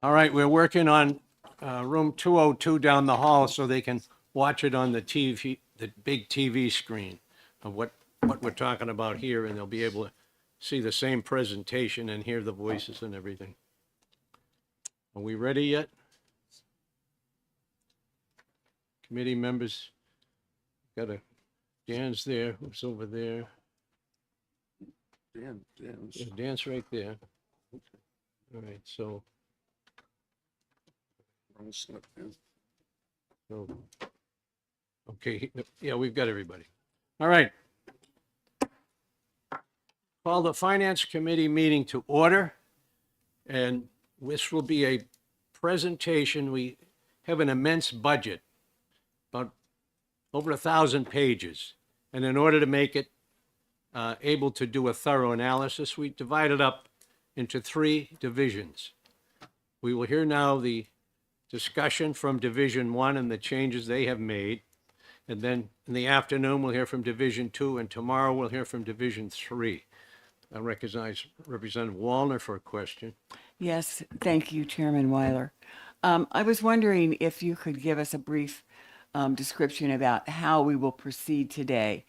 All right, we're working on room 202 down the hall so they can watch it on the TV, the big TV screen of what we're talking about here, and they'll be able to see the same presentation and hear the voices and everything. Are we ready yet? Committee members, Dan's there, who's over there? Yeah, Dan's right there. All right, so, okay, yeah, we've got everybody. All right. Call the Finance Committee meeting to order, and this will be a presentation. We have an immense budget, about over 1,000 pages, and in order to make it able to do a thorough analysis, we divided up into 3 divisions. We will hear now the discussion from Division 1 and the changes they have made. And then in the afternoon, we'll hear from Division 2, and tomorrow we'll hear from Division 3. I recognize Representative Wallner for a question. Yes, thank you, Chairman Weiler. I was wondering if you could give us a brief description about how we will proceed today.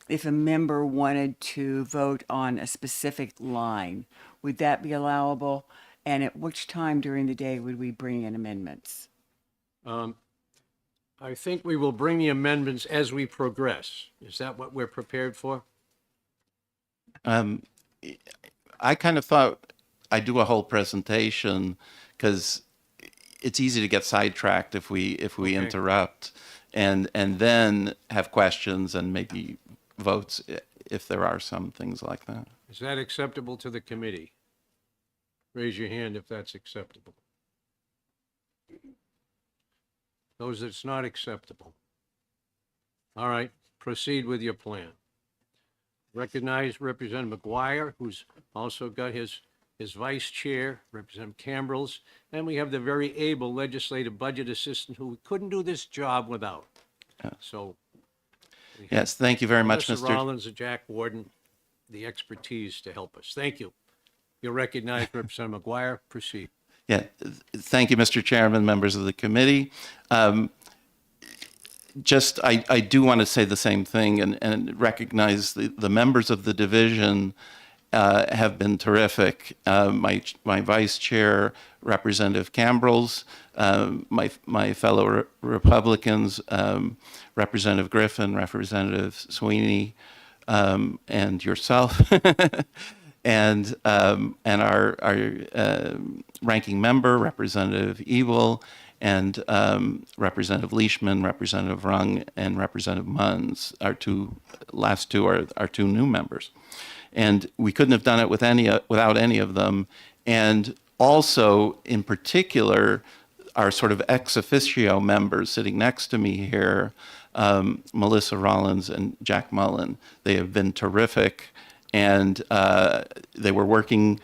If a member wanted to vote on a specific line, would that be allowable? And at which time during the day would we bring in amendments? I think we will bring the amendments as we progress. Is that what we're prepared for? I kind of thought I'd do a whole presentation because it's easy to get sidetracked if we interrupt, and then have questions and maybe votes if there are some things like that. Is that acceptable to the committee? Raise your hand if that's acceptable. Those that's not acceptable. All right, proceed with your plan. Recognize Representative McGuire, who's also got his vice chair, Representative Cambrils, and we have the very able legislative budget assistant who we couldn't do this job without. So. Yes, thank you very much, Mr. Mr. Rollins and Jack Warden, the expertise to help us. Thank you. You'll recognize Representative McGuire. Proceed. Yeah, thank you, Mr. Chairman, members of the committee. I do want to say the same thing and recognize the members of the division have been terrific. My vice chair, Representative Cambrils, my fellow Republicans, Representative Griffin, Representative Sweeney, and yourself, and our ranking member, Representative Evil, and Representative Leishman, Representative Rung, and Representative Munns. Last two are our 2 new members. And we couldn't have done it without any of them. And also, in particular, our sort of ex officio members sitting next to me here, Melissa Rollins and Jack Mullen. They have been terrific, and they were working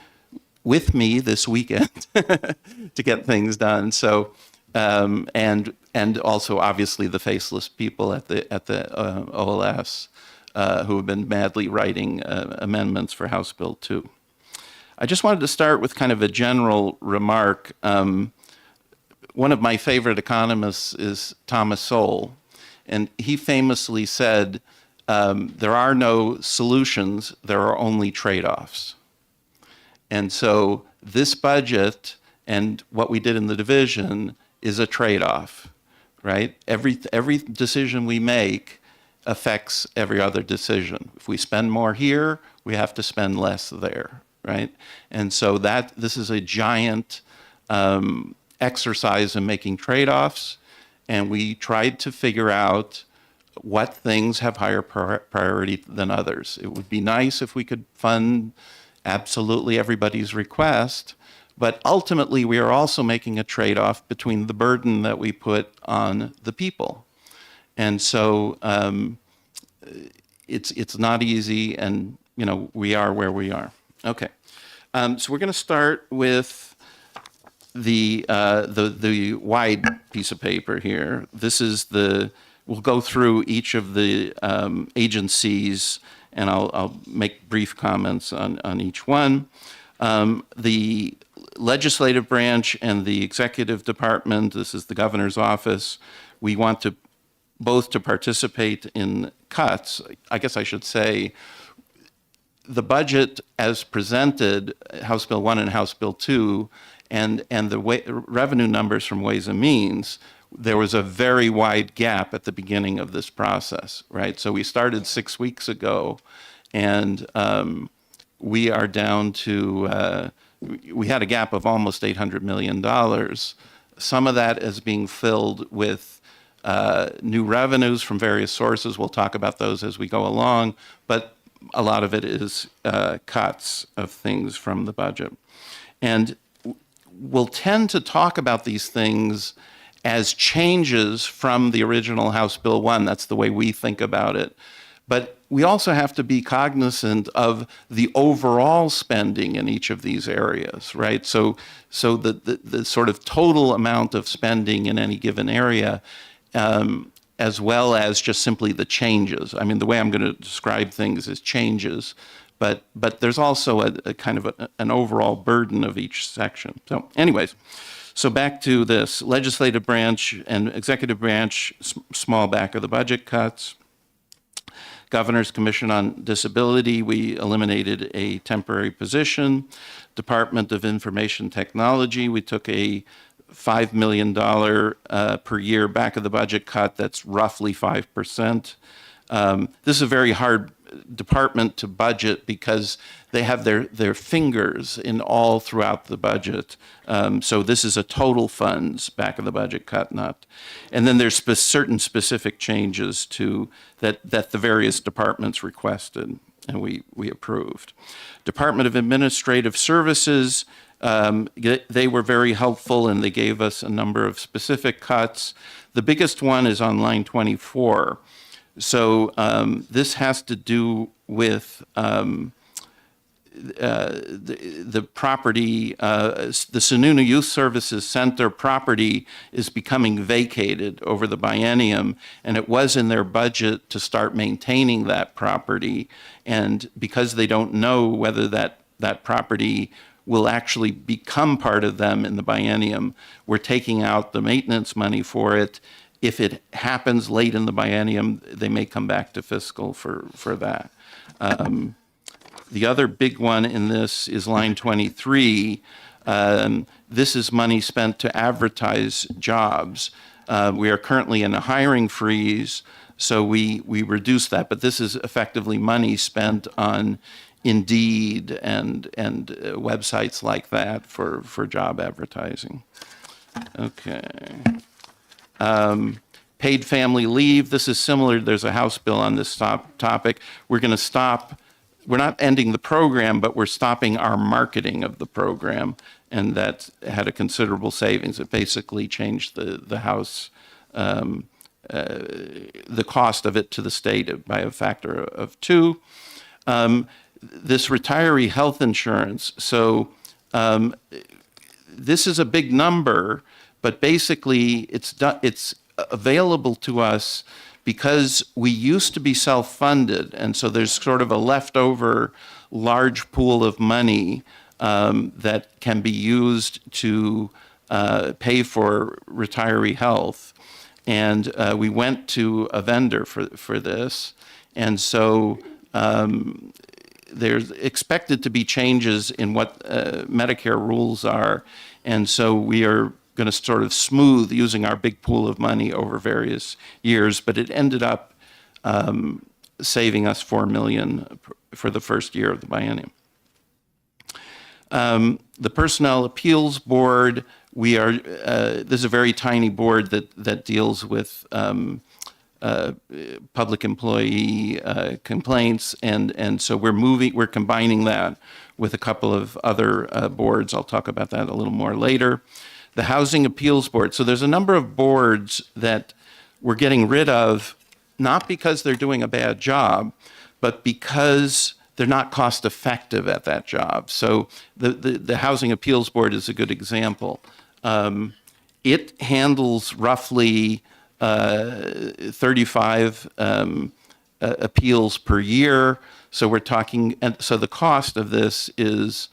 with me this weekend to get things done. So, and also obviously the faceless people at the OLS who have been madly writing amendments for House Bill 2. I just wanted to start with kind of a general remark. One of my favorite economists is Thomas Sowell, and he famously said, there are no solutions, there are only trade-offs. And so this budget and what we did in the division is a trade-off, right? Every decision we make affects every other decision. If we spend more here, we have to spend less there, right? And so this is a giant exercise in making trade-offs, and we tried to figure out what things have higher priority than others. It would be nice if we could fund absolutely everybody's request, but ultimately we are also making a trade-off between the burden that we put on the people. And so it's not easy, and we are where we are. Okay, so we're going to start with the wide piece of paper here. This is we'll go through each of the agencies, and I'll make brief comments on each one. The legislative branch and the executive department, this is the governor's office, we want to both to participate in cuts. I guess I should say the budget as presented, House Bill 1 and House Bill 2, and the revenue numbers from Ways and Means, there was a very wide gap at the beginning of this process, right? So we started 6 weeks ago, and we are down to, we had a gap of almost $800 million. Some of that is being filled with new revenues from various sources. We'll talk about those as we go along, but a lot of it is cuts of things from the budget. And we'll tend to talk about these things as changes from the original House Bill 1. That's the way we think about it. But we also have to be cognizant of the overall spending in each of these areas, right? So the sort of total amount of spending in any given area, as well as just simply the changes. I mean, the way I'm going to describe things is changes, but there's also a kind of an overall burden of each section. So anyways, so back to this legislative branch and executive branch, small back of the budget cuts. Governor's Commission on Disability, we eliminated a temporary position. Department of Information Technology, we took a $5 million per year back of the budget cut. That's roughly 5%. This is a very hard department to budget because they have their fingers in all throughout the budget. So this is a total funds back of the budget cut, not. And then there's certain specific changes to that the various departments requested, and we approved. Department of Administrative Services, they were very helpful, and they gave us a number of specific cuts. The biggest one is on line 24. So this has to do with the property, the Sununu Youth Services Center property is becoming vacated over the biennium, and it was in their budget to start maintaining that property. And because they don't know whether that property will actually become part of them in the biennium, we're taking out the maintenance money for it. If it happens late in the biennium, they may come back to fiscal for that. The other big one in this is line 23. This is money spent to advertise jobs. We are currently in a hiring freeze, so we reduced that, but this is effectively money spent on Indeed and websites like that for job advertising. Okay. Paid family leave, this is similar. There's a House bill on this topic. We're going to stop, we're not ending the program, but we're stopping our marketing of the program, and that had a considerable savings. It basically changed the House, the cost of it to the state by a factor of 2. This retiree health insurance, so this is a big number, but basically it's available to us because we used to be self-funded, and so there's sort of a leftover large pool of money that can be used to pay for retiree health. And we went to a vendor for this, and so there's expected to be changes in what Medicare rules are, and so we are going to sort of smooth using our big pool of money over various years, but it ended up saving us $4 million for the first year of the biennium. The Personnel Appeals Board, we are, this is a very tiny board that deals with public employee complaints, and so we're combining that with a couple of other boards. I'll talk about that a little more later. The Housing Appeals Board. So there's a number of boards that we're getting rid of, not because they're doing a bad job, but because they're not cost effective at that job. So the Housing Appeals Board is a good example. It handles roughly 35 appeals per year. So we're talking, and so the cost of this is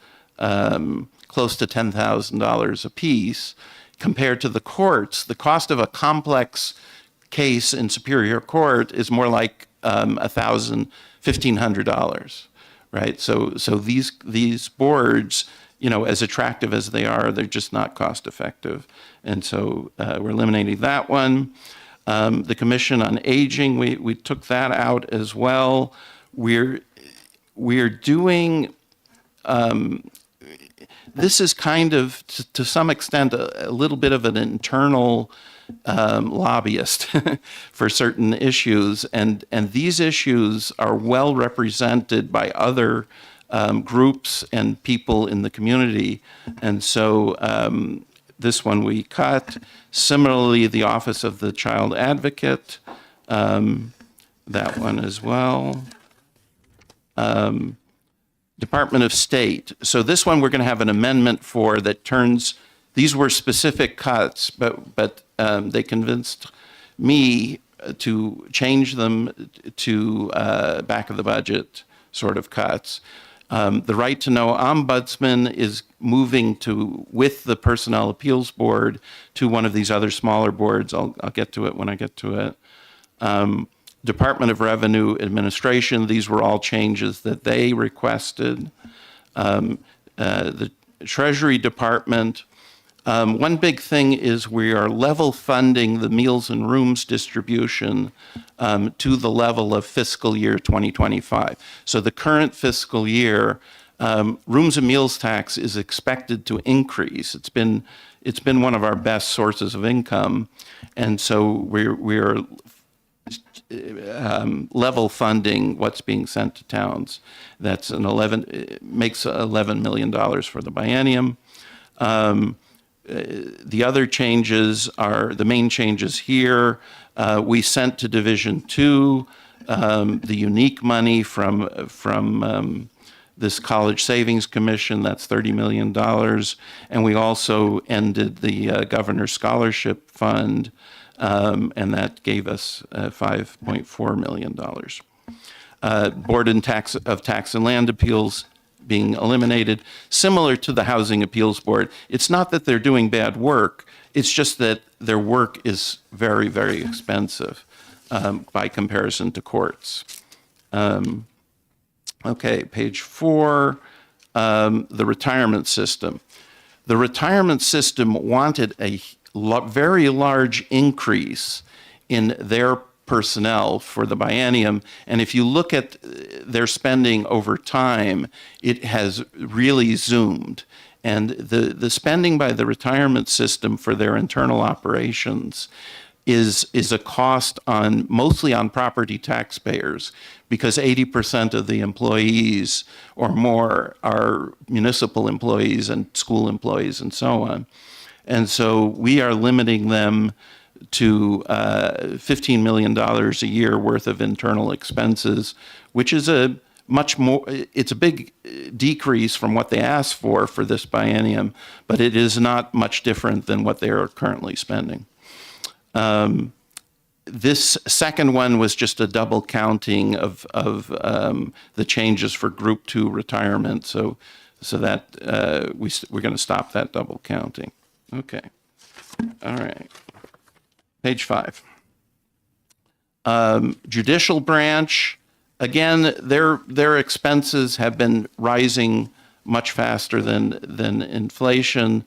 close to $10,000 apiece. Compared to the courts, the cost of a complex case in Superior Court is more like $1,500, right? So these boards, as attractive as they are, they're just not cost effective, and so we're eliminating that one. The Commission on Aging, we took that out as well. We're doing. This is kind of, to some extent, a little bit of an internal lobbyist for certain issues, and these issues are well represented by other groups and people in the community, and so this one we cut. Similarly, the Office of the Child Advocate, that one as well. Department of State. So this one we're going to have an amendment for that turns, these were specific cuts, but they convinced me to change them to back of the budget sort of cuts. The Right to Know Ombudsman is moving with the Personnel Appeals Board to one of these other smaller boards. I'll get to it when I get to it. Department of Revenue Administration, these were all changes that they requested. The Treasury Department, one big thing is we are level funding the meals and rooms distribution to the level of fiscal year 2025. So the current fiscal year, rooms and meals tax is expected to increase. It's been one of our best sources of income, and so we're level funding what's being sent to towns. That's makes $11 million for the biennium. The other changes are, the main changes here, we sent to Division 2 the unique money from this College Savings Commission, that's $30 million. And we also ended the Governor's Scholarship Fund, and that gave us $5.4 million. Board of Tax and Land Appeals being eliminated, similar to the Housing Appeals Board. It's not that they're doing bad work, it's just that their work is very, very expensive by comparison to courts. Okay, page 4, the retirement system. The retirement system wanted a very large increase in their personnel for the biennium, and if you look at their spending over time, it has really zoomed. And the spending by the retirement system for their internal operations is a cost mostly on property taxpayers, because 80% of the employees or more are municipal employees and school employees and so on. And so we are limiting them to $15 million a year worth of internal expenses, which is it's a big decrease from what they asked for this biennium, but it is not much different than what they are currently spending. This second one was just a double counting of the changes for Group 2 retirement, so that we're going to stop that double counting. Okay. All right. Page 5. Judicial branch, again, their expenses have been rising much faster than inflation,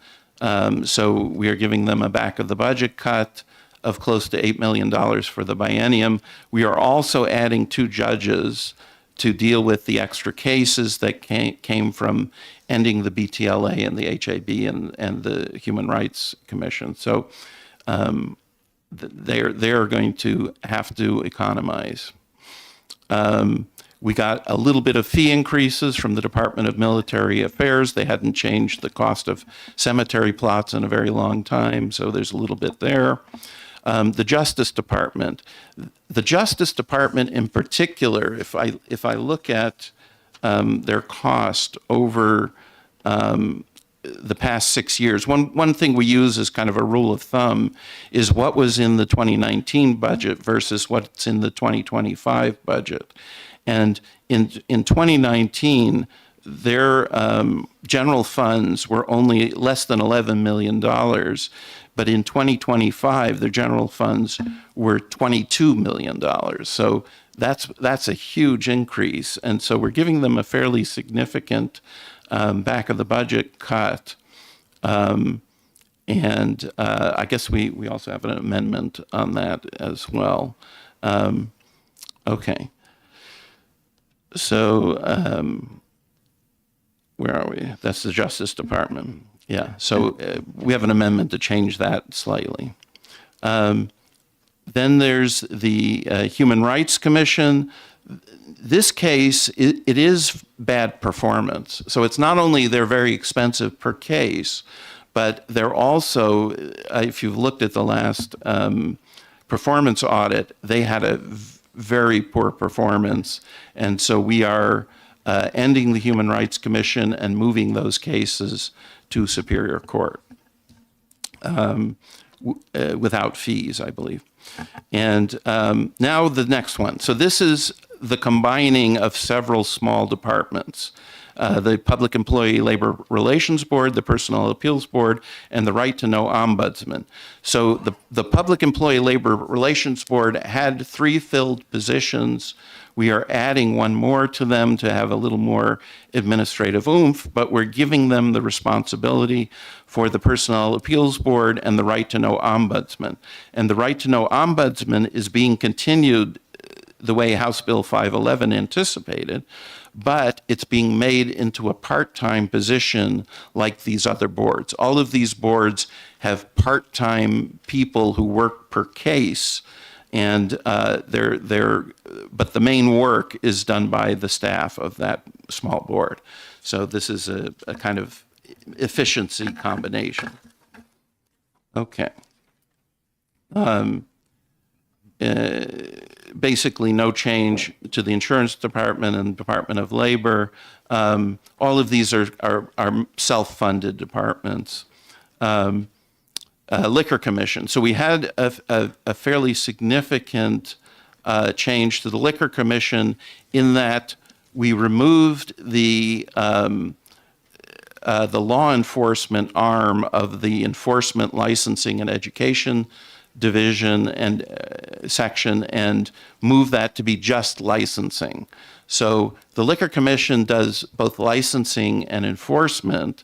so we are giving them a back of the budget cut of close to $8 million for the biennium. We are also adding 2 judges to deal with the extra cases that came from ending the BTLA and the HAB and the Human Rights Commission. So they're going to have to economize. We got a little bit of fee increases from the Department of Military Affairs. They hadn't changed the cost of cemetery plots in a very long time, so there's a little bit there. The Justice Department. The Justice Department in particular, if I look at their cost over the past 6 years, one thing we use as kind of a rule of thumb is what was in the 2019 budget versus what's in the 2025 budget. And in 2019, their general funds were only less than $11 million, but in 2025, their general funds were $22 million. So that's a huge increase. And so we're giving them a fairly significant back of the budget cut. And I guess we also have an amendment on that as well. Okay. So where are we? That's the Justice Department. Yeah. So we have an amendment to change that slightly. Then there's the Human Rights Commission. This case, it is bad performance. So it's not only they're very expensive per case, but they're also, if you've looked at the last performance audit, they had a very poor performance. And so we are ending the Human Rights Commission and moving those cases to Superior Court without fees, I believe. And now the next one. So this is the combining of several small departments. The Public Employee Labor Relations Board, the Personnel Appeals Board, and the Right to Know Ombudsman. So the Public Employee Labor Relations Board had 3 filled positions. We are adding one more to them to have a little more administrative oomph, but we're giving them the responsibility for the Personnel Appeals Board and the Right to Know Ombudsman. And the Right to Know Ombudsman is being continued the way House Bill 511 anticipated, but it's being made into a part-time position like these other boards. All of these boards have part-time people who work per case, and but the main work is done by the staff of that small board. So this is a kind of efficiency combination. Okay. Basically no change to the Insurance Department and Department of Labor. All of these are self-funded departments. Liquor Commission. So we had a fairly significant change to the Liquor Commission in that we removed the law enforcement arm of the Enforcement, Licensing, and Education division and section and move that to be just licensing. So the Liquor Commission does both licensing and enforcement.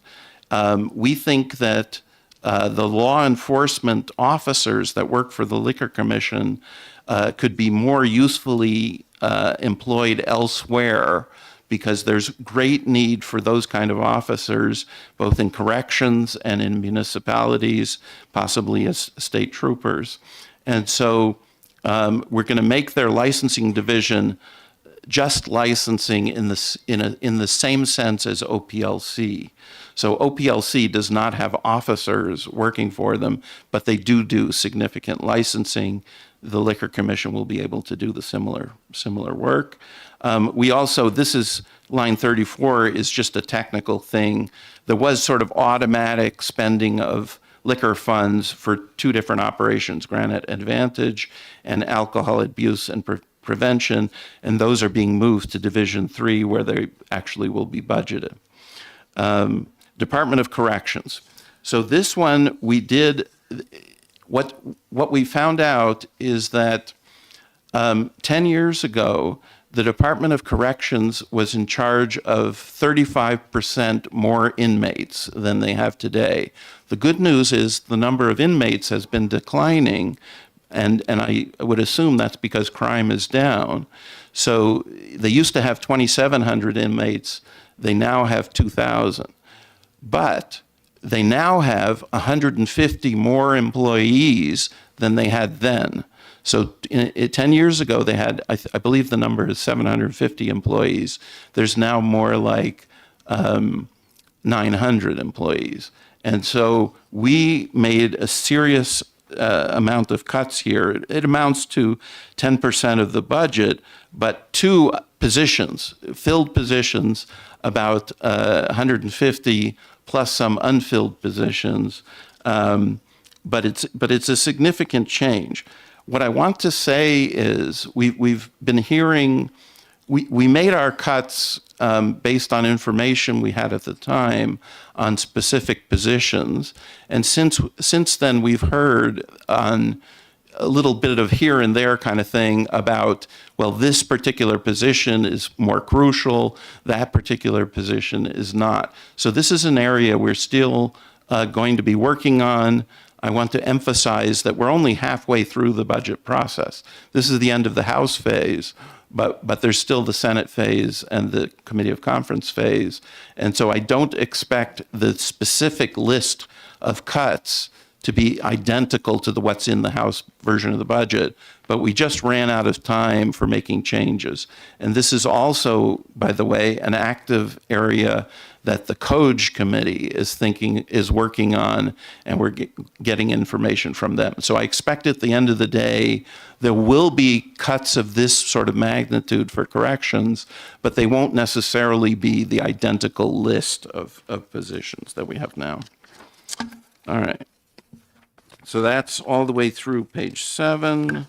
We think that the law enforcement officers that work for the Liquor Commission could be more usefully employed elsewhere, because there's great need for those kind of officers, both in corrections and in municipalities, possibly as state troopers. And so we're going to make their licensing division just licensing in the same sense as OPLC. So OPLC does not have officers working for them, but they do significant licensing. The Liquor Commission will be able to do the similar work. We also, this is line 34, is just a technical thing. There was sort of automatic spending of liquor funds for 2 different operations, Granite Advantage and Alcohol Abuse and Prevention, and those are being moved to Division 3 where they actually will be budgeted. Department of Corrections. So this one we did, what we found out is that 10 years ago, the Department of Corrections was in charge of 35% more inmates than they have today. The good news is the number of inmates has been declining, and I would assume that's because crime is down. So they used to have 2,700 inmates. They now have 2,000. But they now have 150 more employees than they had then. So 10 years ago, they had, I believe the number is 750 employees. There's now more like 900 employees. And so we made a serious amount of cuts here. It amounts to 10% of the budget, but 2 positions, filled positions, about 150 plus some unfilled positions. But it's a significant change. What I want to say is we've been hearing we made our cuts based on information we had at the time on specific positions. And since then, we've heard on a little bit of here and there kind of thing about, well, this particular position is more crucial, that particular position is not. So this is an area we're still going to be working on. I want to emphasize that we're only halfway through the budget process. This is the end of the House phase, but there's still the Senate phase and the Committee of Conference phase. And so I don't expect the specific list of cuts to be identical to what's in the House version of the budget, but we just ran out of time for making changes. And this is also, by the way, an active area that the COGE committee is working on, and we're getting information from them. So I expect at the end of the day, there will be cuts of this sort of magnitude for corrections, but they won't necessarily be the identical list of positions that we have now. All right. So that's all the way through page 7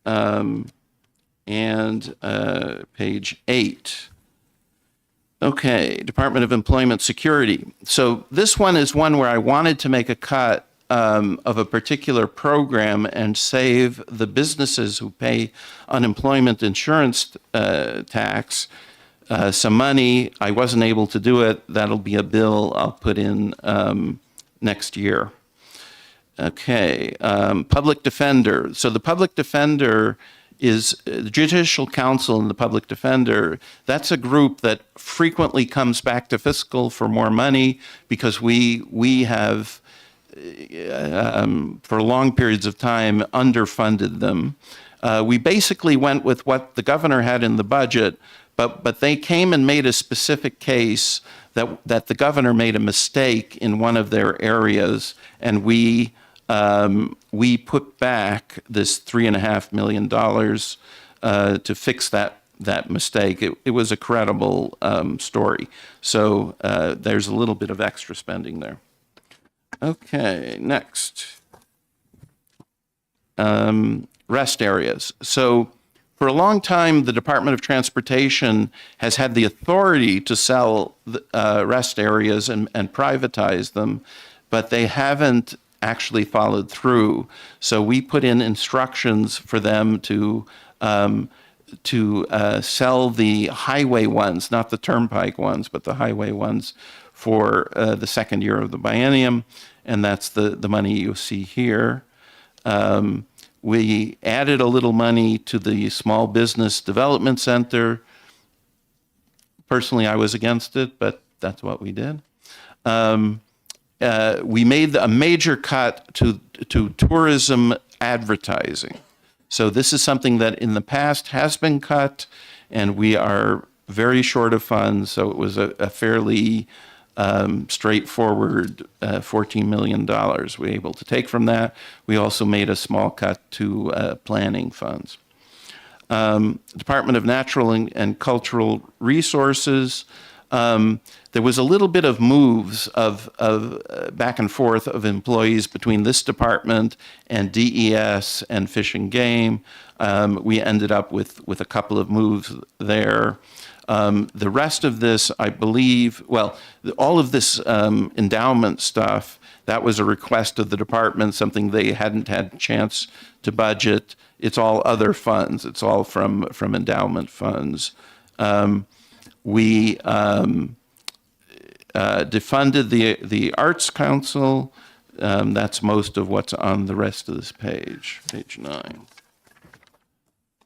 and page 8. Okay, Department of Employment Security. So this one is one where I wanted to make a cut of a particular program and save the businesses who pay unemployment insurance tax some money. I wasn't able to do it. That'll be a bill I'll put in next year. Okay, public defender. So the public defender is the Judicial Council and the public defender. That's a group that frequently comes back to fiscal for more money because we have, for long periods of time, underfunded them. We basically went with what the governor had in the budget, but they came and made a specific case that the governor made a mistake in one of their areas, and we put back this $3.5 million to fix that mistake. It was a credible story. So there's a little bit of extra spending there. Okay, next. Rest areas. So for a long time, the Department of Transportation has had the authority to sell rest areas and privatize them, but they haven't actually followed through. So we put in instructions for them to sell the highway ones, not the turnpike ones, but the highway ones for the second year of the biennium, and that's the money you see here. We added a little money to the Small Business Development Center. Personally, I was against it, but that's what we did. We made a major cut to tourism advertising. So this is something that in the past has been cut, and we are very short of funds, so it was a fairly straightforward $14 million we were able to take from that. We also made a small cut to planning funds. Department of Natural and Cultural Resources, there was a little bit of moves of back and forth of employees between this department and DES and Fish and Game. We ended up with a couple of moves there. The rest of this, I believe, well, all of this endowment stuff, that was a request of the department, something they hadn't had a chance to budget. It's all other funds. It's all from endowment funds. We defunded the Arts Council. That's most of what's on the rest of this page, page 9.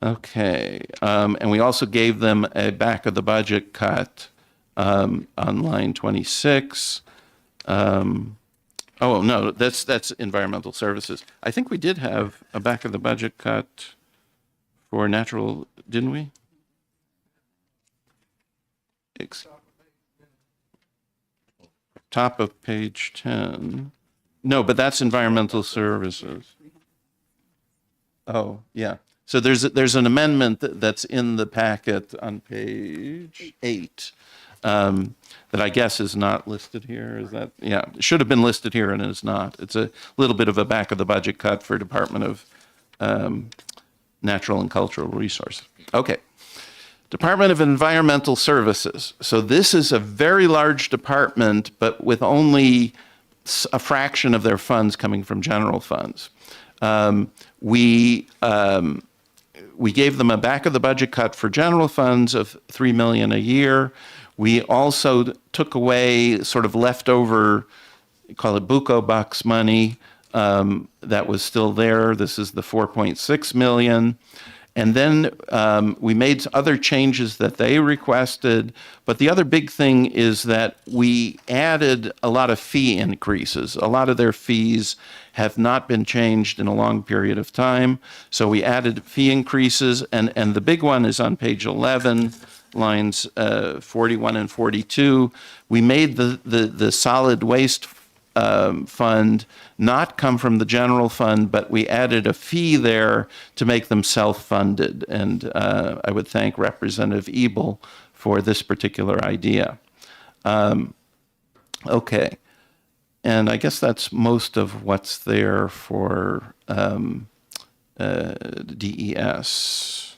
Okay, and we also gave them a back of the budget cut on line 26. Oh no, that's environmental services. I think we did have a back of the budget cut for natural, didn't we? Top of page 10. No, but that's environmental services. Oh, yeah. So there's an amendment that's in the packet on page 8 that I guess is not listed here. Is that, yeah, it should have been listed here and it is not. It's a little bit of a back of the budget cut for Department of Natural and Cultural Resources. Okay. Department of Environmental Services. So this is a very large department, but with only a fraction of their funds coming from general funds. We gave them a back of the budget cut for general funds of $3 million a year. We also took away sort of leftover, call it buco bucks money, that was still there. This is the 4.6 million. And then we made other changes that they requested. But the other big thing is that we added a lot of fee increases. A lot of their fees have not been changed in a long period of time. So we added fee increases. And the big one is on page 11, lines 41 and 42. We made the solid waste fund not come from the general fund, but we added a fee there to make them self-funded. And I would thank Representative Ebel for this particular idea. Okay. And I guess that's most of what's there for DES.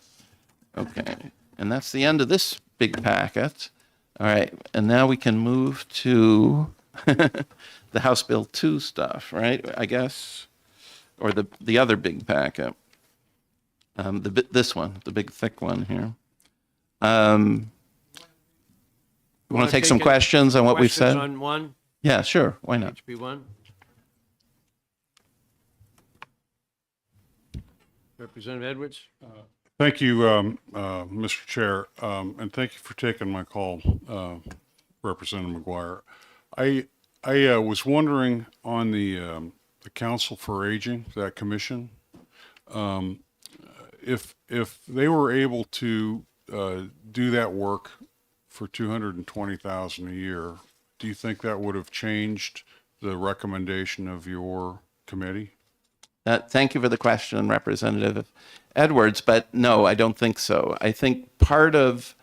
Okay. And that's the end of this big packet. All right. And now we can move to the House Bill 2 stuff, right? I guess, or the other big packet, this one, the big thick one here. You want to take some questions on what we've said? Questions on one, Yeah, sure. Why not? HB 1? Representative Edwards? Thank you, Mr. Chair, and thank you for taking my call, Representative McGuire. I was wondering on the Council for Aging, that commission, if they were able to do that work for $220,000 a year, do you think that would have changed the recommendation of your committee? Thank you for the question, Representative Edwards, but no, I don't think so. I think part of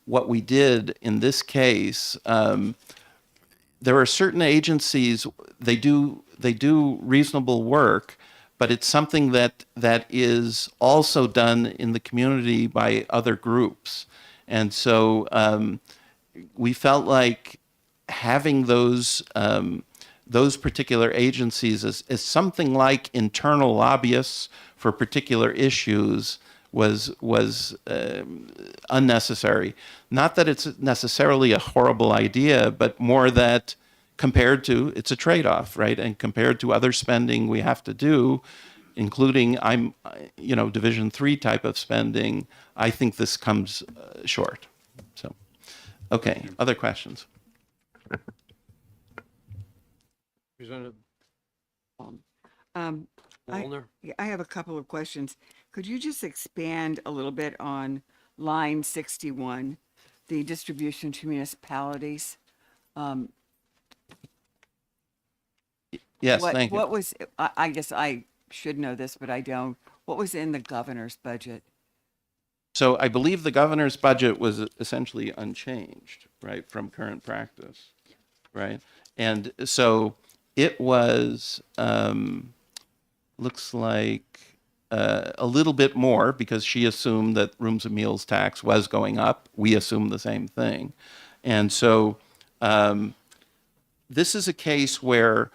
what we did in this case, there are certain agencies, they do reasonable work, but it's something that is also done in the community by other groups. And so we felt like having those particular agencies as something like internal lobbyists for particular issues was unnecessary. Not that it's necessarily a horrible idea, but more that compared to, it's a trade-off, right? And compared to other spending we have to do, including Division 3 type of spending, I think this comes short. So, okay, other questions? Representative I Wallner? I have a couple of questions. Could you just expand a little bit on line 61, the distribution to municipalities? Yes, thank you. What was, I guess I should know this, but I don't. What was in the governor's budget? So I believe the governor's budget was essentially unchanged, right, from current practice, right? And so it was, looks like a little bit more because she assumed that rooms and meals tax was going up. We assumed the same thing. And so this is a case where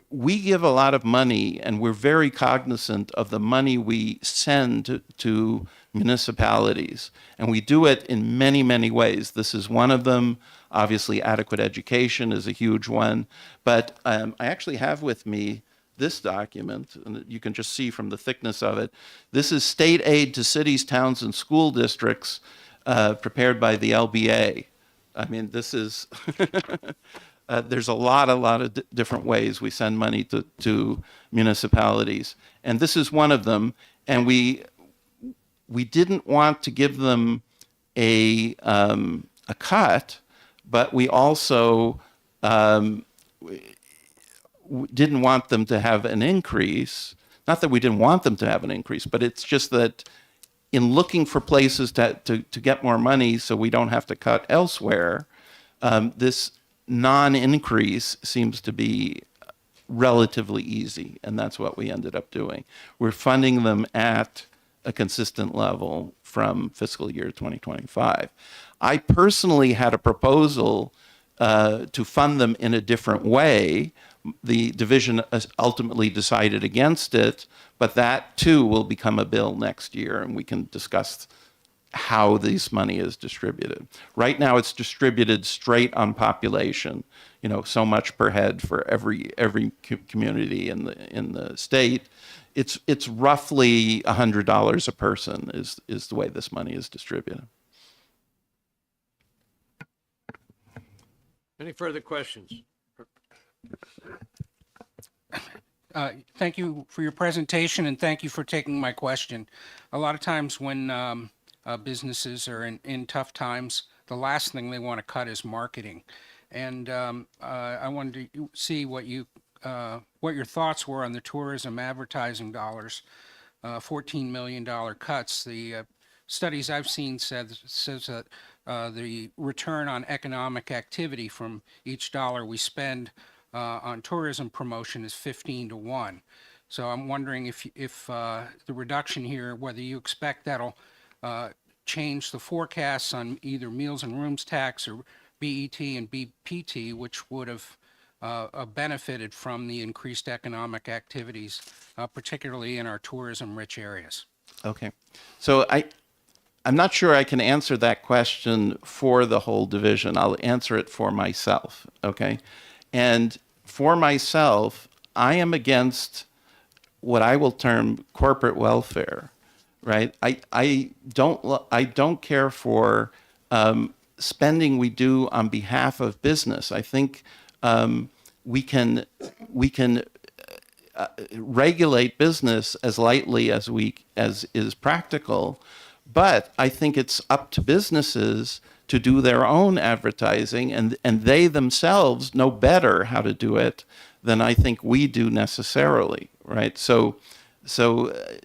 we give a lot of money and we're very cognizant of the money we send to municipalities. And we do it in many, many ways. This is one of them. Obviously, adequate education is a huge one. But I actually have with me this document, and you can just see from the thickness of it. This is state aid to cities, towns, and school districts prepared by the LBA. I mean, this is, there's a lot of different ways we send money to municipalities. And this is one of them. And we didn't want to give them a cut, but we also didn't want them to have an increase. Not that we didn't want them to have an increase, but it's just that in looking for places to get more money so we don't have to cut elsewhere, this non-increase seems to be relatively easy, and that's what we ended up doing. We're funding them at a consistent level from fiscal year 2025. I personally had a proposal to fund them in a different way. The division ultimately decided against it, but that too will become a bill next year, and we can discuss how this money is distributed. Right now, it's distributed straight on population. So much per head for every community in the state. It's roughly $100 a person is the way this money is distributed. Any further questions? Thank you for your presentation, and thank you for taking my question. A lot of times when businesses are in tough times, the last thing they want to cut is marketing. And I wanted to see what your thoughts were on the tourism advertising dollars, $14 million cuts. The studies I've seen says that the return on economic activity from each dollar we spend on tourism promotion is 15 to 1. So I'm wondering if the reduction here, whether you expect that'll change the forecasts on either meals and rooms tax or BET and BPT, which would have benefited from the increased economic activities, particularly in our tourism-rich areas. Okay. So I'm not sure I can answer that question for the whole division. I'll answer it for myself, okay? And for myself, I am against what I will term corporate welfare, right? I don't care for spending we do on behalf of business. I think we can regulate business as lightly as is practical, but I think it's up to businesses to do their own advertising, and they themselves know better how to do it than I think we do necessarily, right? So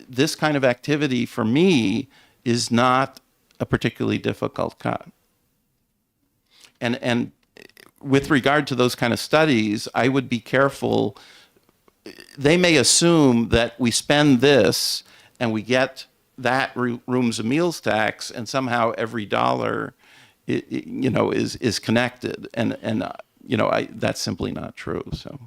this kind of activity for me is not a particularly difficult cut. And with regard to those kind of studies, I would be careful. They may assume that we spend this and we get that rooms and meals tax, and somehow every dollar, is connected, and that's simply not true. So,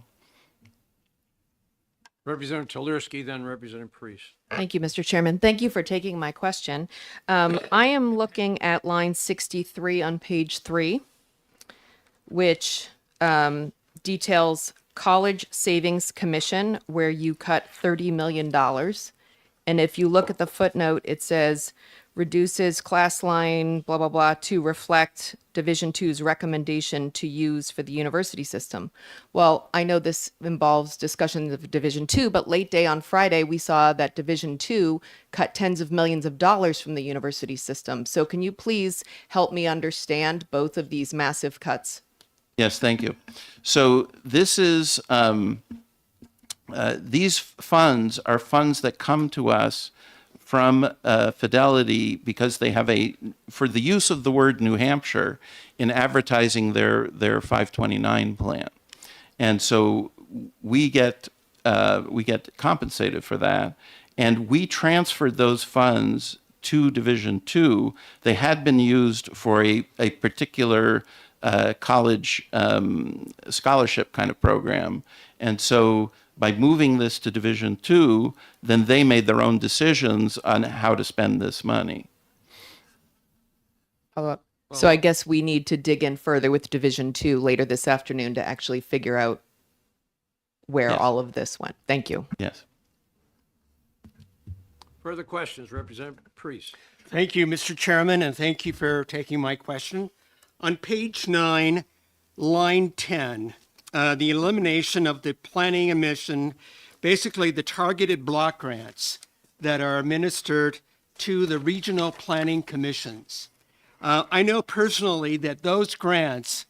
Representative Telersky, then Representative Priest. Thank you, Mr. Chairman. Thank you for taking my question. I am looking at line 63 on page 3, which details College Savings Commission, where you cut $30 million. And if you look at the footnote, it says reduces class line, blah, blah, blah, to reflect Division Two's recommendation to use for the university system. Well, I know this involves discussions of Division Two, but late day on Friday, we saw that Division Two cut tens of millions of dollars from the university system. So can you please help me understand both of these massive cuts? yes, thank you. So this is these funds are funds that come to us from Fidelity because they have for the use of the word New Hampshire in advertising their 529 plan. And so we get compensated for that. And we transferred those funds to Division Two. They had been used for a particular college scholarship kind of program. And so by moving this to Division Two, then they made their own decisions on how to spend this money. Follow up. So I guess we need to dig in further with Division Two later this afternoon to actually figure out where Yes. all of this went. Thank you. Yes. Further questions, Representative Priest. Thank you, Mr. Chairman, and thank you for taking my question. On page 9, line 10, the elimination of the planning emission, basically the targeted block grants that are administered to the regional planning commissions. I know personally that those grants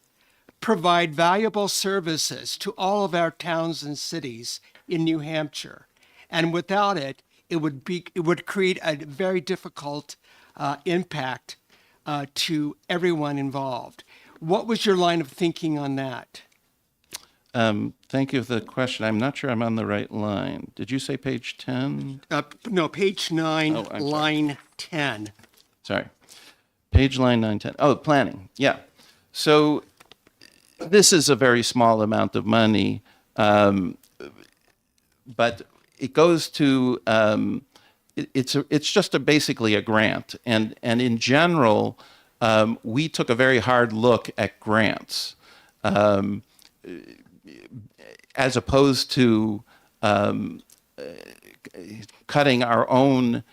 provide valuable services to all of our towns and cities in New Hampshire. And without it, it would create a very difficult impact to everyone involved. What was your line of thinking on that? Thank you for the question. I'm not sure I'm on the right line. Did you say page 10? No, page 9, Oh, I'm sorry. line 10. Sorry. Page line 910. Oh, planning. Yeah. So this is a very small amount of money, but it goes to, it's just basically a grant. And in general, we took a very hard look at grants. As opposed to cutting our own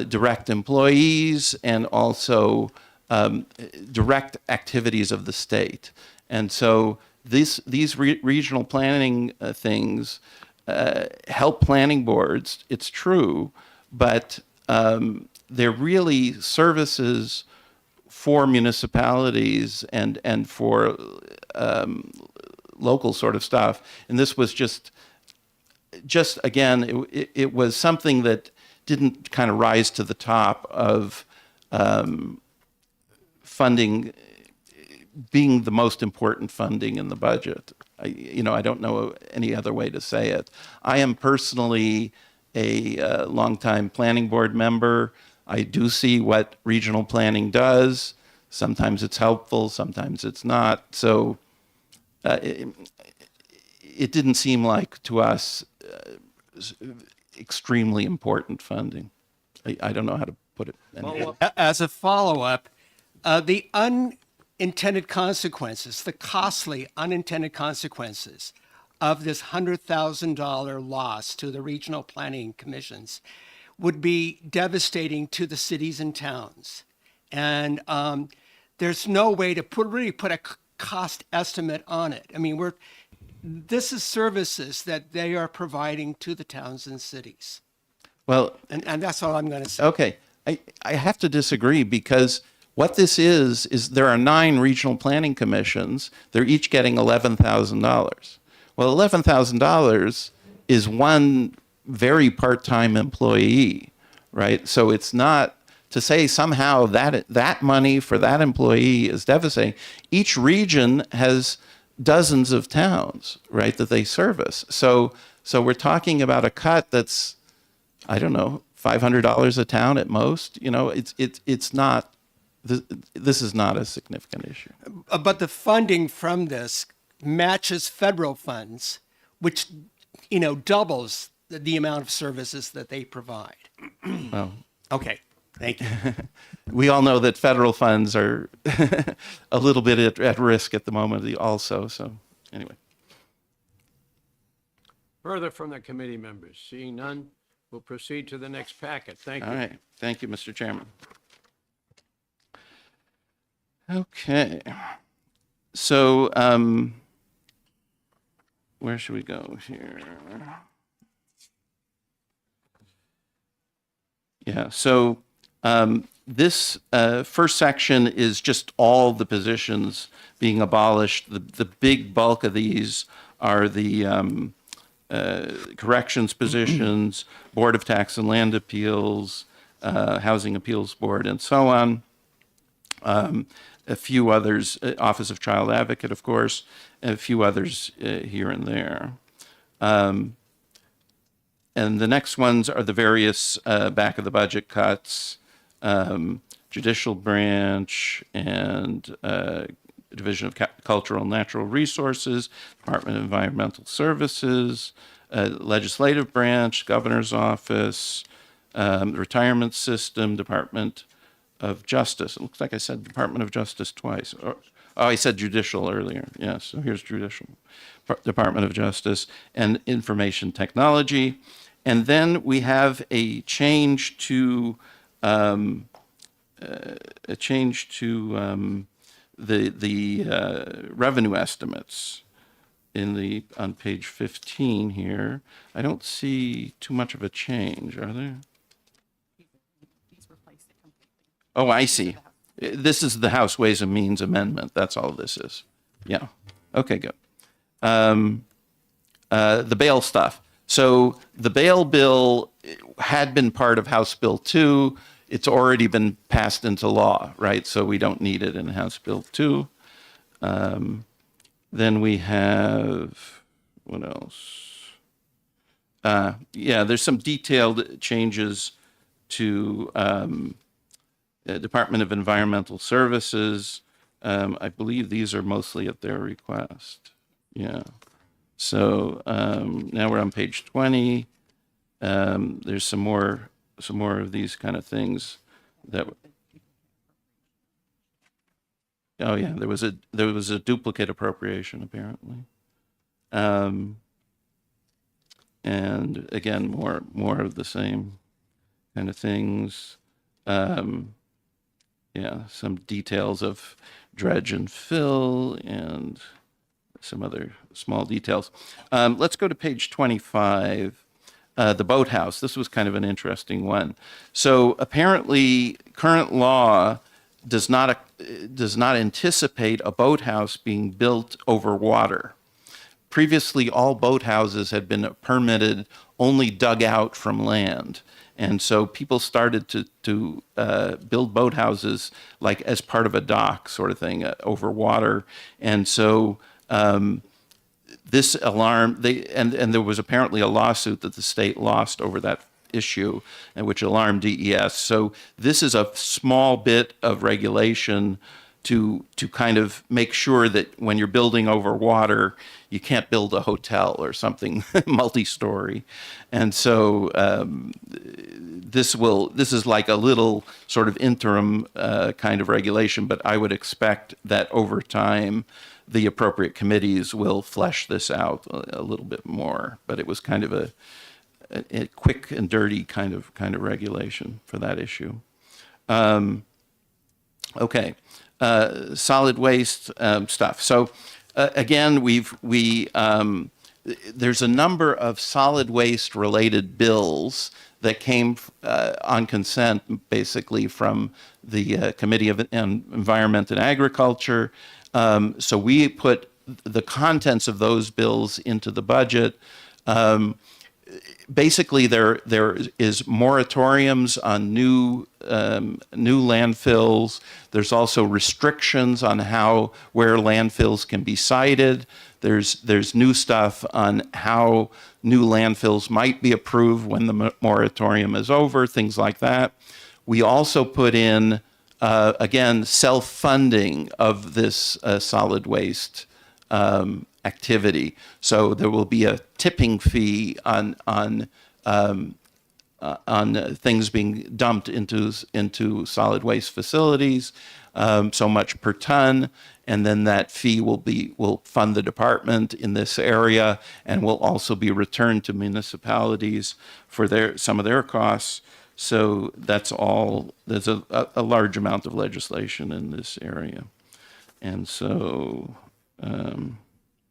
direct employees and also direct activities of the state. And so these regional planning things help planning boards, it's true, but they're really services for municipalities and for local sort of stuff. And this was just again, it was something that didn't kind of rise to the top of funding being the most important funding in the budget. I don't know any other way to say it. I am personally a longtime planning board member. I do see what regional planning does. Sometimes it's helpful, sometimes it's not. So it didn't seem like to us extremely important funding. I don't know how to put it. As a follow-up, the unintended consequences, the costly unintended consequences of this $100,000 loss to the regional planning commissions would be devastating to the cities and towns. And there's no way to really put a cost estimate on it. I mean, this is services that they are providing to the towns and cities. Well, And that's all I'm going to say. okay. I have to disagree because what this is there are 9 regional planning commissions. They're each getting $11,000. Well, $11,000 is one very part-time employee, right? So it's not to say somehow that money for that employee is devastating. Each region has dozens of towns, right, that they service. So we're talking about a cut that's, I don't know, $500 a town at most. It's not. This is not a significant issue. But the funding from this matches federal funds, which, doubles the amount of services that they provide. Well, Okay, thank you. we all know that federal funds are a little bit at risk at the moment also. So anyway. Further from the committee members? Seeing none, we'll proceed to the next packet. Thank you. All right. Thank you, Mr. Chairman. Okay. So where should we go here? Yeah. So this first section is just all the positions being abolished. The big bulk of these are the corrections positions, Board of Tax and Land Appeals, Housing Appeals Board, and so on. A few others, Office of Child Advocate, of course, and a few others here and there. And the next ones are the various back of the budget cuts, Judicial Branch and Division of Cultural and Natural Resources, Department of Environmental Services, Legislative Branch, Governor's Office, Retirement System, Department of Justice. It looks like I said Department of Justice twice. I said Judicial earlier. Yeah, so here's Judicial. Department of Justice and Information Technology. And then we have a change to the revenue estimates on page 15 here. I don't see too much of a change, are there? Oh, I see. This is the House Ways and Means Amendment. That's all this is. Yeah. Okay, good. The bail stuff. So the bail bill had been part of House Bill 2. It's already been passed into law, right? So we don't need it in House Bill 2. Then we have What else? Yeah, there's some detailed changes to Department of Environmental Services. I believe these are mostly at their request. Yeah. So now we're on page 20. There's some more of these kind of things that. Oh yeah, there was a duplicate appropriation apparently. And again, more of the same kind of things. Yeah, some details of dredge and fill and some other small details. Let's go to page 25, the boathouse. This was kind of an interesting one. So apparently, current law does not anticipate a boathouse being built over water. Previously, all boathouses had been permitted only dug out from land. And so people started to build boathouses like as part of a dock sort of thing over water. And so this alarm, and there was apparently a lawsuit that the state lost over that issue, and which alarmed DES. So this is a small bit of regulation to kind of make sure that when you're building over water, you can't build a hotel or something multi-story. And so this is like a little sort of interim kind of regulation, but I would expect that over time, the appropriate committees will flesh this out a little bit more. But it was kind of a quick and dirty kind of regulation for that issue. Okay. Solid waste stuff. So again, there's a number of solid waste related bills that came on consent basically from the Committee of Environment and Agriculture. So we put the contents of those bills into the budget. Basically, there is moratoriums on new landfills. There's also restrictions on where landfills can be sited. There's new stuff on how new landfills might be approved when the moratorium is over, things like that. We also put in again self-funding of this solid waste activity. So there will be a tipping fee on things being dumped into solid waste facilities, so much per ton, and then that fee will fund the department in this area, and will also be returned to municipalities for some of their costs. So that's all. There's a large amount of legislation in this area, and so.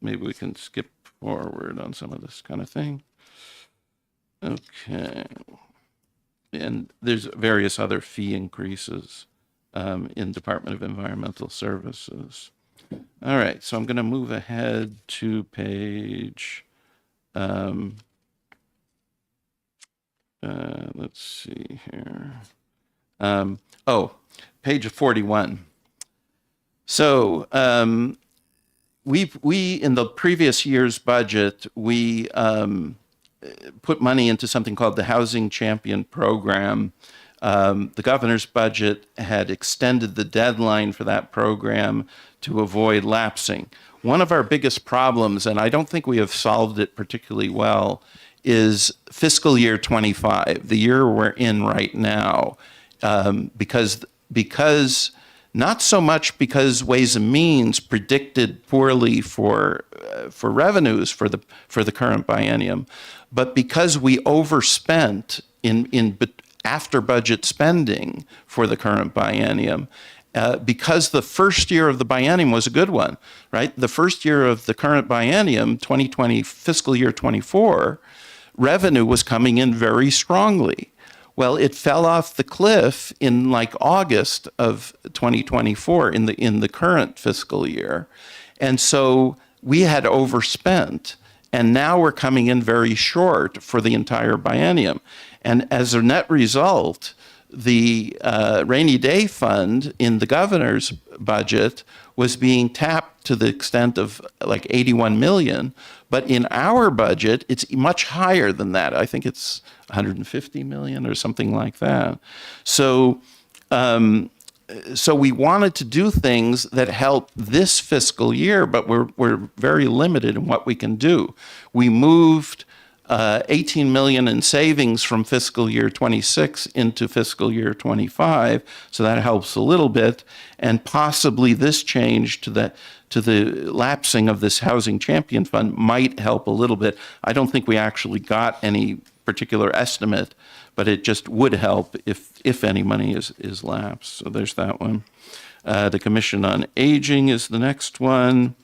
Maybe we can skip forward on some of this kind of thing. Okay. And there's various other fee increases in Department of Environmental Services. All right, so I'm going to move ahead to page, let's see here. Page 41. So, we in the previous year's budget, we put money into something called the Housing Champion Program. The governor's budget had extended the deadline for that program to avoid lapsing. One of our biggest problems, and I don't think we have solved it particularly well, is fiscal year 25, the year we're in right now, because not so much because Ways and Means predicted poorly for revenues for the current biennium, but because we overspent in after budget spending for the current biennium, because the first year of the biennium was a good one, right? The first year of the current biennium, 2020 fiscal year 24, revenue was coming in very strongly. Well, it fell off the cliff in like August of 2024 in the current fiscal year. And so we had overspent, and now we're coming in very short for the entire biennium. And as a net result, the rainy day fund in the governor's budget was being tapped to the extent of like 81 million, but in our budget it's much higher than that. I think it's 150 million or something like that. So we wanted to do things that help this fiscal year, but we're very limited in what we can do. We moved 18 million in savings from fiscal year 26 into fiscal year 25, so that helps a little bit, and possibly this change to the lapsing of this housing champion fund might help a little bit. I don't think we actually got any particular estimate, but it just would help if any money is lapsed. So there's that one. The Commission on Aging is the next one.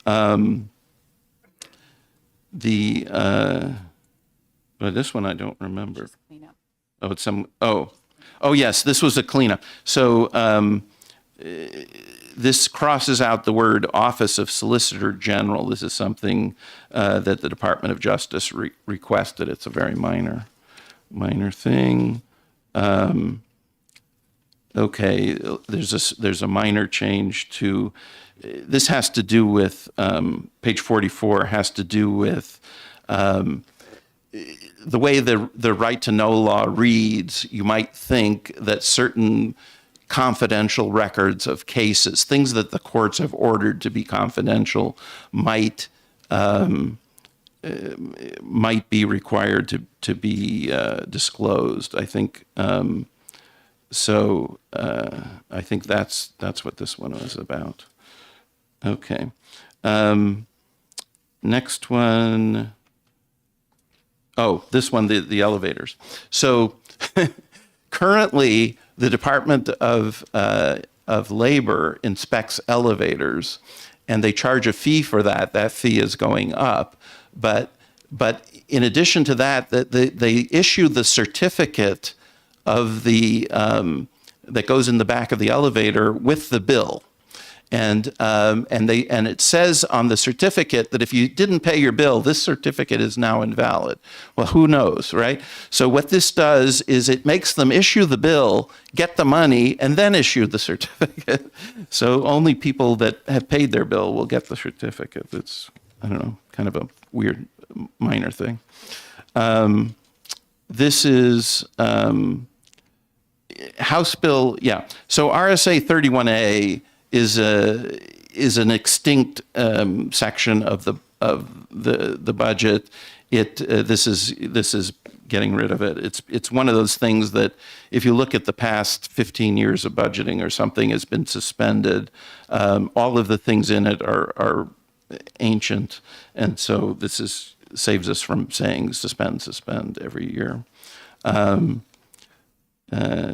Well, this one I don't remember. Oh, it's some. Oh, yes, this was a cleanup. So this crosses out the word Office of Solicitor General. This is something that the Department of Justice requested. It's a very minor thing. Okay, there's a minor change to. This has to do with page 44. Has to do with. The way the right to know law reads, you might think that certain confidential records of cases, things that the courts have ordered to be confidential, might be required to be disclosed. I think so. I think that's what this one was about. Okay. Next one. Oh, this one, the elevators. So currently, the Department of Labor inspects elevators, and they charge a fee for that. That fee is going up. But in addition to that, they issue the certificate of that goes in the back of the elevator with the bill. And it says on the certificate that if you didn't pay your bill, this certificate is now invalid. Well, who knows, right? So what this does is it makes them issue the bill, get the money, and then issue the certificate. So only people that have paid their bill will get the certificate. It's, I don't know, kind of a weird minor thing. This is House Bill, yeah. So RSA 31A is an extinct section of the budget. This is getting rid of it. It's one of those things that if you look at the past 15 years of budgeting or something has been suspended. All of the things in it are ancient, and so this saves us from saying suspend every year.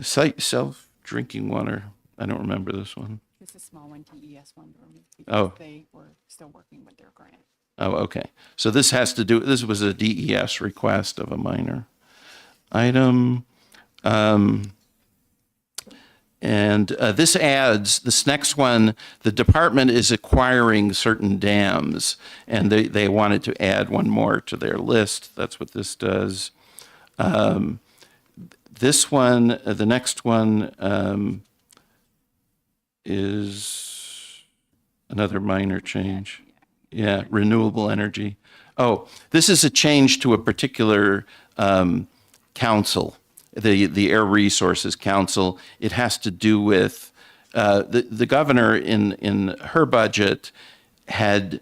Cite self-drinking water. I don't remember this one. It's a small one, DES one, Oh. because they were still working with their grant. Oh, okay. So this was a DES request of a minor item. This next one, the department is acquiring certain dams, and they wanted to add one more to their list. That's what this does. This one, the next one, is another minor change. Yeah, renewable energy. Oh, this is a change to a particular council, the Air Resources Council. It has to do with the governor in her budget had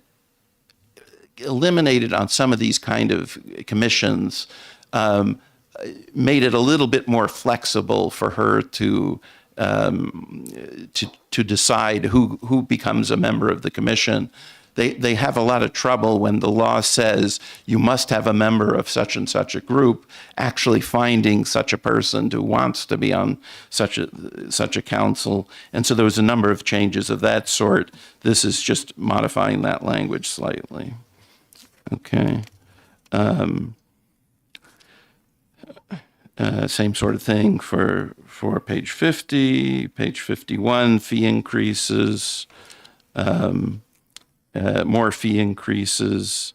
eliminated on some of these kind of commissions, made it a little bit more flexible for her to decide who becomes a member of the commission. They have a lot of trouble when the law says you must have a member of such and such a group, actually finding such a person who wants to be on such a council. And so there was a number of changes of that sort. This is just modifying that language slightly. Okay. Same sort of thing for page 50, page 51, fee increases, more fee increases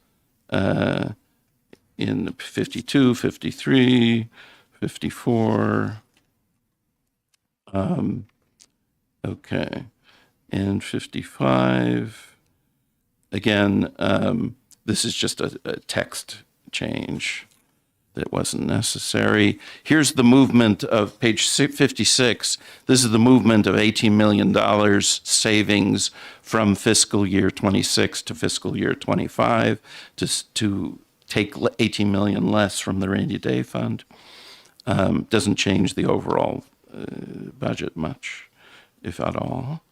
in 52, 53, 54. Okay. And 55, again, this is just a text change that wasn't necessary. Here's the movement of page 56. This is the movement of $18 million savings from fiscal year 26 to fiscal year 25 to take 18 million less from the rainy day fund. Doesn't change the overall budget much, if at all.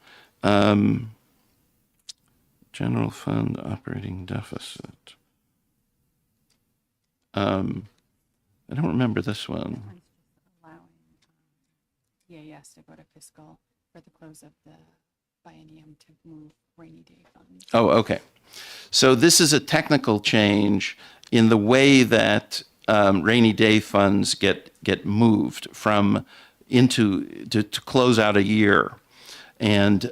General fund operating deficit. I don't remember this one. Allowing EAS to go to fiscal for the close of the biennium to move rainy day funds. Oh, okay. So this is a technical change in the way that rainy day funds get moved from into to close out a year, and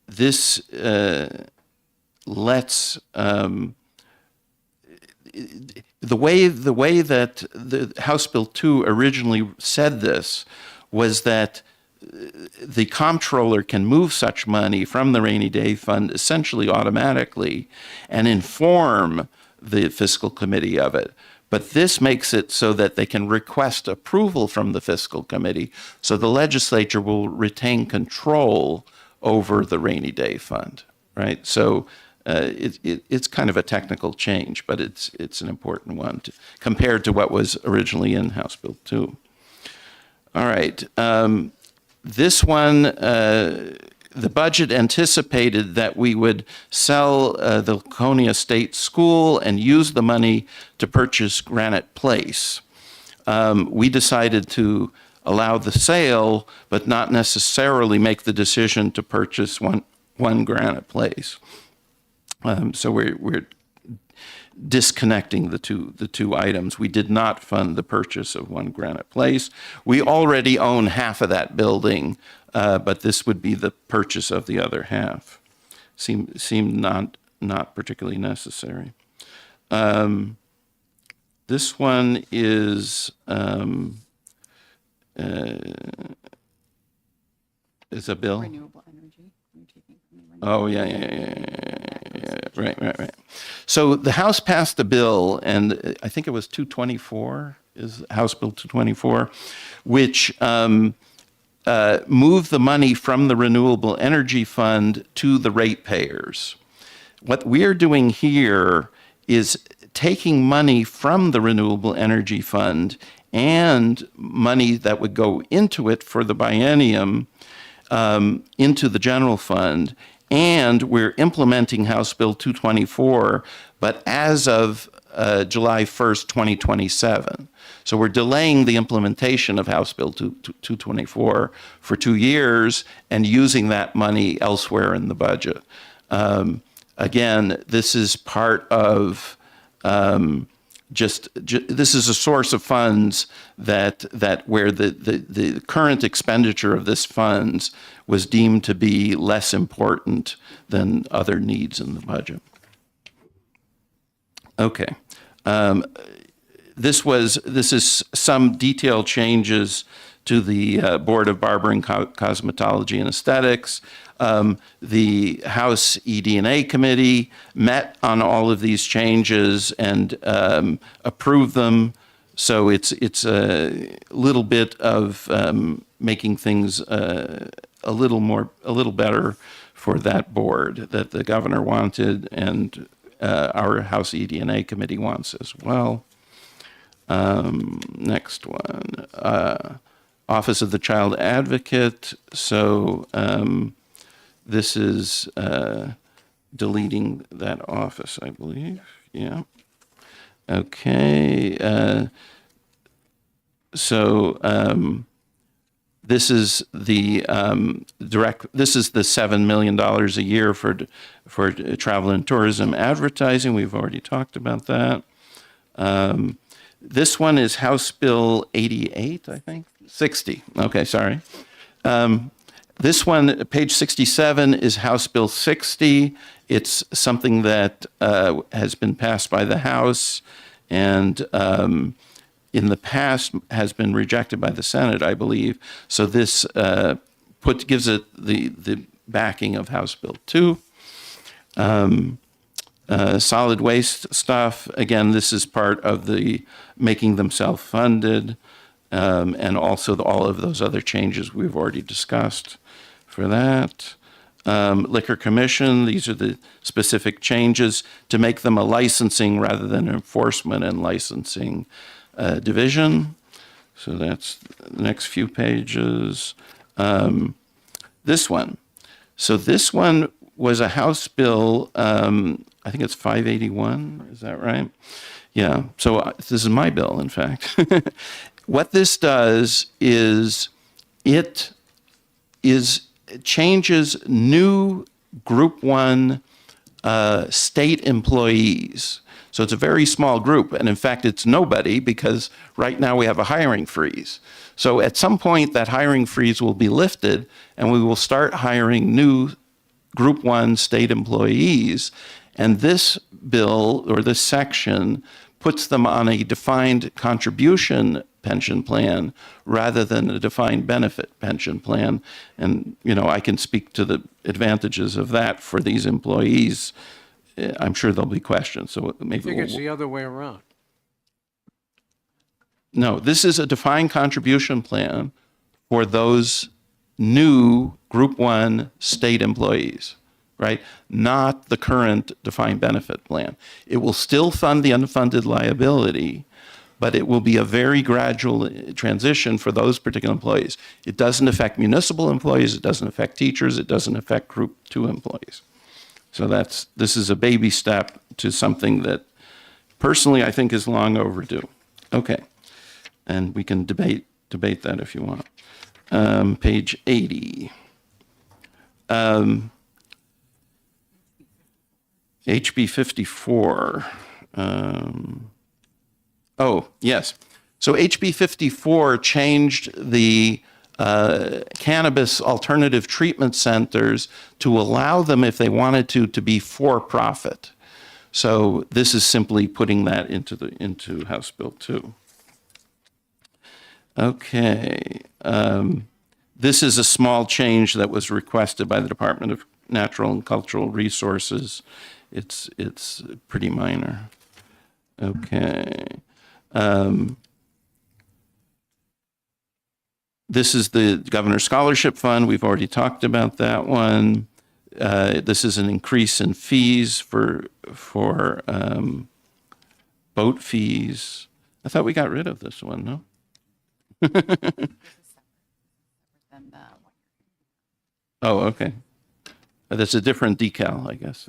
this lets the way that the House Bill 2 originally said this was that the comptroller can move such money from the rainy day fund essentially automatically and inform the fiscal committee of it. But this makes it so that they can request approval from the fiscal committee, so the legislature will retain control over the rainy day fund, right? So it's kind of a technical change, but it's an important one compared to what was originally in House Bill 2. All right. This one, the budget anticipated that we would sell the Laconia State School and use the money to purchase Granite Place. We decided to allow the sale, but not necessarily make the decision to purchase one Granite Place. So we're disconnecting the two items. We did not fund the purchase of one Granite Place. We already own half of that building, but this would be the purchase of the other half. Seemed not particularly necessary. This one is a bill. Renewable energy. You're taking from the renewable Oh, yeah. Right. So the House passed a bill, and I think it was 224, is House Bill 224, which moved the money from the Renewable Energy Fund to the ratepayers. What we're doing here is taking money from the Renewable Energy Fund and money that would go into it for the biennium into the general fund, and we're implementing House Bill 224, but as of July 1st, 2027. So we're delaying the implementation of House Bill 224 for 2 years and using that money elsewhere in the budget. Again, this is part of this is a source of funds that where the current expenditure of this funds was deemed to be less important than other needs in the budget. Okay. This is some detailed changes to the Board of Barbering, Cosmetology, and Aesthetics. The House ED&A Committee met on all of these changes and approved them. So it's a little bit of making things a little better for that board that the governor wanted, and our House ED&A Committee wants as well. Next one, Office of the Child Advocate. So this is deleting that office, I believe. Yeah. Okay. This is the This is the $7 million a year for travel and tourism advertising. We've already talked about that. This one is House Bill 88, I think. 60. Okay, sorry. This one, page 67, is House Bill 60. It's something that has been passed by the House, and in the past has been rejected by the Senate, I believe. So this gives it the backing of House Bill 2. Solid waste stuff, again, this is part of the making them self-funded, and also all of those other changes we've already discussed for that. Liquor Commission, these are the specific changes to make them a licensing rather than enforcement and licensing division. So that's the next few pages. This one. So this one was a House bill, I think it's 581, is that right? Yeah, so this is my bill, in fact. What this does is it changes new Group 1 state employees. So it's a very small group, and in fact, it's nobody because right now we have a hiring freeze. So at some point, that hiring freeze will be lifted, and we will start hiring new Group 1 state employees. And this bill, or this section, puts them on a defined contribution pension plan rather than a defined benefit pension plan. And, I can speak to the advantages of that for these employees. I'm sure there'll be questions, so I maybe think it's the other way around. No, this is a defined contribution plan for those new Group 1 state employees, right? Not the current defined benefit plan. It will still fund the unfunded liability, but it will be a very gradual transition for those particular employees. It doesn't affect municipal employees, it doesn't affect teachers, it doesn't affect Group 2 employees. So this is a baby step to something that personally I think is long overdue. Okay, and we can debate that if you want. Page 80. HB 54. Oh, yes. So HB 54 changed the cannabis alternative treatment centers to allow them, if they wanted to be for profit. So this is simply putting that into House Bill 2. Okay. This is a small change that was requested by the Department of Natural and Cultural Resources. It's pretty minor. Okay. This is the Governor's Scholarship Fund. We've already talked about that one. This is an increase in fees for boat fees. I thought we got rid of this one, no? Oh, okay. That's a different decal, I guess.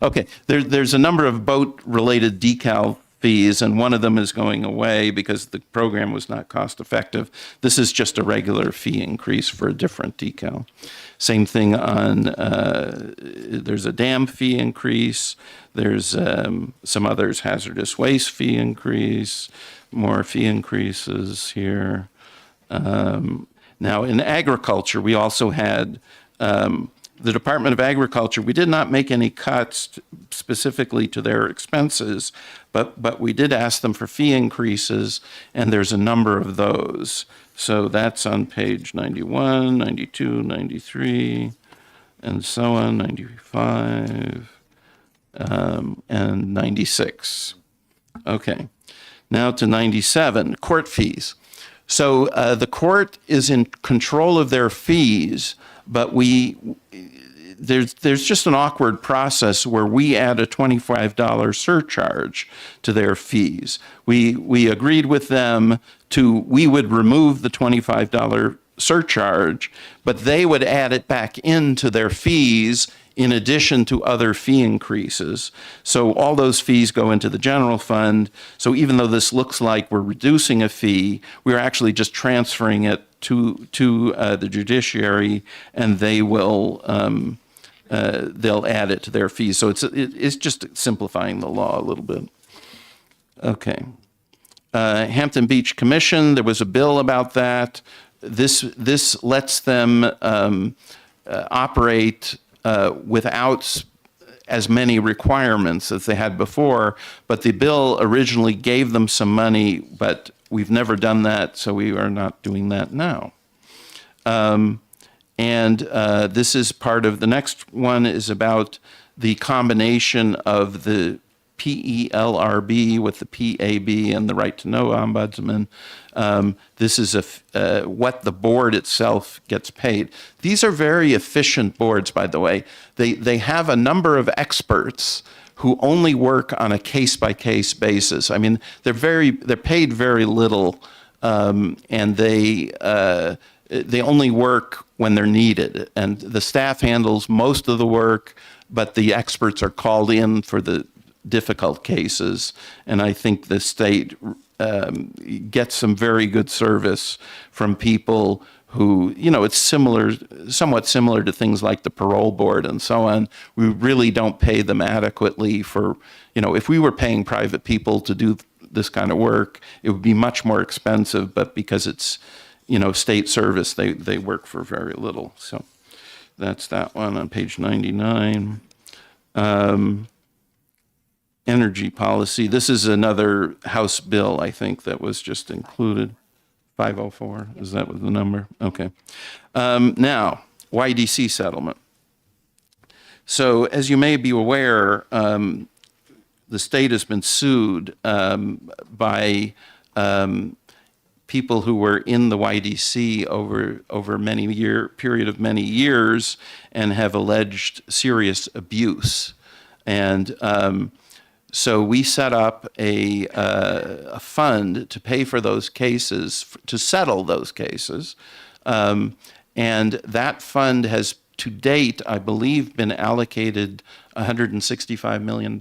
Okay, there's a number of boat-related decal fees, and one of them is going away because the program was not cost-effective. This is just a regular fee increase for a different decal. Same thing on, there's a dam fee increase. There's some others, hazardous waste fee increase, more fee increases here. Now, in agriculture, we also had the Department of Agriculture. We did not make any cuts specifically to their expenses, but we did ask them for fee increases, and there's a number of those. So that's on page 91, 92, 93, and so on, 95, and 96. Okay, now to 97, court fees. So the court is in control of their fees, but there's just an awkward process where we add a $25 surcharge to their fees. We agreed with them we would remove the $25 surcharge, but they would add it back into their fees in addition to other fee increases. So all those fees go into the general fund. So even though this looks like we're reducing a fee, we're actually just transferring it to the judiciary, and they will they'll add it to their fees. So it's just simplifying the law a little bit. Okay. Hampton Beach Commission, there was a bill about that. This lets them operate without as many requirements as they had before, but the bill originally gave them some money, but we've never done that, so we are not doing that now. This is part of the next one is about the combination of the PELRB with the PAB and the Right to Know Ombudsman. This is what the board itself gets paid. These are very efficient boards, by the way. They have a number of experts who only work on a case-by-case basis. I mean, they're paid very little, and they only work when they're needed. And the staff handles most of the work, but the experts are called in for the difficult cases. And I think the state gets some very good service from people who, it's somewhat similar to things like the parole board and so on. We really don't pay them adequately for, if we were paying private people to do this kind of work, it would be much more expensive, but because it's, state service, they work for very little. So that's that one on page 99. Energy policy. This is another House bill, I think, that was just included. 504, is that what the number? Okay. Now, YDC settlement. So as you may be aware, the state has been sued by people who were in the YDC over period of many years and have alleged serious abuse. And so we set up a fund to pay for those cases, to settle those cases. And that fund has, to date, I believe, been allocated $165 million.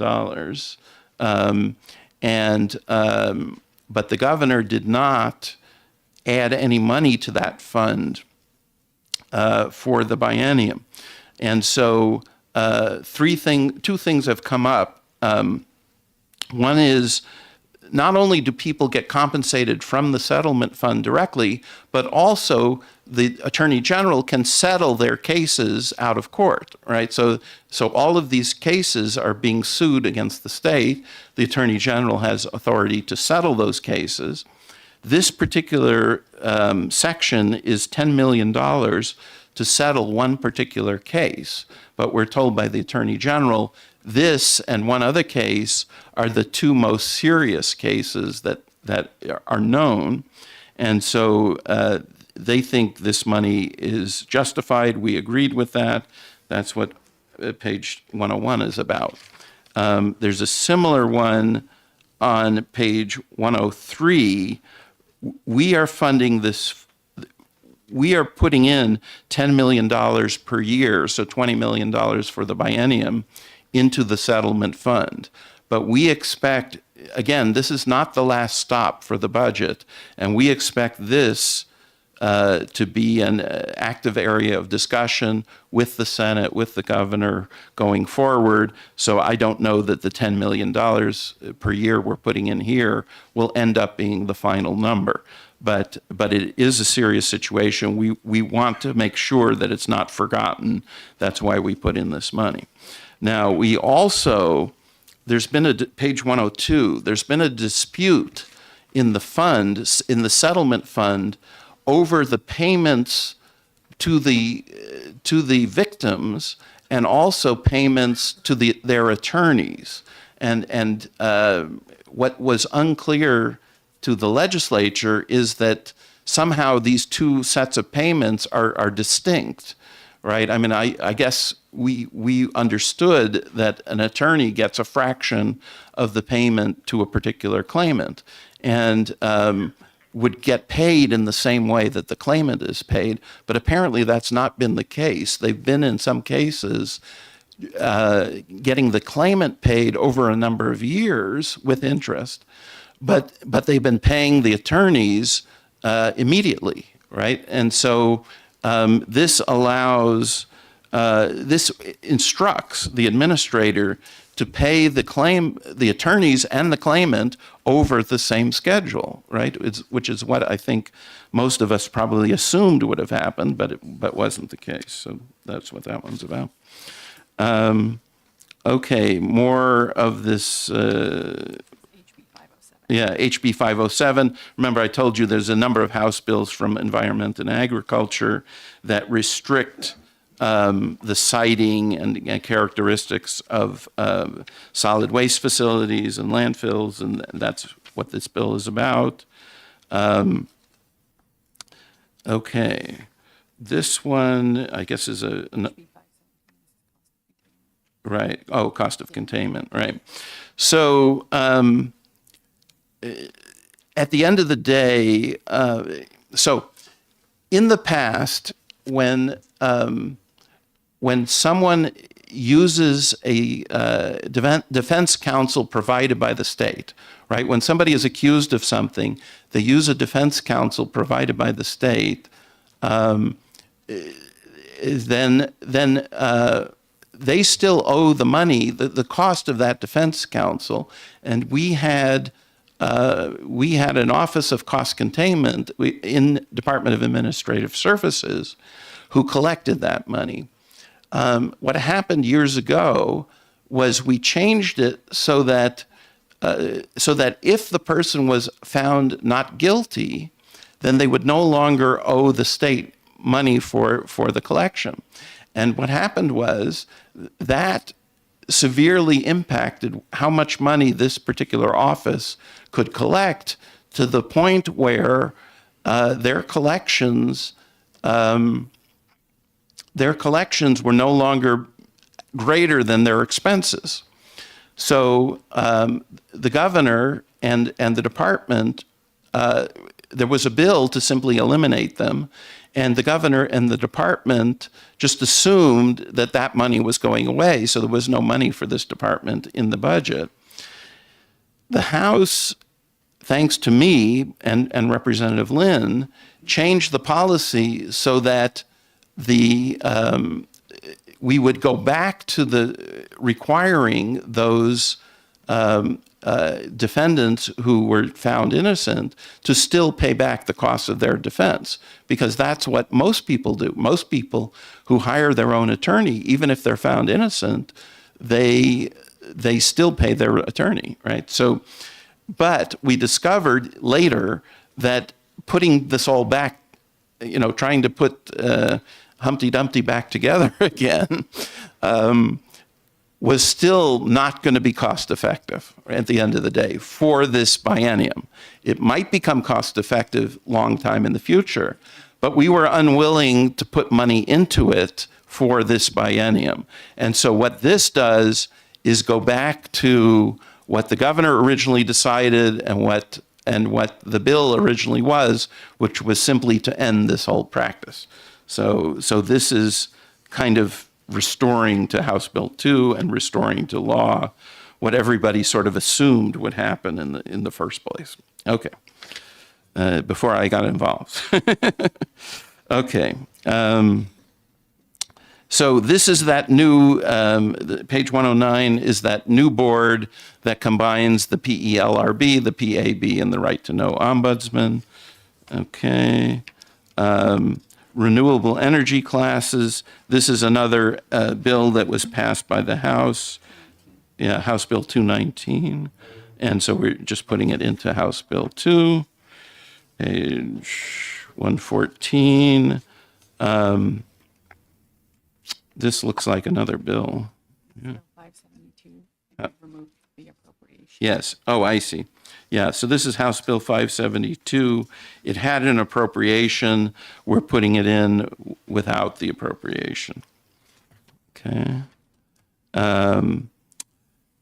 But the governor did not add any money to that fund for the biennium. And so two things have come up. One is, not only do people get compensated from the settlement fund directly, but also the Attorney General can settle their cases out of court, right? So all of these cases are being sued against the state. The Attorney General has authority to settle those cases. This particular section is $10 million to settle one particular case, but we're told by the Attorney General this and one other case are the two most serious cases that are known. And so they think this money is justified. We agreed with that. That's what page 101 is about. There's a similar one on page 103. We are funding this. We are putting in $10 million per year, so $20 million for the biennium, into the settlement fund. But we expect, again, this is not the last stop for the budget, and we expect this to be an active area of discussion with the Senate, with the governor going forward. So I don't know that the $10 million per year we're putting in here will end up being the final number. But it is a serious situation. We want to make sure that it's not forgotten. That's why we put in this money. Now, we also, there's been page 102, there's been a dispute in the fund, in the settlement fund, over the payments to the victims and also payments to their attorneys. And what was unclear to the legislature is that somehow these two sets of payments are distinct, right? I mean, I guess we understood that an attorney gets a fraction of the payment to a particular claimant and would get paid in the same way that the claimant is paid, but apparently that's not been the case. They've been, in some cases, getting the claimant paid over a number of years with interest, but they've been paying the attorneys immediately, right? And so this instructs the administrator to pay the attorneys and the claimant over the same schedule, right? Which is what I think most of us probably assumed would have happened, but wasn't the case. So that's what that one's about. Okay, more of this. HB 507. Yeah, HB 507. Remember, I told you there's a number of House bills from Environment and Agriculture that restrict the siting and characteristics of solid waste facilities and landfills, and that's what this bill is about. Okay, this one, I guess, is right. Oh, cost of containment, right. So, at the end of the day, so in the past, when someone uses a defense counsel provided by the state, right? When somebody is accused of something, they use a defense counsel provided by the state. Then they still owe the money, the cost of that defense counsel, and we had an Office of Cost Containment in Department of Administrative Services who collected that money. What happened years ago was we changed it so that if the person was found not guilty, then they would no longer owe the state money for the collection. And what happened was that severely impacted how much money this particular office could collect, to the point where their collections were no longer greater than their expenses. So the governor and the department, there was a bill to simply eliminate them, and the governor and the department just assumed that that money was going away, so there was no money for this department in the budget. The House, thanks to me and Representative Lynn, changed the policy so that we would go back to the requiring those defendants who were found innocent to still pay back the cost of their defense, because that's what most people do. Most people who hire their own attorney, even if they're found innocent, they still pay their attorney, right? So, but we discovered later that putting this all back, trying to put Humpty Dumpty back together again, was still not going to be cost effective at the end of the day for this biennium. It might become cost effective long time in the future, but we were unwilling to put money into it for this biennium. And so what this does is go back to what the governor originally decided and what the bill originally was, which was simply to end this whole practice. So this is kind of restoring to House Bill 2 and restoring to law what everybody sort of assumed would happen in the first place. Okay, before I got involved. Okay, so this is that new, page 109 is that new board that combines the PELRB, the PAB, and the Right to Know Ombudsman. Okay. Renewable energy classes. This is another bill that was passed by the House. Yeah, House Bill 219. And so we're just putting it into House Bill 2. Page 114. This looks like another bill. Yeah. 572, removed the appropriation. Yes. Oh, I see. Yeah, so this is House Bill 572. It had an appropriation. We're putting it in without the appropriation. Okay.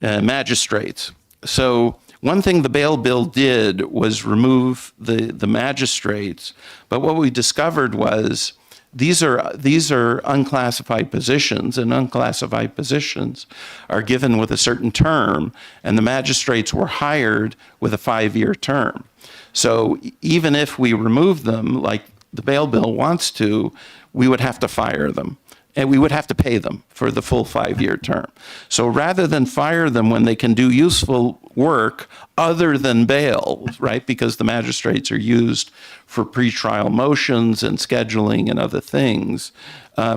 Magistrates. So one thing the bail bill did was remove the magistrates, but what we discovered was these are unclassified positions, and unclassified positions are given with a certain term, and the magistrates were hired with a 5-year term. So even if we remove them, like the bail bill wants to, we would have to fire them. and we would have to pay them for the full 5-year term. So rather than fire them when they can do useful work other than bail, right, because the magistrates are used for pretrial motions and scheduling and other things,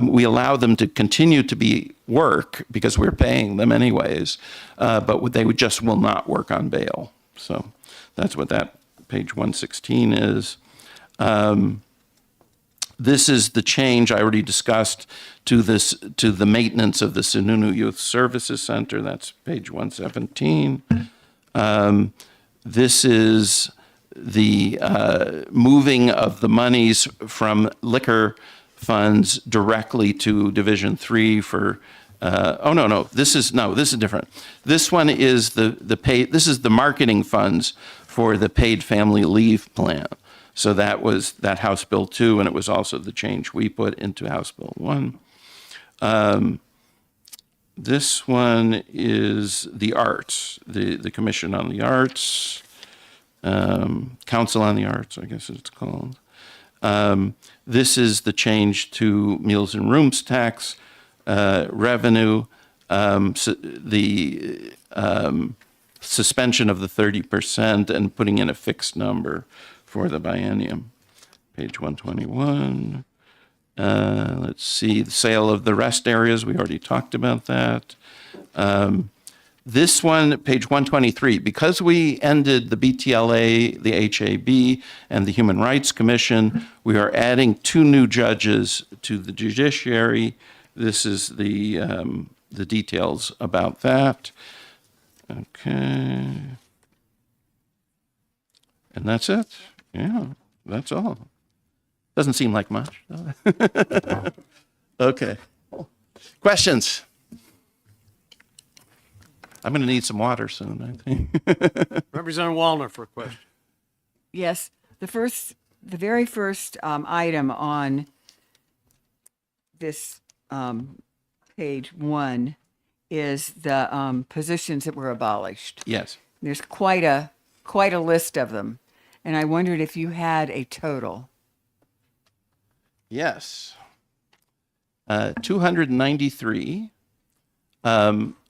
we allow them to continue to be work because we're paying them anyways, but they just will not work on bail. So that's what that page 116 is. This is the change I already discussed to the maintenance of the Sununu Youth Services Center. That's page 117. This is the moving of the monies from liquor funds directly to Division 3 for. This is different. This one is this is the marketing funds for the paid family leave plan. So that was that House Bill 2, and it was also the change we put into House Bill 1. This one is the arts, the Commission on the Arts, Council on the Arts, I guess it's called. This is the change to meals and rooms tax revenue, the suspension of the 30% and putting in a fixed number for the biennium. Page 121. Let's see, the sale of the rest areas, we already talked about that. This one, page 123, because we ended the BTLA, the HAB, and the Human Rights Commission, we are adding 2 new judges to the judiciary. This is the details about that. Okay. And that's it. Yeah, that's all. Doesn't seem like much. Okay. Questions? I'm going to need some water soon, I think. Representative Wallner for a question. Yes, the very first item on this page 1 is the positions that were abolished. Yes. There's quite a list of them, and I wondered if you had a total. Yes. 293,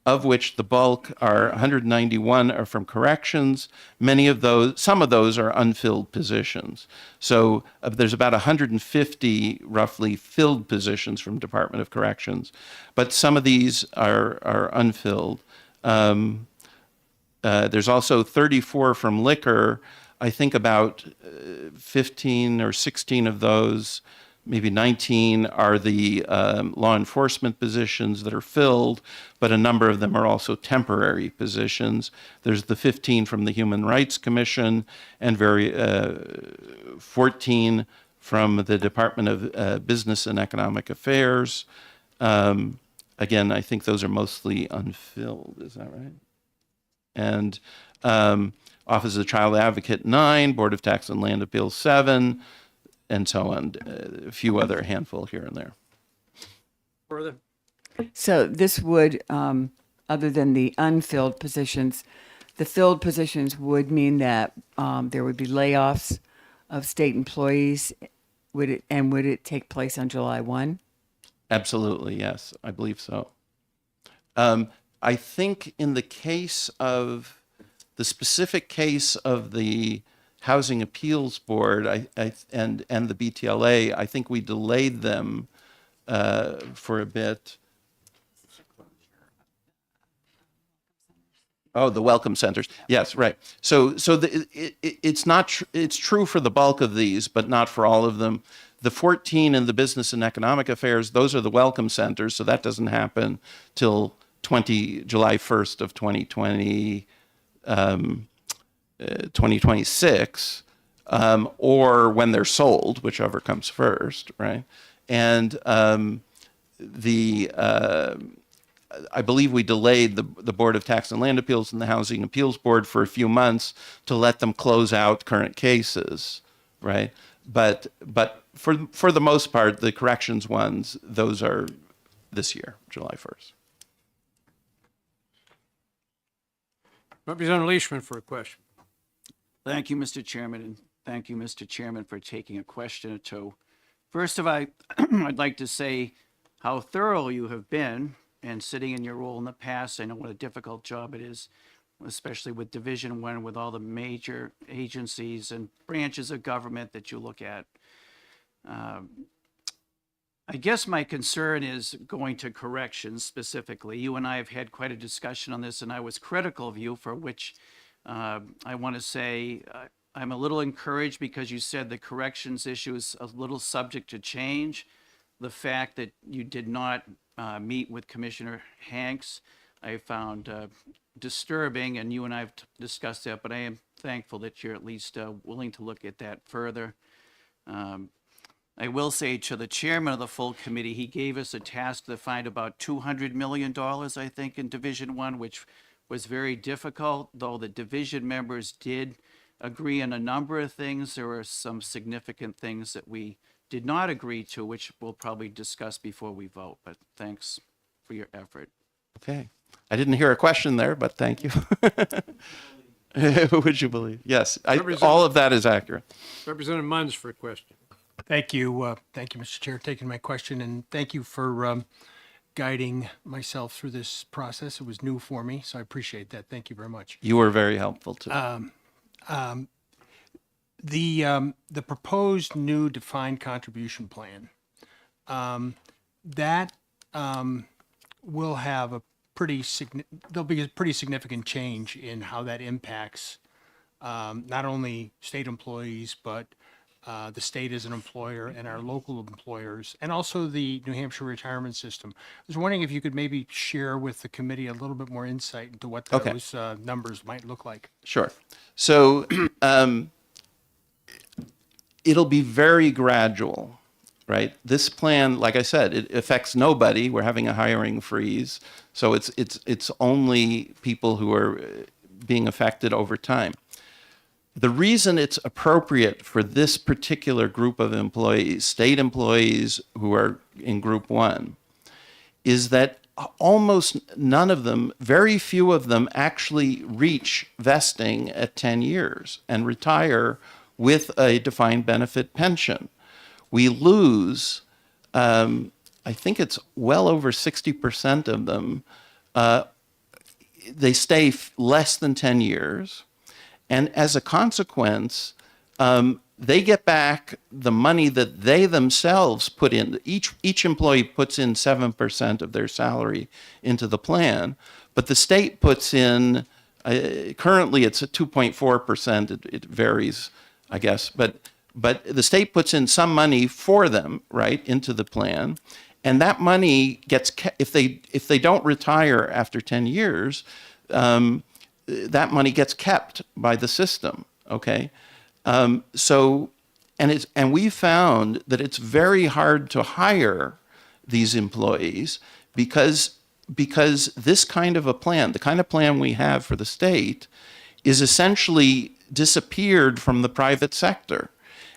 of which the bulk are 191 are from corrections. Some of those are unfilled positions. So there's about 150 roughly filled positions from Department of Corrections, but some of these are unfilled. There's also 34 from liquor. I think about 15 or 16 of those, maybe 19 are the law enforcement positions that are filled, but a number of them are also temporary positions. There's the 15 from the Human Rights Commission and 14 from the Department of Business and Economic Affairs. Again, I think those are mostly unfilled, is that right? And Office of the Child Advocate 9, Board of Tax and Land Appeals 7, and so on, a few other handful here and there. Further? So this would, other than the unfilled positions, the filled positions would mean that there would be layoffs of state employees. Would it take place on July 1? Absolutely, yes, I believe so. I think in the case of the specific case of the Housing Appeals Board and the BTLA, I think we delayed them for a bit. Oh, the welcome centers. Yes, right. So it's true for the bulk of these, but not for all of them. The 14 in the Business and Economic Affairs, those are the welcome centers, so that doesn't happen till July 1st of 2026, or when they're sold, whichever comes first, right? And I believe we delayed the Board of Tax and Land Appeals and the Housing Appeals Board for a few months to let them close out current cases, right? But for the most part, the corrections ones, those are this year, July 1st. Representative Leishman for a question. Thank you, Mr. Chairman, and thank you, Mr. Chairman, for taking a question or two. First of all, I'd like to say how thorough you have been and sitting in your role in the past. I know what a difficult job it is, especially with Division One, with all the major agencies and branches of government that you look at. I guess my concern is going to corrections specifically. You and I have had quite a discussion on this, and I was critical of you, for which I want to say I'm a little encouraged because you said the corrections issue is a little subject to change. The fact that you did not meet with Commissioner Hanks, I found disturbing, and you and I have discussed that, but I am thankful that you're at least willing to look at that further. I will say to the chairman of the full committee, he gave us a task to find about $200 million, I think, in Division One, which was very difficult, though the division members did agree on a number of things. There were some significant things that we did not agree to, which we'll probably discuss before we vote, but thanks for your effort. Okay. I didn't hear a question there, but thank you. Who would you believe? Yes, all of that is accurate. Representative Munns for a question. Thank you, Mr. Chair, taking my question, and thank you for guiding myself through this process. It was new for me, so I appreciate that. Thank you very much. You were very helpful too. The proposed new defined contribution plan, that will have a there'll be a pretty significant change in how that impacts not only state employees, but the state as an employer and our local employers, and also the New Hampshire retirement system. I was wondering if you could maybe share with the committee a little bit more insight into what Okay. those numbers might look like. Sure. So it'll be very gradual, right? This plan, like I said, it affects nobody. We're having a hiring freeze, so it's only people who are being affected over time. The reason it's appropriate for this particular group of employees, state employees who are in Group 1, is that almost none of them, very few of them, actually reach vesting at 10 years and retire with a defined benefit pension. We lose, I think it's well over 60% of them, they stay less than 10 years. And as a consequence, they get back the money that they themselves put in. Each employee puts in 7% of their salary into the plan, but the state puts in, currently it's at 2.4%. It varies, I guess, but the state puts in some money for them, right, into the plan. And that money gets, if they don't retire after 10 years, that money gets kept by the system, okay? And we found that it's very hard to hire these employees because this kind of a plan, the kind of plan we have for the state, is essentially disappeared from the private sector.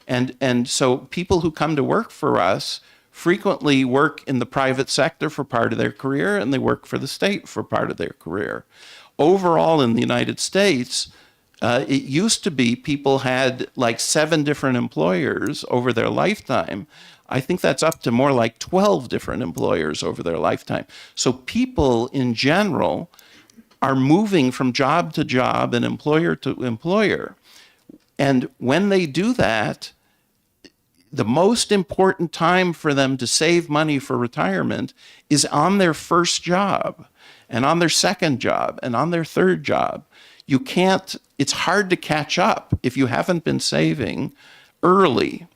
And so people who come to work for us frequently work in the private sector for part of their career, and they work for the state for part of their career. Overall, in the United States, it used to be people had like 7 different employers over their lifetime. I think that's up to more like 12 different employers over their lifetime. So people in general are moving from job to job and employer to employer. And when they do that, the most important time for them to save money for retirement is on their first job, and on their second job, and on their third job. You can't, it's hard to catch up if you haven't been saving early.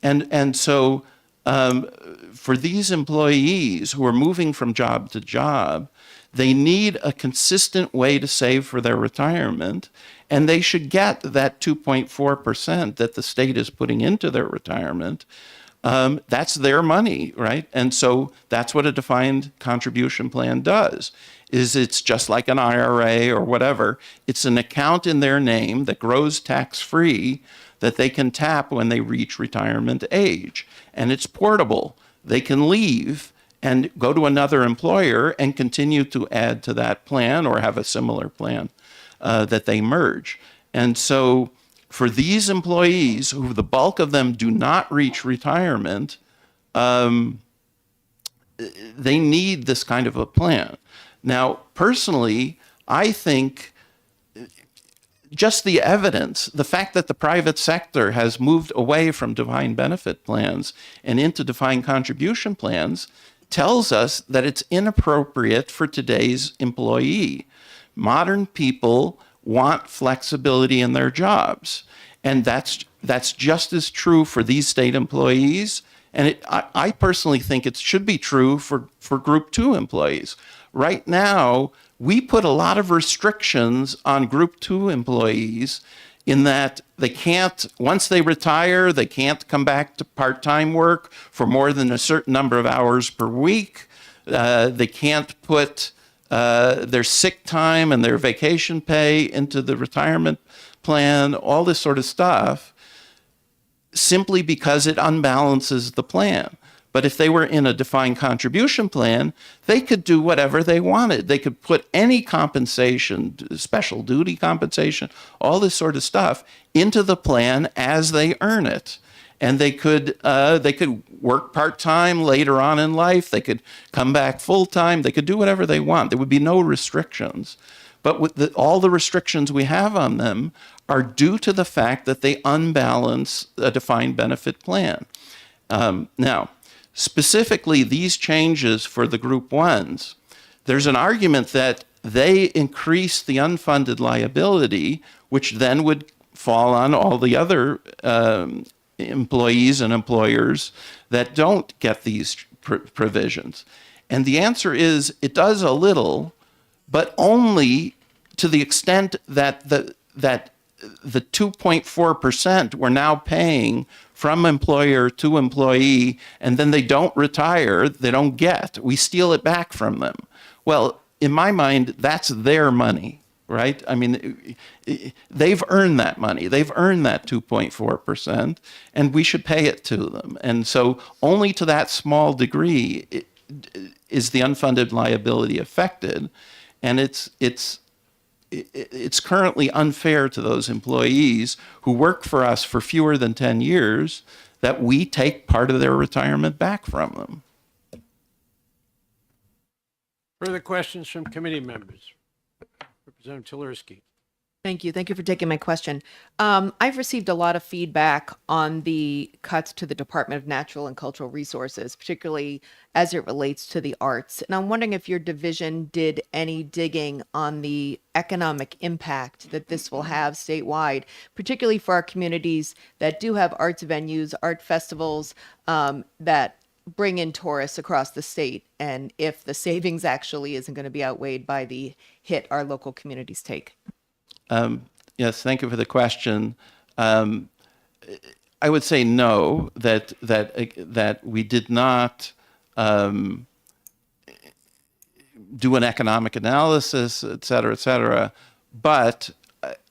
And so for these employees who are moving from job to job, they need a consistent way to save for their retirement, and they should get that 2.4% that the state is putting into their retirement. That's their money, right? And so that's what a defined contribution plan does, is it's just like an IRA or whatever. It's an account in their name that grows tax-free that they can tap when they reach retirement age. And it's portable. They can leave and go to another employer and continue to add to that plan or have a similar plan that they merge. And so for these employees, who the bulk of them do not reach retirement, they need this kind of a plan. Now, personally, I think just the evidence, the fact that the private sector has moved away from defined benefit plans and into defined contribution plans tells us that it's inappropriate for today's employee. Modern people want flexibility in their jobs. And that's just as true for these state employees. And I personally think it should be true for Group 2 employees. Right now, we put a lot of restrictions on Group 2 employees in that they can't, once they retire, they can't come back to part-time work for more than a certain number of hours per week. They can't put their sick time and their vacation pay into the retirement plan, all this sort of stuff, simply because it unbalances the plan. But if they were in a defined contribution plan, they could do whatever they wanted. They could put any compensation, special duty compensation, all this sort of stuff into the plan as they earn it. And they could work part-time later on in life. They could come back full-time. They could do whatever they want. There would be no restrictions. But with all the restrictions we have on them are due to the fact that they unbalance a defined benefit plan. Now, specifically these changes for the Group 1s, there's an argument that they increase the unfunded liability, which then would fall on all the other employees and employers that don't get these provisions. And the answer is it does a little, but only to the extent that the 2.4% we're now paying from employer to employee, and then they don't retire, they don't get. We steal it back from them. Well, in my mind, that's their money, right? I mean, they've earned that money. They've earned that 2.4%, and we should pay it to them. And so only to that small degree is the unfunded liability affected, and it's currently unfair to those employees who work for us for fewer than 10 years that we take part of their retirement back from them. Further questions from committee members? Representative Tulersky. Thank you. Thank you for taking my question. I've received a lot of feedback on the cuts to the Department of Natural and Cultural Resources, particularly as it relates to the arts. And I'm wondering if your division did any digging on the economic impact that this will have statewide, particularly for our communities that do have arts venues, art festivals, that bring in tourists across the state, and if the savings actually isn't going to be outweighed by the hit our local communities take. Yes, thank you for the question. I would say no, that we did not do an economic analysis, et cetera, but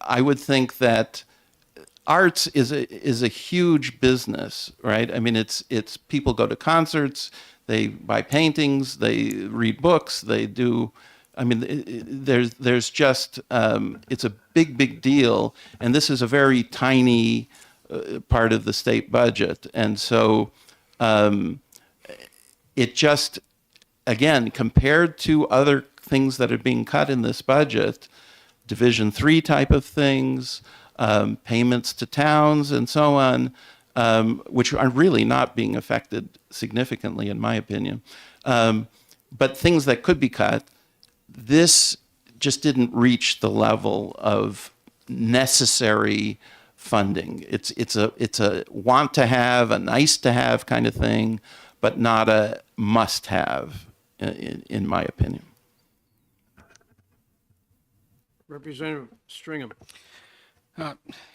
I would think that arts is a huge business, right? I mean, it's people go to concerts, they buy paintings, they read books, they do. I mean, there's just it's a big deal, and this is a very tiny part of the state budget, and so it just, again, compared to other things that are being cut in this budget, Division 3 type of things, payments to towns, and so on, which are really not being affected significantly, in my opinion, but things that could be cut. This just didn't reach the level of necessary funding. It's a want to have, a nice to have kind of thing, but not a must have, in my opinion. Representative Stringham.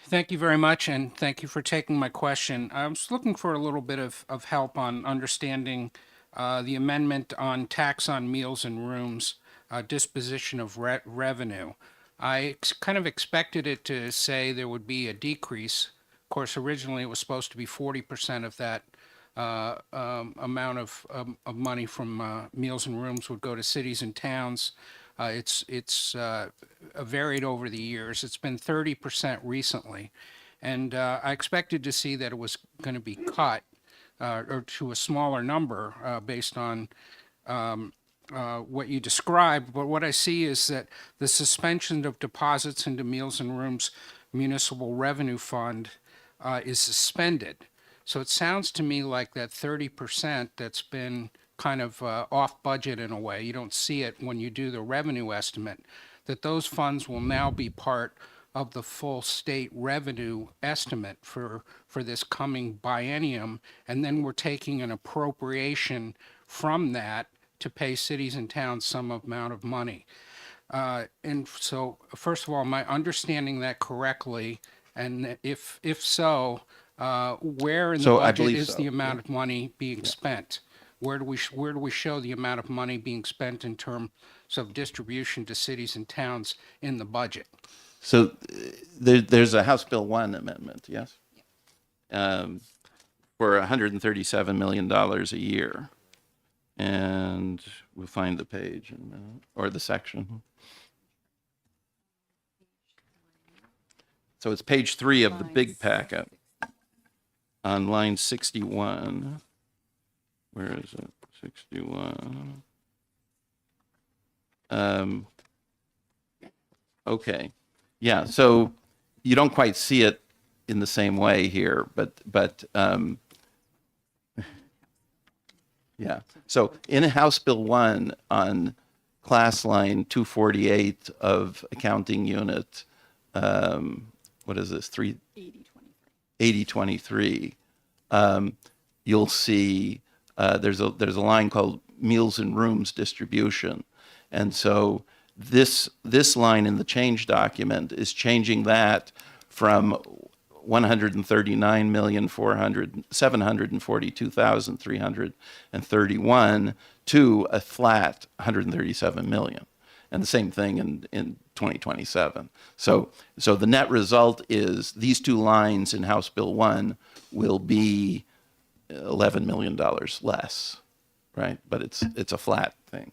Thank you very much, and thank you for taking my question. I was looking for a little bit of help on understanding the amendment on tax on meals and rooms. Disposition of revenue. I kind of expected it to say there would be a decrease. Of course, originally it was supposed to be 40% of that amount of money from meals and rooms would go to cities and towns. It's varied over the years. It's been 30% recently, and I expected to see that it was going to be cut or to a smaller number based on what you described, but what I see is that the suspension of deposits into Meals and Rooms Municipal Revenue Fund is suspended. So it sounds to me like that 30% that's been kind of off budget in a way, you don't see it when you do the revenue estimate, that those funds will now be part of the full state revenue estimate for this coming biennium, and then we're taking an appropriation from that to pay cities and towns some amount of money. And so, first of all, am I understanding that correctly? And if so, where in the So I budget believe is so, the amount of money being spent? Where do we show the amount of money being spent in terms of distribution to cities and towns in the budget? So there's a House Bill 1 amendment, yes? For $137 million a year. And we'll find the page in a minute, or the section. So it's page 3 of the big packet on line 61. Where is it? 61. Okay. Yeah, so you don't quite see it in the same way here, but yeah. So in House Bill 1 on class line 248 of accounting unit, what is this, 8023, you'll see there's a line called Meals and Rooms Distribution. And so this line in the change document is changing that from 139,742,331 to a flat 137 million, and the same thing in 2027. So the net result is these two lines in House Bill 1 will be $11 million less, right? But it's a flat thing.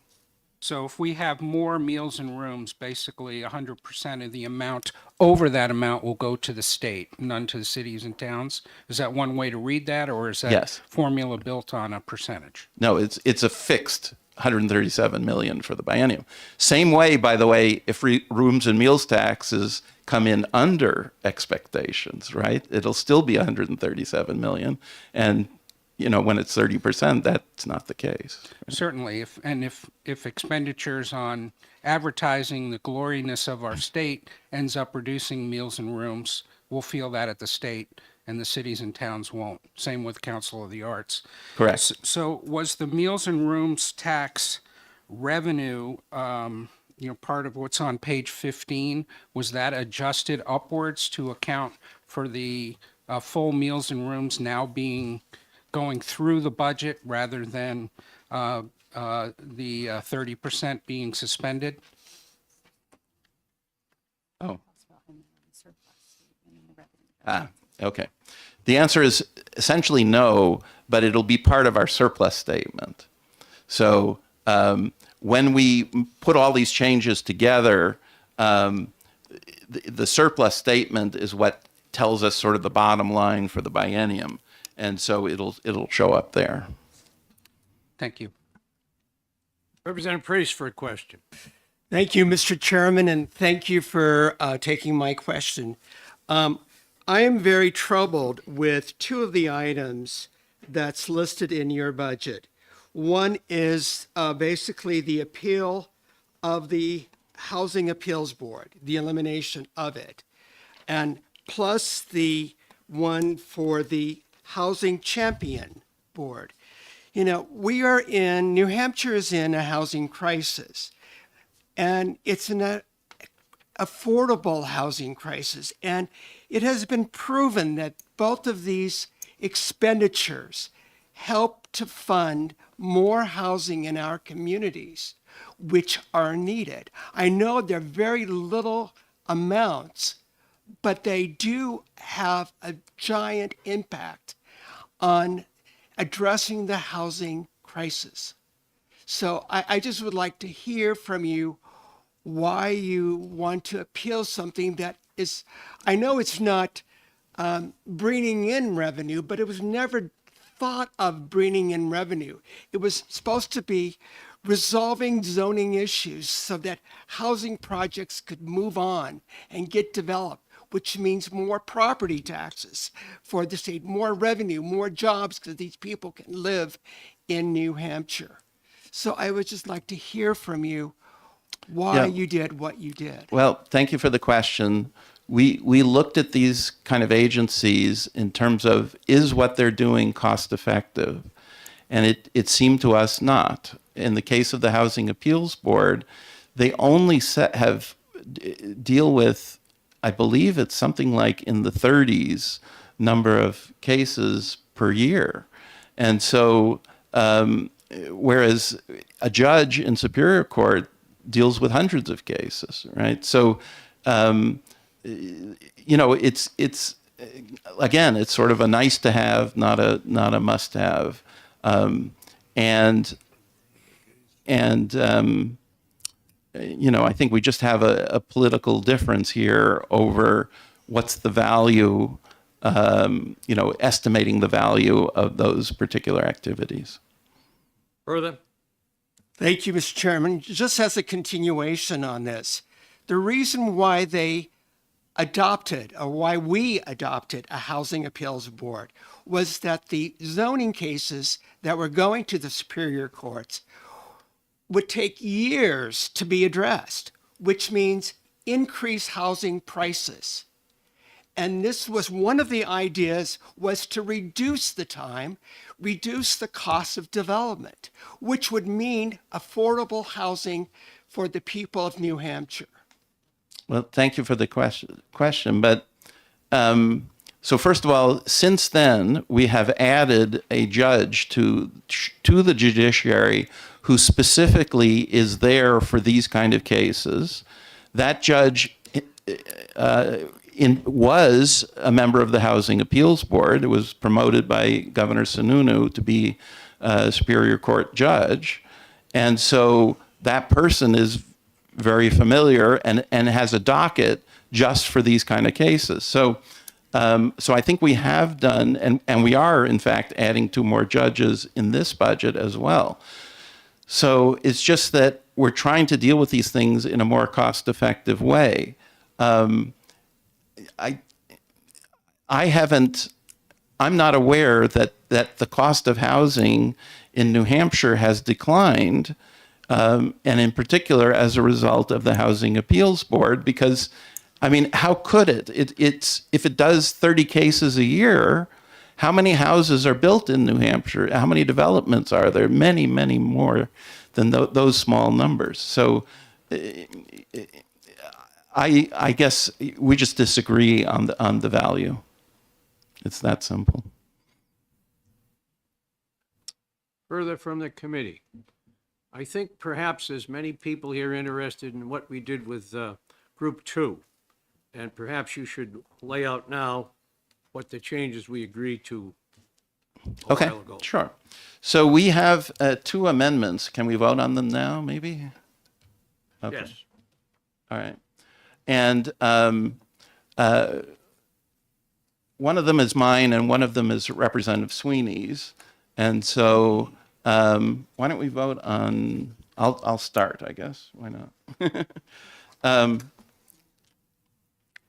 So if we have more Meals and Rooms, basically 100% of the amount over that amount will go to the state, none to the cities and towns. Is that one way to read that, or is that Yes. formula built on a percentage? No, it's a fixed 137 million for the biennium. Same way, by the way, if rooms and meals taxes come in under expectations, right? It'll still be 137 million, and when it's 30%, that's not the case. Certainly, if expenditures on advertising the gloriness of our state ends up reducing Meals and Rooms, we'll feel that at the state, and the cities and towns won't. Same with Council of the Arts. Correct. So was the Meals and Rooms tax revenue, part of what's on page 15, was that adjusted upwards to account for the full Meals and Rooms now going through the budget rather than the 30% being suspended? Oh. Okay. The answer is essentially no, but it'll be part of our surplus statement. So when we put all these changes together, the surplus statement is what tells us sort of the bottom line for the biennium. And so it'll show up there. Thank you. Representative Priest for a question. Thank you, Mr. Chairman, and thank you for taking my question. I am very troubled with two of the items that's listed in your budget. One is basically the appeal of the Housing Appeals Board, the elimination of it, and plus the one for the Housing Champion Board. New Hampshire is in a housing crisis, and it's an affordable housing crisis. And it has been proven that both of these expenditures help to fund more housing in our communities, which are needed. I know they're very little amounts, but they do have a giant impact on addressing the housing crisis. So I just would like to hear from you why you want to appeal something that is, I know it's not bringing in revenue, but it was never thought of bringing in revenue. It was supposed to be resolving zoning issues so that housing projects could move on and get developed, which means more property taxes for the state, more revenue, more jobs, because these people can live in New Hampshire. So I would just like to hear from you why Yeah. you did what you did. Well, thank you for the question. We looked at these kind of agencies in terms of, is what they're doing cost effective? And it seemed to us not. In the case of the Housing Appeals Board, they only deal with, I believe it's something like in the 30s number of cases per year. And so, whereas a judge in Superior Court deals with hundreds of cases, right? So, it's again, it's sort of a nice to have, not a must have. I think we just have a political difference here over what's the value, estimating the value of those particular activities. Further? Thank you, Mr. Chairman. Just as a continuation on this, the reason why they adopted, or why we adopted a housing appeals board, was that the zoning cases that were going to the superior courts would take years to be addressed, which means increased housing prices. And this was one of the ideas, was to reduce the time, reduce the cost of development, which would mean affordable housing for the people of New Hampshire. Well, thank you for the question. But so first of all, since then, we have added a judge to the judiciary who specifically is there for these kind of cases. That judge was a member of the Housing Appeals Board. It was promoted by Governor Sununu to be a Superior Court judge. And so that person is very familiar and has a docket just for these kind of cases. So I think we have done, and we are, in fact, adding 2 more judges in this budget as well. So it's just that we're trying to deal with these things in a more cost-effective way. I'm not aware that the cost of housing in New Hampshire has declined, and in particular as a result of the Housing Appeals Board, because, I mean, how could it? If it does 30 cases a year, how many houses are built in New Hampshire? How many developments are there? Many, many more than those small numbers. So I guess we just disagree on the value. It's that simple. Further from the committee? I think perhaps there's many people here interested in what we did with Group 2. And perhaps you should lay out now what the changes we agreed to a while ago. Sure. So we have 2 amendments. Can we vote on them now, maybe? Okay. Yes. All right. And one of them is mine and one of them is Representative Sweeney's. And so why don't we vote on, I'll start, I guess. Why not?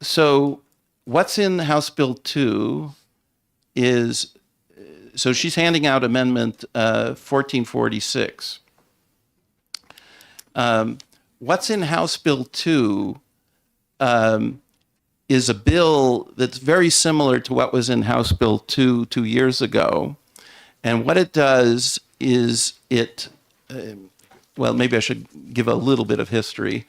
So what's in House Bill 2 is, so she's handing out Amendment 1446. What's in House Bill 2 is a bill that's very similar to what was in House Bill 2 years ago. And what it does is well, maybe I should give a little bit of history.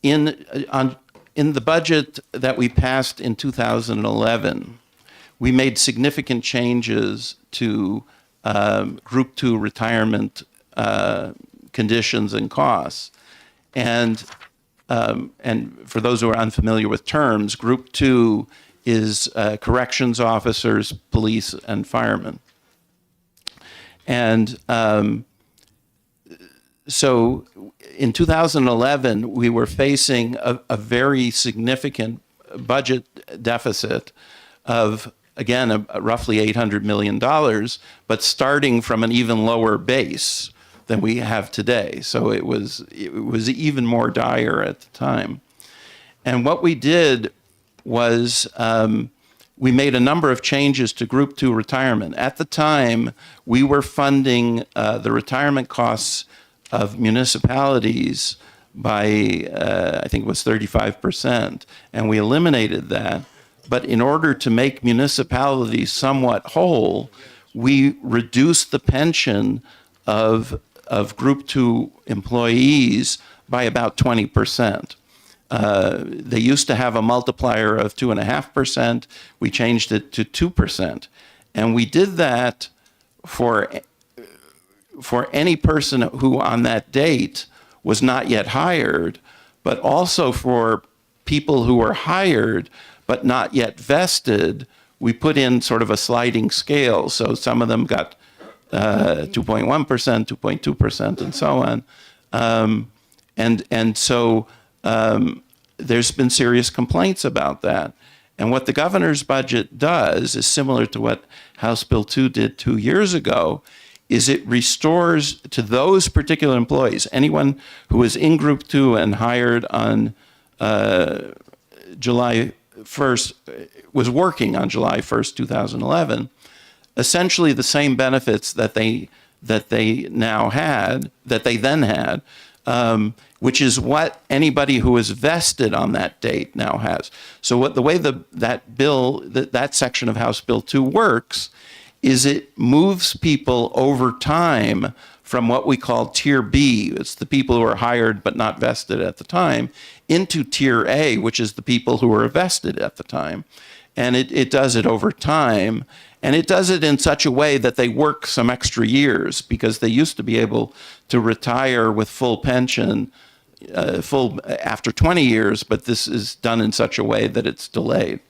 In the budget that we passed in 2011, we made significant changes to Group 2 retirement conditions and costs. And for those who are unfamiliar with terms, Group 2 is corrections officers, police, and firemen. And so in 2011, we were facing a very significant budget deficit of again, roughly $800 million, but starting from an even lower base than we have today. So it was even more dire at the time. And what we did was we made a number of changes to Group 2 retirement. At the time, we were funding the retirement costs of municipalities by, I think it was 35%, and we eliminated that. But in order to make municipalities somewhat whole, we reduced the pension of Group 2 employees by about 20%. They used to have a multiplier of 2.5%. We changed it to 2%. And we did that for any person who on that date was not yet hired, but also for people who were hired but not yet vested. We put in sort of a sliding scale. So some of them got 2.1%, 2.2%, and so on. And so there's been serious complaints about that. And what the governor's budget does is similar to what House Bill 2 did 2 years ago, is it restores to those particular employees, anyone who was in Group 2 and hired on July 1st, was working on July 1st, 2011, essentially the same benefits that they then had, which is what anybody who is vested on that date now has. So the way that section of House Bill 2 works is it moves people over time from what we call Tier B, it's the people who are hired but not vested at the time, into Tier A, which is the people who are vested at the time. And it does it over time. And it does it in such a way that they work some extra years, because they used to be able to retire with full pension after 20 years, but this is done in such a way that it's delayed.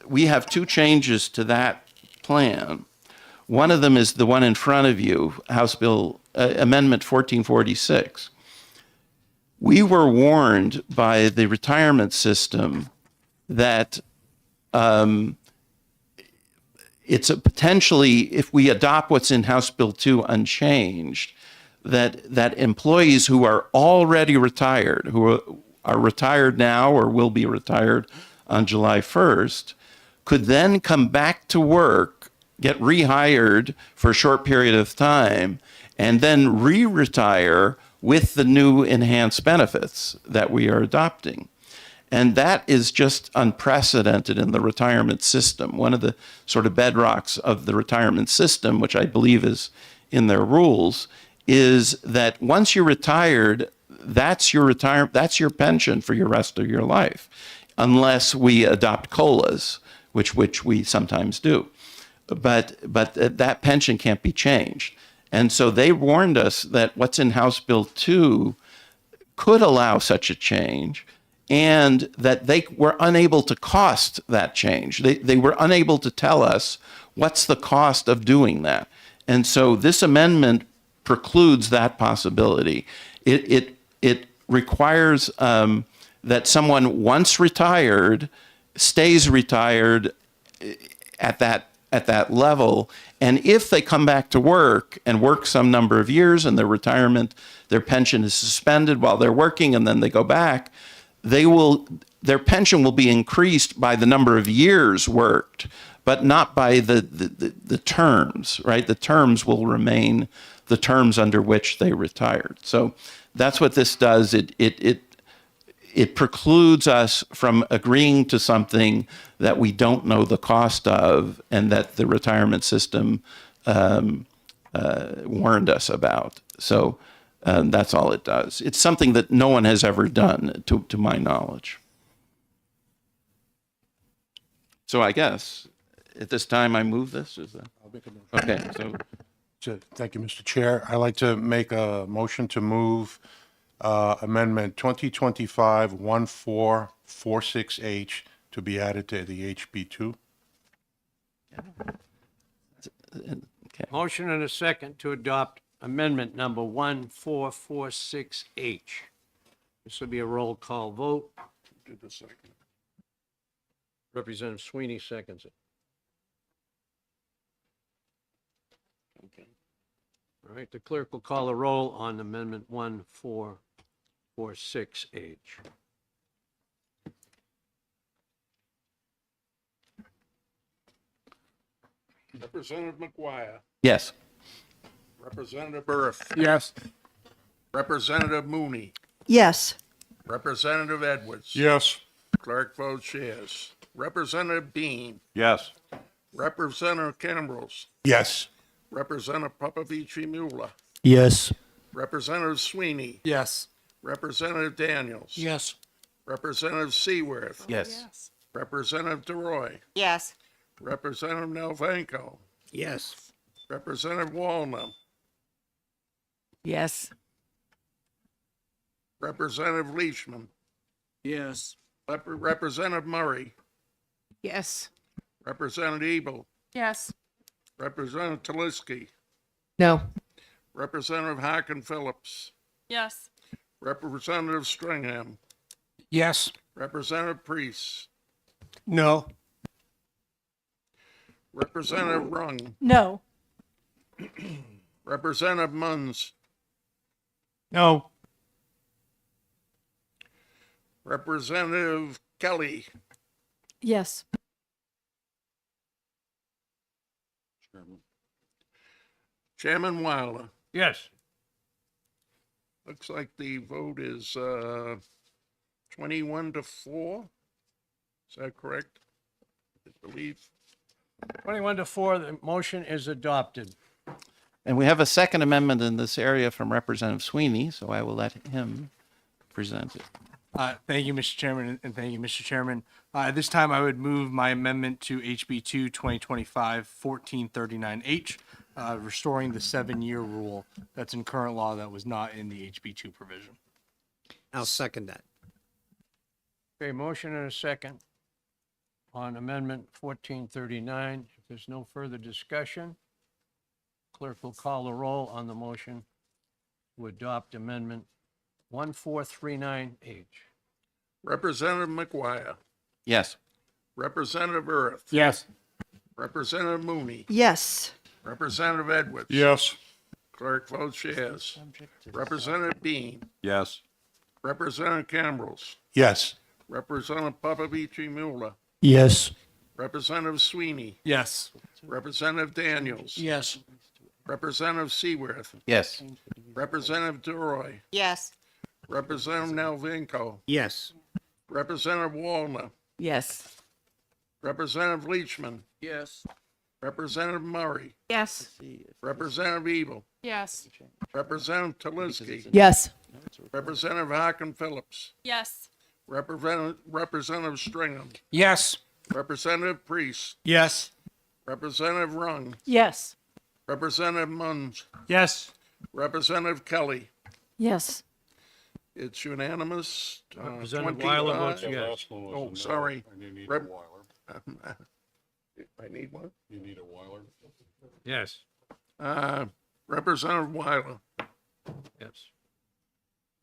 We have two changes to that plan. One of them is the one in front of you, House Bill Amendment 1446. We were warned by the retirement system that it's a potentially, if we adopt what's in House Bill 2 unchanged, that employees who are already retired, who are retired now or will be retired on July 1st, could then come back to work, get rehired for a short period of time, and then re-retire with the new enhanced benefits that we are adopting. And that is just unprecedented in the retirement system. One of the sort of bedrocks of the retirement system, which I believe is in their rules, is that once you're retired, that's your pension for your rest of your life, unless we adopt COLAs, which we sometimes do. But that pension can't be changed. And so they warned us that what's in House Bill 2 could allow such a change, and that they were unable to cost that change. They were unable to tell us what's the cost of doing that. And so this amendment precludes that possibility. It requires that someone once retired stays retired at that level, and if they come back to work and work some number of years and their pension is suspended while they're working, and then they go back, their pension will be increased by the number of years worked, but not by the terms, right? The terms will remain the terms under which they retired. So that's what this does. It precludes us from agreeing to something that we don't know the cost of, and that the retirement system warned us about. So that's all it does. It's something that no one has ever done, to my knowledge. So I guess at this time I move this. Is that I'll make a motion. okay? Thank you, Mr. Chair. I'd like to make a motion to move Amendment 2025-1446H to be added to the HB2. Okay. Motion and a second to adopt amendment number 1446H. This will be a roll call vote. Representative Sweeney seconds it. Okay. All right, the clerk will call a roll on Amendment 1446H. Representative McGuire. Yes. Representative Earth. Yes. Representative Mooney. Yes. Representative Edwards. Yes. Clerk votes yes. Representative Bean. Yes. Representative Cambrose. Yes. Representative Popovici Mula. Yes. Representative Sweeney. Yes. Representative Daniels. Yes. Representative Seaworth. Yes. Representative DeRoy. Yes. Representative Nelvenko. Yes. Representative Walner. Yes. Representative Leishman. Yes. Representative Murray. Yes. Representative Ebel. Yes. Representative Taliski. No. Representative Harkin Phillips. Yes. Representative Stringham. Yes. Representative Priest. No. Representative Rung. No. Representative Munns. No. Representative Kelly. Yes. Chairman Wilder. Yes. Looks like the vote is 21-4. Is that correct? I believe. 21-4, the motion is adopted. And we have a second amendment in this area from Representative Sweeney, so I will let him present it. Thank you, Mr. Chairman, and thank you, Mr. Chairman. At this time, I would move my amendment to HB 2 2025-1439H, restoring the 7-year rule that's in current law that was not in the HB 2 provision. I'll second that. Okay, motion and a second on Amendment 1439. If there's no further discussion, clerk will call the roll on the motion to adopt Amendment 1439H. Representative McGuire. Yes. Representative Earth. Yes. Representative Mooney. Yes. Representative Edwards. Yes. Clerk votes yes. Representative Bean. Yes. Representative Cambrose. Yes. Representative Popovici Mula. Yes. Representative Sweeney. Yes. Representative Daniels. Yes. Representative Seaworth. Yes. Representative DeRoy. Yes. Representative Nelvenko. Yes. Representative Walner. Yes. Representative Leachman. Yes. Representative Murray. Yes. Representative Ebel. Yes. Representative Taliski. Yes. Representative Harkin Phillips. Yes. Representative Stringham. Yes. Representative Priest. Yes. Representative Rung. Yes. Representative Munns. Yes. Representative Kelly. Yes. It's unanimous. Representative Weiler votes 25. yes. Oh, sorry. And you need a Rep- Weiler. I need one. You need a Weiler. Yes. Representative Weiler. Yes.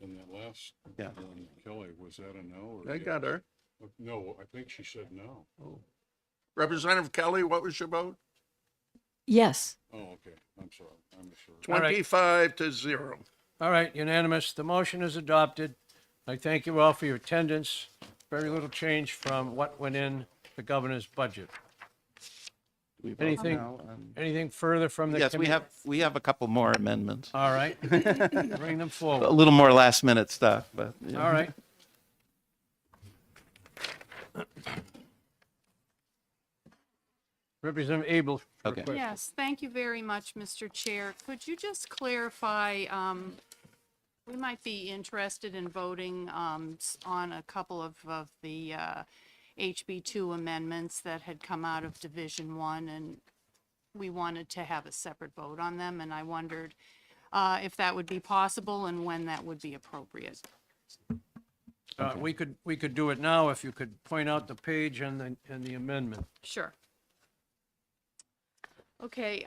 And that last Yeah. one, Kelly, was that a no? Or I yes? got her. No, I think she said no. Representative Kelly, what was your vote? Yes. Oh, okay. I'm sorry. I'm sorry. All right. 25-0. All right, unanimous. The motion is adopted. I thank you all for your attendance. Very little change from what went in the governor's budget. We vote Anything- now on- Anything further from the Yes, committee? we have a couple more amendments. All right. Bring them A forward. little more last minute stuff, but. yeah. All right. Representative Abel. Okay. Yes, thank you very much, Mr. Chair. Could you just clarify, we might be interested in voting on a couple of the HB 2 amendments that had come out of Division 1, and we wanted to have a separate vote on them, and I wondered if that would be possible and when that would be appropriate. We could do it now if you could point out the page and the amendment. Sure. Okay,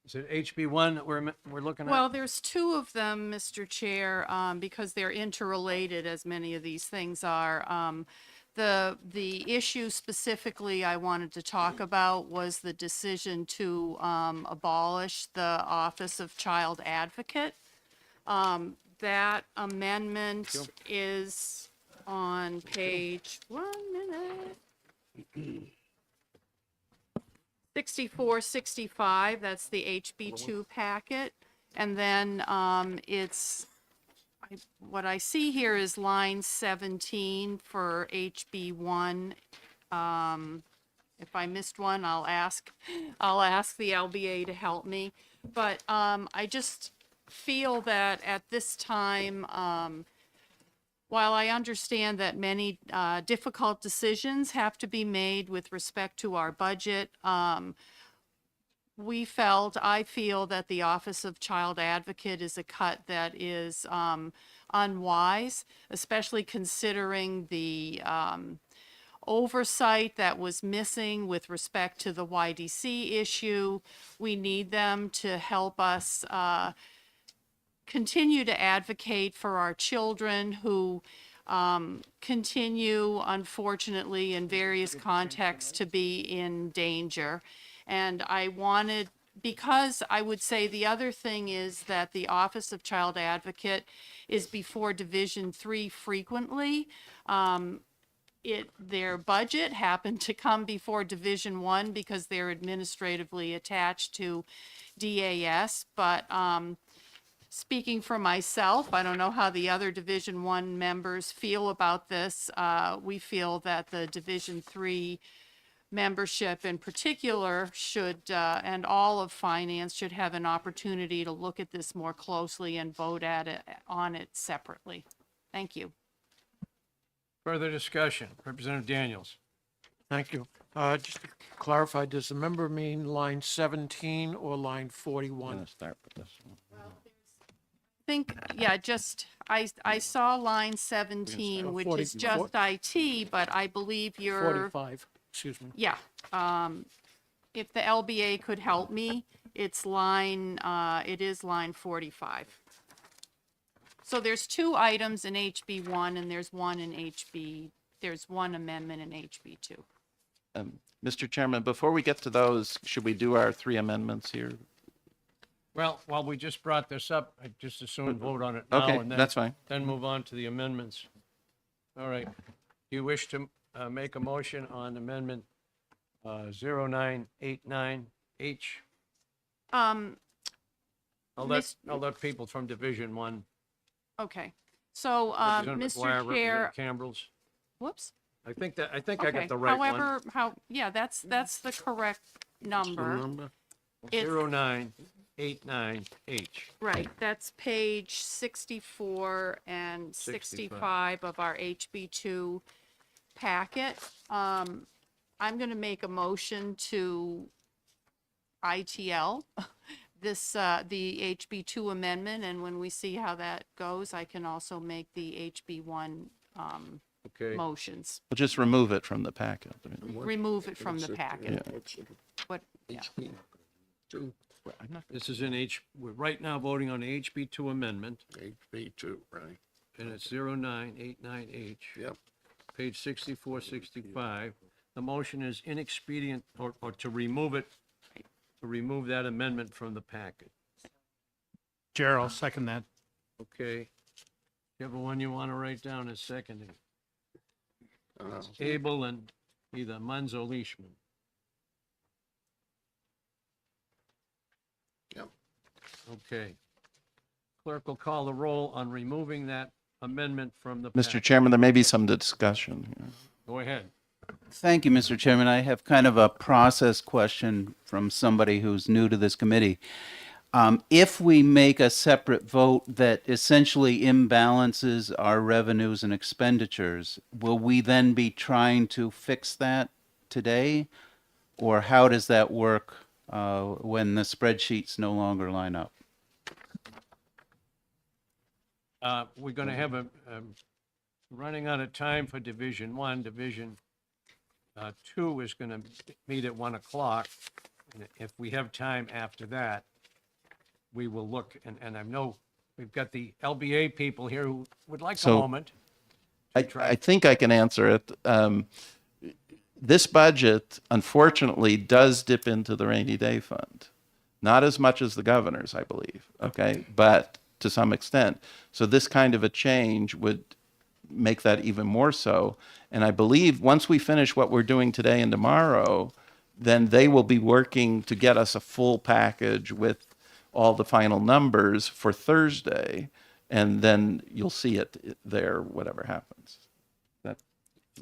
Is it HB1 that we're looking at? well, there's two of them, Mr. Chair, because they're interrelated, as many of these things are. the issue specifically I wanted to talk about was the decision to abolish the Office of Child Advocate. That amendment is on page, 64, 65, that's the HB2 packet. And then what I see here is line 17 for HB1. If I missed one, I'll ask the LBA to help me. But I just feel that at this time, while I understand that many difficult decisions have to be made with respect to our budget, I feel that the Office of Child Advocate is a cut that is unwise, especially considering the oversight that was missing with respect to the YDC issue. We need them to help us continue to advocate for our children who continue, unfortunately, in various contexts to be in danger. And because I would say the other thing is that the Office of Child Advocate is before Division 3 frequently. Their budget happened to come before Division 1 because they're administratively attached to DAS, but speaking for myself, I don't know how the other Division 1 members feel about this. We feel that the Division 3 membership in particular should, and all of finance should have an opportunity to look at this more closely and vote on it separately. Thank you. Further discussion, Representative Daniels. Thank you. Just to clarify, does the member mean line 17 or line 41? Start with this one. I saw line 17, which is just IT, but I believe you're, 45, excuse me. yeah. If the LBA could help me, it is line 45. So there's two items in HB1 and there's one amendment in HB2. Mr. Chairman, before we get to those, should we do our 3 amendments here? Well, while we just brought this up, I just as soon vote on it now. Okay, and then- that's fine. Then move on to the amendments. All right. Do you wish to make a motion on amendment 0989H? I'll let people from Division 1. Okay. So, Representative Mr. McGuire, Chair, Representative Cambrils. whoops. I think I Okay. got the right one. However, that's the correct number. It's 0989H. right. That's page 64 and 65 of our HB2 packet. I'm going to make a motion to ITL the HB2 amendment, and when we see how that goes, I can also make the HB1 Okay. motions. We'll just remove it from the packet. Remove it from the packet. What? Yeah. This is we're right now voting on the HB2 amendment, HB2, right? and it's 0989H. Yep. Page 64, 65. The motion is inexpedient, or to remove it, to remove that amendment from the packet. Chair, I'll second that. Okay. You have one you want to write down as seconding? Abel and either Munz or Leishman. Yep. Okay. Clerk will call the roll on removing that amendment from the Mr. packet. Chairman, there may be some discussion here. Go ahead. Thank you, Mr. Chairman. I have kind of a process question from somebody who's new to this committee. If we make a separate vote that essentially imbalances our revenues and expenditures, will we then be trying to fix that today? Or how does that work when the spreadsheets no longer line up? We're going to have running out of time for Division 1. Division 2 is going to meet at 1 o'clock. And if we have time after that, we will look, and I know we've got the LBA people here who would like a So- moment I think I can answer it. This budget, unfortunately, does dip into the rainy day fund. Not as much as the governor's, I believe, okay, but to some extent. So this kind of a change would make that even more so. And I believe once we finish what we're doing today and tomorrow, then they will be working to get us a full package with all the final numbers for Thursday, and then you'll see it there, whatever happens.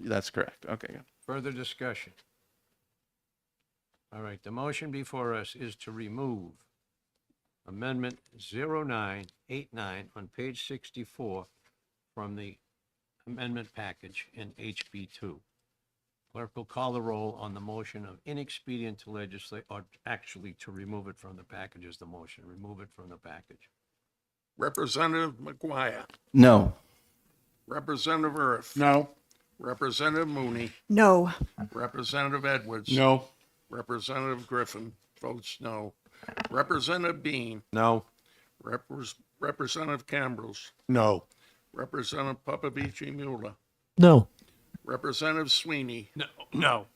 That's correct. Okay. Further discussion? All right, the motion before us is to remove Amendment 0989 on page 64 from the amendment package in HB 2. Clerk will call the roll on the motion of inexpedient to legislate, or actually to remove it from the package is the motion, remove it from the package. Representative McGuire. No. Representative Earth. No. Representative Mooney. No. Representative Edwards. No. Representative Griffin votes no. Representative Bean. No. Representative Cambrils. No. Representative Popovici Mueller. No. Representative Sweeney. No.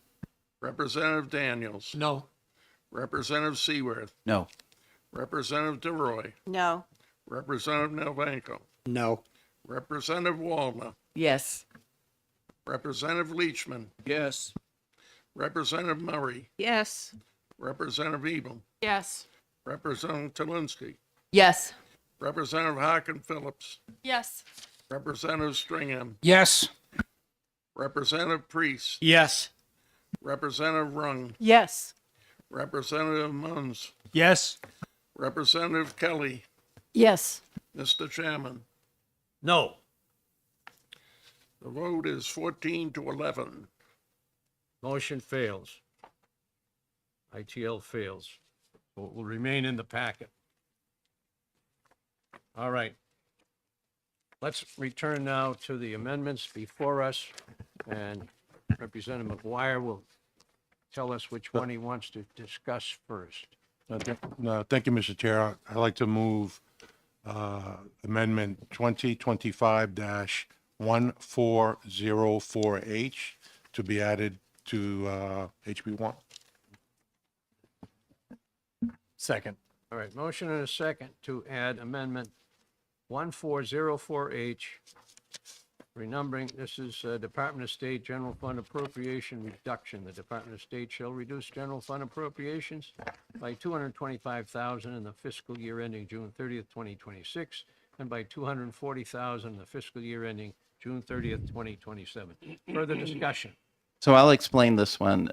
Representative Daniels. No. Representative Seaworth. No. Representative DeRoy. No. Representative Nelvanko. No. Representative Wallner. Yes. Representative Leachman. Yes. Representative Murray. Yes. Representative Ebel. Yes. Representative Talinsky. Yes. Representative Harkin Phillips. Yes. Representative Stringham. Yes. Representative Priest. Yes. Representative Rung. Yes. Representative Munns. Yes. Representative Kelly. Yes. Mr. Chairman, No. the vote is 14 to 11. Motion fails. ITL fails. So it will remain in the packet. All right. Let's return now to the amendments before us, and Representative McGuire will tell us which one he wants to discuss first. Thank you, Mr. Chair. I'd like to move Amendment 2025-1404H to be added to HB 1. Second. All right, motion and a second to add Amendment 1404H, renumbering, this is Department of State General Fund Appropriation Reduction. The Department of State shall reduce general fund appropriations by $225,000 in the fiscal year ending June 30th, 2026, and by $240,000 in the fiscal year ending June 30th, 2027. Further discussion? So I'll explain this one,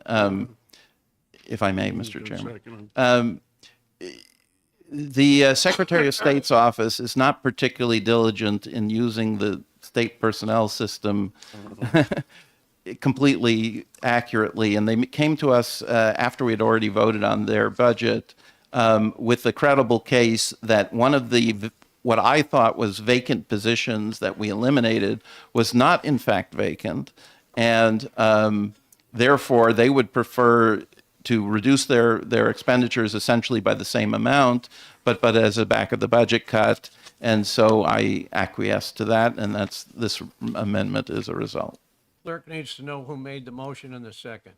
if I may, Mr. Chairman. The Secretary of State's office is not particularly diligent in using the state personnel system completely accurately, and they came to us after we had already voted on their budget with the credible case that one of the what I thought was vacant positions that we eliminated was not in fact vacant, and therefore they would prefer to reduce their expenditures essentially by the same amount, but as a back of the budget cut. And so I acquiesced to that, and this amendment is a result. Clerk needs to know who made the motion and the second.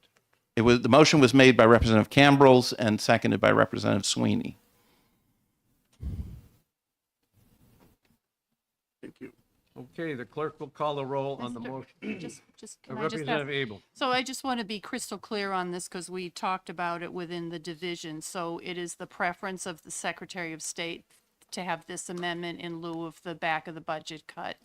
The motion was made by Representative Cambrils and seconded by Representative Sweeney. Thank you. Okay, the clerk will call the roll on the motion. Just, can I just ask? Representative Abel. So I just want to be crystal clear on this because we talked about it within the division. So it is the preference of the Secretary of State to have this amendment in lieu of the back of the budget cut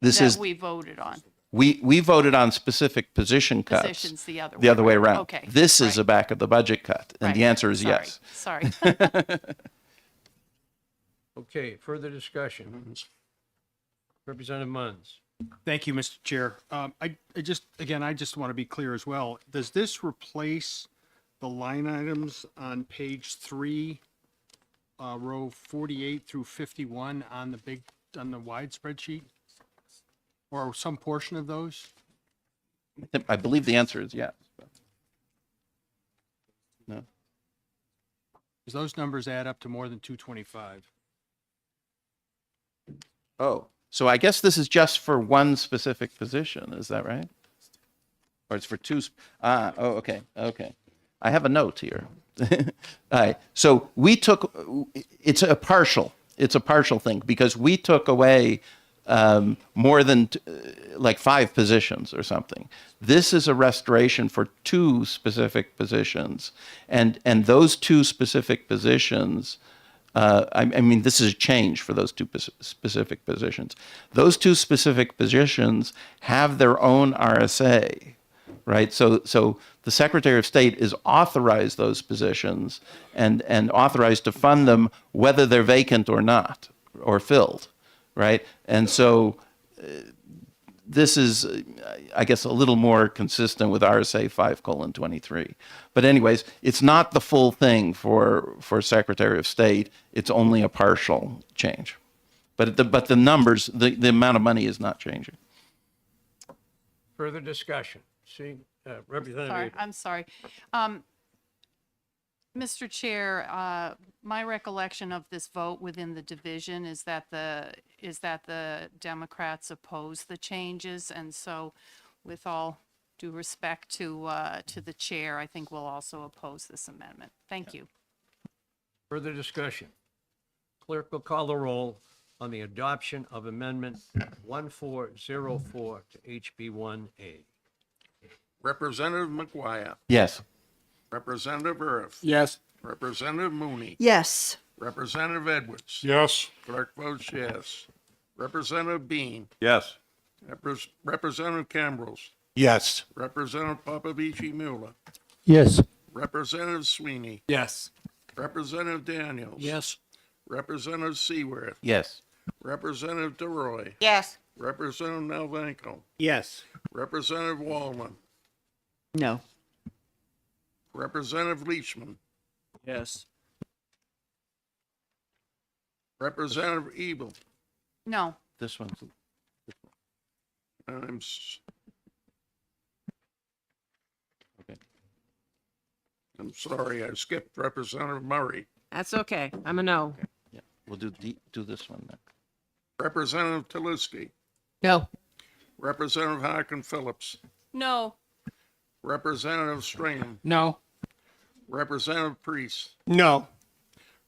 that we voted on. We voted on specific position cuts. Positions the other way around. Okay. This is right. a back of the budget cut, and the Right. answer is yes. Sorry. Okay, further discussion. Representative Munns. Thank you, Mr. Chair. I just want to be clear as well. Does this replace the line items on page 3, row 48 through 51 on the wide spreadsheet? Or some portion of those? I believe the answer is yes. No. Because those numbers add up to more than 225. Oh, So I guess this is just for one specific position, is that right? Or it's for two, okay. I have a note here. All right, so we took, it's a partial thing, because we took away more than like 5 positions or something. This is a restoration for 2 specific positions, and those 2 specific positions, I mean, this is a change for those 2 specific positions. Those 2 specific positions have their own RSA, right? So the Secretary of State is authorized those positions and authorized to fund them whether they're vacant or not, or filled, right? And so this is, I guess, a little more consistent with RSA 5:23. But anyways, it's not the full thing for Secretary of State. It's only a partial change. But the numbers, the amount of money is not changing. Further discussion? See, Representative. Sorry, I'm sorry. Mr. Chair, my recollection of this vote within the division is that the Democrats oppose the changes, and so with all due respect to the chair, I think we'll also oppose this amendment. Thank you. Further discussion? Clerk will call the roll on the adoption of Amendment 1404 to HB1A. Representative McGuire. Yes. Representative Earth. Yes. Representative Mooney. Yes. Representative Edwards. Yes. Clerk votes yes. Representative Bean. Yes. Representative Cambrils. Yes. Representative Popovici Mueller. Yes. Representative Sweeney. Yes. Representative Daniels. Yes. Representative Seaworth. Yes. Representative DeRoy. Yes. Representative Nalvanko. Yes. Representative Wallman. No. Representative Leachman. Yes. Representative Ebel. No. This one's, I'm s- okay. I'm sorry, I skipped Representative Murray. That's okay. I'm a no. Yeah, we'll do this one then. Representative Taliski. No. Representative Harkin Phillips. No. Representative Stringham. No. Representative Priest. No.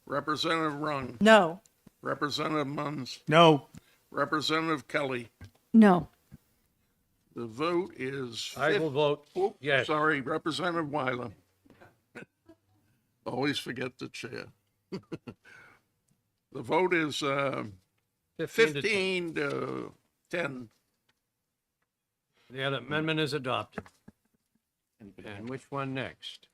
Representative Rung. No. Representative Munns. No. Representative Kelly. No. The vote is. I will vote yes. Sorry, Representative Weiler. Always forget the chair. The vote is 15 to 10. The other amendment is adopted. And which one next?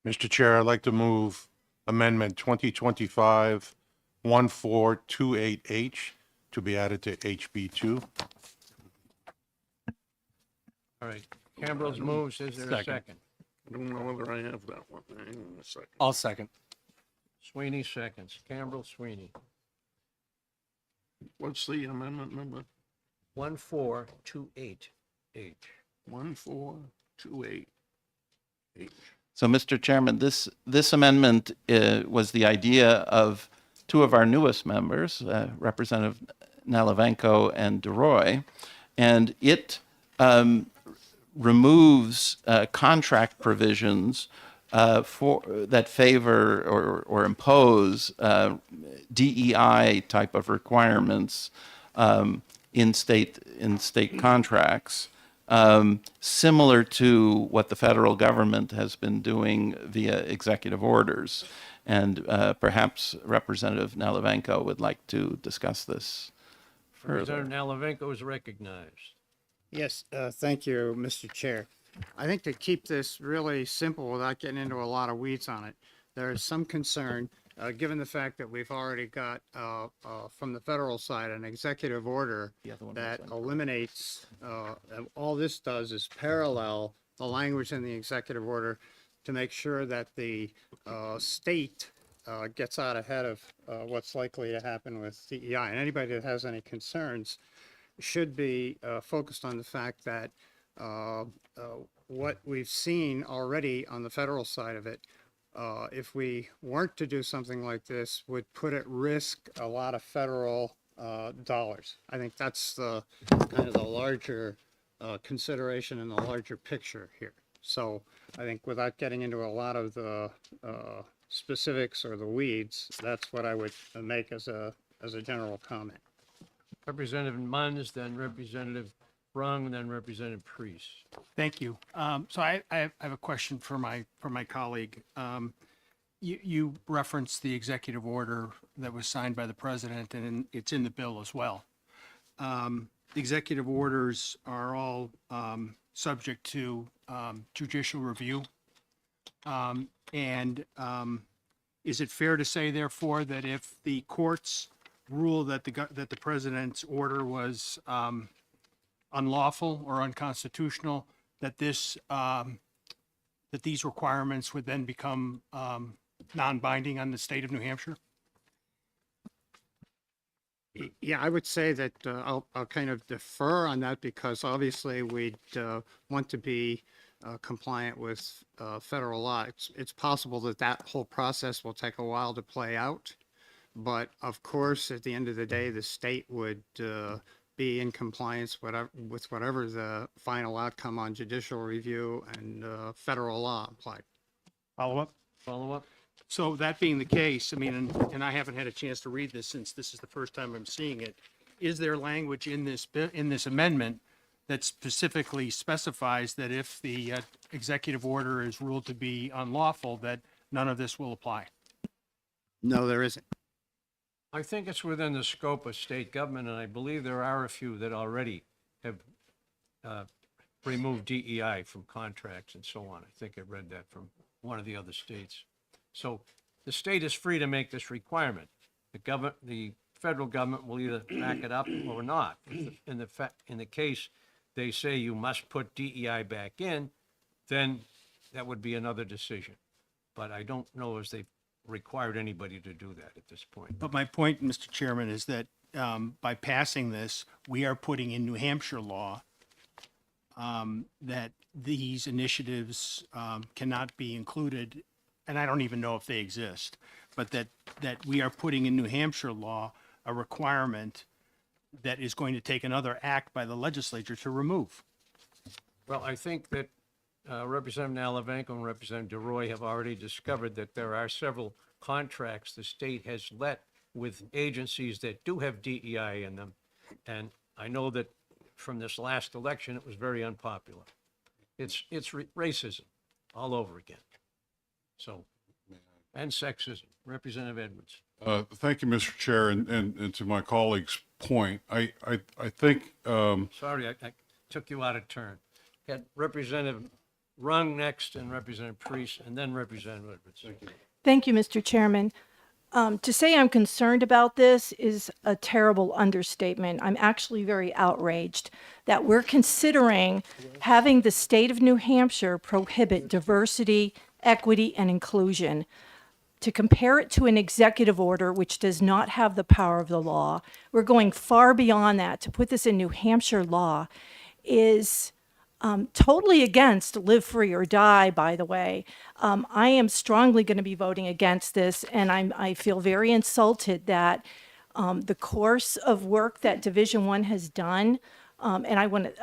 Mr. Chair, I'd like to move Amendment 2025-1428H to be added to HB2. All right, Cambrils moves. Is there a second? I don't know whether I have that one. Hang on a second. I'll second. Sweeney seconds. Cambril, Sweeney. What's the amendment number? 1428H. 1428H. So, Mr. Chairman, this amendment was the idea of 2 of our newest members, Representative Nalavanko and DeRoy, and it removes contract provisions that favor or impose DEI type of requirements in state contracts. Similar to what the federal government has been doing via executive orders. And perhaps Representative Nalavanko would like to discuss this further. Representative Nalavanko is recognized. Yes, thank you, Mr. Chair. I think to keep this really simple without getting into a lot of weeds on it, there is some concern, given the fact that we've already got, from the federal side, an executive order that eliminates, all this does is parallel the language in the executive order to make sure that the state gets out ahead of what's likely to happen with DEI. And anybody that has any concerns should be focused on the fact that what we've seen already on the federal side of it if we weren't to do something like this, would put at risk a lot of federal dollars. I think that's the kind of the larger consideration in the larger picture here. So I think without getting into a lot of the specifics or the weeds, that's what I would make as a general comment. Representative Munns, then Representative Rung, then Representative Priest. Thank you. So I have a question for my colleague. You referenced the executive order that was signed by the president, and it's in the bill as well. Executive orders are all subject to judicial review. Is it fair to say, therefore, that if the courts rule that the president's order was unlawful or unconstitutional, that these requirements would then become non-binding on the state of New Hampshire? Yeah, I would say that I'll kind of defer on that because obviously we'd want to be compliant with federal law. It's possible that that whole process will take a while to play out. But of course, at the end of the day, the state would be in compliance with whatever the final outcome on judicial review and federal law applied. Follow up? Follow up? So that being the case, I mean, and I haven't had a chance to read this since this is the first time I'm seeing it. Is there language in this amendment that specifically specifies that if the executive order is ruled to be unlawful, that none of this will apply? No, there isn't. I think it's within the scope of state government, and I believe there are a few that already have removed DEI from contracts and so on. I think I read that from one of the other states. So the state is free to make this requirement. The federal government will either back it up or not. In the case they say you must put DEI back in, then that would be another decision. But I don't know if they've required anybody to do that at this point. But my point, Mr. Chairman, is that by passing this, we are putting in New Hampshire law that these initiatives cannot be included, and I don't even know if they exist, but that we are putting in New Hampshire law a requirement that is going to take another act by the legislature to remove. Well, I think that Representative Nalavanko and Representative DeRoy have already discovered that there are several contracts the state has let with agencies that do have DEI in them. And I know that from this last election, it was very unpopular. It's racism all over again. So, and sexism. Representative Edwards. Thank you, Mr. Chair, and to my colleague's point, I think Sorry, I took you out of turn. Had Representative Rung next, and Representative Priest, and then Representative Edwards. Thank you. Thank you, Mr. Chairman. To say I'm concerned about this is a terrible understatement. I'm actually very outraged that we're considering having the state of New Hampshire prohibit diversity, equity, and inclusion. To compare it to an executive order which does not have the power of the law, we're going far beyond that. To put this in New Hampshire law is totally against live free or die, by the way. I am strongly going to be voting against this, and I feel very insulted that the course of work that Division I has done, and I want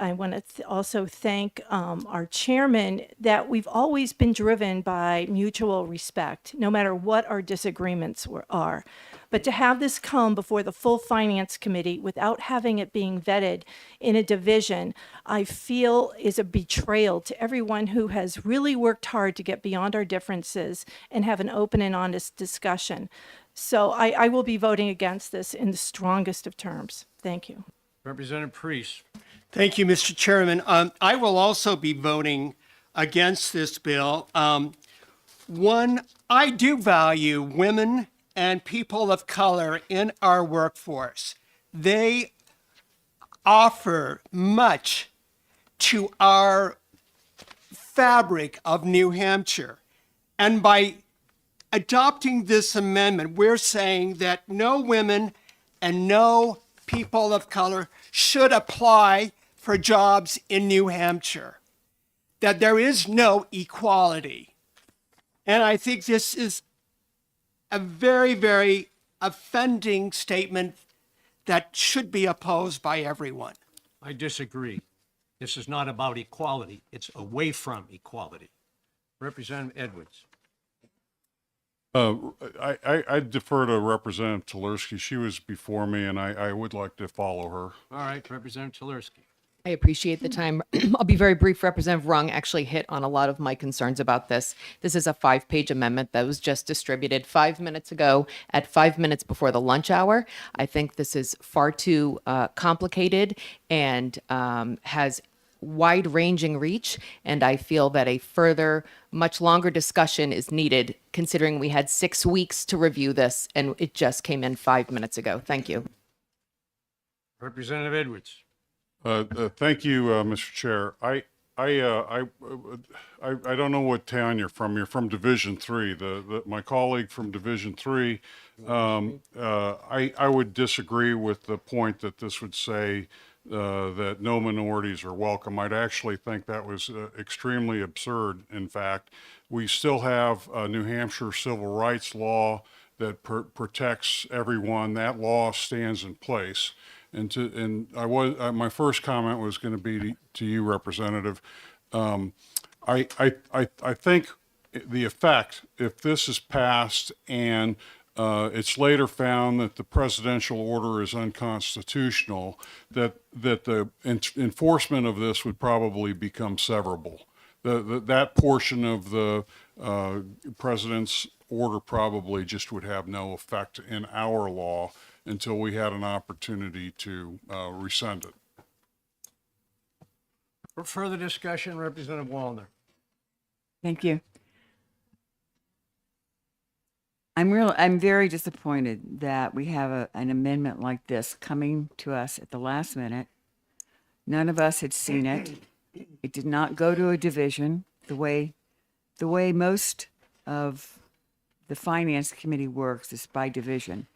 to also thank our chairman, that we've always been driven by mutual respect, no matter what our disagreements are. But to have this come before the full Finance Committee without having it being vetted in a division, I feel is a betrayal to everyone who has really worked hard to get beyond our differences and have an open and honest discussion. So I will be voting against this in the strongest of terms. Thank you. Representative Priest. Thank you, Mr. Chairman. I will also be voting against this bill. One, I do value women and people of color in our workforce. They offer much to our fabric of New Hampshire. And by adopting this amendment, we're saying that no women and no people of color should apply for jobs in New Hampshire, that there is no equality. And I think this is a very, very offending statement that should be opposed by everyone. I disagree. This is not about equality. It's away from equality. Representative Edwards. I defer to Representative Tulerski. She was before me, and I would like to follow her. All right, Representative Tulerski. I appreciate the time. I'll be very brief. Representative Rung actually hit on a lot of my concerns about this. This is a 5-page amendment that was just distributed 5 minutes ago at 5 minutes before the lunch hour. I think this is far too complicated and has wide-ranging reach, and I feel that a further, much longer discussion is needed, considering we had 6 weeks to review this, and it just came in 5 minutes ago. Thank you. Representative Edwards. Thank you, Mr. Chair. I don't know what town you're from. You're from Division 3. My colleague from Division 3. I would disagree with the point that this would say that no minorities are welcome. I'd actually think that was extremely absurd. In fact, we still have a New Hampshire civil rights law that protects everyone. That law stands in place. My first comment was going to be to you, Representative. I think the effect, if this is passed and it's later found that the presidential order is unconstitutional, that the enforcement of this would probably become severable. That portion of the president's order probably just would have no effect in our law until we had an opportunity to rescind it. For further discussion, Representative Wallner. Thank you. I'm very disappointed that we have an amendment like this coming to us at the last minute. None of us had seen it. It did not go to a division the way most of the Finance Committee works is by division.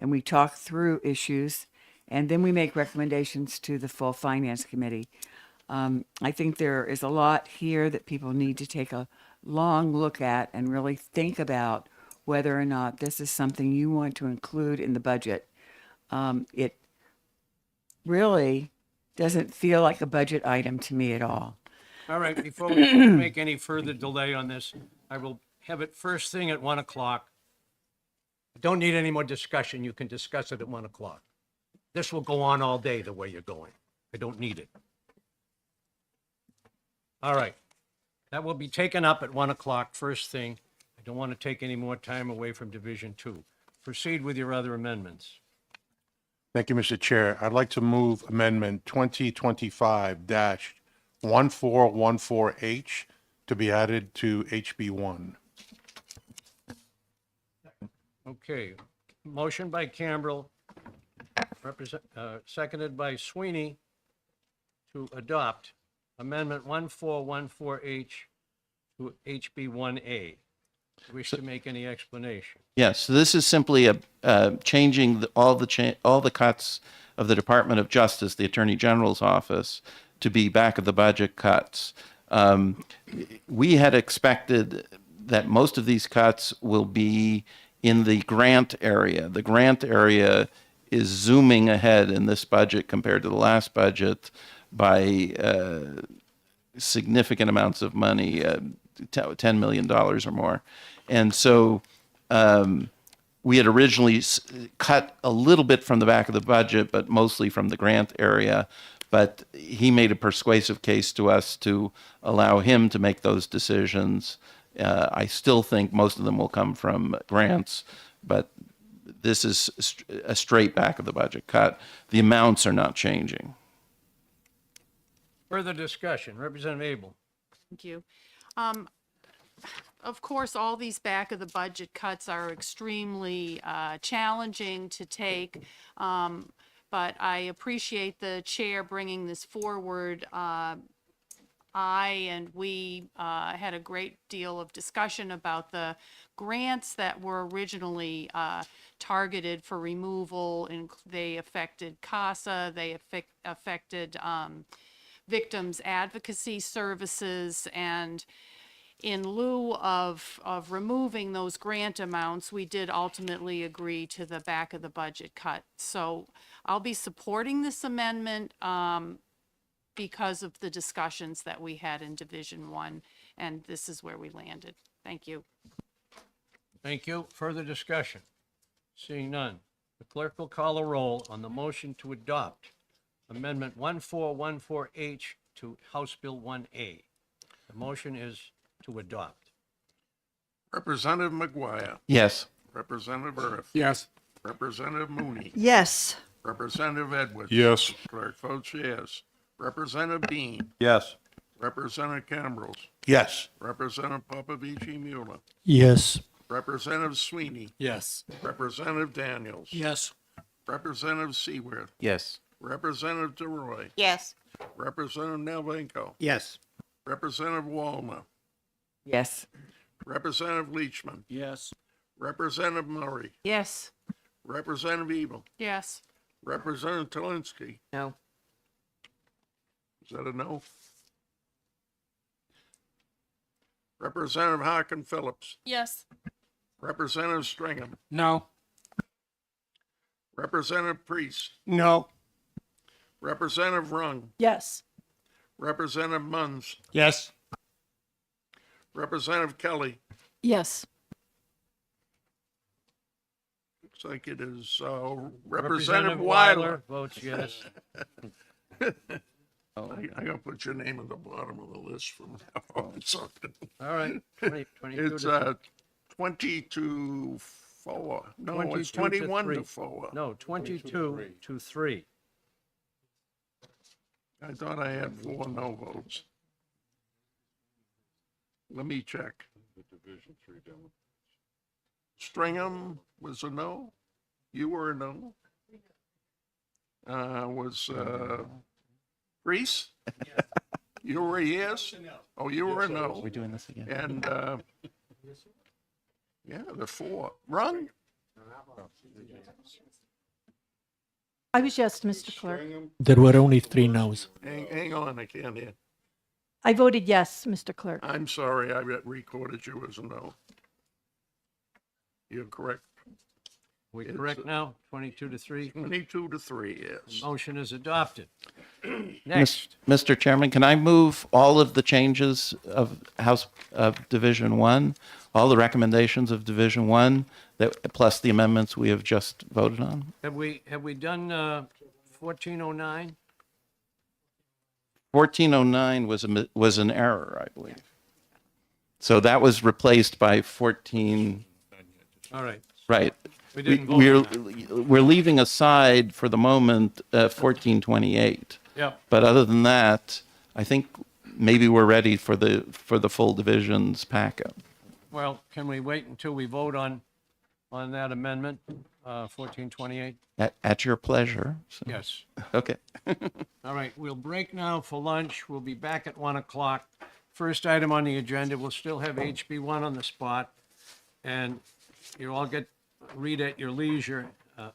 And we talk through issues, and then we make recommendations to the full Finance Committee. I think there is a lot here that people need to take a long look at and really think about whether or not this is something you want to include in the budget. It really doesn't feel like a budget item to me at all. All right, before we make any further delay on this, I will have it first thing at 1 o'clock. Don't need any more discussion. You can discuss it at 1 o'clock. This will go on all day the way you're going. I don't need it. All right. That will be taken up at 1 o'clock, first thing. I don't want to take any more time away from Division 2. Proceed with your other amendments. Thank you, Mr. Chair. I'd like to move Amendment 2025-1414H to be added to HB1. Okay. Motion by Cambrell, seconded by Sweeney to adopt Amendment 1414H to HB1A. Wish to make any explanation? Yes, so this is simply changing all the cuts of the Department of Justice, the Attorney General's office, to be back of the budget cuts. We had expected that most of these cuts will be in the grant area. The grant area is zooming ahead in this budget compared to the last budget by significant amounts of money, $10 million or more. And so we had originally cut a little bit from the back of the budget, but mostly from the grant area. But he made a persuasive case to us to allow him to make those decisions. I still think most of them will come from grants, but this is a straight back of the budget cut. The amounts are not changing. Further discussion, Representative Abel. Thank you. Of course, all these back of the budget cuts are extremely challenging to take, but I appreciate the chair bringing this forward. I and we had a great deal of discussion about the grants that were originally targeted for removal, and they affected CASA, they affected victims advocacy services, and in lieu of removing those grant amounts, we did ultimately agree to the back of the budget cut. So I'll be supporting this amendment because of the discussions that we had in Division One, and this is where we landed. Thank you. Thank you. Further discussion? Seeing none. The clerk will call a roll on the motion to adopt Amendment 1414H to House Bill 1A. The motion is to adopt. Representative McGuire. Yes. Representative Earth. Yes. Representative Mooney. Yes. Representative Edwards. Yes. Clerk votes yes. Representative Bean. Yes. Representative Cambrose. Yes. Representative Popovici Mueller. Yes. Representative Sweeney. Yes. Representative Daniels. Yes. Representative Seaworth. Yes. Representative DeRoy. Yes. Representative Nelvenko. Yes. Representative Walner. Yes. Representative Leachman. Yes. Representative Murray. Yes. Representative Evil. Yes. Representative Talinsky. No. Is that a no? Representative Harkin Phillips. Yes. Representative Stringham. No. Representative Priest. No. Representative Rung. Yes. Representative Munns. Yes. Representative Kelly. Yes. Looks like it is Representative Weiler. Votes yes. I gotta put your name at the bottom of the list from now on. All right. 22 It's to 20 to 4. No, 22 it's to 21 3. to 4. No, 22 to 3. I thought I had 4 no votes. Let me check. Stringham was a no. You were a no. Was Reese? You were a yes? Oh, you were a no. We're doing this again. And, yeah, the 4. Run? I was yes, Mr. Clerk. There were only 3 no's. Hang on, I can't hear. I voted yes, Mr. Clerk. I'm sorry, I recorded you as a no. You're correct. We correct now? 22 to 3. 22 to 3, yes. Motion is adopted. Next. Mr. Chairman, can I move all of the changes of House of Division 1, all the recommendations of Division 1, that, plus the amendments we have just voted on? Have we done 1409? 1409 was an error, I believe. So that was replaced by 14, All right. right. We didn't vote on We're leaving aside for the moment 1428. Yep. But other than that, I think maybe we're ready for the full divisions packet. Well, can we wait until we vote on that amendment, 1428? At your pleasure. So- Yes. Okay. All right, we'll break now for lunch. We'll be back at 1 o'clock. First item on the agenda, we'll still have HB1 on the spot. And you all read at your leisure,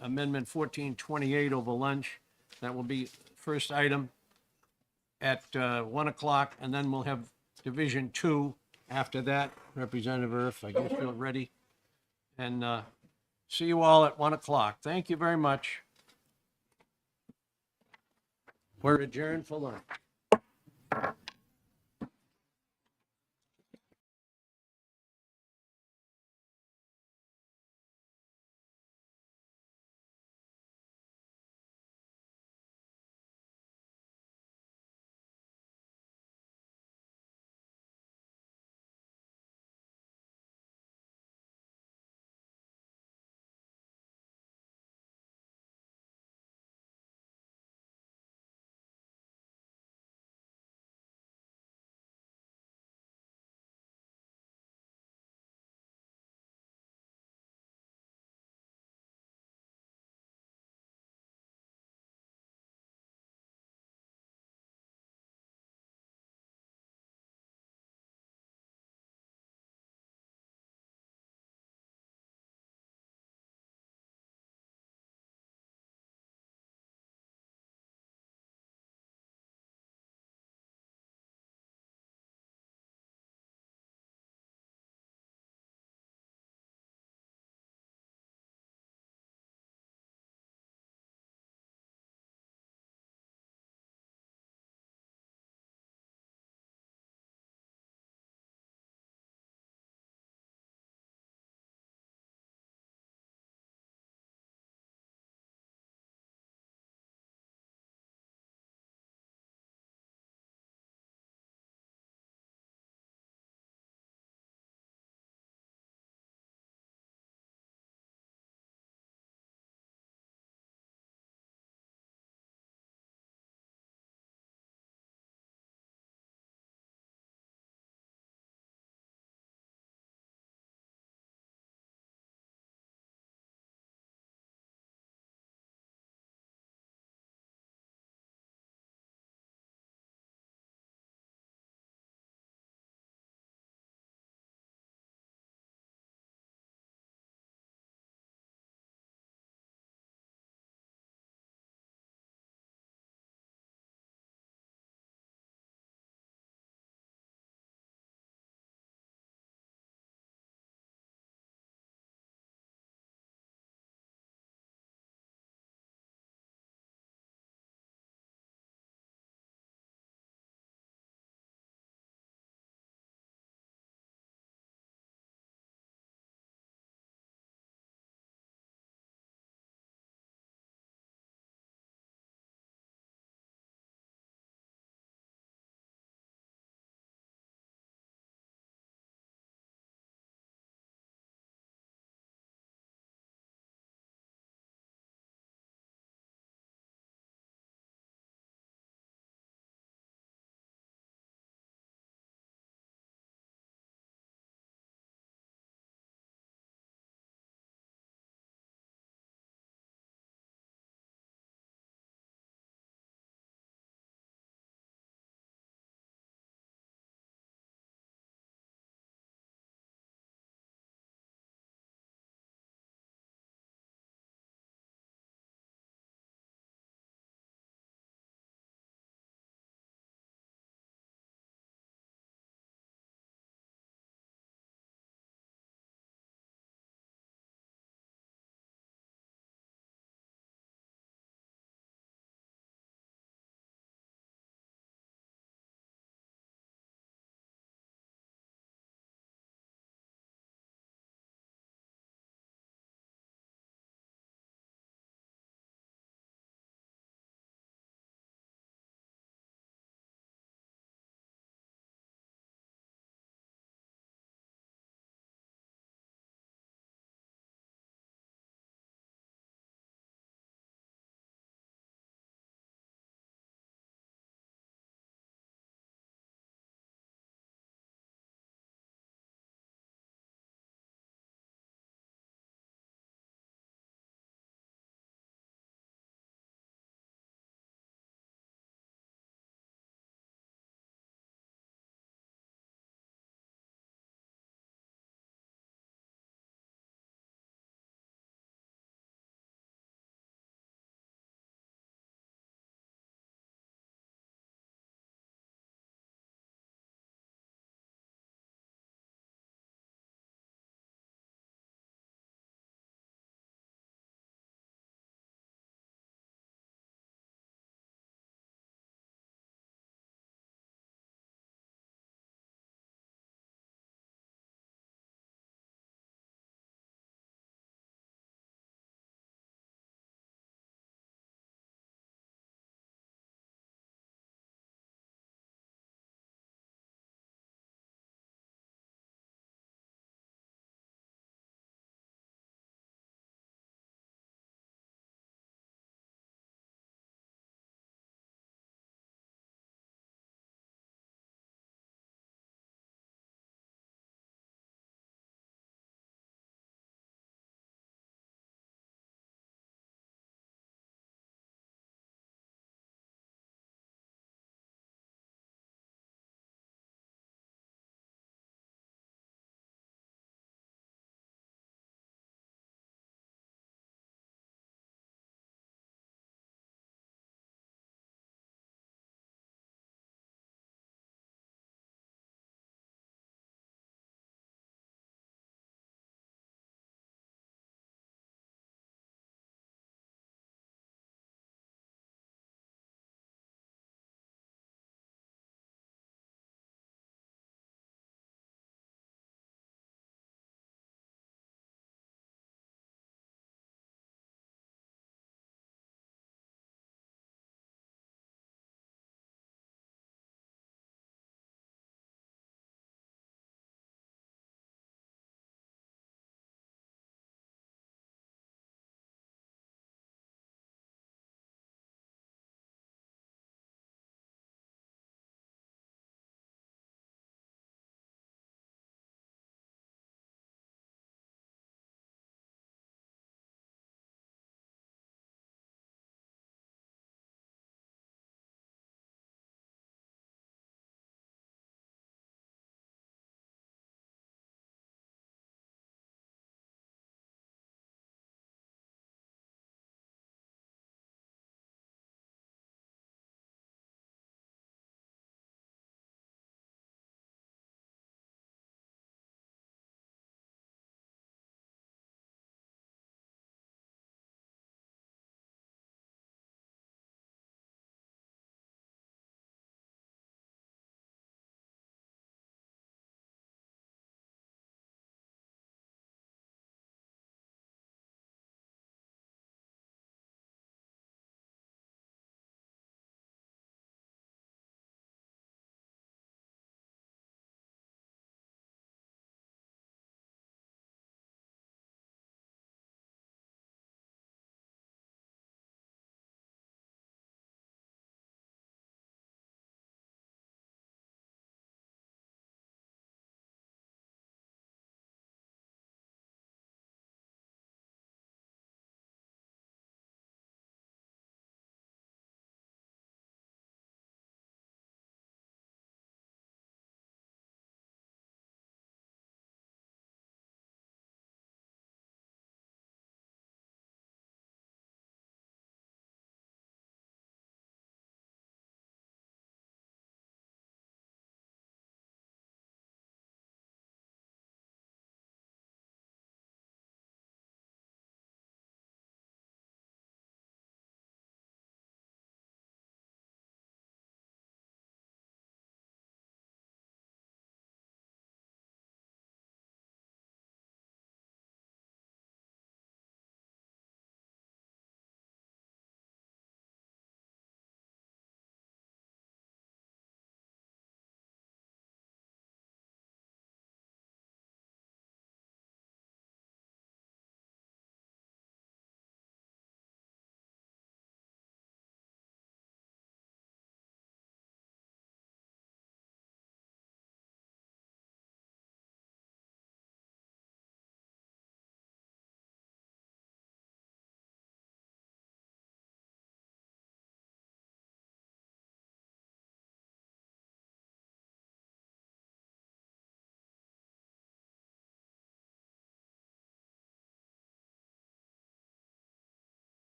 Amendment 1428 over lunch. That will be first item at 1 o'clock, and then we'll have Division 2 after that. Representative Earth, I guess you're ready. And see you all at 1 o'clock. Thank you very much. We're adjourned for lunch.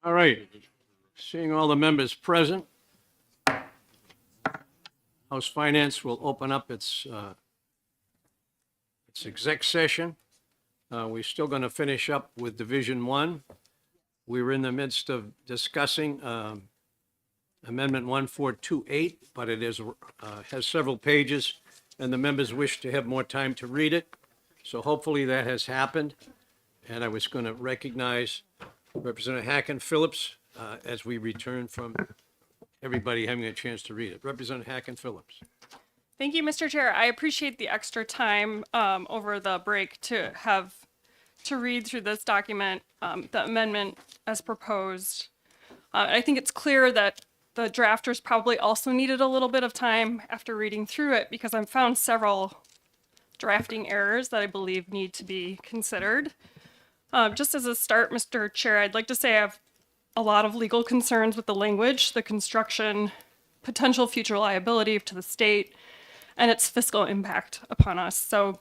All right. Seeing all the members present, House Finance will open up its exec session. We're still going to finish up with Division 1. We were in the midst of discussing Amendment 1428, but it is, has several pages, and the members wish to have more time to read it. So hopefully that has happened. And I was going to recognize Representative Hacken Phillips as we return from everybody having a chance to read it. Representative Hacken Phillips. Thank you, Mr. Chair. I appreciate the extra time over the break to read through this document, the amendment as proposed. I think it's clear that the drafters probably also needed a little bit of time after reading through it because I've found several drafting errors that I believe need to be considered. Just as a start, Mr. Chair, I'd like to say I have a lot of legal concerns with the language, the construction, potential future liability to the state, and its fiscal impact upon us. So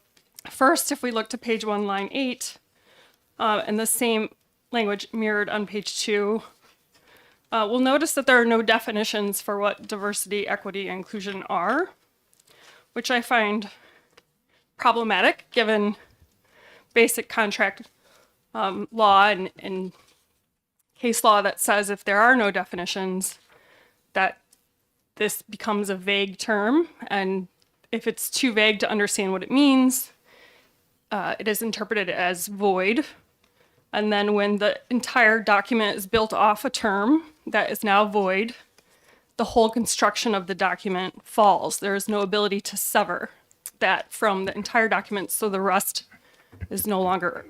first, if we look to page 1, line 8, and the same language mirrored on page 2, we'll notice that there are no definitions for what diversity, equity, and inclusion are, which I find problematic given basic contract law and case law that says if there are no definitions, that this becomes a vague term, and if it's too vague to understand what it means, it is interpreted as void. And then when the entire document is built off a term that is now void, the whole construction of the document falls. There is no ability to sever that from the entire document, so the rest is no longer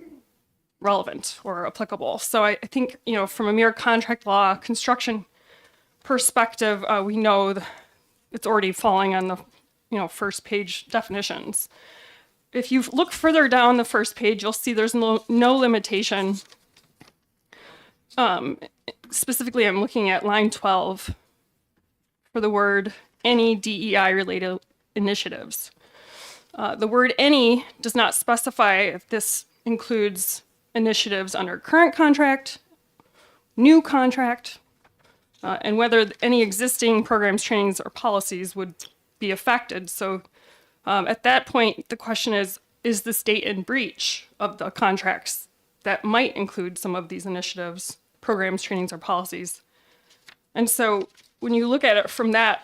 relevant or applicable. So I think, from a mere contract law construction perspective, we know it's already falling on the, first page definitions. If you look further down the first page, you'll see there's no limitation. Specifically, I'm looking at line 12 for the word any DEI related initiatives. The word any does not specify if this includes initiatives under current contract, new contract, and whether any existing programs, trainings, or policies would be affected. So at that point, the question is the state in breach of the contracts that might include some of these initiatives, programs, trainings, or policies? And so when you look at it from that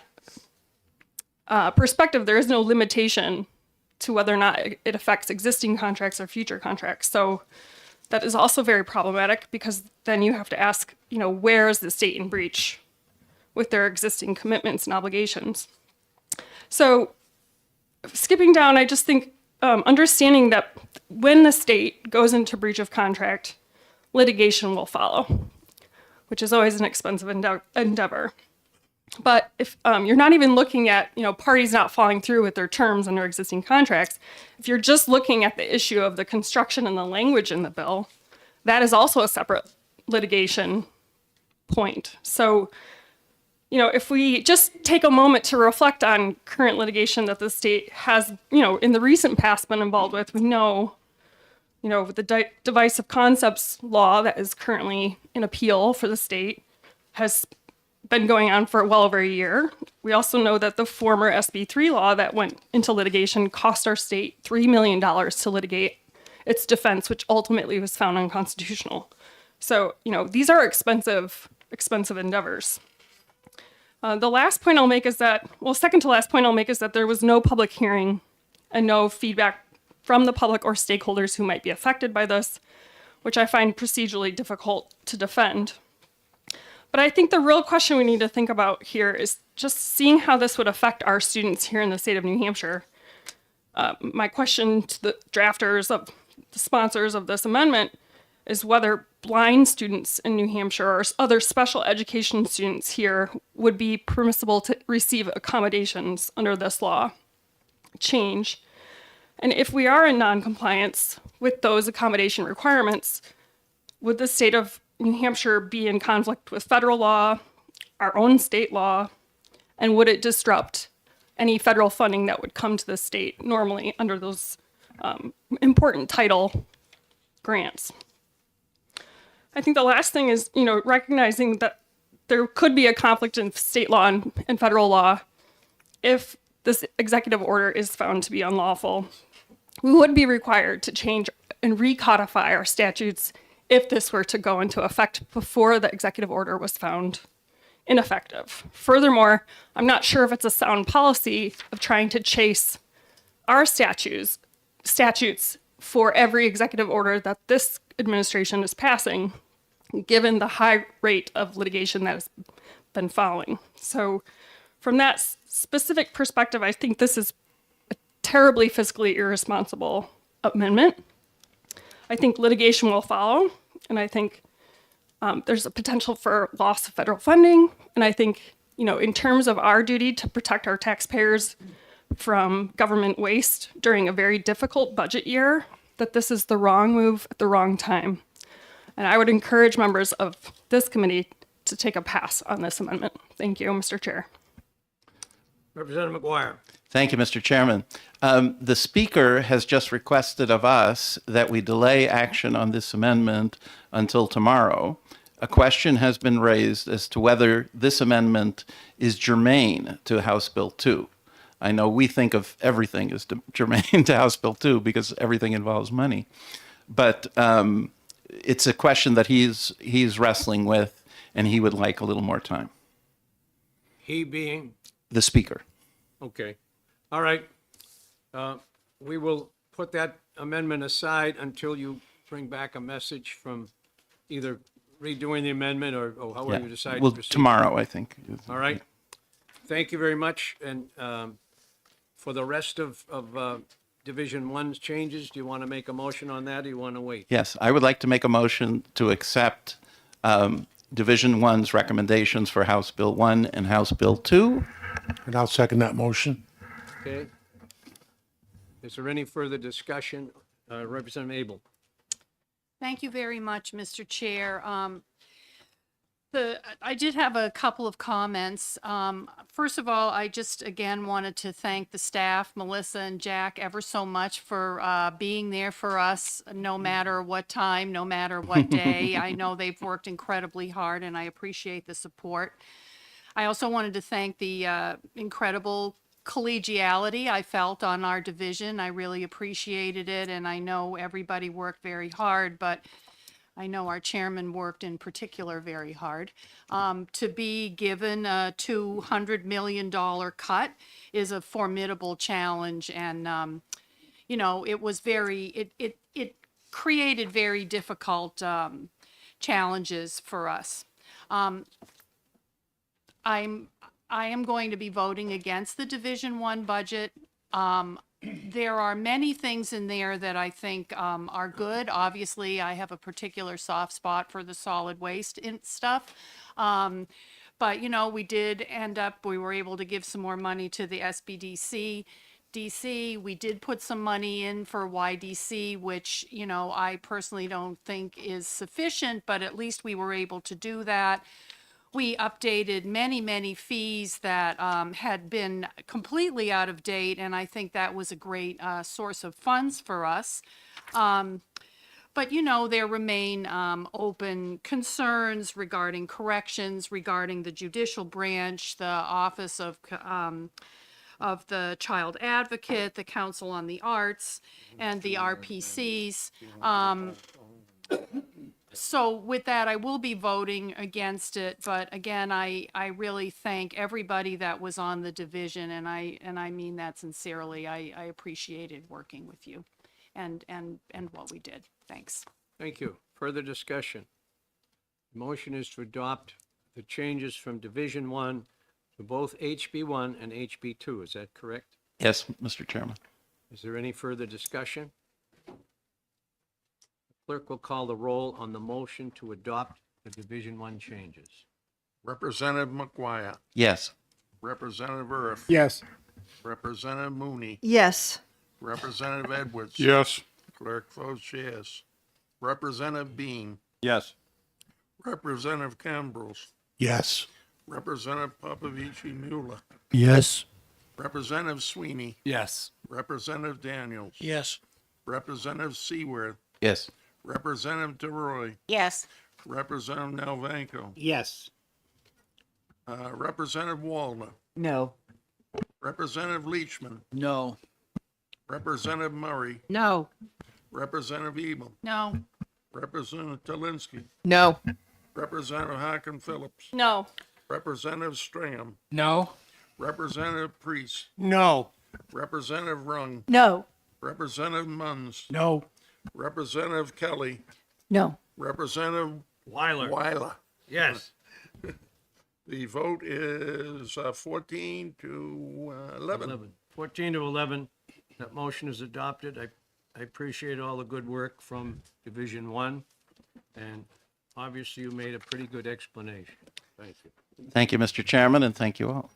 perspective, there is no limitation to whether or not it affects existing contracts or future contracts. So that is also very problematic because then you have to ask, where is the state in breach with their existing commitments and obligations? So skipping down, I just think understanding that when the state goes into breach of contract, litigation will follow, which is always an expensive endeavor. But if you're not even looking at, parties not following through with their terms under existing contracts, if you're just looking at the issue of the construction and the language in the bill, that is also a separate litigation point. So, if we just take a moment to reflect on current litigation that the state has, in the recent past been involved with, we know, with the divisive concepts law that is currently in appeal for the state has been going on for well over a year. We also know that the former SB3 law that went into litigation cost our state $3 million to litigate its defense, which ultimately was found unconstitutional. So, these are expensive endeavors. The last point I'll make is that, second to last point I'll make is that there was no public hearing and no feedback from the public or stakeholders who might be affected by this, which I find procedurally difficult to defend. But I think the real question we need to think about here is just seeing how this would affect our students here in the state of New Hampshire. My question to the drafters of the sponsors of this amendment is whether blind students in New Hampshire or other special education students here would be permissible to receive accommodations under this law change. And if we are in non-compliance with those accommodation requirements, would the state of New Hampshire be in conflict with federal law, our own state law, and would it disrupt any federal funding that would come to the state normally under those important title grants? I think the last thing is, recognizing that there could be a conflict in state law and federal law if this executive order is found to be unlawful. We would be required to change and recodify our statutes if this were to go into effect before the executive order was found ineffective. Furthermore, I'm not sure if it's a sound policy of trying to chase our statutes for every executive order that this administration is passing, given the high rate of litigation that has been following. So from that specific perspective, I think this is a terribly fiscally irresponsible amendment. I think litigation will follow, and I think there's a potential for loss of federal funding. And I think, in terms of our duty to protect our taxpayers from government waste during a very difficult budget year, that this is the wrong move at the wrong time. And I would encourage members of this committee to take a pass on this amendment. Thank you, Mr. Chair. Representative McGuire. Thank you, Mr. Chairman. The Speaker has just requested of us that we delay action on this amendment until tomorrow. A question has been raised as to whether this amendment is germane to House Bill 2. I know we think of everything as germane to House Bill 2 because everything involves money. But it's a question that he's wrestling with, and he would like a little more time. He being? The Speaker. Okay. All right. We will put that amendment aside until you bring back a message from either redoing the amendment or however you decide to proceed. Tomorrow, I think. All right. Thank you very much. And for the rest of Division 1's changes, do you want to make a motion on that, or do you want to wait? Yes, I would like to make a motion to accept Division 1's recommendations for House Bill 1 and House Bill 2. And I'll second that motion. Okay. Is there any further discussion? Representative Abel. Thank you very much, Mr. Chair. I did have a couple of comments. First of all, I just again wanted to thank the staff, Melissa and Jack, ever so much for being there for us, no matter what time, no matter what day. I know they've worked incredibly hard, and I appreciate the support. I also wanted to thank the incredible collegiality I felt on our division. I really appreciated it, and I know everybody worked very hard, but I know our chairman worked in particular very hard. To be given a $200 million cut is a formidable challenge, and it was it created very difficult challenges for us. I am going to be voting against the Division 1 budget. There are many things in there that I think are good. Obviously, I have a particular soft spot for the solid waste stuff. But, we did we were able to give some more money to the SBDC. We did put some money in for YDC, which, I personally don't think is sufficient, but at least we were able to do that. We updated many, many fees that had been completely out of date, and I think that was a great source of funds for us. But, there remain open concerns regarding corrections, regarding the judicial branch, the Office of the Child Advocate, the Council on the Arts, and the RPCs. So with that, I will be voting against it, but again, I really thank everybody that was on the division, and I mean that sincerely. I appreciated working with you and what we did. Thanks. Thank you. Further discussion? The motion is to adopt the changes from Division 1 to both HB 1 and HB 2. Is that correct? Yes, Mr. Chairman. Is there any further discussion? Clerk will call the roll on the motion to adopt the Division 1 changes. Representative McGuire. Yes. Representative Earth. Yes. Representative Mooney. Yes. Representative Edwards. Yes. Clerk votes yes. Representative Bean. Yes. Representative Cambrose. Yes. Representative Popovici Mueller. Yes. Representative Sweeney. Yes. Representative Daniels. Yes. Representative Seaworth. Yes. Representative DeRoy. Yes. Representative Nalvanko, Yes. Representative Waldner, No. Representative Leachman, No. Representative Murray, No. Representative Ebel, No. Representative Talinsky, No. Representative Harkin Phillips, No. Representative Stram, No. Representative Priest, No. Representative Rung, No. Representative Munns, No. Representative Kelly, No. Representative Weiler. Yes. The vote is 14 to 11. 14 to 11. That motion is adopted. I appreciate all the good work from Division 1, and obviously you made a pretty good explanation. Thank you. Thank you, Mr. Chairman, and thank you all.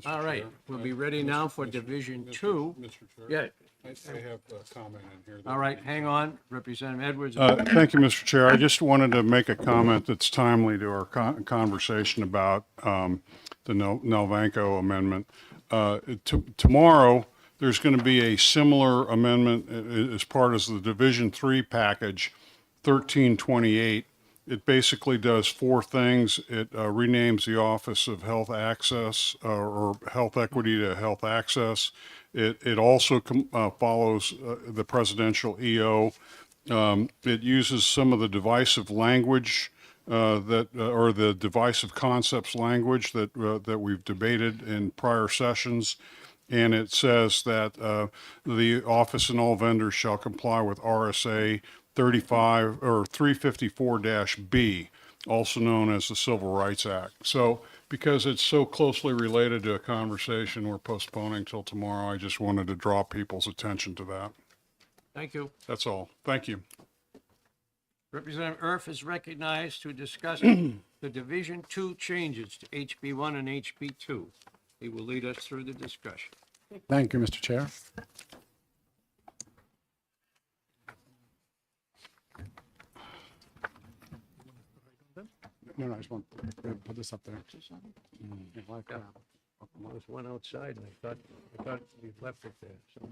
All right, we'll be ready now for Division 2. Mr. Chair? Yeah, I have a comment in here. all right, hang on, Representative Edwards. Thank you, Mr. Chair. I just wanted to make a comment that's timely to our conversation about the Nalvanko amendment. Tomorrow, there's going to be a similar amendment as part of the Division 3 package, 1328. It basically does four things. It renames the Office of Health Access or Health Equity to Health Access. It also follows the presidential EO. It uses some of the divisive language or the divisive concepts language that we've debated in prior sessions. And it says that the office and all vendors shall comply with RSA 35 or 354-B, also known as the Civil Rights Act. So because it's so closely related to a conversation we're postponing till tomorrow, I just wanted to draw people's attention to that. Thank you. That's all. Thank you. Representative Erf is recognized to discuss the Division 2 changes to HB1 and HB2. He will lead us through the discussion. Thank you, Mr. Chair. No, I just want to put this up there. There's one outside, and I thought we left it there. So.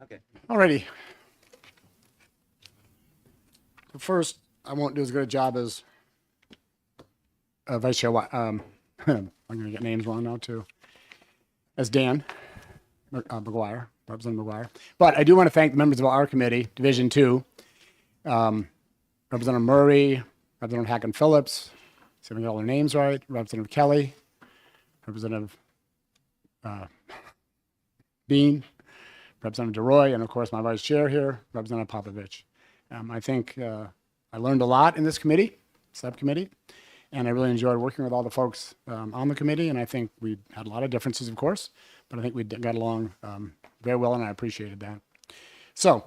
Okay. Alrighty. So first, I won't do as good a job as Vice Chair. I'm going to get names wrong now too. As Dan McGuire, Representative McGuire. But I do want to thank the members of our committee, Division 2, Representative Murray, Representative Hacken Phillips, see if I got all their names right, Representative Kelly, Representative Bean, Representative DeRoy, and of course my vice chair here, Representative Popovich. I think I learned a lot in this committee, subcommittee, and I really enjoyed working with all the folks on the committee, and I think we had a lot of differences, of course, but I think we got along very well, and I appreciated that. So,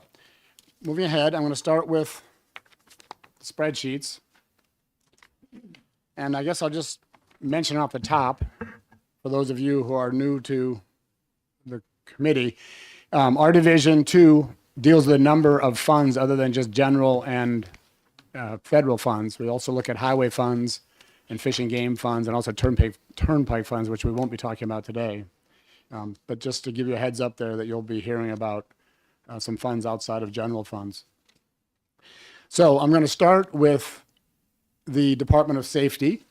moving ahead, I'm going to start with spreadsheets, and I guess I'll just mention off the top, for those of you who are new to the committee, our Division 2 deals with a number of funds other than just general and federal funds. We also look at highway funds and fish and game funds and also turnpike funds, which we won't be talking about today. But just to give you a heads up there that you'll be hearing about some funds outside of general funds. So I'm going to start with the Department of Safety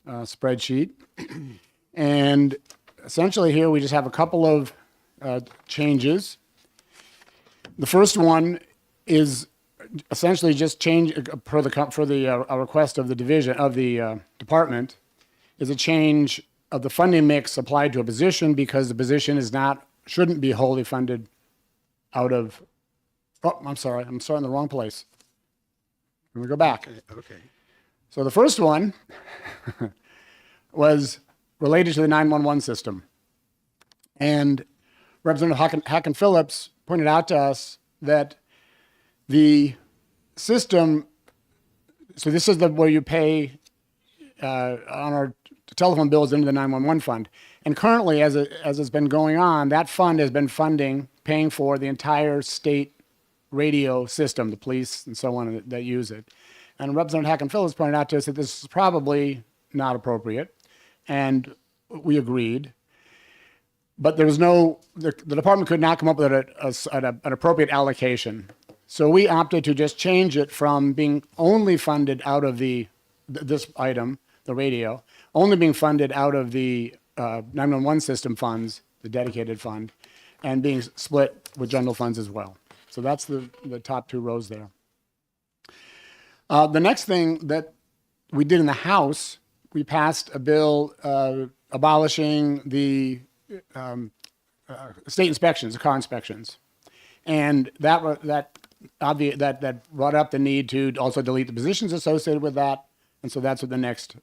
spreadsheet. And essentially here we just have a couple of changes. The first one is essentially just change for the request of the division of the department is a change of the funding mix applied to a position because the position shouldn't be wholly funded out of. Oh, I'm sorry, I'm starting in the wrong place. Let me go back. Okay. So the first one was related to the 911 system, and Representative Hacken Phillips pointed out to us that the system, so this is where you pay on our telephone bills into the 911 fund. And currently, as it's been going on, that fund has been paying for the entire state radio system, the police and so on that use it. And Representative Hacken Phillips pointed out to us that this is probably not appropriate. And we agreed. But there was no, the department could not come up with an appropriate allocation. So we opted to just change it from being only funded out of this item, the radio, only being funded out of the 911 system funds, the dedicated fund, and being split with general funds as well. So that's the top two rows there. The next thing that we did in the House, we passed a bill abolishing the state inspections, the car inspections, and that brought up the need to also delete the positions associated with that, and so that's what the next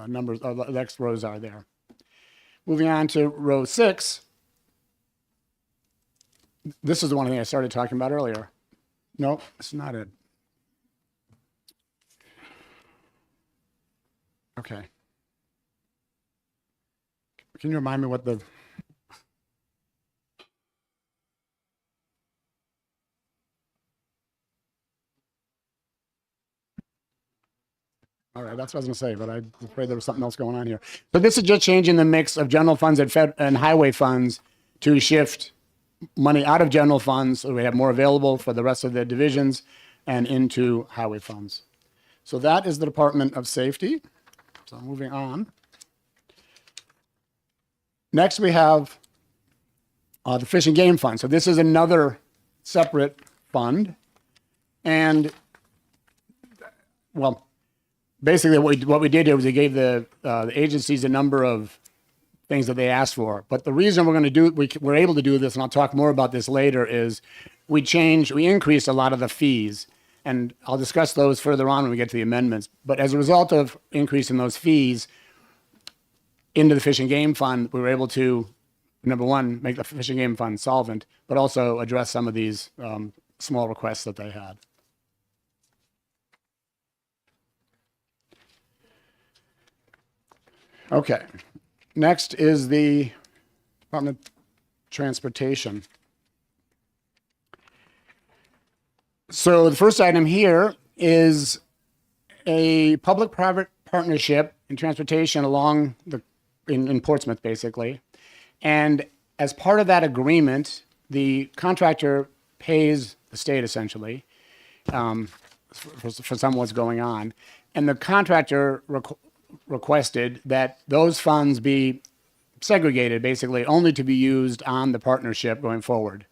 numbers, the next rows are there. Moving on to row 6. This is the one thing I started talking about earlier. No, it's not it. Okay. Can you remind me what the... All right, that's what I was going to say, but I'm afraid there was something else going on here. So this is just changing the mix of general funds and highway funds to shift money out of general funds so we have more available for the rest of the divisions and into highway funds. So that is the Department of Safety. So moving on. Next we have the Fish and Game Fund. So this is another separate fund. And, well, basically what we did here was we gave the agencies a number of things that they asked for. But the reason we're able to do this, and I'll talk more about this later, is we increased a lot of the fees. And I'll discuss those further on when we get to the amendments. But as a result of increasing those fees into the Fish and Game Fund, we were able to, number one, make the Fish and Game Fund solvent, but also address some of these small requests that they had. Okay. Next is the Department of Transportation. So the first item here is a public-private partnership in transportation along in Portsmouth, basically. And as part of that agreement, the contractor pays the state essentially for some of what's going on. And the contractor requested that those funds be segregated, basically only to be used on the partnership going forward.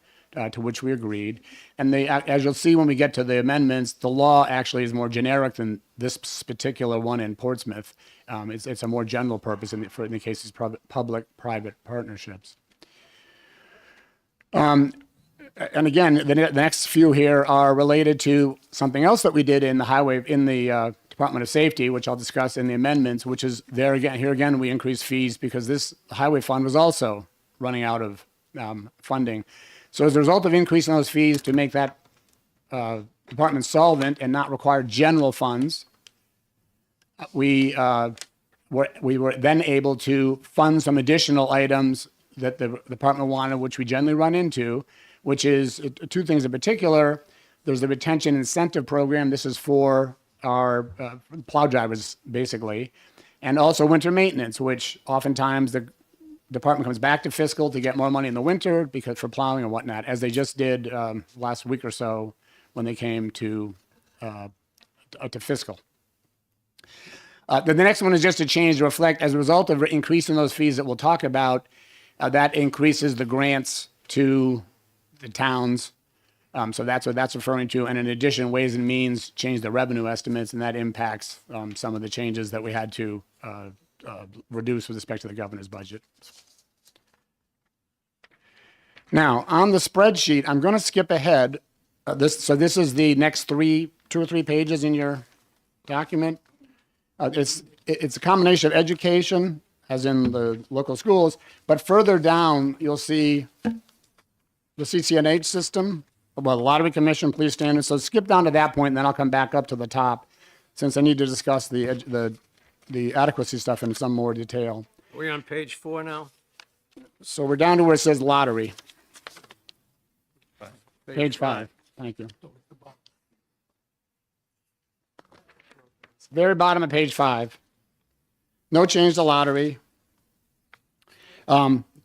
To which we agreed. And as you'll see when we get to the amendments, the law actually is more generic than this particular one in Portsmouth. It's a more general purpose in the cases public-private partnerships. And again, the next few here are related to something else that we did in the Department of Safety, which I'll discuss in the amendments, which is here again, we increased fees because this highway fund was also running out of funding. So as a result of increasing those fees to make that department solvent and not require general funds, we were then able to fund some additional items that the department wanted, which we generally run into, which is two things in particular. There's the retention incentive program. This is for our plow drivers, basically, and also winter maintenance, which oftentimes the department comes back to fiscal to get more money in the winter because for plowing and whatnot, as they just did last week or so when they came to fiscal. The next one is just a change to reflect as a result of increasing those fees that we'll talk about, that increases the grants to the towns. So that's what that's referring to. And in addition, Ways and Means changed the revenue estimates, and that impacts some of the changes that we had to reduce with respect to the governor's budget. Now, on the spreadsheet, I'm going to skip ahead. This is the next 2 or 3 pages in your document. It's a combination of education, as in the local schools, but further down, you'll see the CCNH system, well, the Lottery Commission, police standards. So skip down to that point, and then I'll come back up to the top, since I need to discuss the adequacy stuff in some more detail. Are we on page 4 now? So we're down to where it says lottery. Page 5. Thank you. It's the very bottom of page 5. No change to lottery.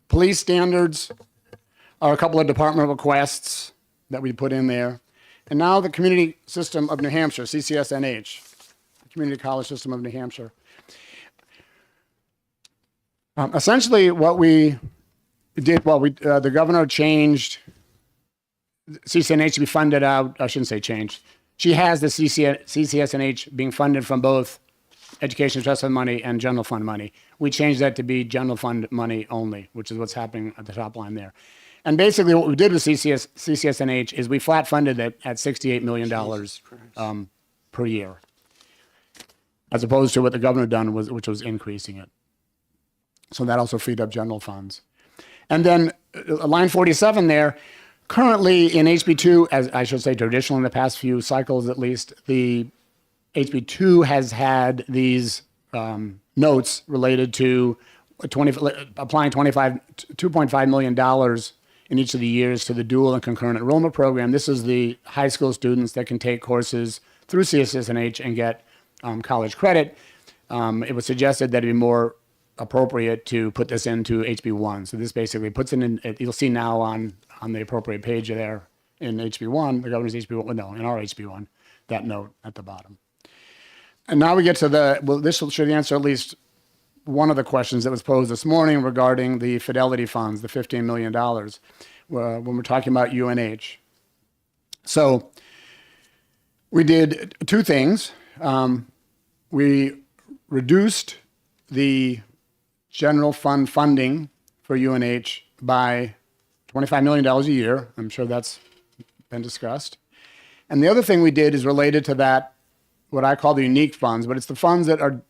Police standards are a couple of department requests that we put in there. And now the Community System of New Hampshire, CCSNH, Community College System of New Hampshire. Essentially what we did, the governor changed CCSNH to be funded out. I shouldn't say changed. She has the CCSNH being funded from both Education Trust Fund money and general fund money. We changed that to be general fund money only, which is what's happening at the top line there. And basically what we did with CCSNH is we flat funded it at $68 million per year, as opposed to what the governor done, which was increasing it. So that also freed up general funds. And then line 47 there, currently in HB2, as I should say traditionally in the past few cycles at least, the HB2 has had these notes related to applying $2.5 million in each of the years to the dual and concurrent enrollment program. This is the high school students that can take courses through CSSNH and get college credit. It was suggested that it'd be more appropriate to put this into HB1. So this basically puts it in, you'll see now on the appropriate page there in HB1, the governor's HB1, no, in our HB1, that note at the bottom. And now we get to this should answer at least one of the questions that was posed this morning regarding the Fidelity funds, the $15 million, when we're talking about UNH. So we did two things. We reduced the general fund funding for UNH by $25 million a year. I'm sure that's been discussed. And the other thing we did is related to that, what I call the unique funds, but it's the funds that are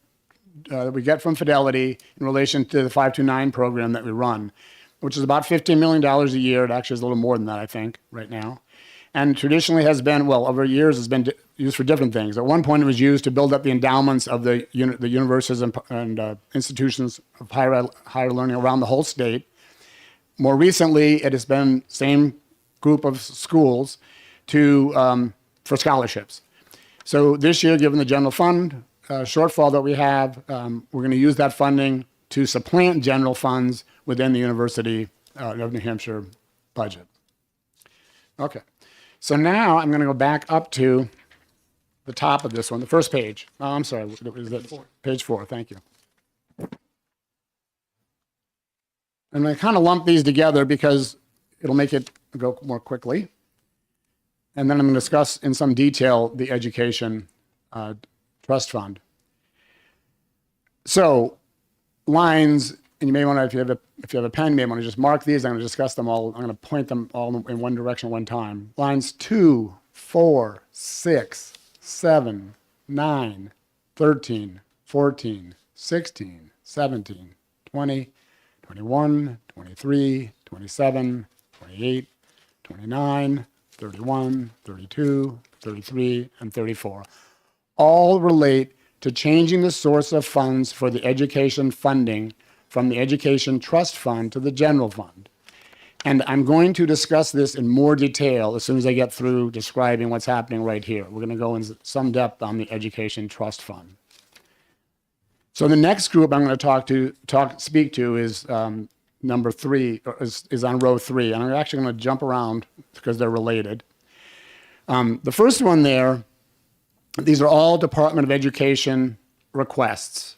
that we get from Fidelity in relation to the 529 program that we run, which is about $15 million a year. It actually is a little more than that, I think, right now. And traditionally has been, well, over years, has been used for different things. At one point, it was used to build up the endowments of the universities and institutions of higher learning around the whole state. More recently, it has been same group of schools for scholarships. So this year, given the general fund shortfall that we have, we're going to use that funding to supplant general funds within the University of New Hampshire budget. Okay. So now I'm going to go back up to the top of this one, the first page. Oh, I'm sorry, page 4, thank you. And I kind of lump these together because it'll make it go more quickly. And then I'm going to discuss in some detail the education trust fund. So lines, and you may want to, if you have a pen, you may want to just mark these. I'm going to discuss them all. I'm going to point them all in one direction one time. Lines 2, 4, 6, 7, 9, 13, 14, 16, 17, 20, 21, 23, 27, 28, 29, 31, 32, 33, and 34. All relate to changing the source of funds for the education funding from the Education Trust Fund to the General Fund. And I'm going to discuss this in more detail as soon as I get through describing what's happening right here. We're going to go in some depth on the Education Trust Fund. So the next group I'm going to speak to is number 3, is on row 3. And I'm actually going to jump around because they're related. The first one there, these are all Department of Education requests.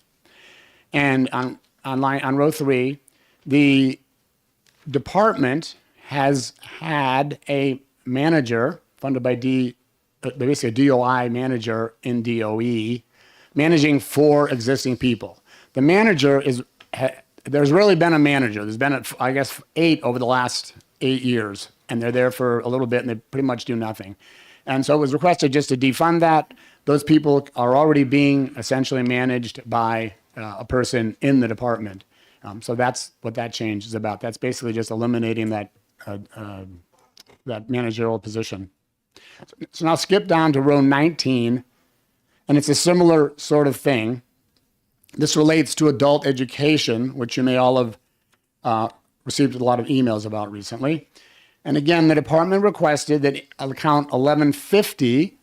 And on row 3, the department has had a manager funded by basically a DOI manager in DOE, managing 4 existing people. The manager there's really been a manager. There's been, I guess, 8 over the last 8 years, and they're there for a little bit, and they pretty much do nothing. And so it was requested just to defund that. Those people are already being essentially managed by a person in the department. So that's what that change is about. That's basically just eliminating that managerial position. So now skip down to row 19, and it's a similar sort of thing. This relates to adult education, which you may all have received a lot of emails about recently. And again, the department requested that account 1150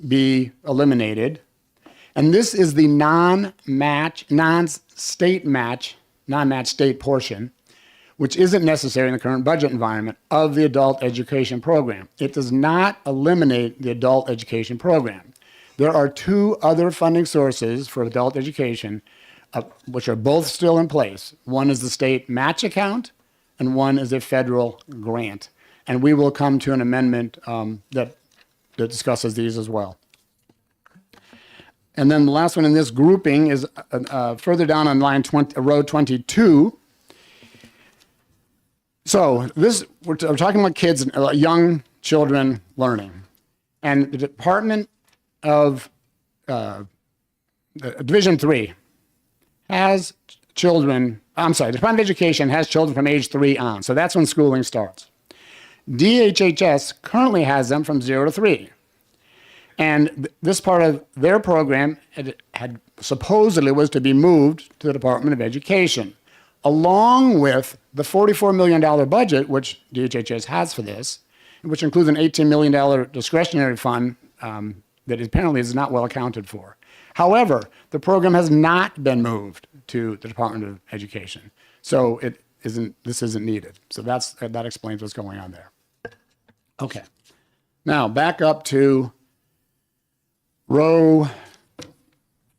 be eliminated. And this is the non-match state portion. which isn't necessary in the current budget environment, of the adult education program. It does not eliminate the adult education program. There are two other funding sources for adult education, which are both still in place. One is the state match account, and one is a federal grant. And we will come to an amendment that discusses these as well. And then the last one in this grouping is further down on line 20, row 22. So this, we're talking about kids, young children learning. And the Department of Division 3 has children, the Department of Education has children from age 3 on. So that's when schooling starts. DHHS currently has them from 0 to 3. And this part of their program had supposedly was to be moved to the Department of Education, along with the $44 million budget, which DHHS has for this, which includes an $18 million discretionary fund that apparently is not well accounted for. However, the program has not been moved to the Department of Education. So this isn't needed. So that explains what's going on there. Okay. Now back up to row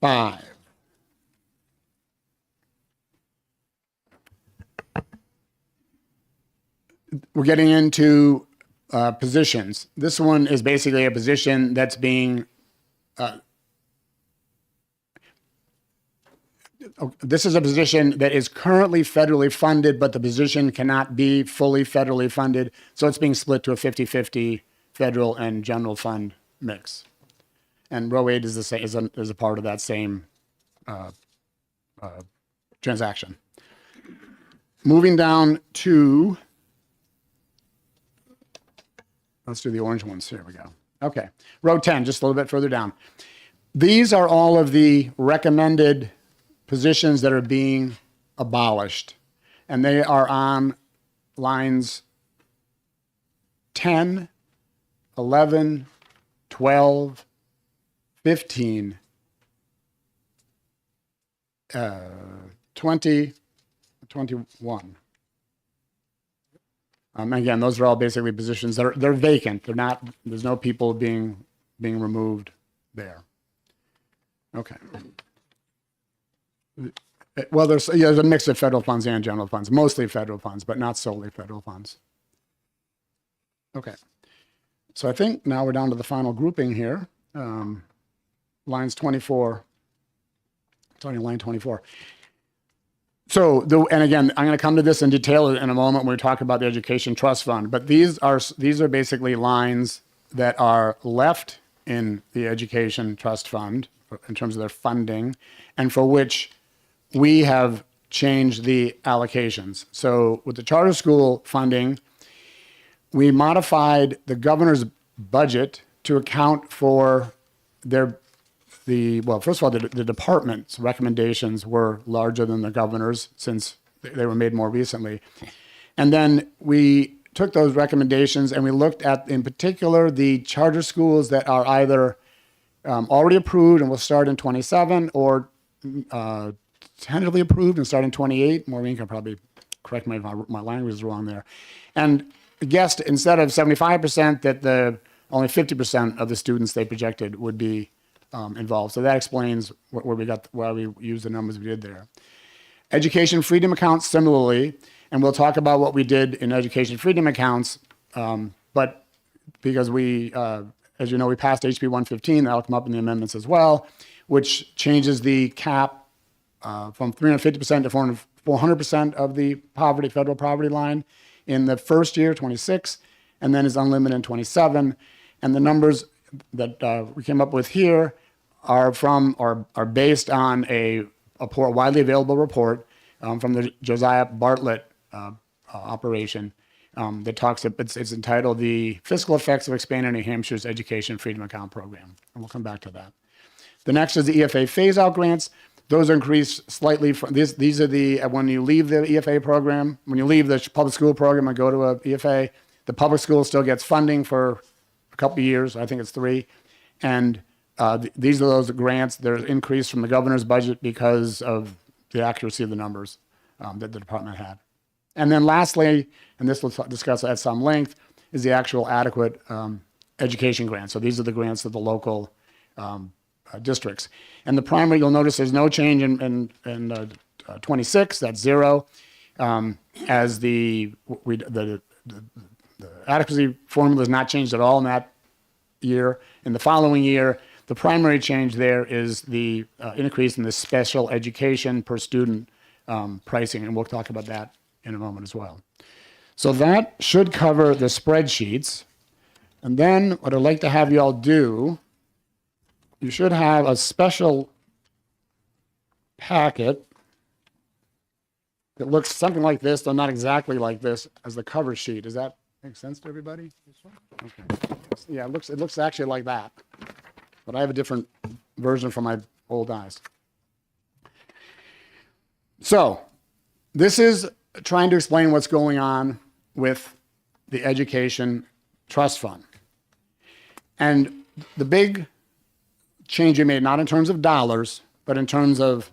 5. We're getting into positions. This one is basically a position that's being this is a position that is currently federally funded, but the position cannot be fully federally funded. So it's being split to a 50-50 federal and general fund mix. And row 8 is the same, is a part of that same transaction. Moving down to, let's do the orange ones. Here we go. Okay, row 10, just a little bit further down. These are all of the recommended positions that are being abolished, and they are on lines 10, 11, 12, 15, 20, 21. Again, those are all basically positions that they're vacant. They're not. There's no people being removed there. Okay. Well, there's a mix of federal funds and general funds, mostly federal funds, but not solely federal funds. Okay. So I think now we're down to the final grouping here. Lines 24. It's only line 24. So, and again, I'm going to come to this in detail in a moment when we talk about the Education Trust Fund, but these are basically lines that are left in the Education Trust Fund in terms of their funding, and for which we have changed the allocations. So with the charter school funding, we modified the governor's budget to account for well, first of all, the department's recommendations were larger than the governor's since they were made more recently. And then we took those recommendations and we looked at, in particular, the charter schools that are either already approved and will start in 27 or tentatively approved and start in 28. Maureen can probably correct me if my language is wrong there. And guessed instead of 75% that only 50% of the students they projected would be involved. So that explains why we used the numbers we did there. Education freedom accounts similarly, and we'll talk about what we did in education freedom accounts, but because as you know, we passed HB 115, that'll come up in the amendments as well, which changes the cap from 350% to 400% of the federal poverty line in the first year, 26, and then is unlimited in 27. And the numbers that we came up with here are based on a widely available report from the Josiah Bartlett operation that talks. It's entitled "The Fiscal Effects of Expanding New Hampshire's Education Freedom Account Program," and we'll come back to that. The next is the EFA phase-out grants. Those are increased slightly. These are when you leave the EFA program, when you leave the public school program and go to a EFA, the public school still gets funding for a couple of years. I think it's 3. And these are those grants that are increased from the governor's budget because of the accuracy of the numbers that the department had. And then lastly, and this we'll discuss at some length, is the actual adequate education grants. So these are the grants of the local districts. And the primary, you'll notice there's no change in 26, that's 0. As the adequacy formula is not changed at all in that year. In the following year, the primary change there is the increase in the special education per student pricing, and we'll talk about that in a moment as well. So that should cover the spreadsheets. And then what I'd like to have you all do, you should have a special packet that looks something like this, though not exactly like this, as the cover sheet. Does that make sense to everybody? Okay. Yeah, it looks actually like that, but I have a different version from my old eyes. So this is trying to explain what's going on with the education trust fund. And the big change you made, not in terms of dollars, but in terms of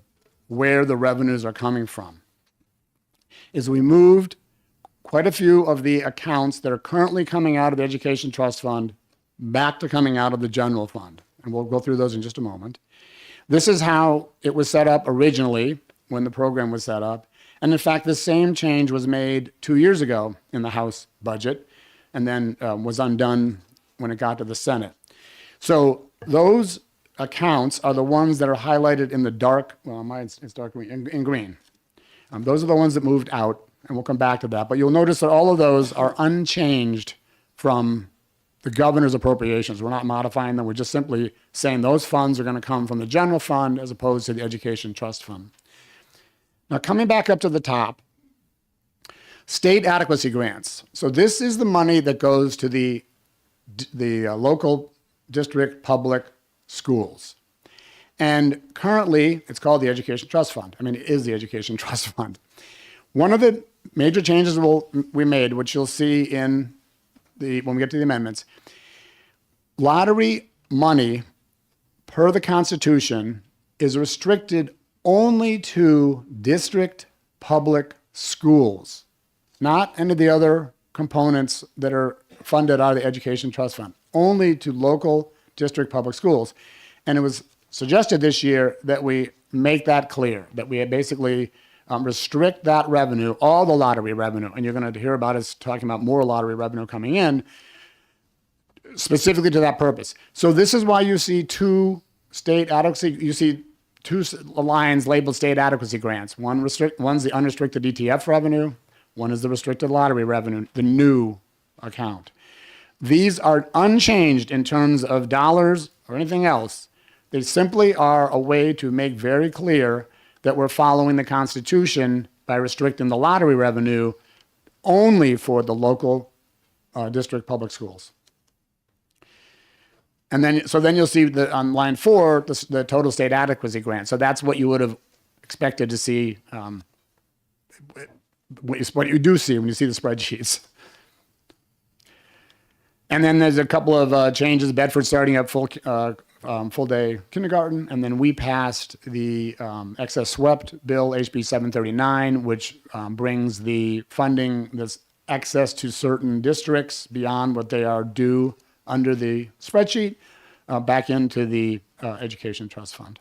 where the revenues are coming from, is we moved quite a few of the accounts that are currently coming out of the education trust fund back to coming out of the general fund. And we'll go through those in just a moment. This is how it was set up originally when the program was set up. And in fact, the same change was made 2 years ago in the House budget and then was undone when it got to the Senate. So those accounts are the ones that are highlighted in the dark, well, mine it's dark green, in green. Those are the ones that moved out, and we'll come back to that. But you'll notice that all of those are unchanged from the governor's appropriations. We're not modifying them. We're just simply saying those funds are going to come from the general fund as opposed to the education trust fund. Now, coming back up to the top, state adequacy grants. So this is the money that goes to the local district public schools. And currently, it's called the Education Trust Fund. I mean, it is the Education Trust Fund. One of the major changes we made, which you'll see when we get to the amendments, lottery money per the Constitution is restricted only to district public schools, not any of the other components that are funded out of the Education Trust Fund, only to local district public schools. And it was suggested this year that we make that clear, that we basically restrict that revenue, all the lottery revenue, and you're going to hear about us talking about more lottery revenue coming in, specifically to that purpose. So this is why you see two state adequacy, you see two lines labeled state adequacy grants. One's the unrestricted ETF revenue, one is the restricted lottery revenue, the new account. These are unchanged in terms of dollars or anything else. They simply are a way to make very clear that we're following the Constitution by restricting the lottery revenue only for the local district public schools. And then, so then you'll see on line 4, the total state adequacy grant. So that's what you would have expected to see, what you do see when you see the spreadsheets. And then there's a couple of changes. Bedford starting up full day kindergarten, and then we passed the excess swept bill, HB 739, which brings the funding that's excess to certain districts beyond what they are due under the spreadsheet back into the Education Trust Fund.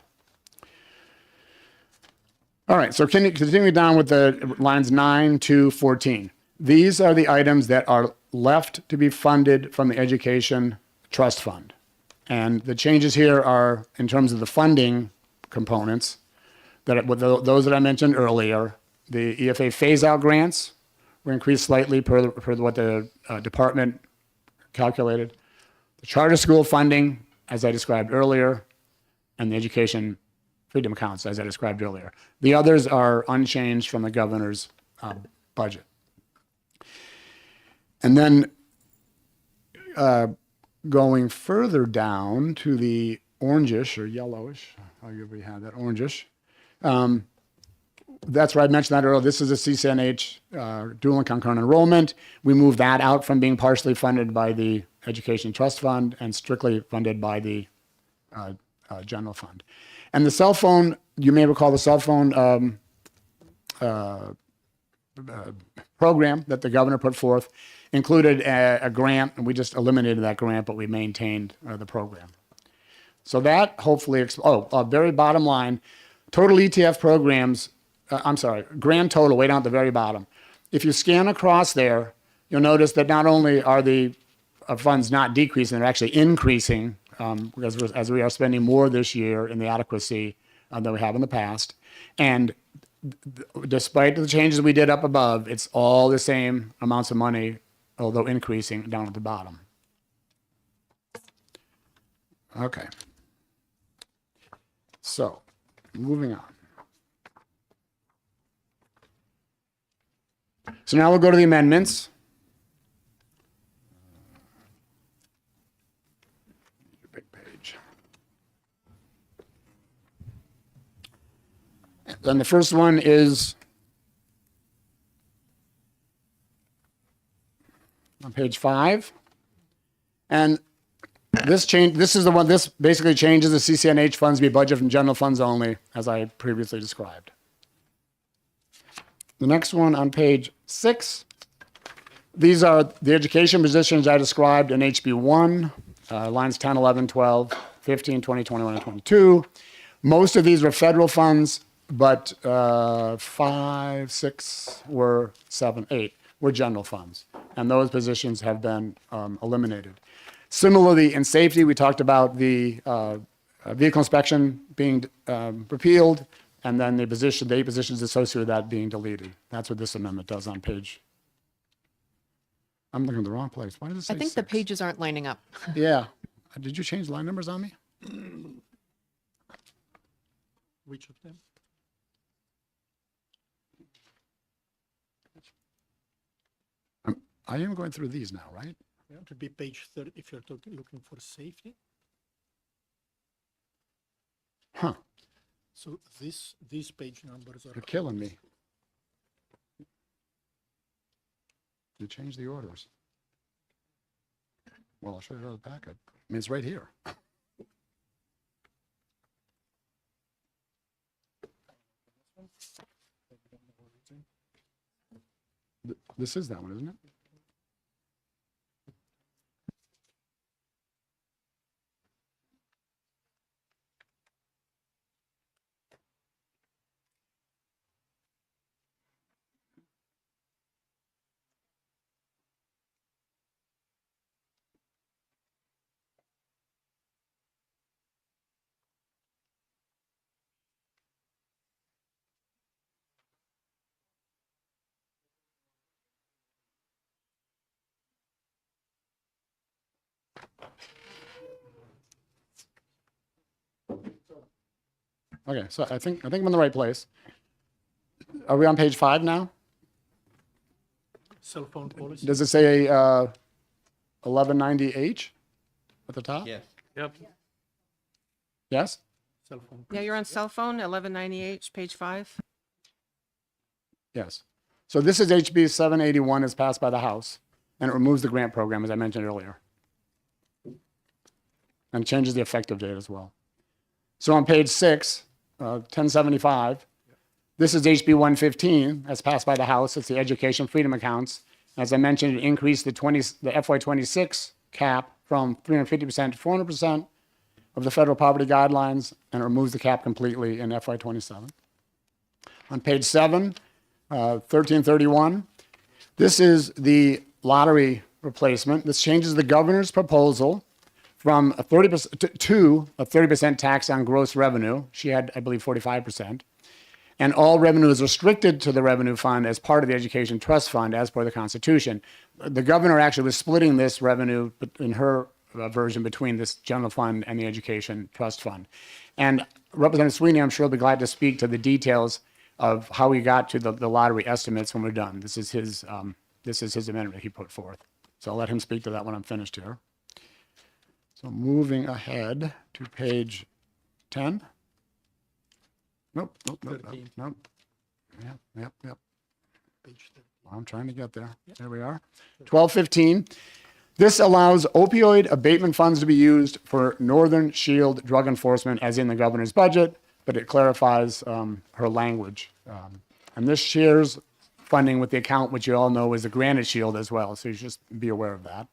All right, so continuing down with the lines 9 to 14. These are the items that are left to be funded from the Education Trust Fund. And the changes here are in terms of the funding components, those that I mentioned earlier. The EFA phase-out grants were increased slightly per what the department calculated. The charter school funding, as I described earlier, and the education freedom accounts, as I described earlier. The others are unchanged from the governor's budget. And then going further down to the orangish or yellowish, however you have that, orangish, that's where I mentioned that earlier. This is a CCNH dual and concurrent enrollment. We moved that out from being partially funded by the Education Trust Fund and strictly funded by the general fund. And the cell phone, you may recall the cell phone program that the governor put forth included a grant, and we just eliminated that grant, but we maintained the program. So that hopefully, very bottom line, total ETF programs, grand total, way down at the very bottom. If you scan across there, you'll notice that not only are the funds not decreasing, they're actually increasing as we are spending more this year in the adequacy than we have in the past. And despite the changes we did up above, it's all the same amounts of money, although increasing down at the bottom. Okay. So, moving on. So now we'll go to the amendments. Big page. Then the first one is on page 5. And this basically changes the CCNH funds to be budgeted from general funds only, as I previously described. The next one on page 6, these are the education positions I described in HB1, lines 10, 11, 12, 15, 20, 21, and 22. Most of these were federal funds, but 5, 6, 7, 8 were general funds. And those positions have been eliminated. Similarly, in safety, we talked about the vehicle inspection being repealed, and then the 8 positions associated with that being deleted. That's what this amendment does on page. I'm looking at the wrong place. Why does it say I think 6? the pages aren't lining up. Yeah. Did you change line numbers on me? Which of them? I am going through these now, right? Yeah, it would be page 30 if you're looking for safety. Huh. So these page numbers are. You're killing me. You changed the orders. Well, I'll show you the packet. I mean, it's right here. This is that one, isn't it? Okay, so I think I'm in the right place. Are we on page 5 now? Cell phone policy. Does it say 1190H at the top? Yes. Yep. Yes? Cell phone. Yeah, you're on cell phone, 1198, page 5. Yes. So this is HB 781 as passed by the House, and it removes the grant program, as I mentioned earlier. And changes the effective date as well. So on page 6, 1075, this is HB 115 as passed by the House. It's the education freedom accounts. As I mentioned, it increased the FY26 cap from 350% to 400% of the federal poverty guidelines, and it removes the cap completely in FY27. On page 7, 1331, this is the lottery replacement. This changes the governor's proposal from a 30% to a 30% tax on gross revenue. She had, I believe, 45%. And all revenue is restricted to the revenue fund as part of the education trust fund as per the Constitution. The governor actually was splitting this revenue in her version between this general fund and the education trust fund. And Representative Sweeney, I'm sure, will be glad to speak to the details of how we got to the lottery estimates when we're done. This is his amendment he put forth. So I'll let him speak to that when I'm finished here. So moving ahead to page 10. Nope. Yep. Page 30. I'm trying to get there. There we are. 1215. This allows opioid abatement funds to be used for Northern Shield drug enforcement as in the governor's budget, but it clarifies her language. And this shares funding with the account, which you all know is a Granite Shield as well. So you should just be aware of that.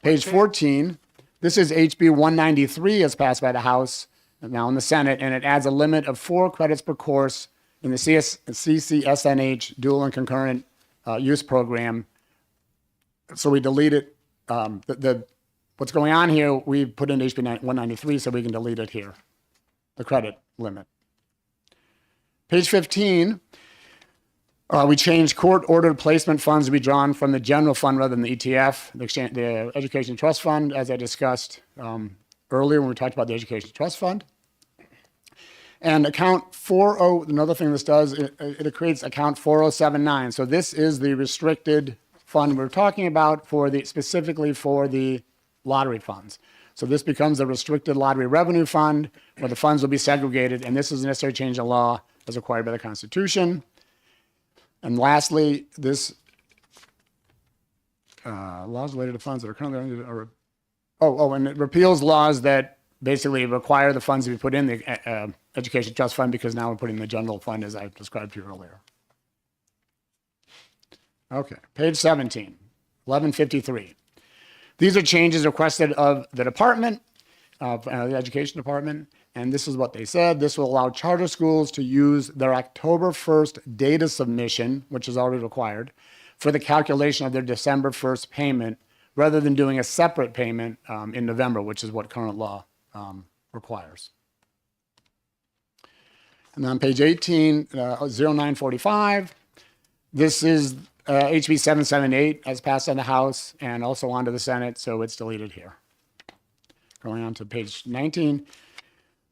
Page 14, this is HB 193 as passed by the House and now in the Senate, and it adds a limit of 4 credits per course in the CCSNH dual and concurrent use program. So we deleted what's going on here. We put in HB 193 so we can delete it here, the credit limit. Page 15, we changed court-ordered placement funds to be drawn from the general fund rather than the ETF, the Education Trust Fund, as I discussed earlier when we talked about the Education Trust Fund. And account 40, another thing this does, it creates account 4079. So this is the restricted fund we're talking about specifically for the lottery funds. So this becomes a restricted lottery revenue fund where the funds will be segregated, and this is a necessary change in law as required by the Constitution. And lastly, this laws related to funds that are currently and it repeals laws that basically require the funds to be put in the Education Trust Fund, because now we're putting the general fund as I described to you earlier. Okay, page 17, 1153. These are changes requested of the department, the Education Department, and this is what they said. This will allow charter schools to use their October 1st data submission, which is already required, for the calculation of their December 1st payment, rather than doing a separate payment in November, which is what current law requires. And then on page 18, 0945, this is HB 778 as passed on the House and also onto the Senate, so it's deleted here. Going on to page 19.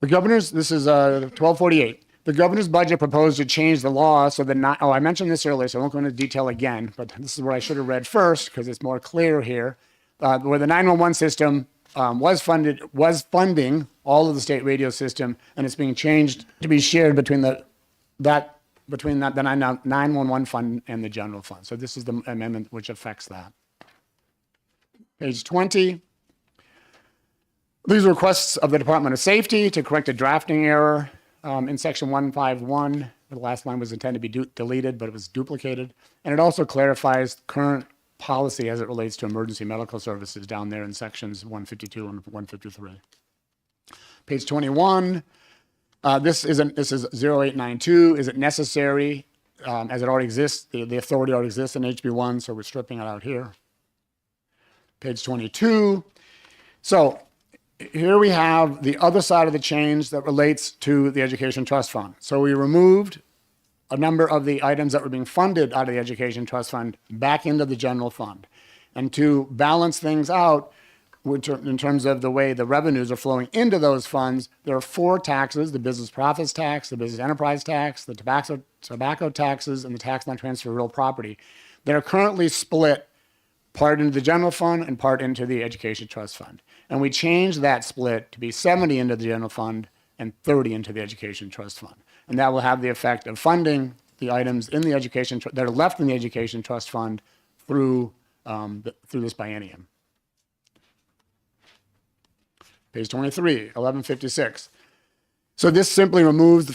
The governor's, this is 1248. The governor's budget proposed to change the law so that I mentioned this earlier, so I won't go into detail again, but this is what I should have read first because it's more clear here. Where the 911 system was funding all of the state radio system, and it's being changed to be shared between the 911 fund and the general fund. So this is the amendment which affects that. Page 20. These are requests of the Department of Safety to correct a drafting error in section 151. The last line was intended to be deleted, but it was duplicated. And it also clarifies current policy as it relates to emergency medical services down there in sections 152 and 153. Page 21. This is 0892. Is it necessary, as it already exists, the authority already exists in HB1, so we're stripping it out here. Page 22. So here we have the other side of the change that relates to the Education Trust Fund. So we removed a number of the items that were being funded out of the Education Trust Fund back into the general fund. And to balance things out, in terms of the way the revenues are flowing into those funds, there are 4 taxes: the business profits tax, the business enterprise tax, the tobacco taxes, and the tax on transfer of real property that are currently split part into the general fund and part into the Education Trust Fund. And we changed that split to be 70 into the general fund and 30 into the Education Trust Fund. And that will have the effect of funding the items in the that are left in the Education Trust Fund through this biennium. Page 23, 1156. So this simply removes the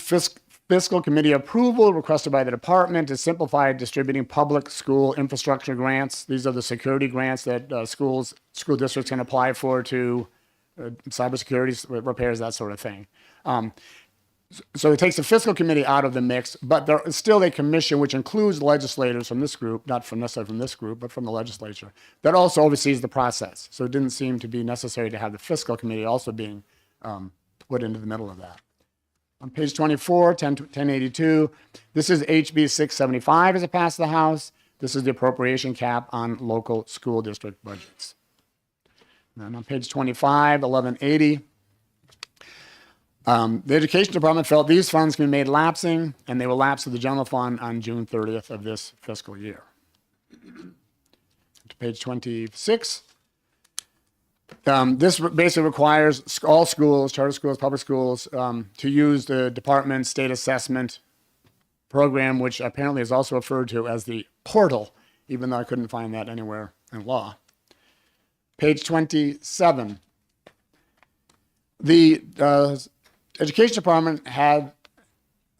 fiscal committee approval requested by the department to simplify distributing public school infrastructure grants. These are the security grants that school districts can apply for to cybersecurity repairs, that sort of thing. So it takes the fiscal committee out of the mix, but there is still a commission which includes legislators from this group, not necessarily from this group, but from the legislature, that also oversees the process. So it didn't seem to be necessary to have the fiscal committee also being put into the middle of that. On page 24, 1082, this is HB 675 as it passed the House. This is the appropriation cap on local school district budgets. And then on page 25, 1180, the Education Department felt these funds can be made lapsing, and they will lapse to the general fund on June 30th of this fiscal year. To page 26. This basically requires all schools, charter schools, public schools, to use the department's state assessment program, which apparently is also referred to as the portal, even though I couldn't find that anywhere in law. Page 27. The Education Department had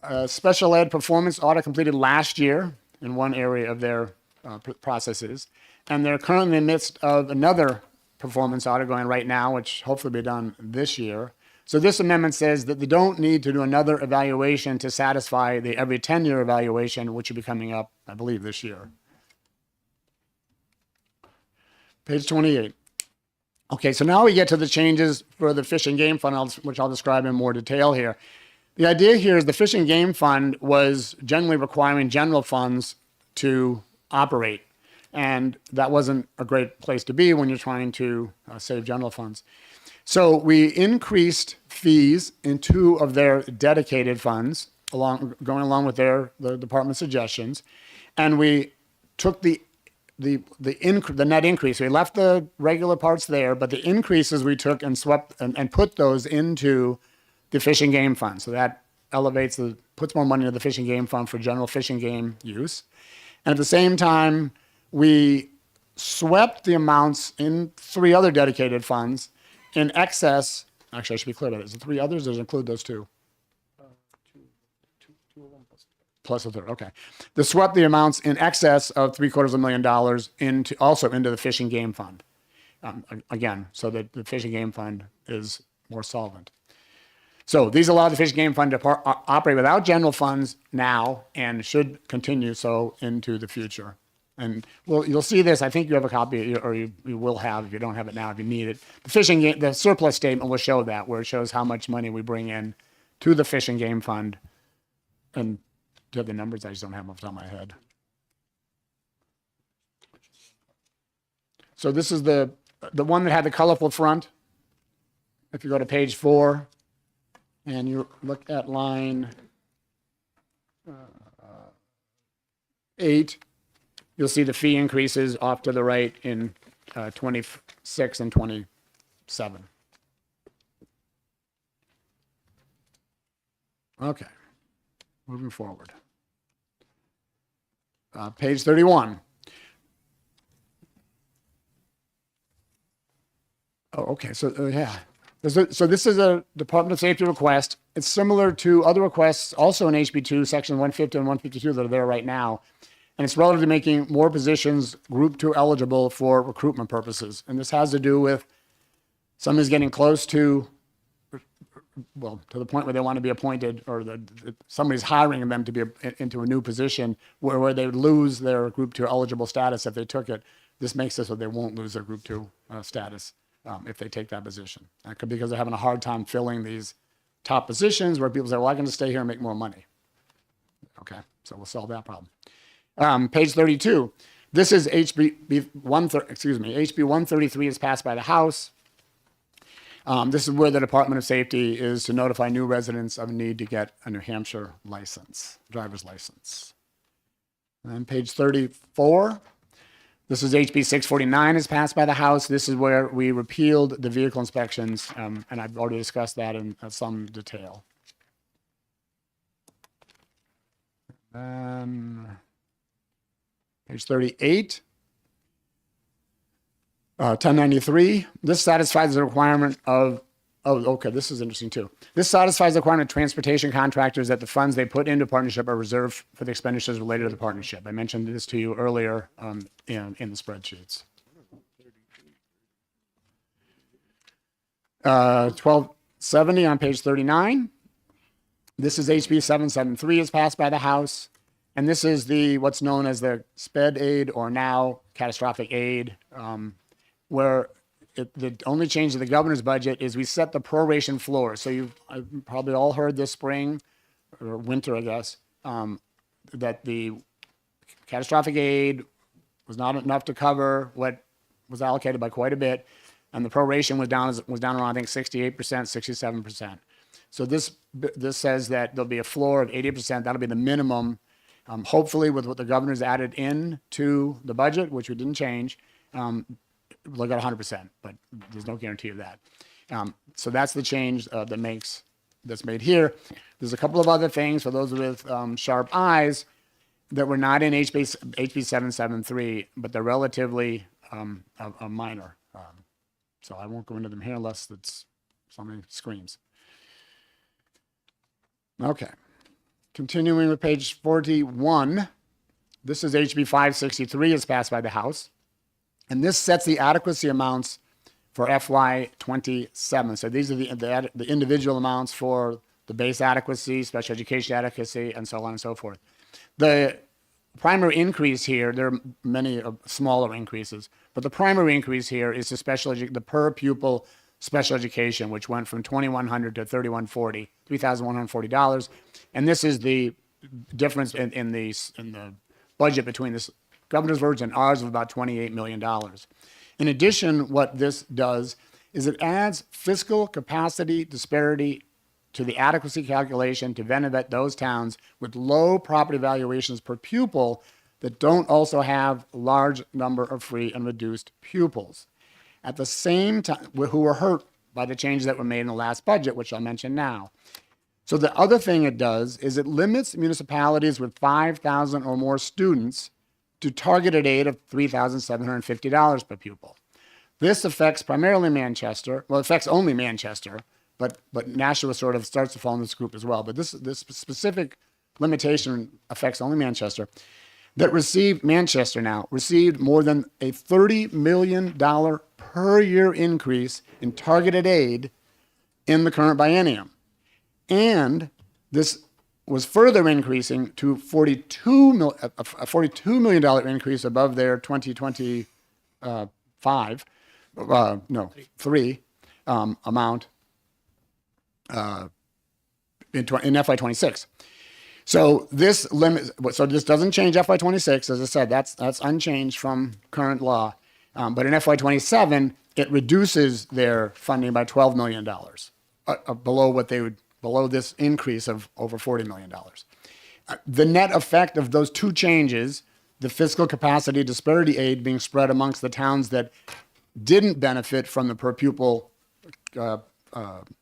a special ed performance audit completed last year in one area of their processes. And they're currently in the midst of another performance audit going right now, which hopefully will be done this year. So this amendment says that they don't need to do another evaluation to satisfy the every 10-year evaluation, which will be coming up, I believe, this year. Page 28. Okay, so now we get to the changes for the Fish and Game Fund, which I'll describe in more detail here. The idea here is the Fish and Game Fund was generally requiring general funds to operate. And that wasn't a great place to be when you're trying to save general funds. So we increased fees in 2 of their dedicated funds, going along with the department's suggestions. And we took the net increase. We left the regular parts there, but the increases we took and swept and put those into the Fish and Game Fund. So that puts more money into the Fish and Game Fund for general fish and game use. And at the same time, we swept the amounts in 3 other dedicated funds in excess. Actually, I should be clear about it. Is it 3 others? Or does it include those 2? Plus a third. Okay. They swept the amounts in excess of $750,000 into the Fish and Game Fund. Again, so that the Fish and Game Fund is more solvent. So these allow the Fish and Game Fund to operate without general funds now and should continue so into the future. And you'll see this. I think you have a copy, or you will have if you don't have it now, if you need it. The surplus statement will show that, where it shows how much money we bring in to the Fish and Game Fund. And do you have the numbers? I just don't have them off the top of my head. So this is the one that had the colorful front. If you go to page 4 and you look at line 8, you'll see the fee increases off to the right in 26 and 27. Okay, moving forward. Page 31. Oh, okay. So yeah. So this is a Department of Safety request. It's similar to other requests also in HB2, section 150 and 152 that are there right now. And it's relative to making more positions Group 2 eligible for recruitment purposes. And this has to do with somebody's getting close to the point where they want to be appointed, or somebody's hiring them to be into a new position where they would lose their Group 2 eligible status if they took it. This makes it so they won't lose their Group 2 status if they take that position. Because they're having a hard time filling these top positions where people say, well, I can just stay here and make more money. Okay, so we'll solve that problem. Page 32. This is HB 133 is passed by the House. This is where the Department of Safety is to notify new residents of a need to get a New Hampshire license, driver's license. And page 34. This is HB 649 is passed by the House. This is where we repealed the vehicle inspections, and I've already discussed that in some detail. Page 38. 1093. This satisfies the requirement of, okay, this is interesting too. This satisfies the requirement of transportation contractors that the funds they put into partnership are reserved for the expenditures related to the partnership. I mentioned this to you earlier in the spreadsheets. 1270 on page 39. This is HB 773 is passed by the House. And this is what's known as the SPED aid, or now catastrophic aid, where the only change to the governor's budget is we set the proration floor. So you've probably all heard this spring or winter, I guess, that the catastrophic aid was not enough to cover what was allocated by quite a bit. And the proration was down around, I think, 68%, 67%. So this says that there'll be a floor of 80%. That'll be the minimum. Hopefully, with what the governor's added in to the budget, which we didn't change, we'll get 100%, but there's no guarantee of that. So that's the change that's made here. There's a couple of other things for those with sharp eyes that were not in HB 773, but they're relatively minor. So I won't go into them here unless somebody screams. Okay. continuing with page 41, this is HB 563 is passed by the House. And this sets the adequacy amounts for FY 27. So these are the individual amounts for the base adequacy, special education adequacy, and so on and so forth. The primary increase here, there are many smaller increases, but the primary increase here is the per pupil special education, which went from $2,100 to $3,140. And this is the difference in the budget between this governor's version and ours of about $28 million. In addition, what this does is it adds fiscal capacity disparity to the adequacy calculation to benefit those towns with low property valuations per pupil that don't also have a large number of free and reduced pupils. At the same time, who were hurt by the changes that were made in the last budget, which I'll mention now. So the other thing it does is it limits municipalities with 5,000 or more students to targeted aid of $3,750 per pupil. This affects primarily Manchester. Well, it affects only Manchester, but Nashua sort of starts to fall in this group as well. But this specific limitation affects only Manchester. Manchester received more than a $30 million per year increase in targeted aid in the current biennium. And this was further increasing to a $42 million increase above their 3 amount in FY26. So this doesn't change FY26, as I said, that's unchanged from current law. But in FY27, it reduces their funding by $12 million, below this increase of over $40 million. The net effect of those two changes, the fiscal capacity disparity aid being spread amongst the towns that didn't benefit from the per pupil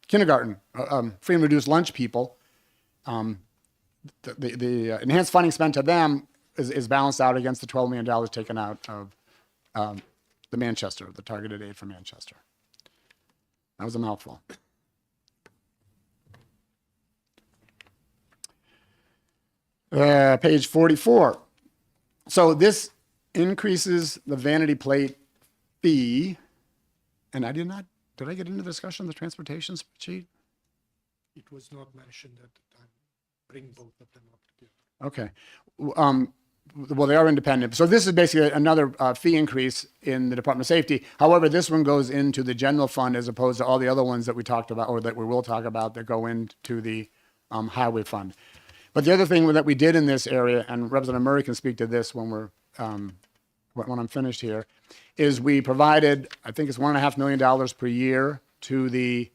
kindergarten, free and reduced lunch people, the enhanced funding spent to them is balanced out against the $12 million taken out of the targeted aid for Manchester. That was a mouthful. Page 44. So this increases the vanity plate fee, and did I get into the discussion of the transportation spreadsheet? It was not mentioned at the time. Bring both of them up together. Okay. Well, they are independent. So this is basically another fee increase in the Department of Safety. However, this one goes into the general fund as opposed to all the other ones that we talked about, or that we will talk about, that go into the highway fund. But the other thing that we did in this area, and Representative Murray can speak to this when I'm finished here, is we provided, I think it's $1.5 million per year to the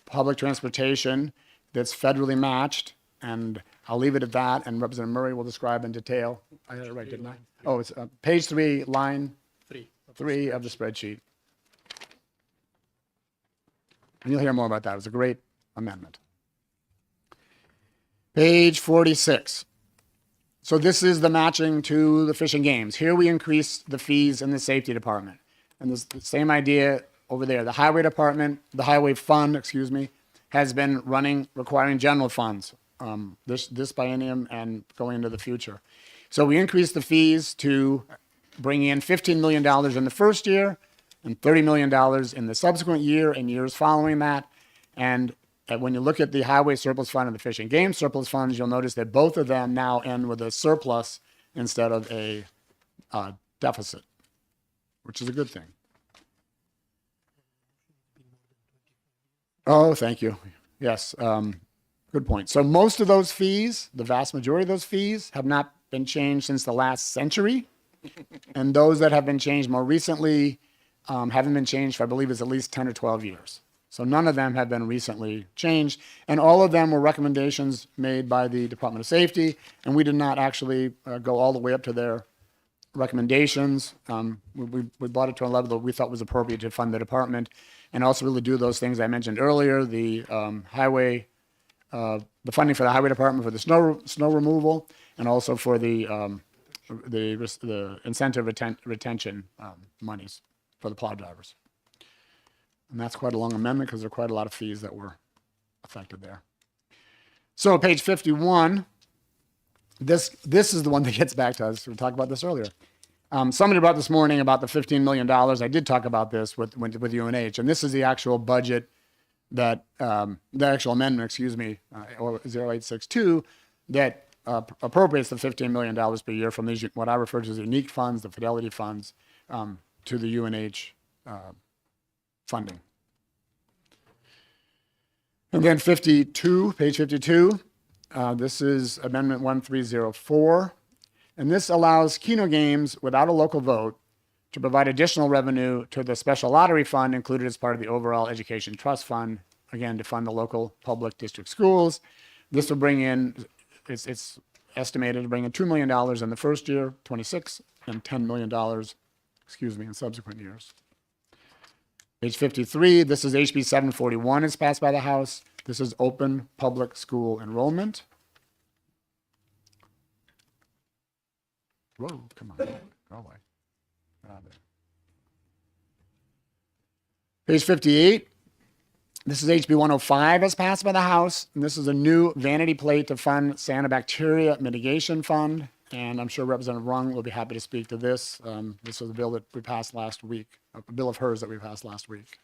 public transportation that's federally matched. And I'll leave it at that, and Representative Murray will describe in detail. I had it right, didn't I? Oh, it's page 3, line 3 of the spreadsheet. And you'll hear more about that. It was a great amendment. Page 46. So this is the matching to the Fish and Games. Here we increase the fees in the safety department. And this the same idea over there. The highway department, the highway fund, has been requiring general funds this biennium and going into the future. So we increased the fees to bring in $15 million in the first year and $30 million in the subsequent year and years following that. And when you look at the highway surplus fund and the fish and game surplus funds, you'll notice that both of them now end with a surplus instead of a deficit, which is a good thing. Oh, thank you. Yes, good point. So most of those fees, the vast majority of those fees, have not been changed since the last century. And those that have been changed more recently haven't been changed for, I believe, it's at least 10 or 12 years. So none of them have been recently changed. And all of them were recommendations made by the Department of Safety. And we did not actually go all the way up to their recommendations. We brought it to a level that we thought was appropriate to fund the department, and also really do those things I mentioned earlier, the highway, the funding for the highway department for the snow removal, and also for the incentive retention monies for the plow drivers. And that's quite a long amendment because there are quite a lot of fees that were affected there. So page 51, this is the one that gets back to us. We talked about this earlier. Somebody brought this morning about the $15 million. I did talk about this with UNH, and this is the actual budget that, the actual amendment, or 0862, that appropriates the $15 million per year from these, what I refer to as unique funds, the fidelity funds, to the UNH funding. And then 52, page 52, this is Amendment 1304. And this allows Keno Games, without a local vote, to provide additional revenue to the special lottery fund included as part of the overall education trust fund, again, to fund the local public district schools. This will bring in, it's estimated to bring in $2 million in the first year, 26, and $10 million, in subsequent years. Page 53, this is HB 741, it's passed by the House. This is open public school enrollment. Whoa, come on, go away. Get out of there. Page 58, this is HB 105 as passed by the House. And this is a new vanity plate to fund Cyanobacteria Mitigation Fund. And I'm sure Representative Rung will be happy to speak to this. This was a bill that we passed last week, a bill of hers that we passed last week.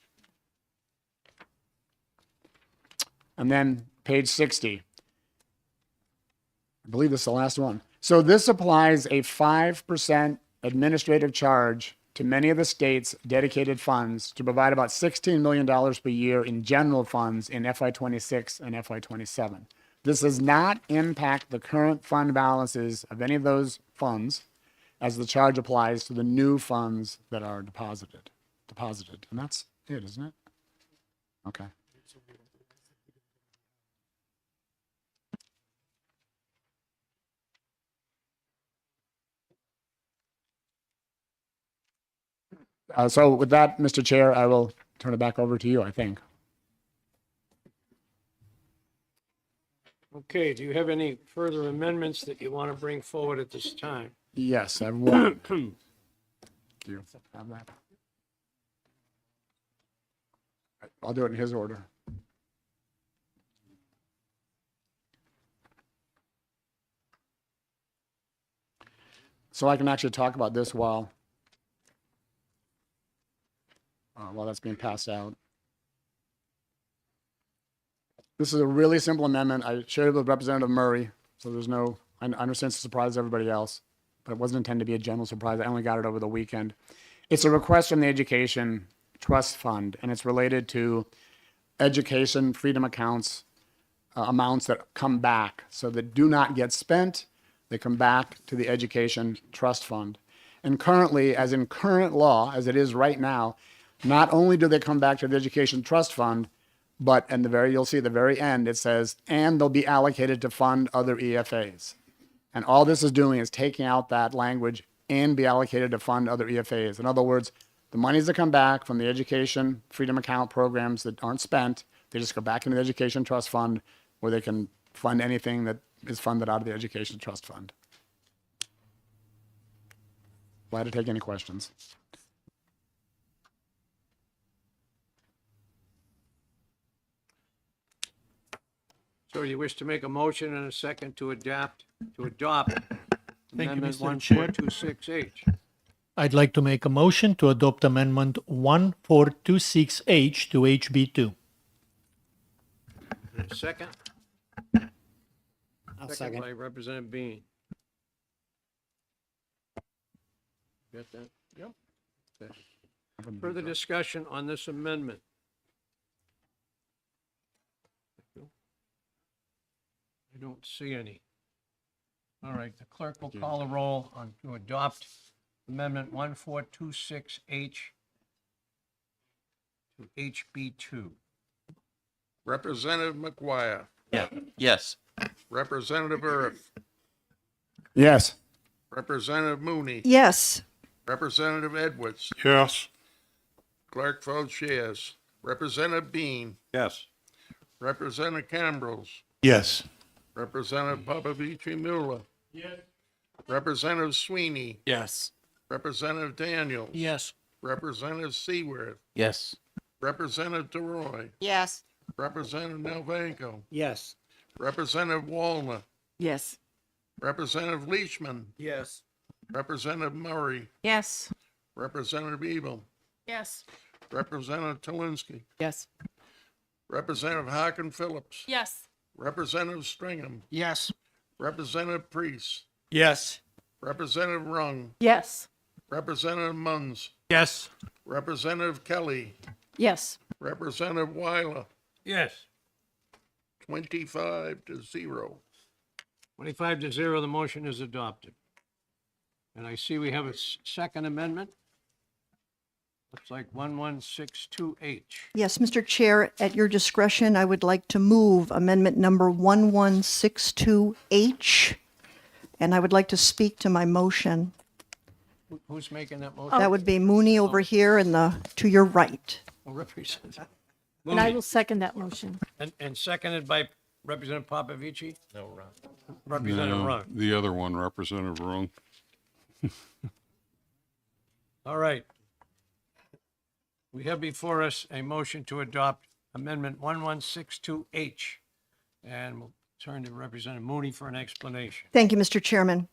And then page 60. I believe this is the last one. So this applies a 5% administrative charge to many of the state's dedicated funds to provide about $16 million per year in general funds in FY26 and FY27. This does not impact the current fund balances of any of those funds, as the charge applies to the new funds that are deposited. And that's it, isn't it? Okay. So with that, Mr. Chair, I will turn it back over to you, I think. Okay, do you have any further amendments that you want to bring forward at this time? Yes, I have one. Do you have that? I'll do it in his order. So I can actually talk about this while that's being passed out. This is a really simple amendment. I shared it with Representative Murray, so there's no, I understand it's a surprise to everybody else, but it wasn't intended to be a general surprise. I only got it over the weekend. It's a request from the Education Trust Fund, and it's related to education freedom accounts, amounts that come back, so that do not get spent. They come back to the Education Trust Fund. And currently, as in current law, as it is right now, not only do they come back to the Education Trust Fund, but you'll see at the very end, it says, and they'll be allocated to fund other EFAs. And all this is doing is taking out that language and be allocated to fund other EFAs. In other words, the monies that come back from the education freedom account programs that aren't spent, they just go back into the Education Trust Fund where they can fund anything that is funded out of the Education Trust Fund. Glad to take any questions. So you wish to make a motion and a second to adopt Amendment Mr. Chair. 1426H. I'd like to make a motion to adopt Amendment 1426H to HB2. And a second? I'll Second second. by Representative Bean. Got that? Yep. Okay. Further discussion on this amendment? I don't see any. All right, the clerk will call a roll on to adopt Amendment 1426H to HB2. Representative McGuire. Yeah. Yes. Representative Earth. Yes. Representative Mooney. Yes. Representative Edwards. Yes. Clerk votes yes. Representative Bean. Yes. Representative Cambrose. Yes. Representative Papavici Mueller. Yes. Representative Sweeney. Yes. Representative Daniels. Yes. Representative Seaworth. Yes. Representative DeRoy. Yes. Representative Nelvanko. Yes. Representative Wallner, Yes. Representative Leishman, Yes. Representative Murray, Yes. Representative Ebel, Yes. Representative Talinsky, Yes. Representative Harkin Phillips, Yes. Representative Stringham, Yes. Representative Priest, Yes. Representative Rung, Yes. Representative Munns, Yes. Representative Kelly, Yes. Representative Weiler, Yes. 25-0. 25-0, the motion is adopted. And I see we have a second amendment. Looks like 1162H. Yes, Mr. Chair, at your discretion, I would like to move amendment number 1162H, and I would like to speak to my motion. Who's making that motion? That would be Mooney over here and to your right. Oh, Representative. And I will second that motion. And seconded by Representative Popovici? No, Ron. Representative No, Rung. the other one, Representative Rung. All right. We have before us a motion to adopt Amendment 1162H. And we'll turn to Representative Mooney for an explanation. Thank you, Mr. Chairman.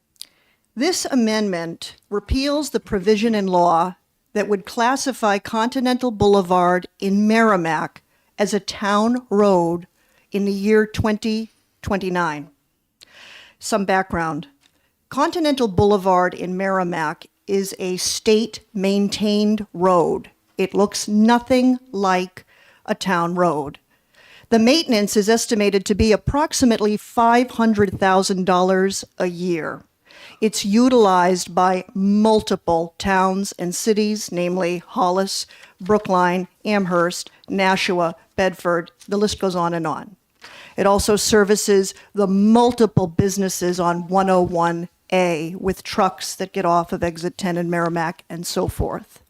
This amendment repeals the provision in law that would classify Continental Boulevard in Merrimack as a town road in the year 2029. Some background. Continental Boulevard in Merrimack is a state-maintained road. It looks nothing like a town road. The maintenance is estimated to be approximately $500,000 a year. It's utilized by multiple towns and cities, namely Hollis, Brookline, Amherst, Nashua, Bedford. The list goes on and on. It also services the multiple businesses on 101A with trucks that get off of exit 10 in Merrimack and so forth.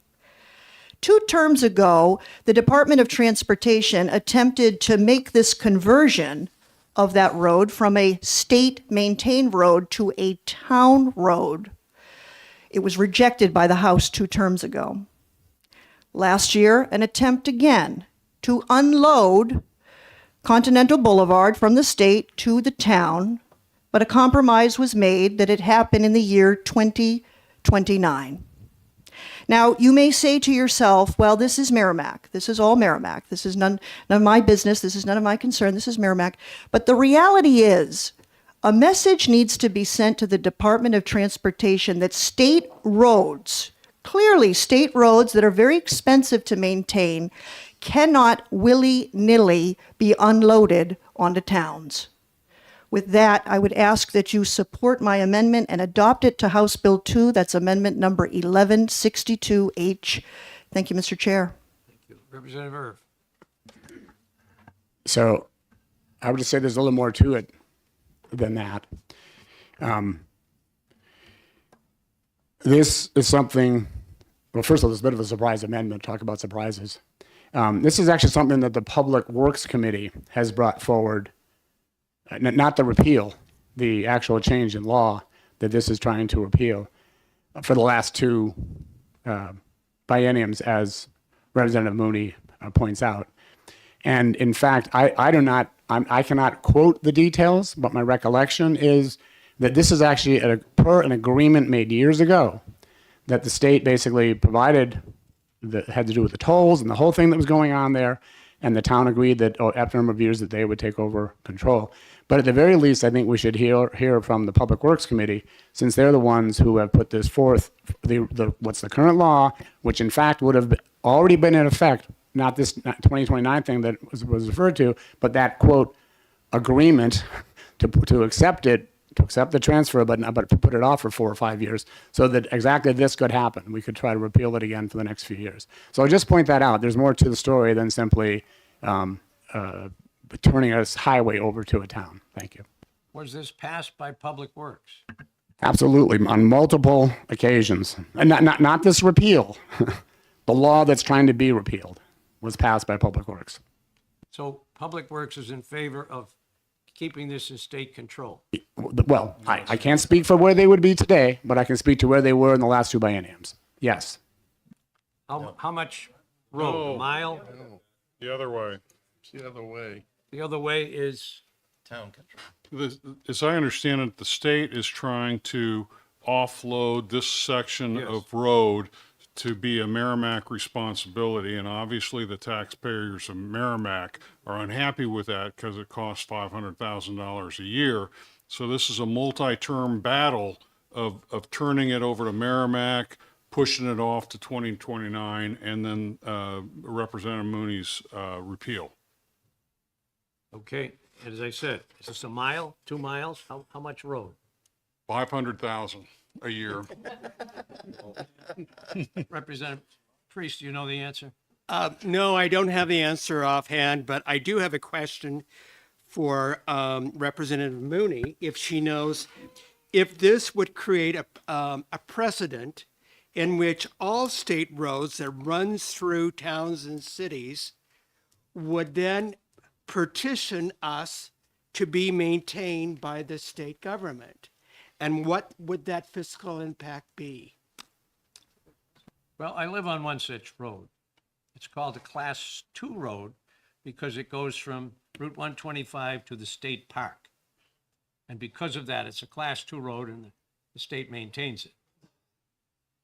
2 terms ago, the Department of Transportation attempted to make this conversion of that road from a state-maintained road to a town road. It was rejected by the House 2 terms ago. Last year, an attempt again to unload Continental Boulevard from the state to the town, but a compromise was made that it happened in the year 2029. Now, you may say to yourself, well, this is Merrimack. This is all Merrimack. This is none of my business. This is none of my concern. This is Merrimack. But the reality is, a message needs to be sent to the Department of Transportation that state roads, clearly state roads that are very expensive to maintain, cannot willy-nilly be unloaded onto towns. With that, I would ask that you support my amendment and adopt it to House Bill 2. That's amendment number 1162H. Thank you, Mr. Chair. Thank you. Representative Irv. So I would just say there's a little more to it than that. This is something, well, first of all, it's a bit of a surprise amendment. Talk about surprises. This is actually something that the Public Works Committee has brought forward. Not the repeal, the actual change in law that this is trying to repeal for the last 2 bienniums, as Representative Mooney points out. And in fact, I cannot quote the details, but my recollection is that this is actually per an agreement made years ago that the state basically provided that had to do with the tolls and the whole thing that was going on there. And the town agreed that after a number of years that they would take over control. But at the very least, I think we should hear from the Public Works Committee, since they're the ones who have put this forth, what's the current law, which in fact would have already been in effect, not this 2029 thing that was referred to, but that, quote, agreement to accept it, to accept the transfer, but to put it off for 4 or 5 years, so that exactly this could happen. We could try to repeal it again for the next few years. So I'll just point that out. There's more to the story than simply turning a highway over to a town. Thank you. Was this passed by Public Works? Absolutely, on multiple occasions. And not this repeal. The law that's trying to be repealed was passed by Public Works. So Public Works is in favor of keeping this in state control? Well, I can't speak for where they would be today, but I can speak to where they were in the last 2 bienniums. Yes. How much road? A mile? The other way. It's the other way. The other way is Town control. As I understand it, the state is trying to offload this section of road to be a Merrimack responsibility, and obviously the taxpayers of Merrimack are unhappy with that because it costs $500,000 a year. So this is a multi-term battle of turning it over to Merrimack, pushing it off to 2029, and then Representative Mooney's repeal. Okay, as I said, is this a mile, 2 miles? How much road? 500,000 a year. Representative Priest, do you know the answer? No, I don't have the answer offhand, but I do have a question for Representative Mooney, if she knows if this would create a precedent in which all state roads that runs through towns and cities would then petition us to be maintained by the state government. And what would that fiscal impact be? Well, I live on one such road. It's called a Class 2 road because it goes from Route 125 to the state park. And because of that, it's a Class 2 road and the state maintains it.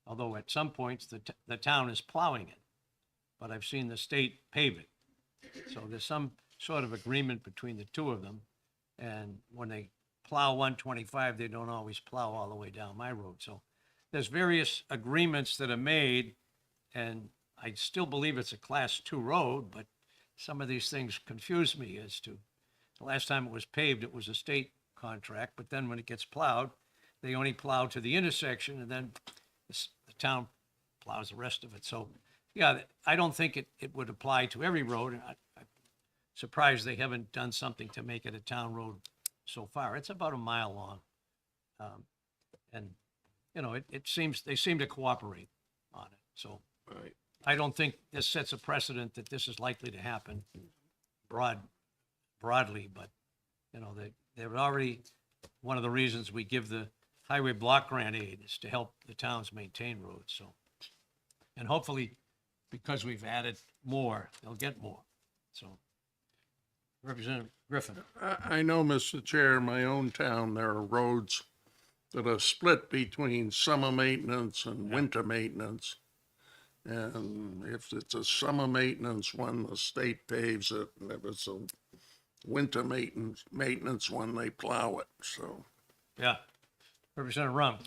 Although at some points, the town is plowing it. But I've seen the state pave it. So there's some sort of agreement between the two of them. And when they plow 125, they don't always plow all the way down my road. So there's various agreements that are made, and I still believe it's a Class 2 road, but some of these things confuse me as to the last time it was paved, it was a state contract, but then when it gets plowed, they only plow to the intersection, and then the town plows the rest of it. So, yeah, I don't think it would apply to every road, and I'm surprised they haven't done something to make it a town road so far. It's about a mile long. And, you know, they seem to cooperate on it. So I don't think this sets a precedent that this is likely to happen broadly, but, you know, they're already, one of the reasons we give the highway block grant aid is to help the towns maintain roads. So, and hopefully, because we've added more, they'll get more. So, Representative Griffin. I know, Mr. Chair, in my own town, there are roads that are split between summer maintenance and winter maintenance. And if it's a summer maintenance one, the state paves it, and if it's a winter maintenance one, they plow it, so. Yeah. Representative Rum.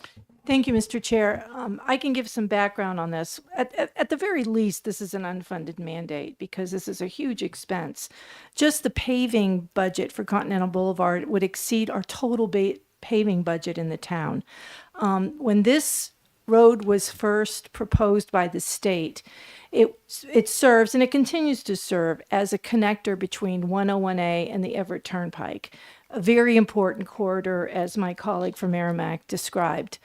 Thank you, Mr. Chair. I can give some background on this. At the very least, this is an unfunded mandate because this is a huge expense. Just the paving budget for Continental Boulevard would exceed our total paving budget in the town. When this road was first proposed by the state, it serves and it continues to serve as a connector between 101A and the Everett Turnpike, a very important corridor, as my colleague from Merrimack described.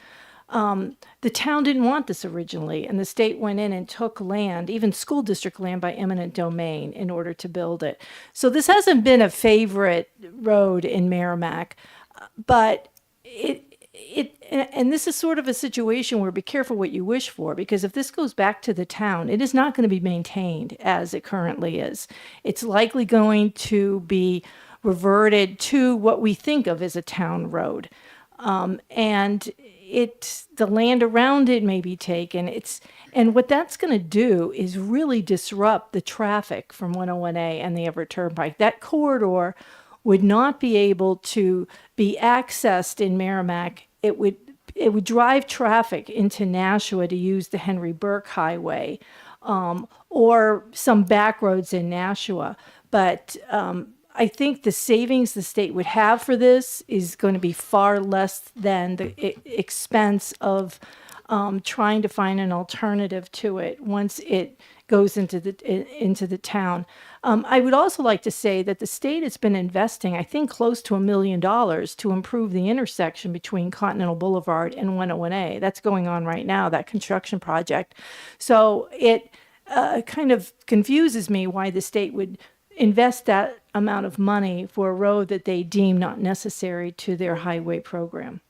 The town didn't want this originally, and the state went in and took land, even school district land, by eminent domain in order to build it. So this hasn't been a favorite road in Merrimack, but and this is sort of a situation where be careful what you wish for, because if this goes back to the town, it is not going to be maintained as it currently is. It's likely going to be reverted to what we think of as a town road. And the land around it may be taken. And what that's going to do is really disrupt the traffic from 101A and the Everett Turnpike. That corridor would not be able to be accessed in Merrimack. It would drive traffic into Nashua to use the Henry Burke Highway or some back roads in Nashua. But I think the savings the state would have for this is going to be far less than the expense of trying to find an alternative to it once it goes into the town. I would also like to say that the state has been investing, I think, close to $1 million to improve the intersection between Continental Boulevard and 101A. That's going on right now, that construction project. So it kind of confuses me why the state would invest that amount of money for a road that they deem not necessary to their highway program.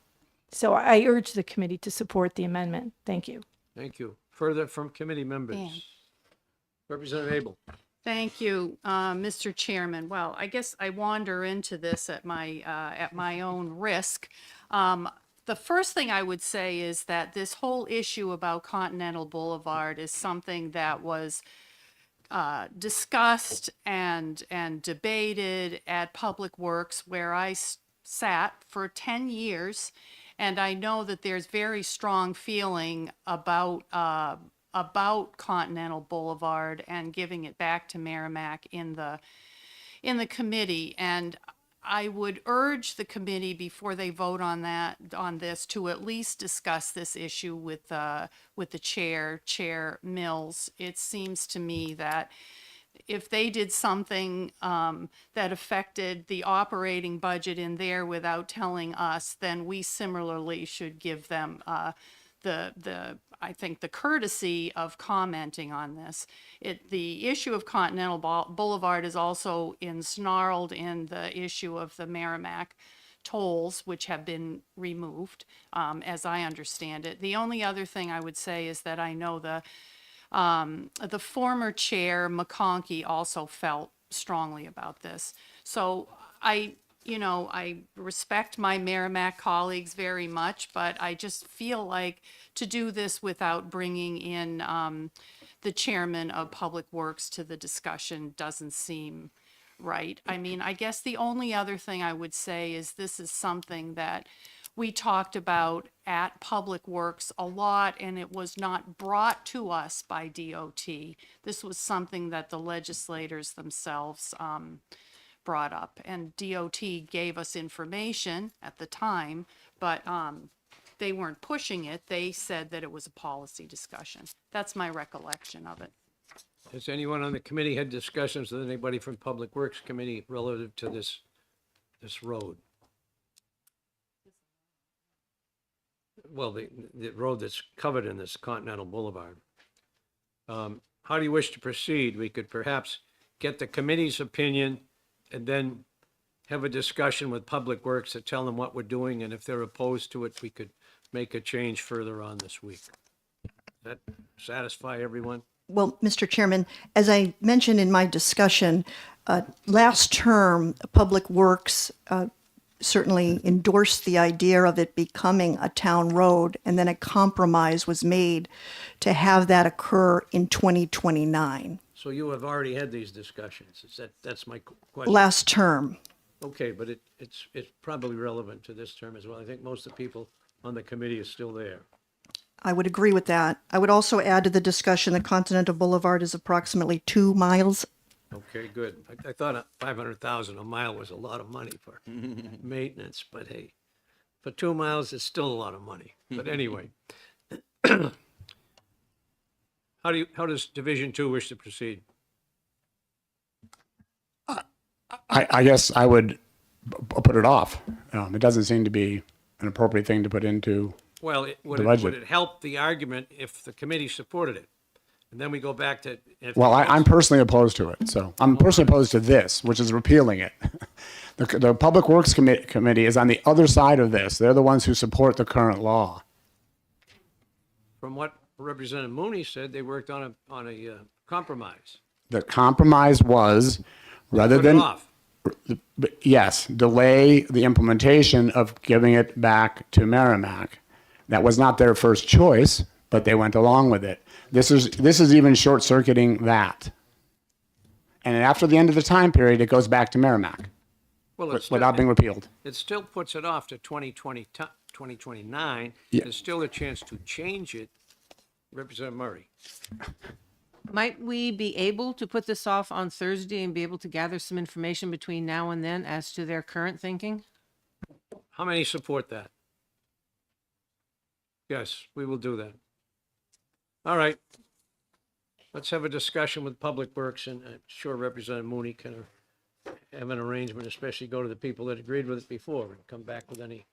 So I urge the committee to support the amendment. Thank you. Thank you. Further from committee members. Dan. Representative Abel. Thank you, Mr. Chairman. Well, I guess I wander into this at my own risk. The first thing I would say is that this whole issue about Continental Boulevard is something that was discussed and debated at Public Works, where I sat for 10 years, and I know that there's very strong feeling about Continental Boulevard and giving it back to Merrimack in the committee. And I would urge the committee before they vote on this, to at least discuss this issue with the Chair Mills. It seems to me that if they did something that affected the operating budget in there without telling us, then we similarly should give them I think the courtesy of commenting on this. The issue of Continental Boulevard is also ensnarled in the issue of the Merrimack tolls, which have been removed, as I understand it. The only other thing I would say is that I know the former chair, McConkey, also felt strongly about this. So I respect my Merrimack colleagues very much, but I just feel like to do this without bringing in the chairman of Public Works to the discussion doesn't seem right. I mean, I guess the only other thing I would say is this is something that we talked about at Public Works a lot, and it was not brought to us by DOT. This was something that the legislators themselves brought up, and DOT gave us information at the time, but they weren't pushing it. They said that it was a policy discussion. That's my recollection of it. Has anyone on the committee had discussions with anybody from Public Works Committee relative to this road? Well, the road that's covered in this Continental Boulevard. How do you wish to proceed? We could perhaps get the committee's opinion and then have a discussion with Public Works to tell them what we're doing, and if they're opposed to it, we could make a change further on this week. Does that satisfy everyone? Well, Mr. Chairman, as I mentioned in my discussion, last term, Public Works certainly endorsed the idea of it becoming a town road, and then a compromise was made to have that occur in 2029. So you have already had these discussions. That's my question. Last term. Okay, but it's probably relevant to this term as well. I think most of the people on the committee are still there. I would agree with that. I would also add to the discussion that Continental Boulevard is approximately 2 miles. Okay, good. I thought $500,000 a mile was a lot of money for maintenance, but hey, for 2 miles, it's still a lot of money. But anyway, how does Division 2 wish to proceed? I guess I would put it off. It doesn't seem to be an appropriate thing to put into Well, would it help the argument if the committee supported it? And then we go back to. Well, I'm personally opposed to it. So I'm personally opposed to this, which is repealing it. The Public Works Committee is on the other side of this. They're the ones who support the current law. From what Representative Mooney said, they worked on a compromise. The compromise was, rather Put it than, off. yes, delay the implementation of giving it back to Merrimack. That was not their first choice, but they went along with it. This is even short-circuiting that. And after the end of the time period, it goes back to Merrimack without being repealed. It still puts it off to 2029. Yeah. There's still a chance to change it. Representative Murray. Might we be able to put this off on Thursday and be able to gather some information between now and then as to their current thinking? How many support that? Yes, we will do that. All right. Let's have a discussion with Public Works, and I'm sure Representative Mooney can have an arrangement, especially go to the people that agreed with it before and come back with any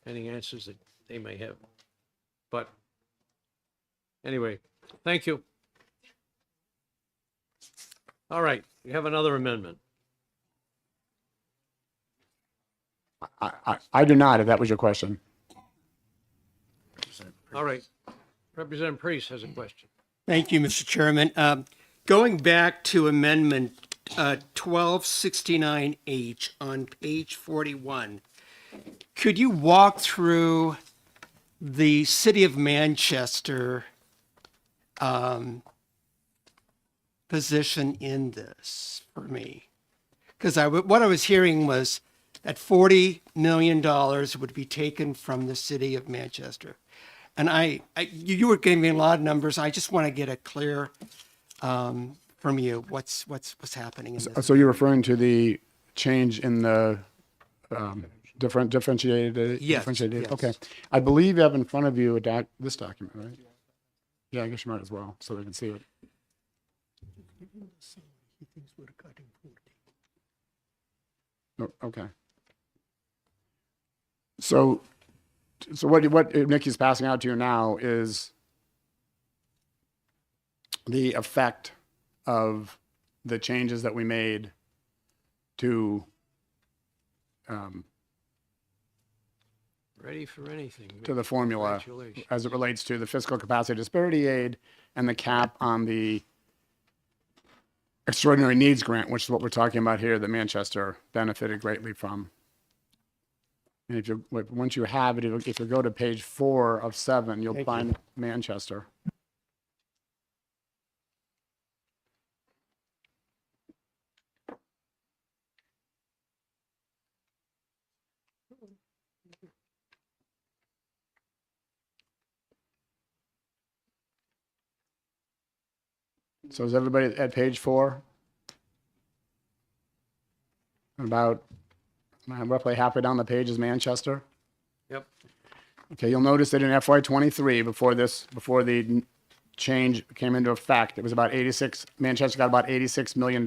answers that they may have. But anyway, thank you. All right, you have another amendment. I do not, if that was your question. All right. Representative Priest has a question. Thank you, Mr. Chairman. Going back to Amendment 1269H on page 41, could you walk through the City of Manchester position in this for me? Because what I was hearing was that $40 million would be taken from the City of Manchester. And you were giving me a lot of numbers. I just want to get a clear from you what's happening in this. So you're referring to the change in the differentiated? Yes, Differentiated, yes. okay. I believe you have in front of you this document, right? Yeah, I guess you might as well, so they can see it. Oh, okay. So what Nikki's passing out to you now is the effect of the changes that we made to Ready for anything. to the formula Congratulations. as it relates to the fiscal capacity disparity aid and the cap on the extraordinary needs grant, which is what we're talking about here, that Manchester benefited greatly from. And once you have it, if you go to page 4 of 7, you'll find Manchester. So is everybody at page 4? About roughly halfway down the page is Manchester. Yep. Okay, you'll notice that in FY23, before the change came into effect, it was about Manchester got about $86 million.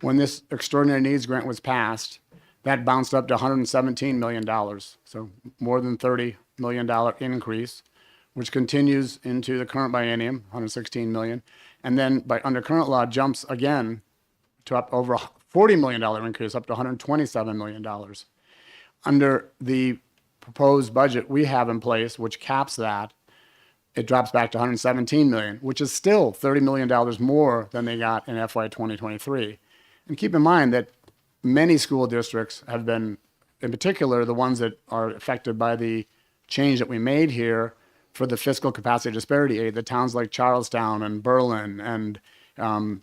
When this extraordinary needs grant was passed, that bounced up to $117 million. So more than $30 million increase, which continues into the current biennium, $116 million. And then under current law jumps again to up over a $40 million increase, up to $127 million. Under the proposed budget we have in place, which caps that, it drops back to $117 million, which is still $30 million more than they got in FY 2023. And keep in mind that many school districts have been, in particular, the ones that are affected by the change that we made here for the fiscal capacity disparity aid, the towns like Charlestown and Berlin and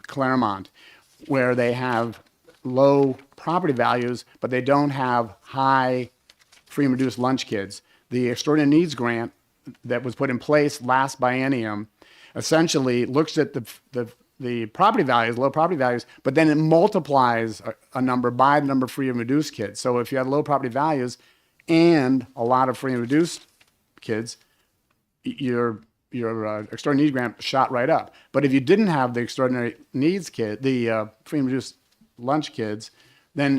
Claremont, where they have low property values, but they don't have high free and reduced lunch kids. The extraordinary needs grant that was put in place last biennium essentially looks at the property values, low property values, but then it multiplies a number by the number of free and reduced kids. So if you had low property values and a lot of free and reduced kids, your extraordinary needs grant shot right up. But if you didn't have the extraordinary needs the free and reduced lunch kids, then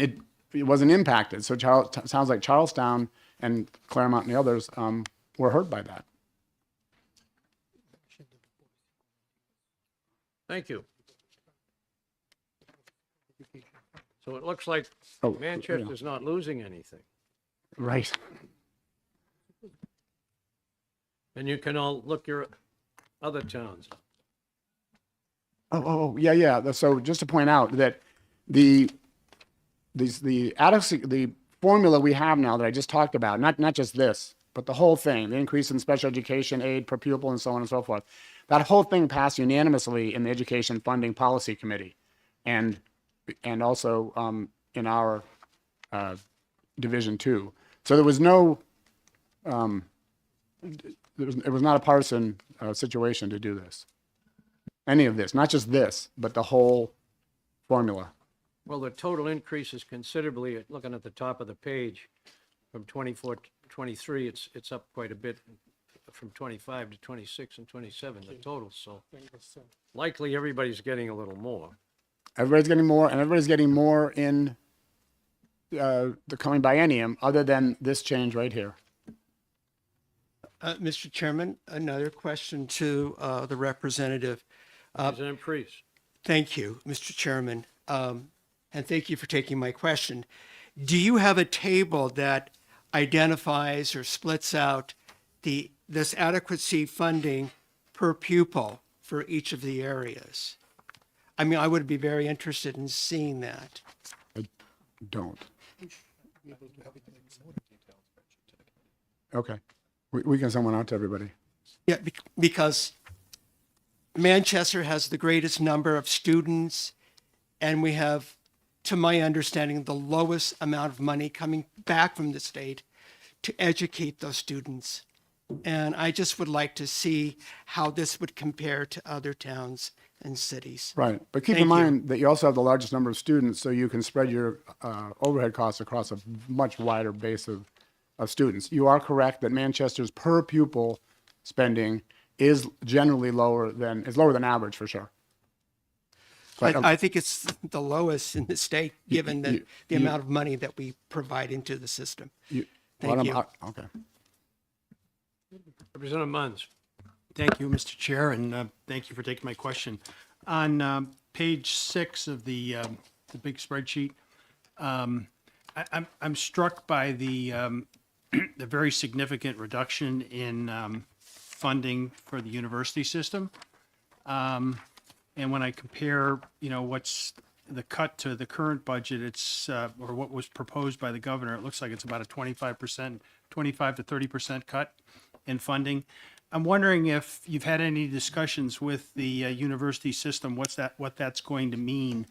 it wasn't impacted. So sounds like Charlestown and Claremont and the others were hurt by that. Thank you. So it looks like Oh, Manchester's not losing anything. Right. And you can all look your other towns. Yeah. So just to point out that the adequacy, the formula we have now that I just talked about, not just this, but the whole thing, the increase in special education aid per pupil and so on and so forth, that whole thing passed unanimously in the Education Funding Policy Committee, and also in our Division 2. So there was no, it was not a partisan situation to do this. Any of this, not just this, but the whole formula. Well, the total increase is considerably, looking at the top of the page, from 24 to 23, it's up quite a bit from 25 to 26 and 27, the total. So likely everybody's getting a little more. Everybody's getting more, and everybody's getting more in the coming biennium, other than this change right here. Mr. Chairman, another question to the representative. President Priest. Thank you, Mr. Chairman, and thank you for taking my question. Do you have a table that identifies or splits out this adequacy funding per pupil for each of the areas? I mean, I would be very interested in seeing that. I don't. Okay. We can send one out to everybody. Yeah, because Manchester has the greatest number of students, and we have, to my understanding, the lowest amount of money coming back from the state to educate those students. And I just would like to see how this would compare to other towns and cities. Right. But keep Thank in you. mind that you also have the largest number of students, so you can spread your overhead costs across a much wider base of students. You are correct that Manchester's per pupil spending is generally lower than average for sure. But, I think it's the lowest in the state, given the amount of money that we provide into the system. Thank you. Okay. Representative Munns. Thank you, Mr. Chair, and thank you for taking my question. On page 6 of the big spreadsheet, I'm struck by the the very significant reduction in funding for the university system. And when I compare, what's the cut to the current budget, it's or what was proposed by the governor, it looks like it's about a 25 to 30% cut in funding. I'm wondering if you've had any discussions with the university system, what that's going to mean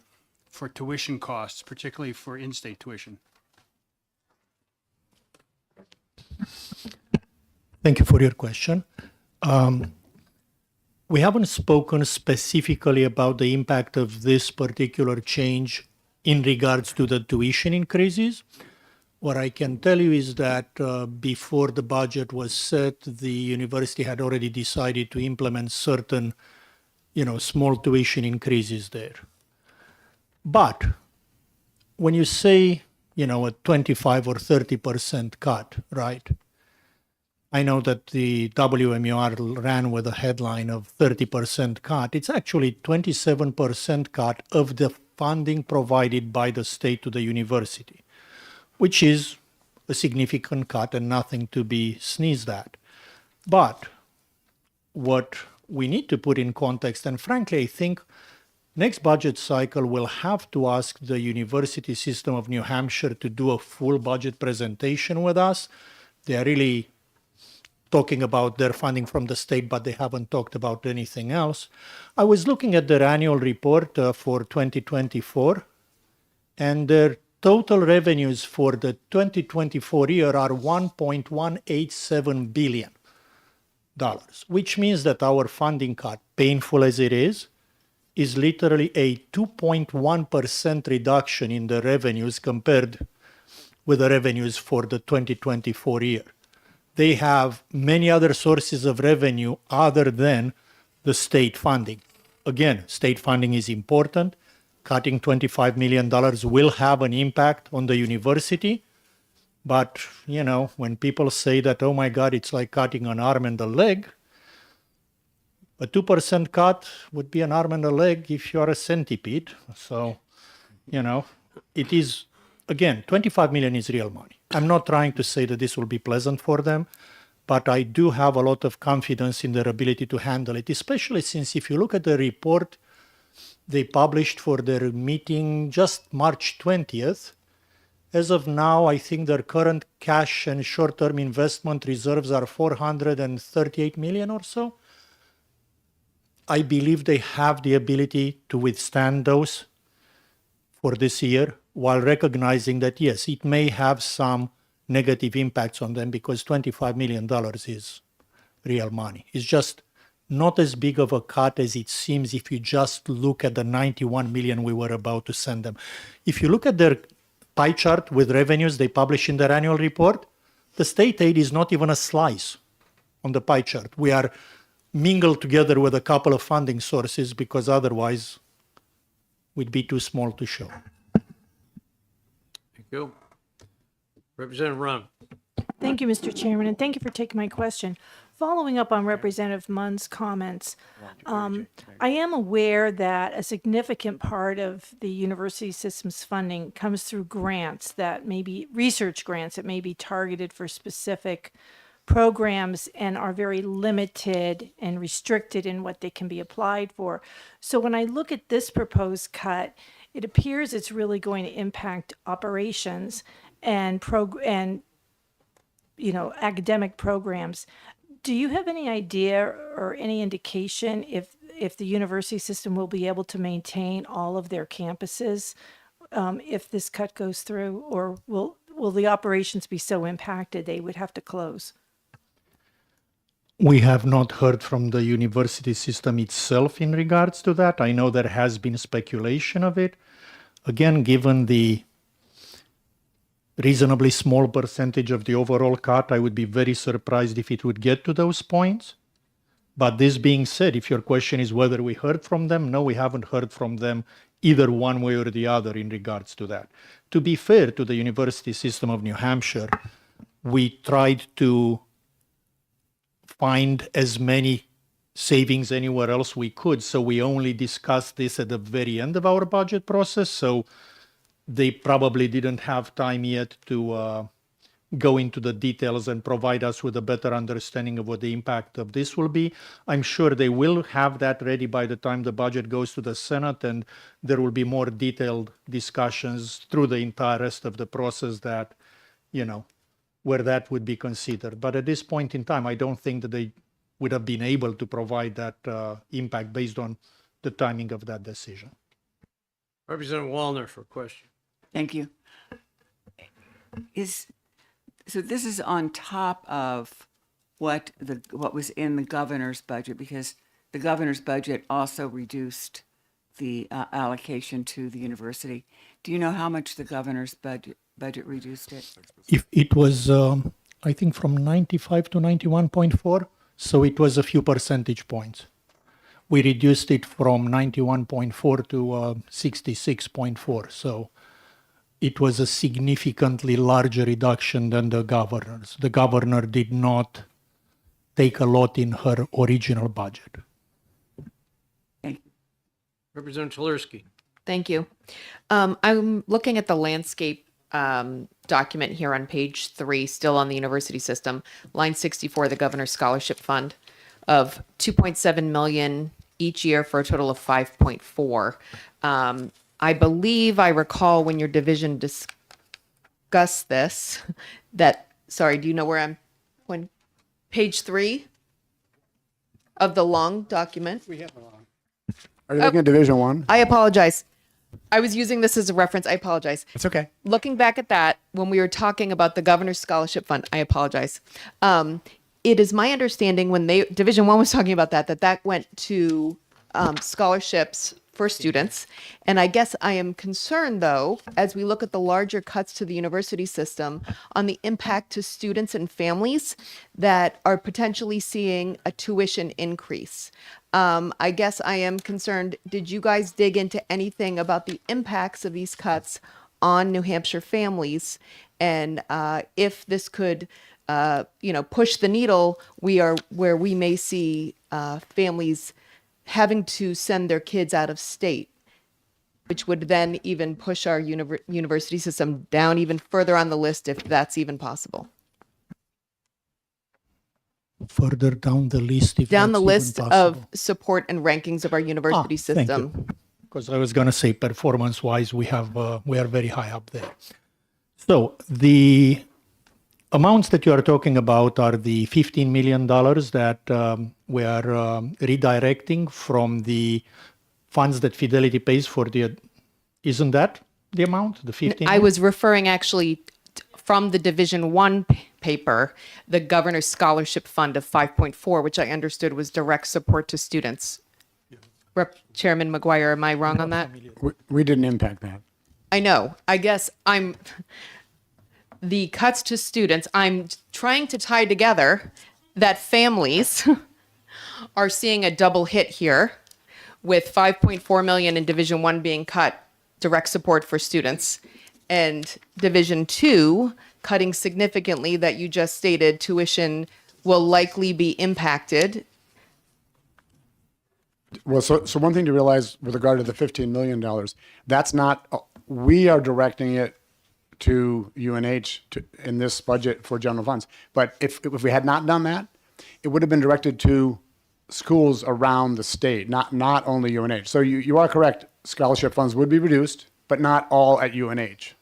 for tuition costs, particularly for in-state tuition. Thank you for your question. We haven't spoken specifically about the impact of this particular change in regards to the tuition increases. What I can tell you is that before the budget was set, the university had already decided to implement certain, small tuition increases there. But when you say, a 25 or 30% cut, right? I know that the WMUR ran with a headline of 30% cut. It's actually 27% cut of the funding provided by the state to the university, which is a significant cut and nothing to be sneezed at. But what we need to put in context, and frankly, I think next budget cycle will have to ask the University System of New Hampshire to do a full budget presentation with us. They are really talking about their funding from the state, but they haven't talked about anything else. I was looking at their annual report for 2024, and their total revenues for the 2024 year are $1.187 billion, which means that our funding cut, painful as it is literally a 2.1% reduction in the revenues compared with the revenues for the 2024 year. They have many other sources of revenue other than the state funding. Again, state funding is important. Cutting $25 million will have an impact on the university. But, when people say that, oh my God, it's like cutting an arm and a leg, a 2% cut would be an arm and a leg if you're a centipede. So, it is, again, 25 million is real money. I'm not trying to say that this will be pleasant for them, but I do have a lot of confidence in their ability to handle it, especially since if you look at the report they published for their meeting just March 20th, as of now, I think their current cash and short-term investment reserves are 438 million or so. I believe they have the ability to withstand those for this year, while recognizing that, yes, it may have some negative impacts on them because $25 million is real money. It's just not as big of a cut as it seems if you just look at the 91 million we were about to send them. If you look at their pie chart with revenues they publish in their annual report, the state aid is not even a slice on the pie chart. We are mingled together with a couple of funding sources because otherwise we'd be too small to show. Thank you. Representative Ron. Thank you, Mr. Chairman, and thank you for taking my question. Following up on Representative Munn's comments, I am aware that a significant part of the university system's funding comes through grants that may be research grants that may be targeted for specific programs and are very limited and restricted in what they can be applied for. So when I look at this proposed cut, it appears it's really going to impact operations and academic programs. Do you have any idea or any indication if the university system will be able to maintain all of their campuses if this cut goes through, or will the operations be so impacted they would have to close? We have not heard from the university system itself in regards to that. I know there has been speculation of it. Again, given the reasonably small percentage of the overall cut, I would be very surprised if it would get to those points. But this being said, if your question is whether we heard from them, no, we haven't heard from them either one way or the other in regards to that. To be fair to the university system of New Hampshire, we tried to find as many savings anywhere else we could. So we only discussed this at the very end of our budget process. So they probably didn't have time yet to go into the details and provide us with a better understanding of what the impact of this will be. I'm sure they will have that ready by the time the budget goes to the Senate, and there will be more detailed discussions through the entire rest of the process that, where that would be considered. But at this point in time, I don't think that they would have been able to provide that impact based on the timing of that decision. Representative Wallner for a question. Thank you. So this is on top of what was in the governor's budget, because the governor's budget also reduced the allocation to the university. Do you know how much the governor's budget reduced it? If it was, I think, from 95 to 91.4, so it was a few percentage points. We reduced it from 91.4 to 66.4, so it was a significantly larger reduction than the governor's. The governor did not take a lot in her original budget. Representative Tversky. Thank you. I'm looking at the landscape document here on page 3, still on the university system, line 64, the governor's scholarship fund of 2.7 million each year for a total of 5.4. I believe I recall when your division discussed this that, sorry, do you know where when page 3 of the long document? Are you looking at Division 1? I apologize. I was using this as a reference. I apologize. It's okay. Looking back at that, when we were talking about the governor's scholarship fund, I apologize. It is my understanding when Division 1 was talking about that went to scholarships for students. And I guess I am concerned, though, as we look at the larger cuts to the university system, on the impact to students and families that are potentially seeing a tuition increase. I guess I am concerned, did you guys dig into anything about the impacts of these cuts on New Hampshire families? And if this could, push the needle, where we may see families having to send their kids out of state, which would then even push our university system down even further on the list, if that's even possible. Further down the list, if Down the that's list even of possible. support and rankings of our university system. Because I was going to say, performance-wise, we are very high up there. So the amounts that you are talking about are the $15 million that we are redirecting from the funds that Fidelity pays for the. Isn't that the amount? The 15? I was referring actually from the Division 1 paper, the governor's scholarship fund of 5.4, which I understood was direct support to students. Chairman McGuire, am I wrong on that? We didn't impact that. I know. I guess the cuts to students, I'm trying to tie together that families are seeing a double hit here with 5.4 million in Division 1 being cut, direct support for students, and Division 2 cutting significantly that you just stated tuition will likely be impacted. Well, so one thing to realize with regard to the $15 million, that's not, we are directing it to UNH in this budget for general funds. But if we had not done that, it would have been directed to schools around the state, not only UNH. So you are correct. Scholarship funds would be reduced, but not all at UNH.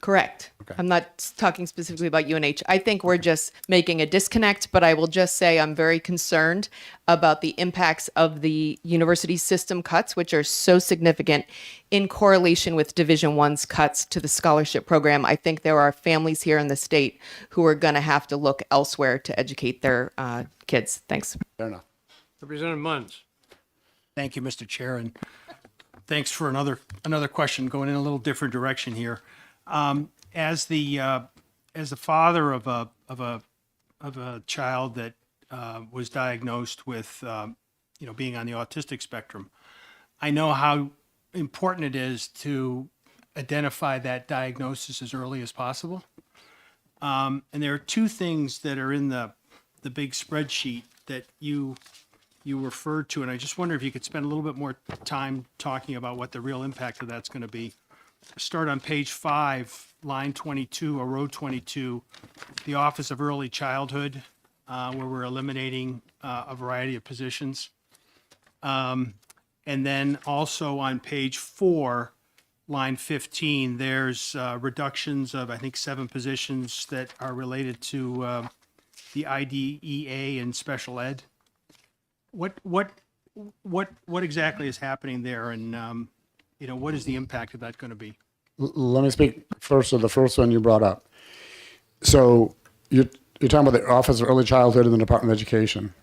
Correct. I'm not talking specifically about UNH. I think we're just making a disconnect, but I will just say I'm very concerned about the impacts of the university system cuts, which are so significant in correlation with Division I's cuts to the scholarship program. I think there are families here in the state who are going to have to look elsewhere to educate their kids. Thanks. Fair enough. Representative Munns. Thank you, Mr. Chair, and thanks for another question going in a little different direction here. As the father of a child that was diagnosed with being on the autistic spectrum, I know how important it is to identify that diagnosis as early as possible. And there are two things that are in the big spreadsheet that you referred to, and I just wonder if you could spend a little bit more time talking about what the real impact of that's going to be. Start on page 5, line 22, or row 22, the Office of Early Childhood, where we're eliminating a variety of positions. And then also on page 4, line 15, there's reductions of, I think, 7 positions that are related to the IDEA and special ed. What exactly is happening there, and what is the impact of that going to be? Let me speak first to the first one you brought up. So you're talking about the Office of Early Childhood in the Department of Education.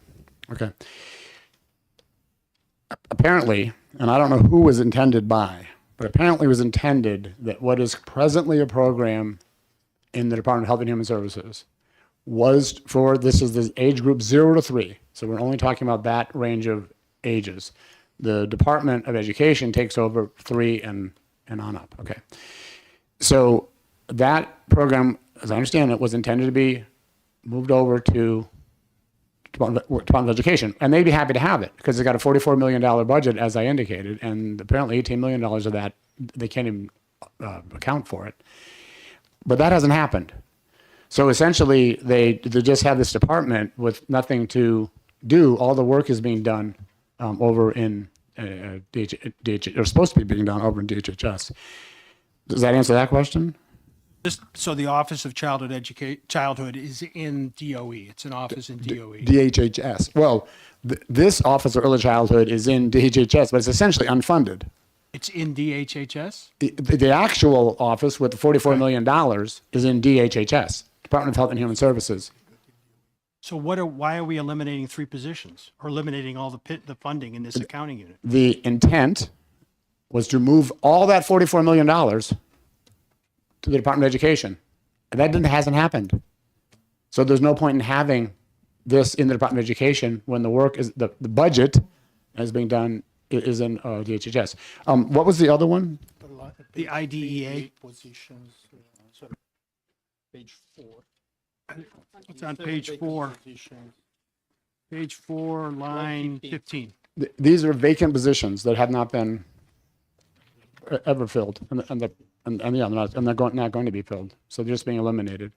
Okay. Apparently, and I don't know who was intended by, but apparently it was intended that what is presently a program in the Department of Health and Human Services was for, this is the age group 0 to 3. So we're only talking about that range of ages. The Department of Education takes over 3 and on up. Okay. So that program, as I understand it, was intended to be moved over to Department of Education. And they'd be happy to have it because they've got a $44 million budget, as I indicated, and apparently $18 million of that, they can't even account for it. But that hasn't happened. So essentially, they just have this department with nothing to do. All the work is being done over in DHHS, or supposed to be being done over in DHHS. Does that answer that question? So the Office of Childhood is in DOE. It's an office in DOE. DHHS. Well, this Office of Early Childhood is in DHHS, but it's essentially unfunded. It's in DHHS? The actual office with the $44 million is in DHHS, Department of Health and Human Services. So why are we eliminating 3 positions, or eliminating all the funding in this accounting unit? The intent was to move all that $44 million to the Department of Education. And that hasn't happened. So there's no point in having this in the Department of Education when the work is, the budget is being done is in DHHS. What was the other one? The IDEA. Positions, page 4. It's on page 4. Page 4, line 15. These are vacant positions that have not been ever filled, and they're not going to be filled. So they're just being eliminated.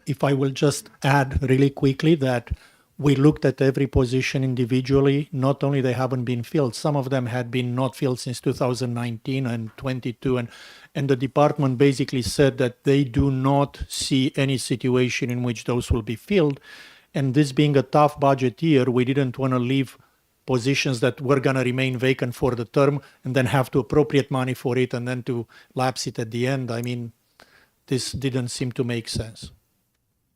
If I will just add really quickly that we looked at every position individually. Not only they haven't been filled, some of them had been not filled since 2019 and 22. And the department basically said that they do not see any situation in which those will be filled. And this being a tough budget year, we didn't want to leave positions that were going to remain vacant for the term and then have to appropriate money for it and then to lapse it at the end. I mean, this didn't seem to make sense.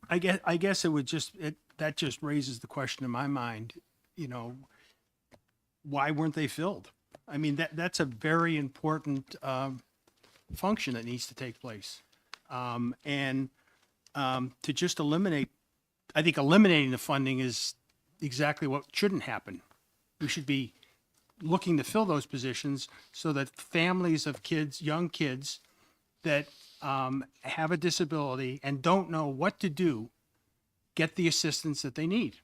I guess it would that just raises the question in my mind, why weren't they filled? I mean, that's a very important function that needs to take place. To just eliminate, I think eliminating the funding is exactly what shouldn't happen. We should be looking to fill those positions so that families of young kids that have a disability and don't know what to do get the assistance that they need.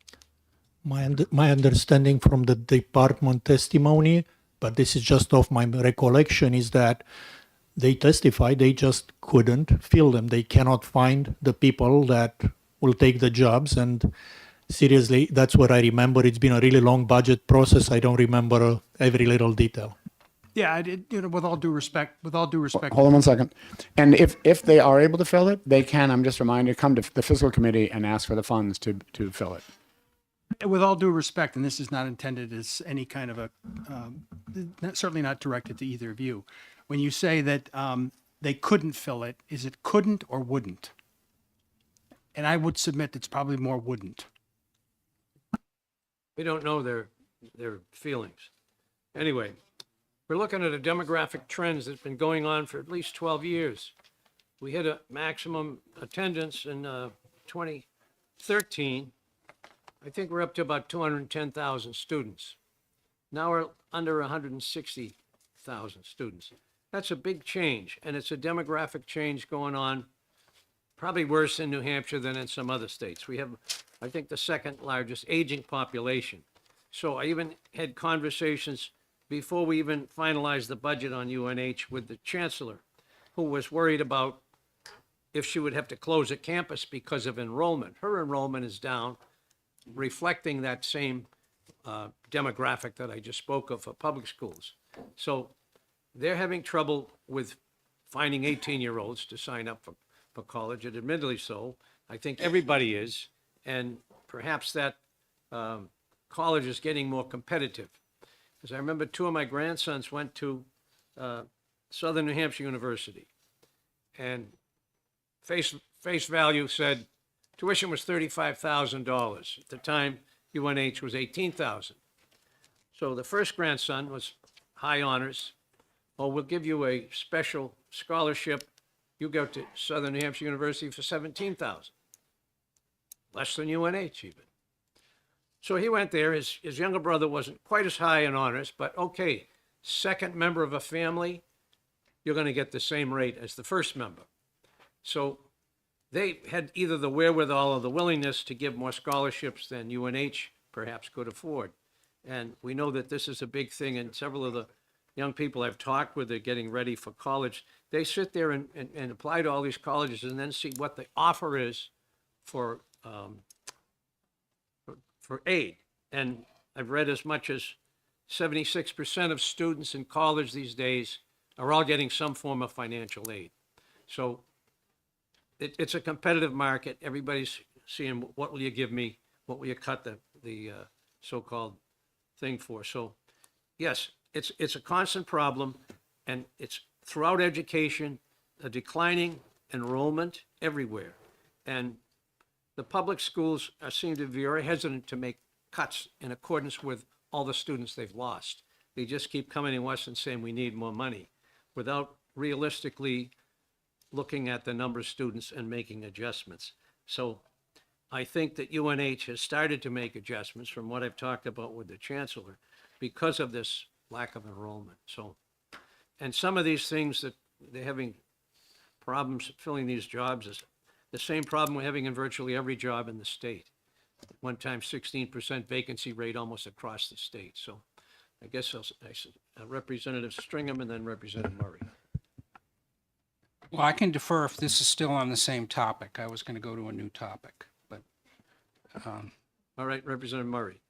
My understanding from the department testimony, but this is just off my recollection, is that they testify they just couldn't fill them. They cannot find the people that will take the jobs. And seriously, that's what I remember. It's been a really long budget process. I don't remember every little detail. Yeah, I did, with all due respect, Hold on one second. And if they are able to fill it, they can, I'm just reminded, come to the fiscal committee and ask for the funds to fill it. with all due respect, and this is not intended as any kind of a, certainly not directed to either of you. When you say that they couldn't fill it, is it couldn't or wouldn't? And I would submit it's probably more wouldn't. We don't know their feelings. Anyway, we're looking at a demographic trends that's been going on for at least 12 years. We hit a maximum attendance in 2013. I think we're up to about 210,000 students. Now we're under 160,000 students. That's a big change, and it's a demographic change going on, probably worse in New Hampshire than in some other states. We have, I think, the second largest aging population. So I even had conversations before we even finalized the budget on UNH with the chancellor, who was worried about if she would have to close a campus because of enrollment. Her enrollment is down, reflecting that same demographic that I just spoke of for public schools. So they're having trouble with finding 18-year-olds to sign up for college, and admittedly so. I think everybody is, and perhaps that college is getting more competitive. Because I remember two of my grandsons went to Southern New Hampshire University, and face value said tuition was $35,000. At the time, UNH was $18,000. So the first grandson was high honors. Well, we'll give you a special scholarship. You go to Southern New Hampshire University for $17,000. Less than UNH even. So he went there. His younger brother wasn't quite as high in honors, but okay, second member of a family, you're going to get the same rate as the first member. So they had either the wherewithal or the willingness to give more scholarships than UNH perhaps could afford. And we know that this is a big thing, and several of the young people I've talked with are getting ready for college. They sit there and apply to all these colleges and then see what the offer is for aid. And I've read as much as 76% of students in college these days are all getting some form of financial aid. So it's a competitive market. Everybody's seeing what will you give me, what will you cut the so-called thing for. So yes, it's a constant problem, and it's throughout education, a declining enrollment everywhere. And the public schools seem to be very hesitant to make cuts in accordance with all the students they've lost. They just keep coming to us and saying we need more money without realistically looking at the number of students and making adjustments. So I think that UNH has started to make adjustments from what I've talked about with the chancellor because of this lack of enrollment. So, and some of these things that they're having problems filling these jobs is the same problem we're having in virtually every job in the state. At one time, 16% vacancy rate almost across the state. So I guess Representative Stringham and then Representative Murray. Well, I can defer if this is still on the same topic. I was going to go to a new topic, but. All right, Representative Murray.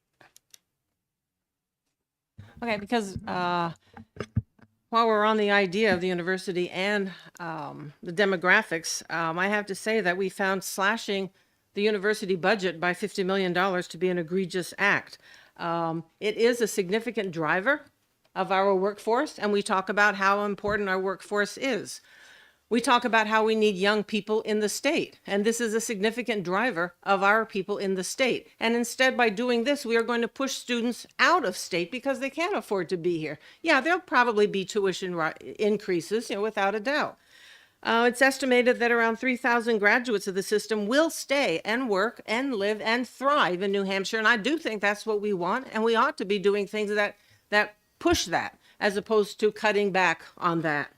Okay, because while we're on the idea of the university and the demographics, I have to say that we found slashing the university budget by $50 million to be an egregious act. It is a significant driver of our workforce, and we talk about how important our workforce is. We talk about how we need young people in the state, and this is a significant driver of our people in the state. And instead, by doing this, we are going to push students out of state because they can't afford to be here. Yeah, there'll probably be tuition increases, without a doubt. It's estimated that around 3,000 graduates of the system will stay and work and live and thrive in New Hampshire, and I do think that's what we want, and we ought to be doing things that push that, as opposed to cutting back on that.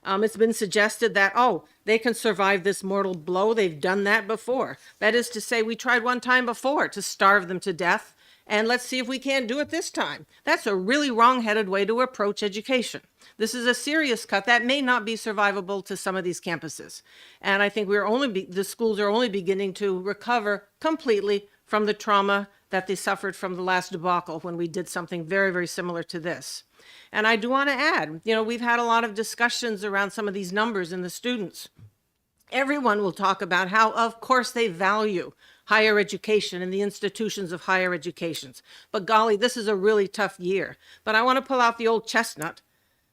It's been suggested that, they can survive this mortal blow. They've done that before. That is to say, we tried one time before to starve them to death, and let's see if we can't do it this time. That's a really wrong-headed way to approach education. This is a serious cut that may not be survivable to some of these campuses. And I think the schools are only beginning to recover completely from the trauma that they suffered from the last debacle when we did something very, very similar to this. And I do want to add, we've had a lot of discussions around some of these numbers and the students. Everyone will talk about how, of course, they value higher education and the institutions of higher educations. But golly, this is a really tough year. But I want to pull out the old chestnut,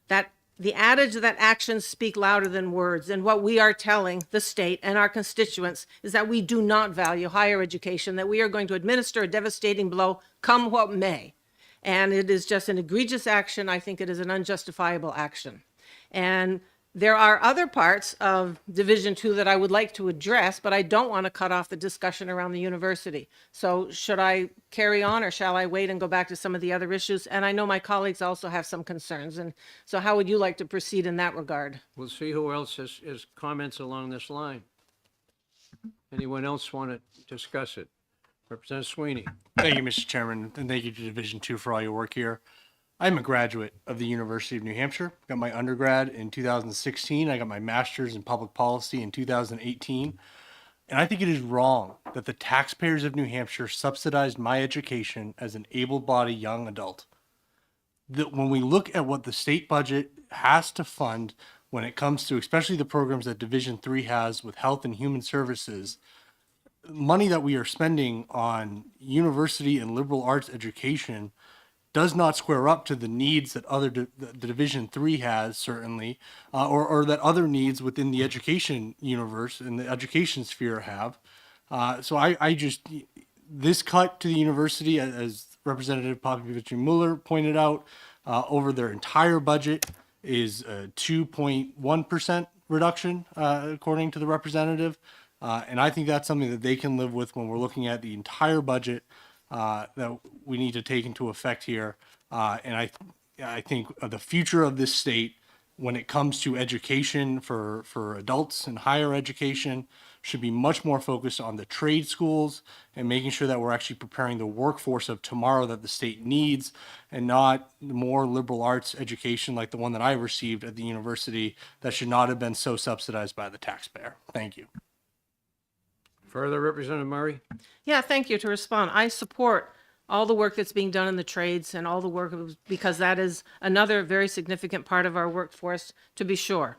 that the adage that actions speak louder than words. And what we are telling the state and our constituents is that we do not value higher education, that we are going to administer a devastating blow come what may. And it is just an egregious action. I think it is an unjustifiable action. And there are other parts of Division 2 that I would like to address, but I don't want to cut off the discussion around the university. So should I carry on, or shall I wait and go back to some of the other issues? And I know my colleagues also have some concerns. And so how would you like to proceed in that regard? We'll see who else has comments along this line. Anyone else want to discuss it? Representative Sweeney. Thank you, Mr. Chairman, and thank you to Division 2 for all your work here. I'm a graduate of the University of New Hampshire. Got my undergrad in 2016. I got my master's in public policy in 2018. And I think it is wrong that the taxpayers of New Hampshire subsidized my education as an able-bodied young adult. That when we look at what the state budget has to fund when it comes to especially the programs that Division 3 has with health and human services, money that we are spending on university and liberal arts education does not square up to the needs that the Division 3 has, certainly, or that other needs within the education universe and the education sphere have. So this cut to the university, as Representative Popovich-Mueller pointed out, over their entire budget is a 2.1% reduction, according to the representative. And I think that's something that they can live with when we're looking at the entire budget that we need to take into effect here. And I think the future of this state, when it comes to education for adults and higher education, should be much more focused on the trade schools and making sure that we're actually preparing the workforce of tomorrow that the state needs, and not more liberal arts education like the one that I received at the university that should not have been so subsidized by the taxpayer. Thank you. Further, Representative Murray? Yeah, thank you. To respond, I support all the work that's being done in the trades and all the work, because that is another very significant part of our workforce, to be sure.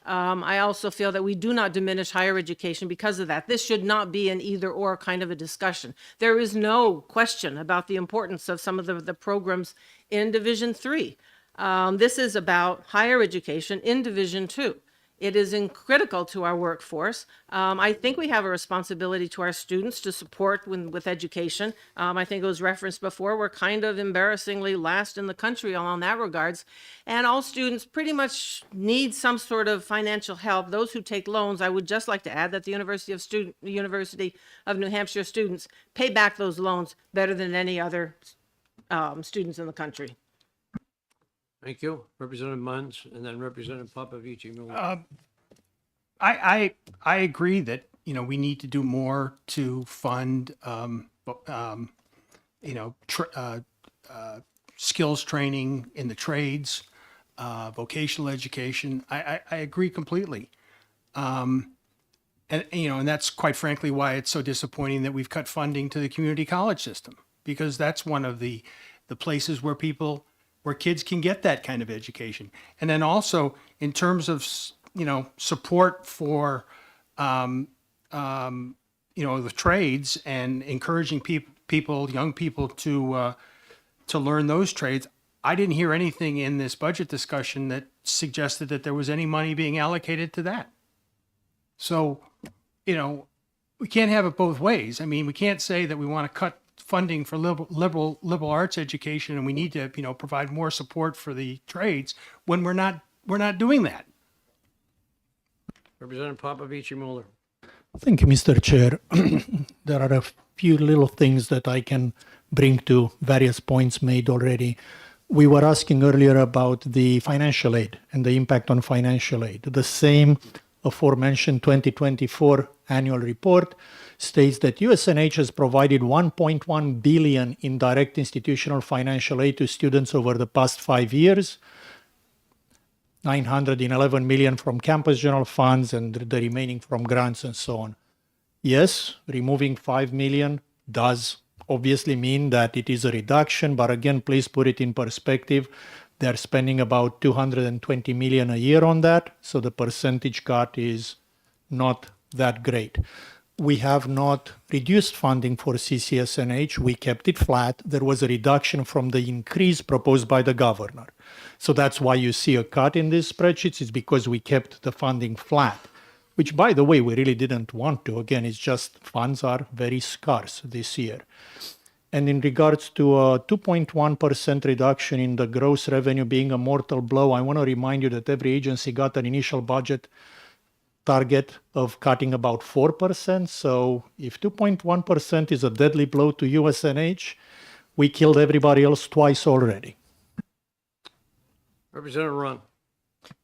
I also feel that we do not diminish higher education because of that. This should not be an either or kind of a discussion. There is no question about the importance of some of the programs in Division 3. This is about higher education in Division 2. It is critical to our workforce. I think we have a responsibility to our students to support with education. I think it was referenced before, we're kind of embarrassingly last in the country on that regards. And all students pretty much need some sort of financial help. Those who take loans, I would just like to add that the University of New Hampshire students pay back those loans better than any other students in the country. Thank you. Representative Munns, and then Representative Popovich-Mueller. I agree that, we need to do more to fund, skills training in the trades, vocational education. I agree completely. And that's quite frankly why it's so disappointing that we've cut funding to the community college system, because that's one of the places where kids can get that kind of education. And then also in terms of, support for, the trades and encouraging young people to learn those trades. I didn't hear anything in this budget discussion that suggested that there was any money being allocated to that. So, we can't have it both ways. I mean, we can't say that we want to cut funding for liberal arts education and we need to, provide more support for the trades when we're not doing that. Representative Popovich-Mueller. Thank you, Mr. Chair. There are a few little things that I can bring to various points made already. We were asking earlier about the financial aid and the impact on financial aid. The same aforementioned 2024 annual report states that USNH has provided 1.1 billion in direct institutional financial aid to students over the past 5 years, 911 million from campus general funds and the remaining from grants and so on. Yes, removing 5 million does obviously mean that it is a reduction, but again, please put it in perspective. They're spending about 220 million a year on that, so the percentage cut is not that great. We have not reduced funding for CCSNH. We kept it flat. There was a reduction from the increase proposed by the governor. So that's why you see a cut in these spreadsheets. It's because we kept the funding flat, which, by the way, we really didn't want to. Again, it's just funds are very scarce this year. And in regards to a 2.1% reduction in the gross revenue being a mortal blow, I want to remind you that every agency got an initial budget target of cutting about 4%. So if 2.1% is a deadly blow to USNH, we killed everybody else twice already. Representative Run.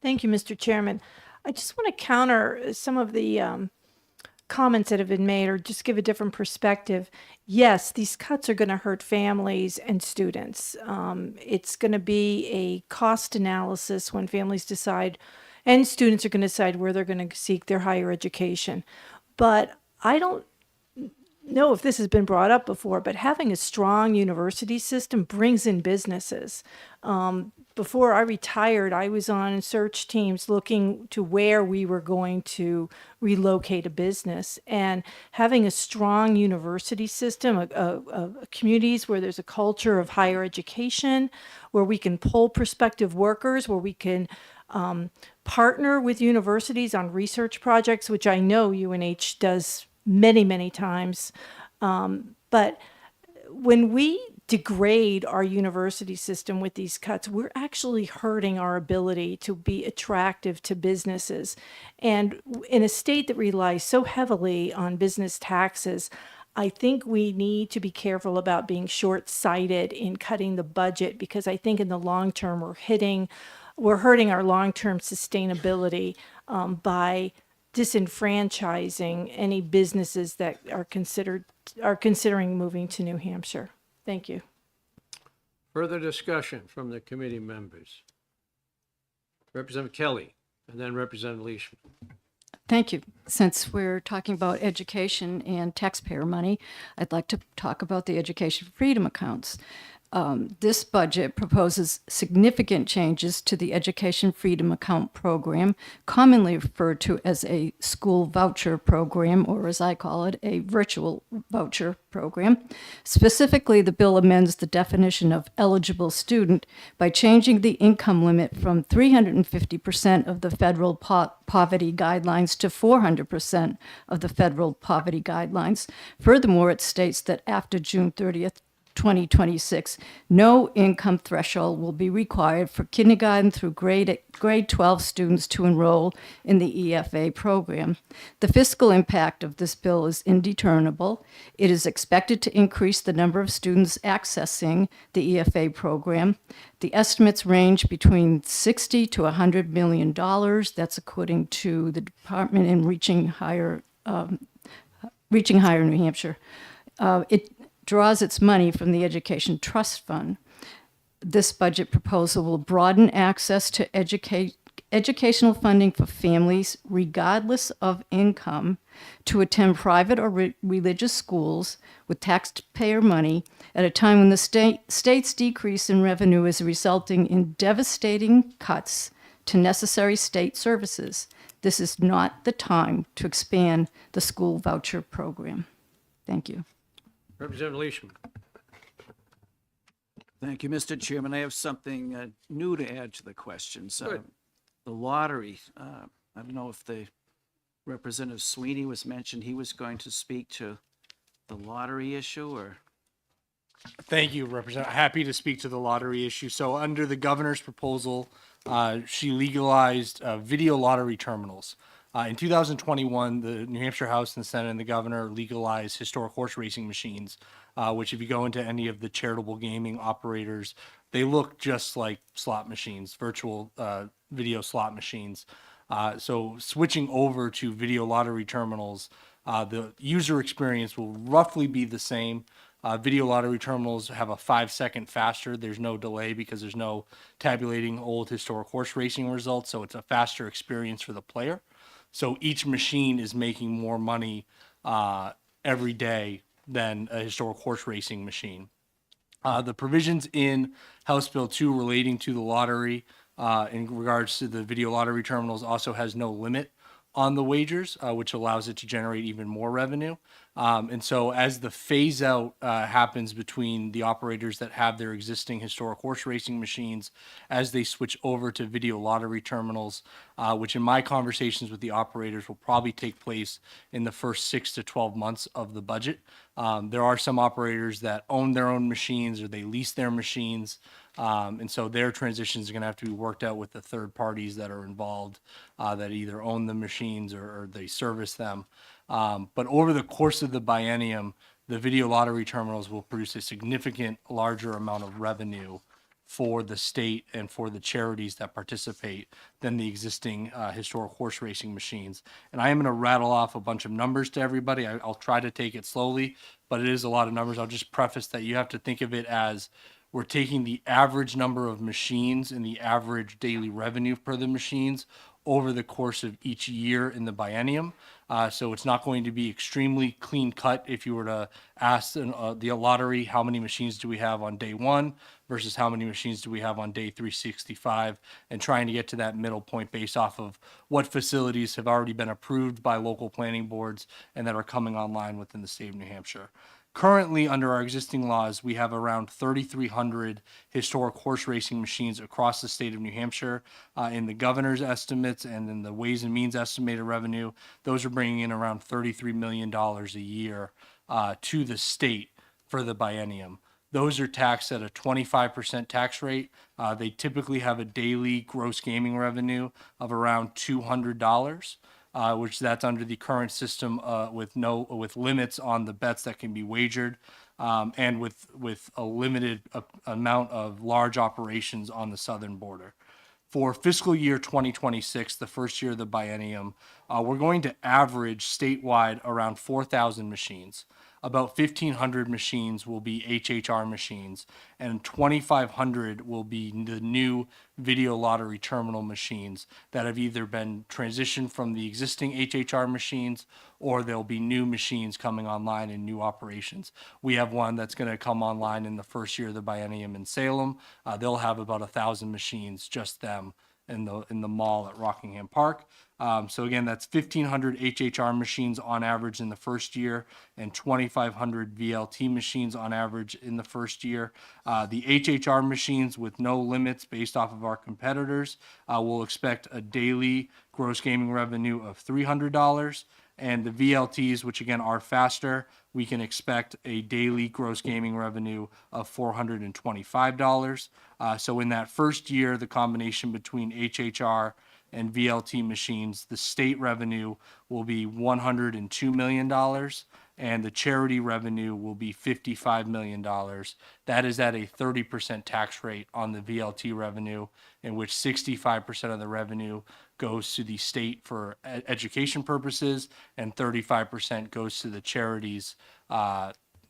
Thank you, Mr. Chairman. I just want to counter some of the comments that have been made, or just give a different perspective. Yes, these cuts are going to hurt families and students. It's going to be a cost analysis when families decide, and students are going to decide where they're going to seek their higher education. But I don't know if this has been brought up before, but having a strong university system brings in businesses. Before I retired, I was on search teams looking to where we were going to relocate a business. And having a strong university system, communities where there's a culture of higher education, where we can pull prospective workers, where we can partner with universities on research projects, which I know UNH does many, many times. But when we degrade our university system with these cuts, we're actually hurting our ability to be attractive to businesses. And in a state that relies so heavily on business taxes, I think we need to be careful about being short-sighted in cutting the budget, because I think in the long term we're hurting our long-term sustainability by disenfranchising any businesses that are considering moving to New Hampshire. Thank you. Further discussion from the committee members. Representative Kelly, and then Representative Leishman. Thank you. Since we're talking about education and taxpayer money, I'd like to talk about the education freedom accounts. This budget proposes significant changes to the Education Freedom Account program, commonly referred to as a school voucher program, or as I call it, a virtual voucher program. Specifically, the bill amends the definition of eligible student by changing the income limit from 350% of the federal poverty guidelines to 400% of the federal poverty guidelines. Furthermore, it states that after June 30th, 2026, no income threshold will be required for kindergarten through grade 12 students to enroll in the EFA program. The fiscal impact of this bill is indeterminable. It is expected to increase the number of students accessing the EFA program. The estimates range between $60 to $100 million. That's according to the department in Reaching Higher New Hampshire. It draws its money from the Education Trust Fund. This budget proposal will broaden access to educational funding for families, regardless of income, to attend private or religious schools with taxpayer money at a time when the state's decrease in revenue is resulting in devastating cuts to necessary state services. This is not the time to expand the school voucher program. Thank you. Representative Leishman. Thank you, Mr. Chairman. I have something new to add to the questions. The lottery, I don't know if the Representative Sweeney was mentioned, he was going to speak to the lottery issue, or? Thank you, Representative. Happy to speak to the lottery issue. So under the governor's proposal, she legalized video lottery terminals. In 2021, the New Hampshire House and the Senate and the governor legalized historic horse racing machines, which if you go into any of the charitable gaming operators, they look just like slot machines, virtual video slot machines. So switching over to video lottery terminals, the user experience will roughly be the same. Video lottery terminals have a 5-second faster. There's no delay because there's no tabulating old historic horse racing results. So it's a faster experience for the player. So each machine is making more money every day than a historic horse racing machine. The provisions in House Bill 2 relating to the lottery in regards to the video lottery terminals also has no limit on the wagers, which allows it to generate even more revenue. And so as the phase out happens between the operators that have their existing historic horse racing machines, as they switch over to video lottery terminals, which in my conversations with the operators will probably take place in the first 6 to 12 months of the budget. There are some operators that own their own machines or they lease their machines. And so their transitions are going to have to be worked out with the third parties that are involved that either own the machines or they service them. But over the course of the biennium, the video lottery terminals will produce a significant larger amount of revenue for the state and for the charities that participate than the existing historic horse racing machines. And I am going to rattle off a bunch of numbers to everybody. I'll try to take it slowly, but it is a lot of numbers. I'll just preface that you have to think of it as we're taking the average number of machines and the average daily revenue per the machines over the course of each year in the biennium. So it's not going to be extremely clean cut if you were to ask the lottery, how many machines do we have on day one versus how many machines do we have on day 365, and trying to get to that middle point based off of what facilities have already been approved by local planning boards and that are coming online within the state of New Hampshire. Currently, under our existing laws, we have around 3,300 historic horse racing machines across the state of New Hampshire. In the governor's estimates and in the Ways and Means estimated revenue, those are bringing in around $33 million a year to the state for the biennium. Those are taxed at a 25% tax rate. They typically have a daily gross gaming revenue of around $200. Which that's under the current system with limits on the bets that can be wagered, and with a limited amount of large operations on the southern border. For fiscal year 2026, the first year of the biennium, we're going to average statewide around 4,000 machines. About 1,500 machines will be HHR machines, and 2,500 will be the new video lottery terminal machines that have either been transitioned from the existing HHR machines or there'll be new machines coming online in new operations. We have one that's going to come online in the first year of the biennium in Salem. They'll have about 1,000 machines, just them, in the mall at Rockingham Park. So again, that's 1,500 HHR machines on average in the first year and 2,500 VLT machines on average in the first year. The HHR machines with no limits based off of our competitors will expect a daily gross gaming revenue of $300. And the VLTs, which again are faster, we can expect a daily gross gaming revenue of $425. So in that first year, the combination between HHR and VLT machines, the state revenue will be $102 million and the charity revenue will be $55 million. That is at a 30% tax rate on the VLT revenue, in which 65% of the revenue goes to the state for education purposes and 35% goes to the charities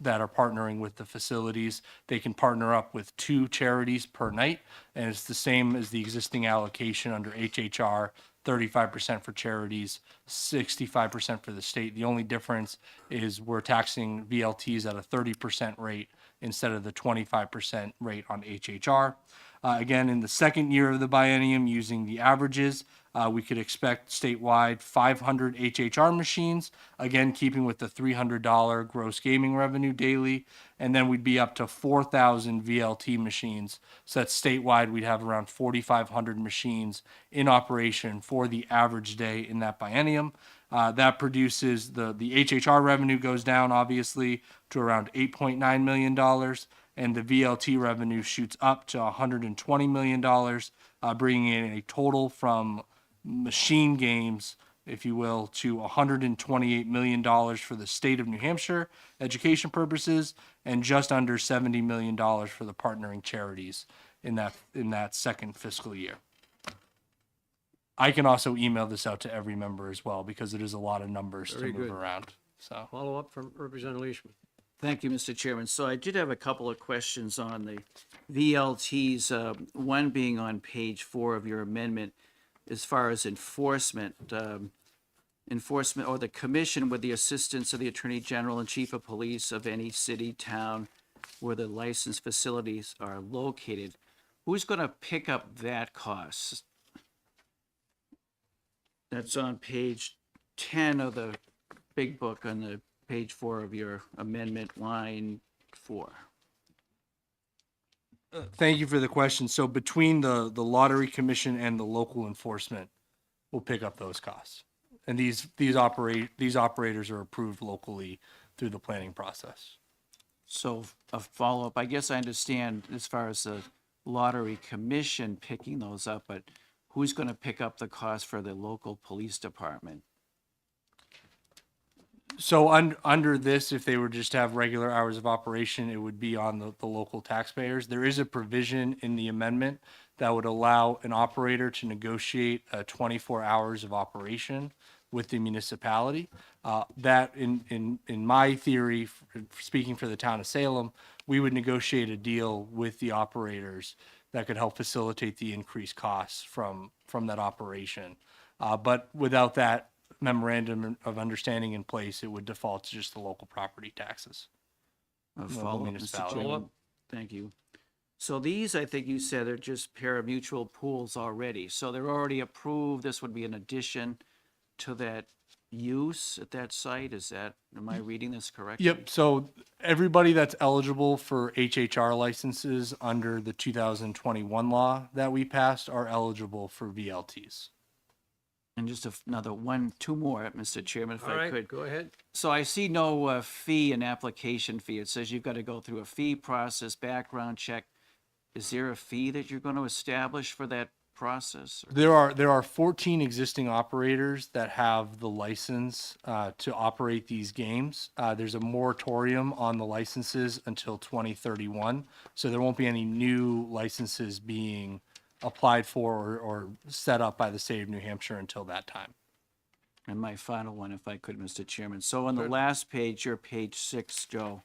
that are partnering with the facilities. They can partner up with 2 charities per night, and it's the same as the existing allocation under HHR, 35% for charities, 65% for the state. The only difference is we're taxing VLTs at a 30% rate instead of the 25% rate on HHR. Again, in the second year of the biennium, using the averages, we could expect statewide 500 HHR machines, again, keeping with the $300 gross gaming revenue daily, and then we'd be up to 4,000 VLT machines. So that statewide, we'd have around 4,500 machines in operation for the average day in that biennium. That produces the HHR revenue goes down, obviously, to around $8.9 million, and the VLT revenue shoots up to $120 million, bringing in a total from machine games, if you will, to $128 million for the state of New Hampshire education purposes, and just under $70 million for the partnering charities in that second fiscal year. I can also email this out to every member as well because it is a lot of numbers Very to move good. around. So Follow up from Representative Leishman. Thank you, Mr. Chairman. So I did have a couple of questions on the VLTs, one being on page 4 of your amendment as far as enforcement. Enforcement or the commission with the assistance of the Attorney General and Chief of Police of any city, town where the licensed facilities are located. Who's going to pick up that cost? That's on page 10 of the big book on the page 4 of your amendment, line 4. thank you for the question. So between the lottery commission and the local enforcement, we'll pick up those costs. And these operators are approved locally through the planning process. So a follow-up, I guess I understand as far as the lottery commission picking those up, but who's going to pick up the cost for the local police department? So under this, if they were just to have regular hours of operation, it would be on the local taxpayers. There is a provision in the amendment that would allow an operator to negotiate 24 hours of operation with the municipality. That in my theory, speaking for the town of Salem, we would negotiate a deal with the operators that could help facilitate the increased costs from that operation. But without that memorandum of understanding in place, it would default to just the local property taxes. A Local follow-up, Mr. municipality. Chairman. Thank you. So these, I think you said, are just pari-mutuel pools already. So they're already approved. This would be an addition to that use at that site. Am I reading this correctly? Yep. So everybody that's eligible for HHR licenses under the 2021 law that we passed are eligible for VLTs. And just another two more, Mr. Chairman, if All I right, could. go ahead. So I see no fee and application fee. It says you've got to go through a fee process, background check. Is there a fee that you're going to establish for that process? There are 14 existing operators that have the license to operate these games. There's a moratorium on the licenses until 2031, so there won't be any new licenses being applied for or set up by the state of New Hampshire until that time. And my final one, if I could, Mr. Chairman. So on the last page, your page 6, Joe,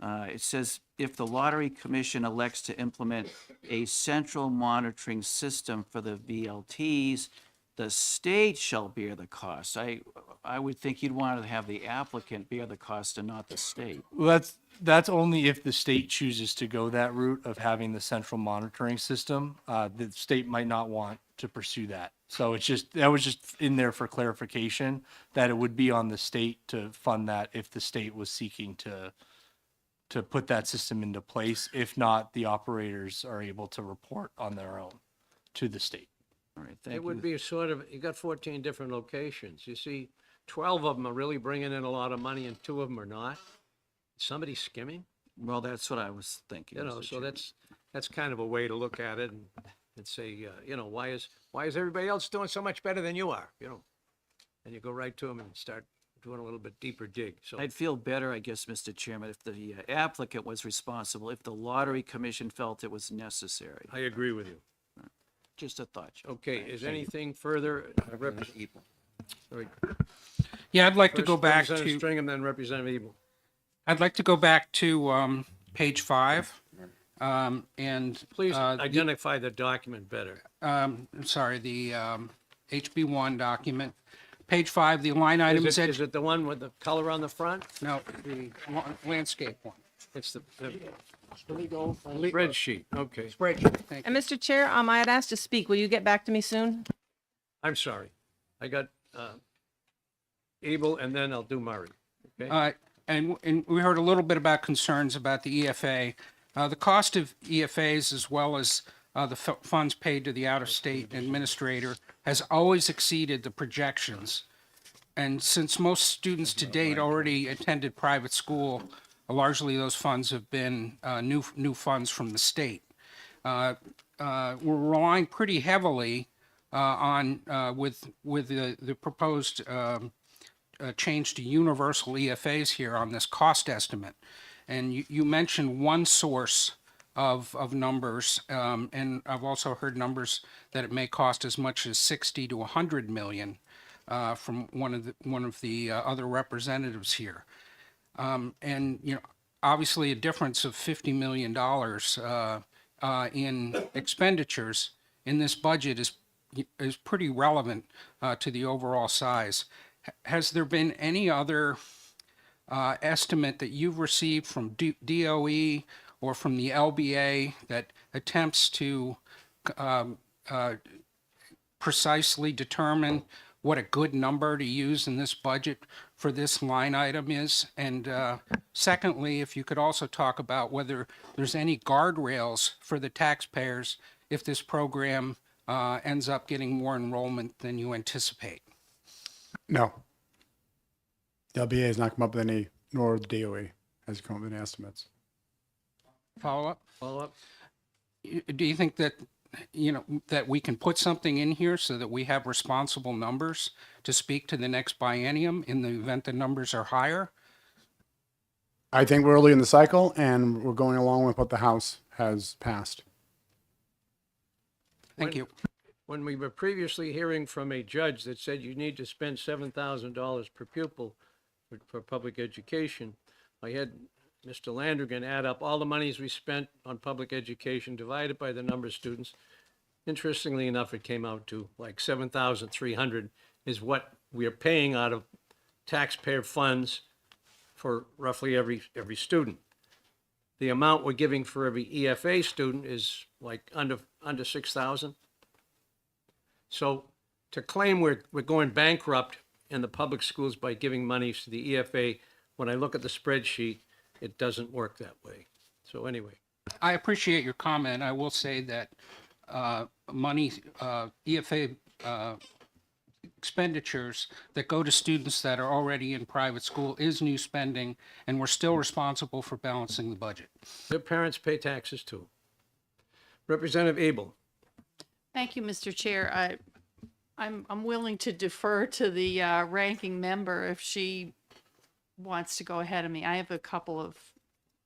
it says, if the Lottery Commission elects to implement a central monitoring system for the VLTs, the state shall bear the cost. I would think you'd want to have the applicant bear the cost and not the state. Well, that's only if the state chooses to go that route of having the central monitoring system. The state might not want to pursue that. So that was just in there for clarification that it would be on the state to fund that if the state was seeking to put that system into place. If not, the operators are able to report on their own to the state. All right, thank It you. would be sort of, you got 14 different locations. You see, 12 of them are really bringing in a lot of money and 2 of them are not. Somebody skimming? Well, that's what I was thinking. You know, Mr. so Chairman. that's kind of a way to look at it and say, why is everybody else doing so much better than you are? And you go right to them and start doing a little bit deeper dig. So I'd feel better, I guess, Mr. Chairman, if the applicant was responsible, if the Lottery Commission felt it was necessary. I agree with you. Just a thought. Joe. Okay, Thanks. is anything further? Sorry. Yeah, I'd like to First, go back Representative to, Stringham, then Representative Ebel. I'd like to go back to page 5. And Please identify the document better. sorry, the HB1 document. Page 5, the line item Is it the one with the color on the front? No, the landscape one. It's the red sheet, okay. Spreadsheet, thank And Mr. Chair, I had asked to speak. Will you get back to me soon? I'm sorry. I got Abel, and then I'll do Murray. Okay? And we heard a little bit about concerns about the EFA. The cost of EFAs, as well as the funds paid to the out-of-state administrator, has always exceeded the projections. And since most students to date already attended private school, largely those funds have been new funds from the state. We're relying pretty heavily on with the proposed change to universal EFAs here on this cost estimate. And you mentioned one source of numbers, and I've also heard numbers that it may cost as much as 60 to 100 million from one of the other representatives here. And obviously a difference of $50 million in expenditures in this budget is pretty relevant to the overall size. Has there been any other estimate that you've received from DOE or from the LBA that attempts to precisely determine what a good number to use in this budget for this line item is? And secondly, if you could also talk about whether there's any guardrails for the taxpayers if this program ends up getting more enrollment than you anticipate. No. The LBA has not come up with any, nor the DOE has come up with any estimates. Follow up? Follow up? Do you think that, that we can put something in here so that we have responsible numbers to speak to the next biennium in the event the numbers are higher? I think we're early in the cycle, and we're going along with what the House has passed. Thank you. When we were previously hearing from a judge that said you need to spend $7,000 per pupil for public education, I had Mr. Landrigan add up all the monies we spent on public education divided by the number of students. Interestingly enough, it came out to like 7,300 is what we are paying out of taxpayer funds for roughly every student. The amount we're giving for every EFA student is like under 6,000. So to claim we're going bankrupt in the public schools by giving money to the EFA, when I look at the spreadsheet, it doesn't work that way. So anyway. I appreciate your comment. I will say that EFA expenditures that go to students that are already in private school is new spending, and we're still responsible for balancing the budget. Their parents pay taxes too. Representative Abel. Thank you, Mr. Chair. I'm willing to defer to the ranking member if she wants to go ahead of me. I have a couple of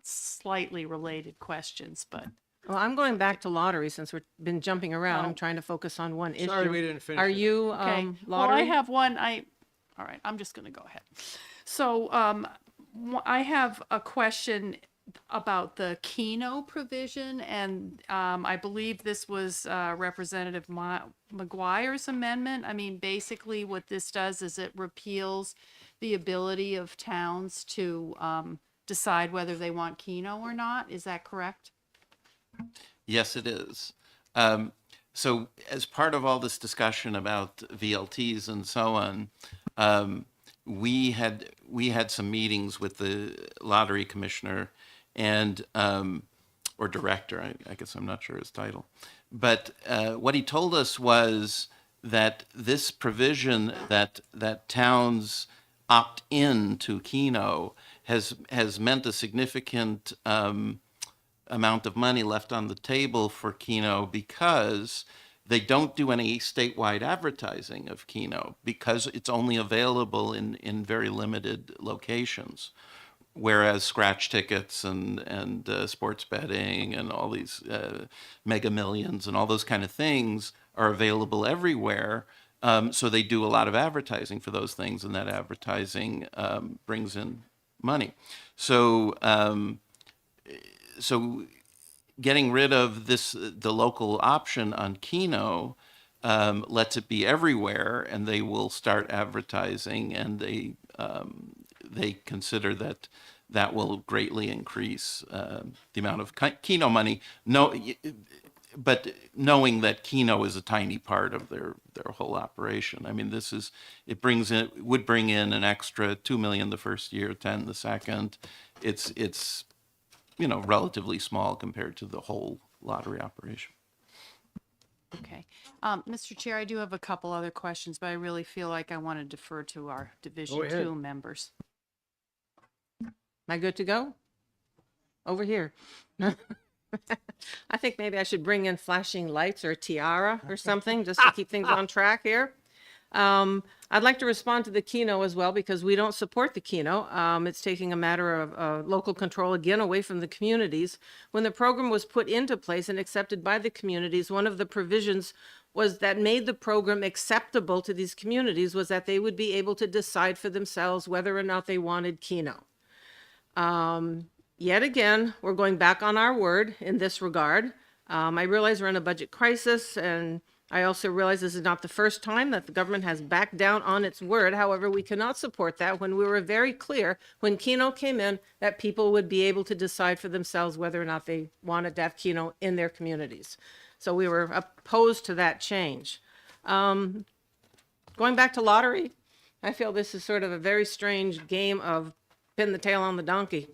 slightly related questions, but. Well, I'm going back to lottery since we've been jumping around. I'm trying to focus on one issue. Sorry we didn't finish Are it. you Okay. lottery? Well, I have one. All right, I'm just going to go ahead. So I have a question about the Keno provision, and I believe this was Representative McGuire's amendment. I mean, basically what this does is it repeals the ability of towns to decide whether they want Keno or not. Is that correct? Yes, it is. So as part of all this discussion about VLTs and so on, we had some meetings with the lottery commissioner and or director. I guess I'm not sure his title, but what he told us was that this provision that towns opt in to Keno has meant a significant amount of money left on the table for Keno because they don't do any statewide advertising of Keno because it's only available in very limited locations. Whereas scratch tickets and sports betting and all these Mega Millions and all those kind of things are available everywhere. So they do a lot of advertising for those things, and that advertising brings in money. So getting rid of the local option on Keno lets it be everywhere, and they will start advertising, and they consider that will greatly increase the amount of Keno money. But knowing that Keno is a tiny part of their whole operation. I mean, would bring in an extra $2 million the first year, 10 the second. It's relatively small compared to the whole lottery operation. Okay. Mr. Chair, I do have a couple other questions, but I really feel like I want to defer to our Division 2 members. Am I good to go? Over here. I think maybe I should bring in flashing lights or a tiara or something just to keep things on track here. I'd like to respond to the Keno as well because we don't support the Keno. It's taking a matter of local control again away from the communities. When the program was put into place and accepted by the communities, one of the provisions was that made the program acceptable to these communities was that they would be able to decide for themselves whether or not they wanted Keno. Yet again, we're going back on our word in this regard. I realize we're in a budget crisis, and I also realize this is not the first time that the government has backed down on its word. However, we cannot support that when we were very clear when Keno came in that people would be able to decide for themselves whether or not they wanted to have Keno in their communities. So we were opposed to that change. Going back to lottery, I feel this is sort of a very strange game of pin the tail on the donkey.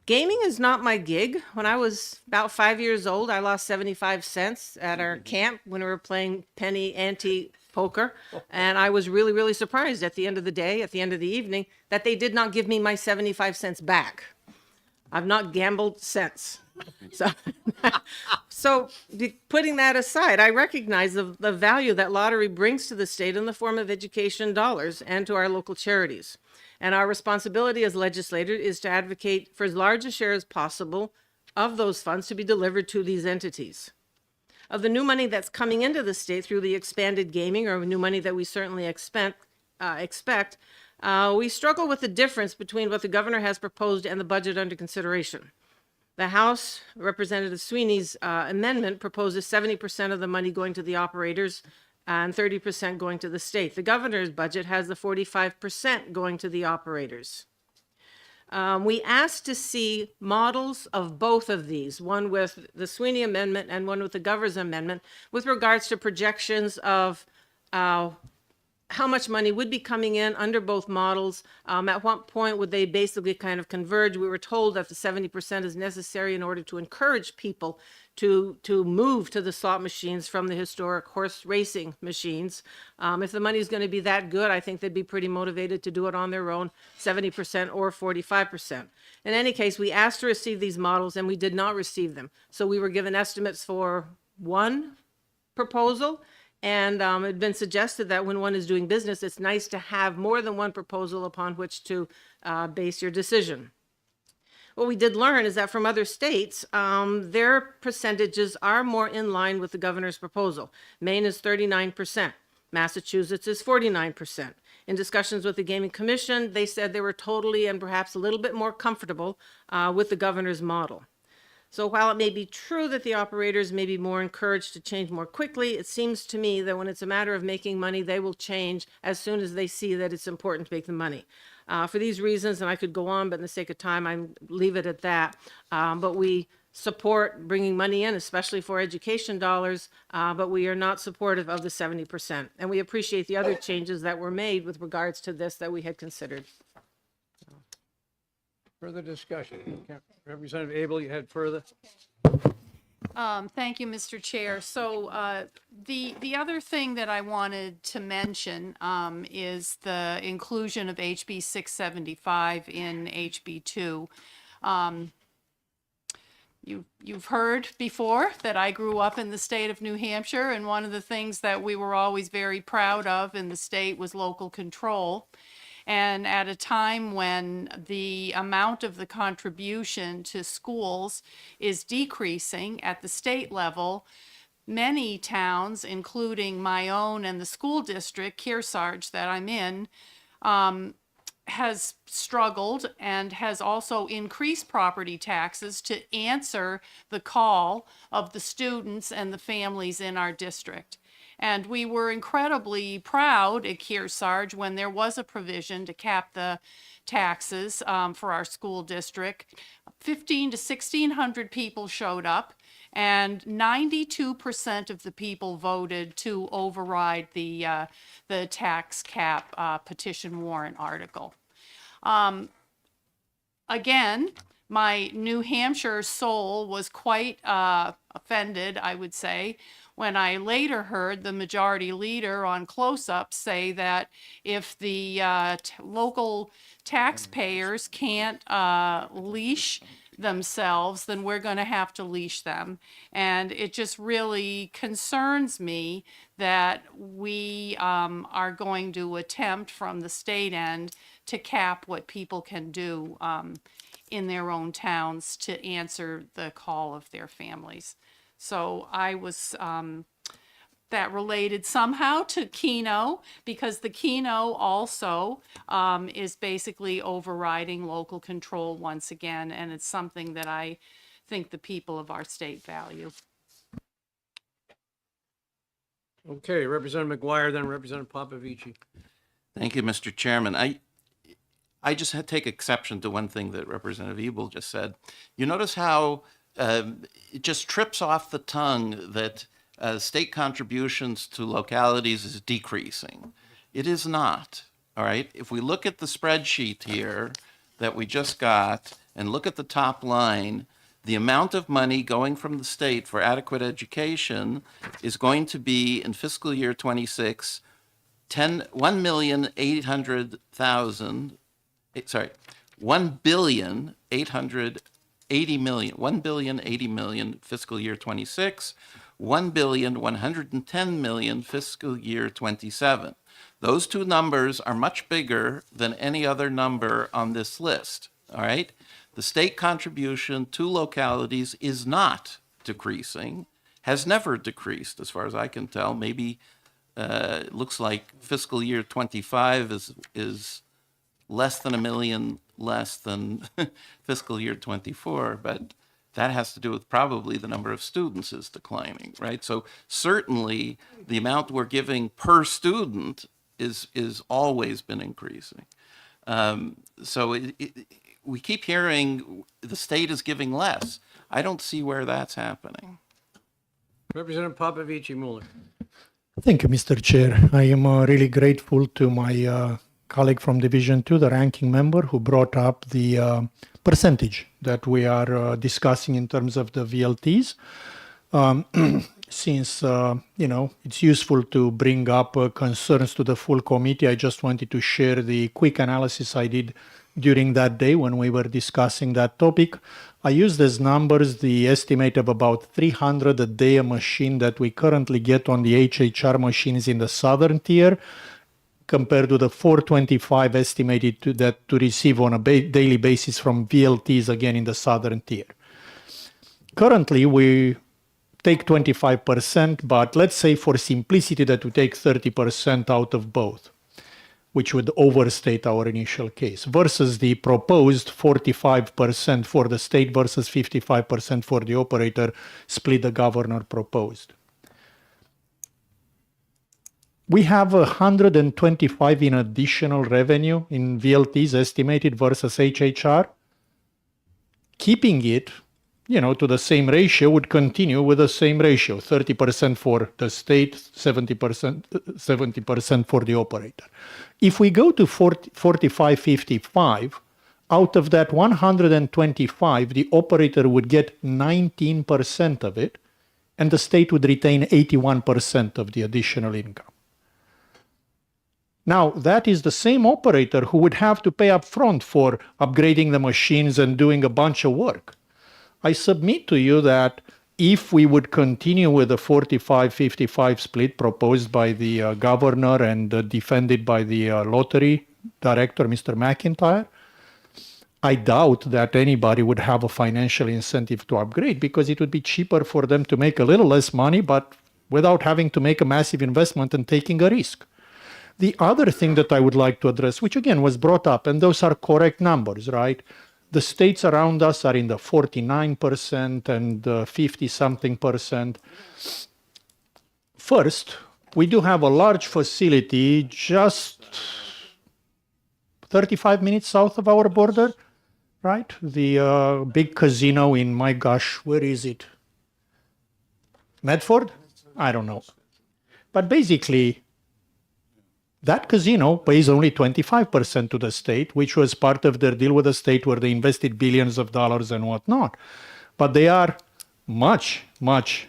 Gaming is not my gig. When I was about 5 years old, I lost 75 cents at our camp when we were playing penny ante poker. And I was really, really surprised at the end of the day, at the end of the evening, that they did not give me my 75 cents back. I've not gambled since. So putting that aside, I recognize the value that lottery brings to the state in the form of education dollars and to our local charities. And our responsibility as legislators is to advocate for as large a share as possible of those funds to be delivered to these entities. Of the new money that's coming into the state through the expanded gaming, or new money that we certainly expect, we struggle with the difference between what the governor has proposed and the budget under consideration. The House, Representative Sweeney's amendment proposes 70% of the money going to the operators and 30% going to the state. The governor's budget has the 45% going to the operators. We asked to see models of both of these, one with the Sweeney amendment and one with the governor's amendment, with regards to projections of how much money would be coming in under both models. At what point would they basically kind of converge? We were told that the 70% is necessary in order to encourage people to move to the slot machines from the historic horse racing machines. If the money is going to be that good, I think they'd be pretty motivated to do it on their own, 70% or 45%. In any case, we asked to receive these models and we did not receive them. So we were given estimates for one proposal. And it had been suggested that when one is doing business, it's nice to have more than one proposal upon which to base your decision. What we did learn is that from other states, their percentages are more in line with the governor's proposal. Maine is 39%. Massachusetts is 49%. In discussions with the Gaming Commission, they said they were totally and perhaps a little bit more comfortable with the governor's model. So while it may be true that the operators may be more encouraged to change more quickly, it seems to me that when it's a matter of making money, they will change as soon as they see that it's important to make the money. For these reasons, and I could go on, but in the sake of time, I leave it at that. But we support bringing money in, especially for education dollars, but we are not supportive of the 70%. And we appreciate the other changes that were made with regards to this that we had considered. Further discussion. Representative Abel, you had further? Thank you, Mr. Chair. So the other thing that I wanted to mention is the inclusion of HB 675 in HB 2. You've heard before that I grew up in the state of New Hampshire, and one of the things that we were always very proud of in the state was local control. And at a time when the amount of the contribution to schools is decreasing at the state level, many towns, including my own and the school district, Kearsarge, that I'm in, has struggled and has also increased property taxes to answer the call of the students and the families in our district. And we were incredibly proud at Kearsarge when there was a provision to cap the taxes for our school district. 1,500 to 1,600 people showed up, and 92% of the people voted to override the tax cap petition warrant article. Again, my New Hampshire soul was quite offended, I would say, when I later heard the majority leader on close-up say that if the local taxpayers can't leash themselves, then we're going to have to leash them. And it just really concerns me that we are going to attempt from the state end to cap what people can do in their own towns to answer the call of their families. So I was that related somehow to Keno, because the Keno also is basically overriding local control once again, and it's something that I think the people of our state value. Okay, Representative McGuire, then Representative Popovici. Thank you, Mr. Chairman. I just had to take exception to one thing that Representative Ebel just said. You notice how it just trips off the tongue that state contributions to localities is decreasing. It is not, all right? If we look at the spreadsheet here that we just got and look at the top line, the amount of money going from the state for adequate education is going to be in fiscal year 26, 1,800,000, sorry, 1,880,000,000 fiscal year 26, 1,110,000,000 fiscal year 27. Those two numbers are much bigger than any other number on this list, all right? The state contribution to localities is not decreasing, has never decreased as far as I can tell. Maybe it looks like fiscal year 25 is less than $1 million less than fiscal year 24, but that has to do with probably the number of students is declining, right? So certainly the amount we're giving per student is always been increasing. So we keep hearing the state is giving less. I don't see where that's happening. Representative Popovici Mueller. Thank you, Mr. Chair. I am really grateful to my colleague from Division 2, the ranking member, who brought up the percentage that we are discussing in terms of the VLTs. Since, it's useful to bring up concerns to the full committee, I just wanted to share the quick analysis I did during that day when we were discussing that topic. I used as numbers the estimate of about 300 a day a machine that we currently get on the HHR machines in the southern tier, compared to the 425 estimated to receive on a daily basis from VLTs again in the southern tier. Currently, we take 25%, but let's say for simplicity that we take 30% out of both, which would overstate our initial case, versus the proposed 45% for the state versus 55% for the operator split the governor proposed. We have 125 in additional revenue in VLTs estimated versus HHR. Keeping it, to the same ratio would continue with the same ratio, 30% for the state, 70% for the operator. If we go to 45-55, out of that 125, the operator would get 19% of it, and the state would retain 81% of the additional income. Now, that is the same operator who would have to pay up front for upgrading the machines and doing a bunch of work. I submit to you that if we would continue with the 45-55 split proposed by the governor and defended by the lottery director, Mr. McIntyre, I doubt that anybody would have a financial incentive to upgrade, because it would be cheaper for them to make a little less money, but without having to make a massive investment and taking a risk. The other thing that I would like to address, which again was brought up, and those are correct numbers, right? The states around us are in the 49% and 50-something%. First, we do have a large facility just 35 minutes south of our border, right? The big casino in, my gosh, where is it? Medford? I don't know. But basically, that casino pays only 25% to the state, which was part of their deal with the state where they invested billions of dollars and whatnot. But they are much, much,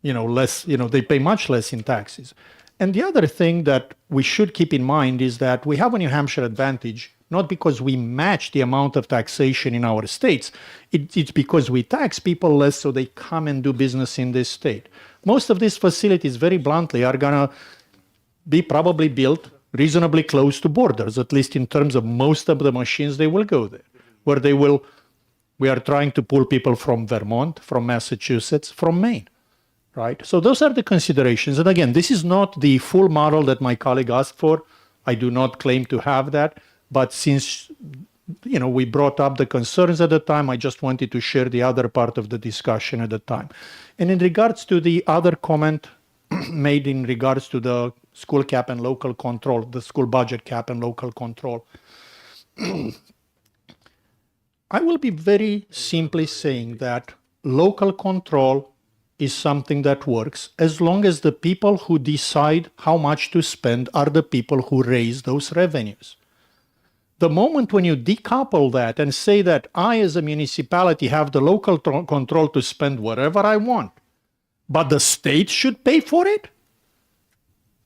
less, they pay much less in taxes. And the other thing that we should keep in mind is that we have a New Hampshire advantage, not because we match the amount of taxation in our states. It's because we tax people less so they come and do business in this state. Most of these facilities, very bluntly, are going to be probably built reasonably close to borders, at least in terms of most of the machines they will go there, where we are trying to pull people from Vermont, from Massachusetts, from Maine, right? So those are the considerations. And again, this is not the full model that my colleague asked for. I do not claim to have that, but since we brought up the concerns at the time, I just wanted to share the other part of the discussion at the time. And in regards to the other comment made in regards to the school cap and local control, the school budget cap and local control, I will be very simply saying that local control is something that works as long as the people who decide how much to spend are the people who raise those revenues. The moment when you decouple that and say that I as a municipality have the local control to spend whatever I want, but the state should pay for it,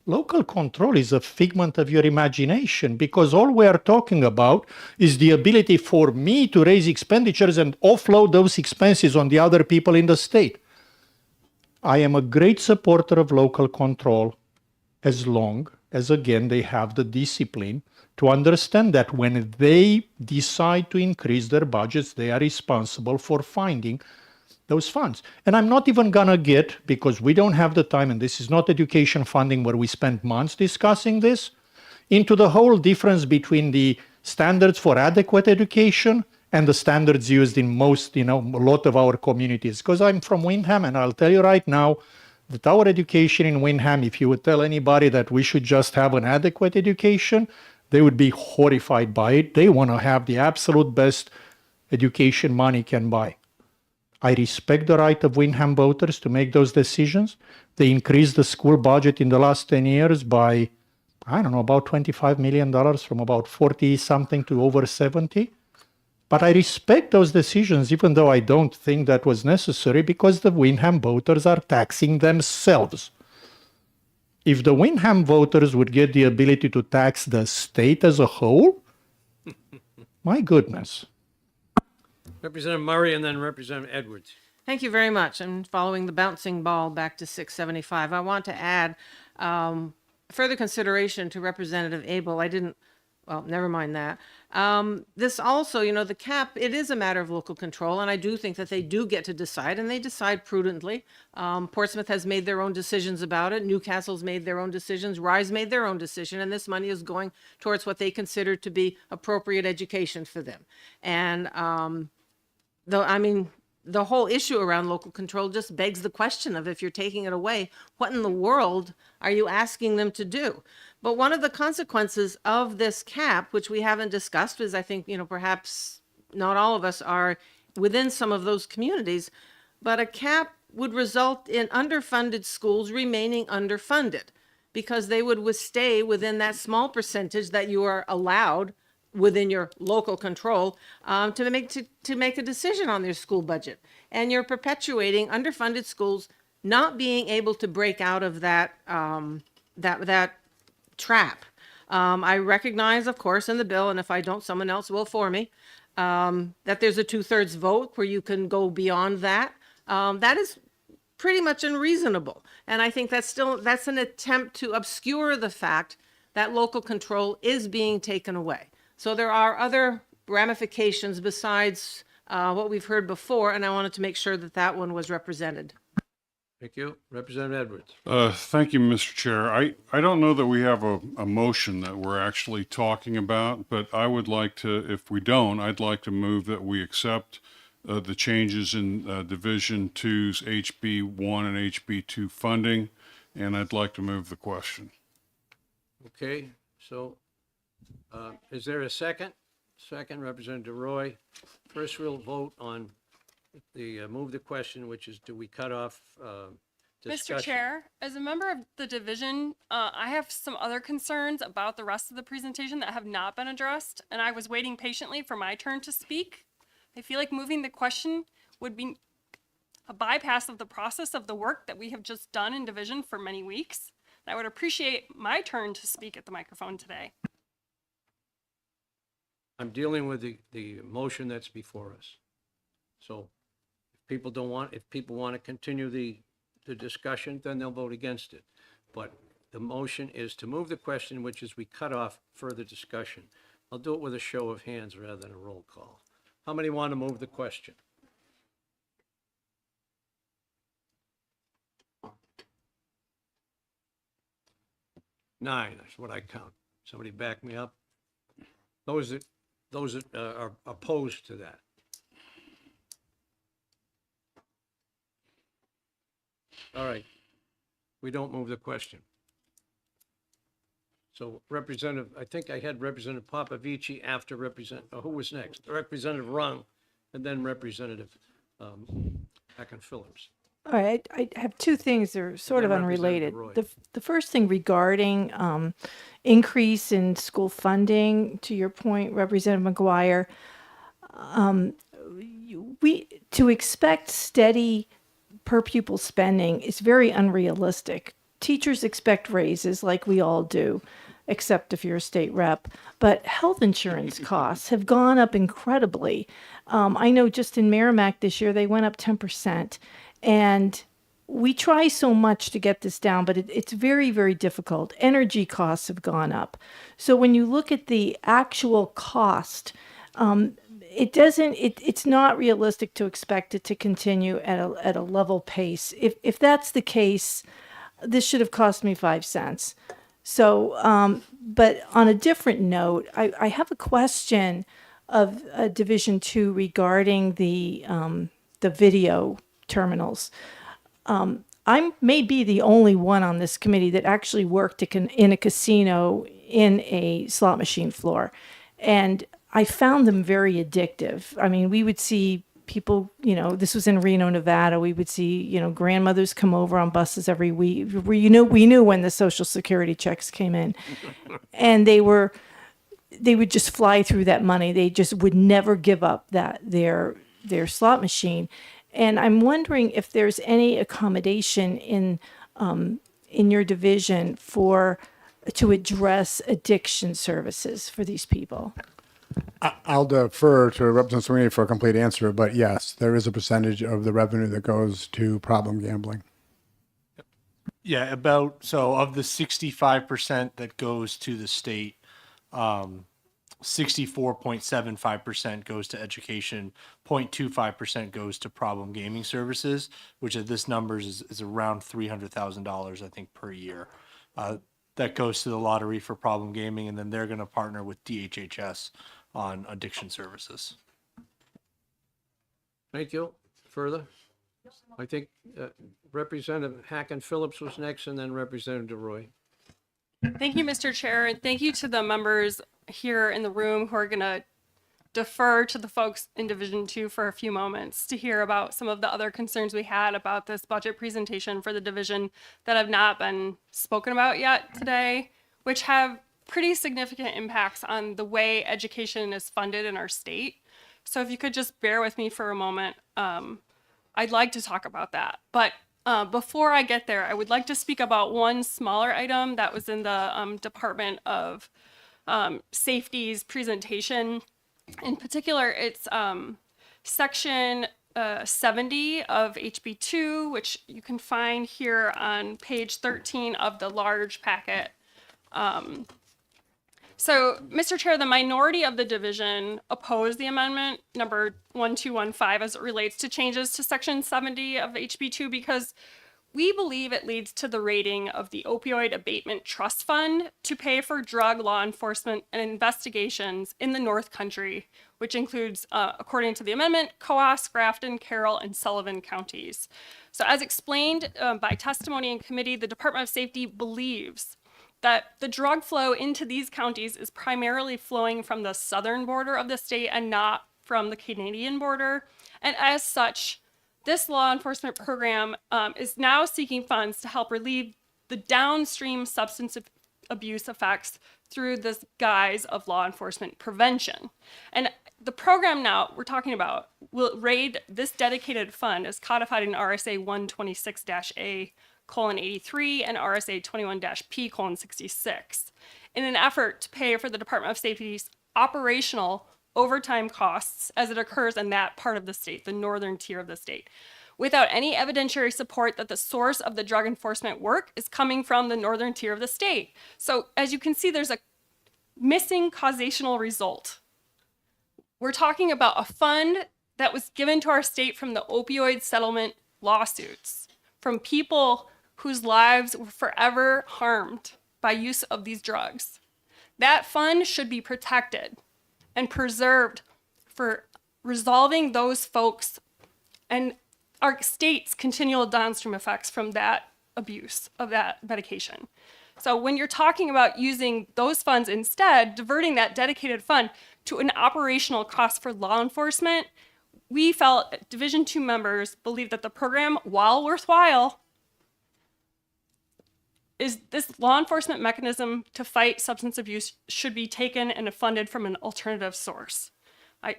local control is a figment of your imagination, because all we are talking about is the ability for me to raise expenditures and offload those expenses on the other people in the state. I am a great supporter of local control as long as, again, they have the discipline to understand that when they decide to increase their budgets, they are responsible for finding those funds. And I'm not even going to get, because we don't have the time, and this is not education funding where we spend months discussing this, into the whole difference between the standards for adequate education and the standards used in most, a lot of our communities. Because I'm from Windham, and I'll tell you right now that our education in Windham, if you would tell anybody that we should just have an adequate education, they would be horrified by it. They want to have the absolute best education money can buy. I respect the right of Windham voters to make those decisions. They increased the school budget in the last 10 years by, about $25 million, from about 40-something to over 70. But I respect those decisions, even though I don't think that was necessary, because the Windham voters are taxing themselves. If the Windham voters would get the ability to tax the state as a whole, my goodness. Representative Murray and then Representative Edwards. Thank you very much. And following the bouncing ball back to 675, I want to add further consideration to Representative Abel. Never mind that. This also, the cap, it is a matter of local control, and I do think that they do get to decide, and they decide prudently. Portsmouth has made their own decisions about it. Newcastle's made their own decisions. Rise made their own decision, and this money is going towards what they consider to be appropriate education for them. And the whole issue around local control just begs the question of, if you're taking it away, what in the world are you asking them to do? But one of the consequences of this cap, which we haven't discussed, is I think, perhaps not all of us are within some of those communities, but a cap would result in underfunded schools remaining underfunded, because they would stay within that small percentage that you are allowed within your local control to make a decision on their school budget. And you're perpetuating underfunded schools not being able to break out of that trap. I recognize, of course, in the bill, and if I don't, someone else will for me, that there's a 2/3 vote where you can go beyond that. That is pretty much unreasonable. And I think that's an attempt to obscure the fact that local control is being taken away. So there are other ramifications besides what we've heard before, and I wanted to make sure that that one was represented. Thank you. Representative Edwards. Thank you, Mr. Chair. I don't know that we have a motion that we're actually talking about, but I would like to, if we don't, I'd like to move that we accept the changes in Division 2's HB1 and HB2 funding, and I'd like to move the question. Okay, so is there a second? Second, Representative Roy. First, we'll vote on the move the question, which is, do we cut off discussion? Mr. Chair, as a member of the division, I have some other concerns about the rest of the presentation that have not been addressed, and I was waiting patiently for my turn to speak. I feel like moving the question would be a bypass of the process of the work that we have just done in division for many weeks. I would appreciate my turn to speak at the microphone today. I'm dealing with the motion that's before us. So if people want to continue the discussion, then they'll vote against it. But the motion is to move the question, which is we cut off further discussion. I'll do it with a show of hands rather than a roll call. How many want to move the question? Nine, that's what I count. Somebody back me up? Those that are opposed to that? All right. We don't move the question. So Representative, I think I had Representative Popovici after who was next? Representative Rung, and then Representative Hacken Phillips. All right, I have two things that are sort of then unrelated. Representative The first thing regarding increase in school funding, to your point, Representative McGuire, to expect steady per pupil spending is very unrealistic. Teachers expect raises like we all do, except if you're a state rep. But health insurance costs have gone up incredibly. I know just in Merrimack this year, they went up 10%. And we try so much to get this down, but it's very, very difficult. Energy costs have gone up. So when you look at the actual cost, it's not realistic to expect it to continue at a level pace. If that's the case, this should have cost me 5 cents. So, but on a different note, I have a question of Division 2 regarding the video terminals. I may be the only one on this committee that actually worked in a casino in a slot machine floor. And I found them very addictive. I mean, we would see people, this was in Reno, Nevada. We would see, grandmothers come over on buses every week. We knew when the Social Security checks came in. And they would just fly through that money. They just would never give up their slot machine. And I'm wondering if there's any accommodation in your division to address addiction services for these people. I'll defer to Representative Sweeney for a complete answer, but yes, there is a percentage of the revenue that goes to problem gambling. Yeah, of the 65% that goes to the state, 64.75% goes to education, 0.25% goes to problem gaming services, which at this numbers is around $300,000, I think, per year. That goes to the lottery for problem gaming, and then they're going to partner with DHHS on addiction services. Thank you. Further? I think Representative Hacken Phillips was next, and then Representative Roy. Thank you, Mr. Chair, and thank you to the members here in the room who are going to defer to the folks in Division 2 for a few moments to hear about some of the other concerns we had about this budget presentation for the division that have not been spoken about yet today, which have pretty significant impacts on the way education is funded in our state. So if you could just bear with me for a moment, I'd like to talk about that. But before I get there, I would like to speak about one smaller item that was in the Department of Safety's presentation. In particular, it's section 70 of HB2, which you can find here on page 13 of the large packet. So, Mr. Chair, the minority of the division opposed the amendment number 1215 as it relates to changes to section 70 of HB2 because we believe it leads to the raiding of the Opioid Abatement Trust Fund to pay for drug law enforcement and investigations in the North Country, which includes, according to the amendment, Coos, Grafton, Carroll, and Sullivan counties. So as explained by testimony in committee, the Department of Safety believes that the drug flow into these counties is primarily flowing from the southern border of the state and not from the Canadian border. And as such, this law enforcement program is now seeking funds to help relieve the downstream substance abuse effects through this guise of law enforcement prevention. And the program now we're talking about will raid this dedicated fund as codified in RSA 126-A:83 and RSA 21-P:66 in an effort to pay for the Department of Safety's operational overtime costs as it occurs in that part of the state, the northern tier of the state, without any evidentiary support that the source of the drug enforcement work is coming from the northern tier of the state. So as you can see, there's a missing causational result. We're talking about a fund that was given to our state from the opioid settlement lawsuits, from people whose lives were forever harmed by use of these drugs. That fund should be protected and preserved for resolving those folks and our state's continual downstream effects from that abuse of that medication. So when you're talking about using those funds instead, diverting that dedicated fund to an operational cost for law enforcement, we felt Division 2 members believe that the program, while worthwhile, is this law enforcement mechanism to fight substance abuse should be taken and funded from an alternative source. I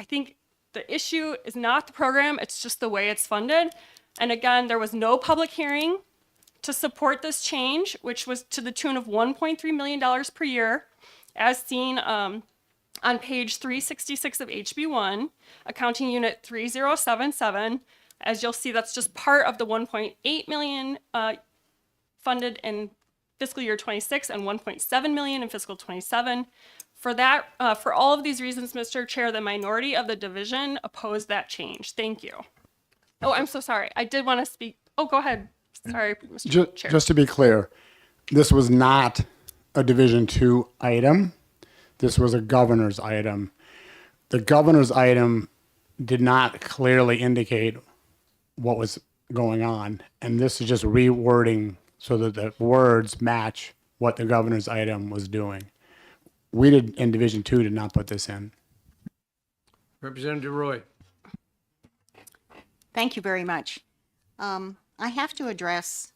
think the issue is not the program, it's just the way it's funded. And again, there was no public hearing to support this change, which was to the tune of $1.3 million per year, as seen on page 366 of HB1, Accounting Unit 3077. As you'll see, that's just part of the 1.8 million funded in fiscal year 26 and 1.7 million in fiscal 27. For that, for all of these reasons, Mr. Chair, the minority of the division opposed that change. Thank you. Oh, I'm so sorry. I did want to speak. Oh, go ahead. Sorry, Mr. Chair. Just to be clear, this was not a Division 2 item. This was a governor's item. The governor's item did not clearly indicate what was going on, and this is just rewording so that the words match what the governor's item was doing. We did in Division 2 did not put this in. Representative Roy. Thank you very much. I have to address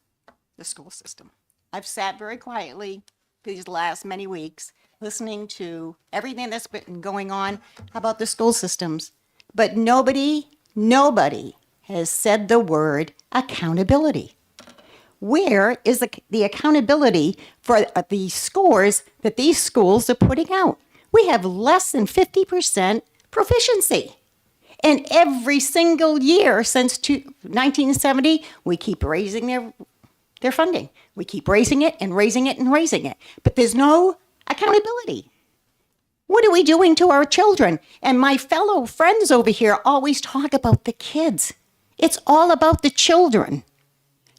the school system. I've sat very quietly these last many weeks listening to everything that's been going on about the school systems, but nobody has said the word accountability. Where is the accountability for the scores that these schools are putting out? We have less than 50% proficiency. And every single year since 1970, we keep raising their funding. We keep raising it and raising it and raising it. But there's no accountability. What are we doing to our children? And my fellow friends over here always talk about the kids. It's all about the children.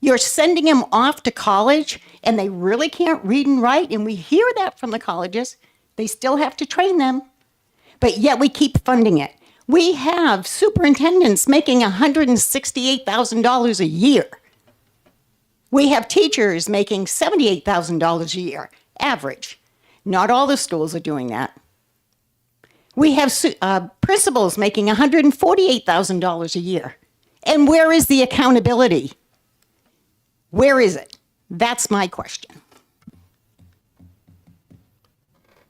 You're sending them off to college and they really can't read and write. And we hear that from the colleges. They still have to train them. But yet we keep funding it. We have superintendents making $168,000 a year. We have teachers making $78,000 a year, average. Not all the schools are doing that. We have principals making $148,000 a year. And where is the accountability? Where is it? That's my question.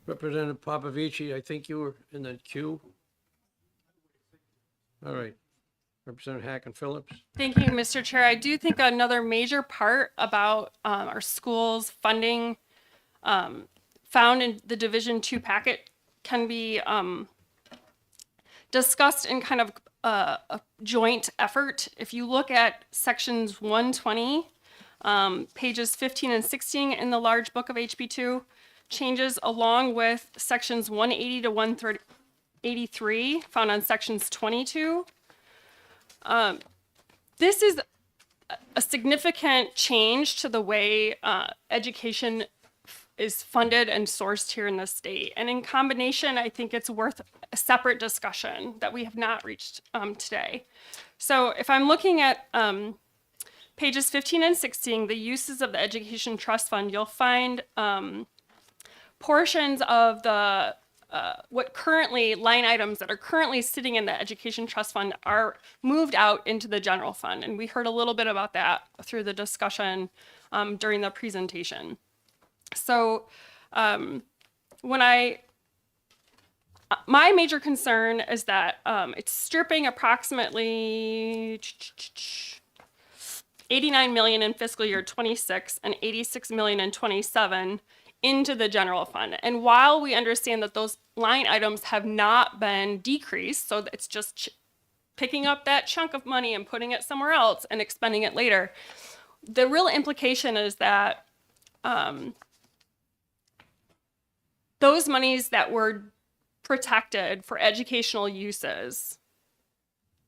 Representative Popovici, I think you were in the queue. All right. Representative Hacken Phillips. Thank you, Mr. Chair. I do think another major part about our schools funding found in the Division 2 packet can be discussed in kind of a joint effort. If you look at sections 120, pages 15 and 16 in the large book of HB2, changes along with sections 180 to 183 found on sections 22. This is a significant change to the way education is funded and sourced here in the state. And in combination, I think it's worth a separate discussion that we have not reached today. So if I'm looking at pages 15 and 16, the uses of the Education Trust Fund, you'll find portions of the line items that are currently sitting in the Education Trust Fund are moved out into the general fund. And we heard a little bit about that through the discussion during the presentation. So my major concern is that it's stripping approximately 89 million in fiscal year 26 and 86 million in 27 into the general fund. And while we understand that those line items have not been decreased, so it's just picking up that chunk of money and putting it somewhere else and expending it later, the real implication is that those monies that were protected for educational uses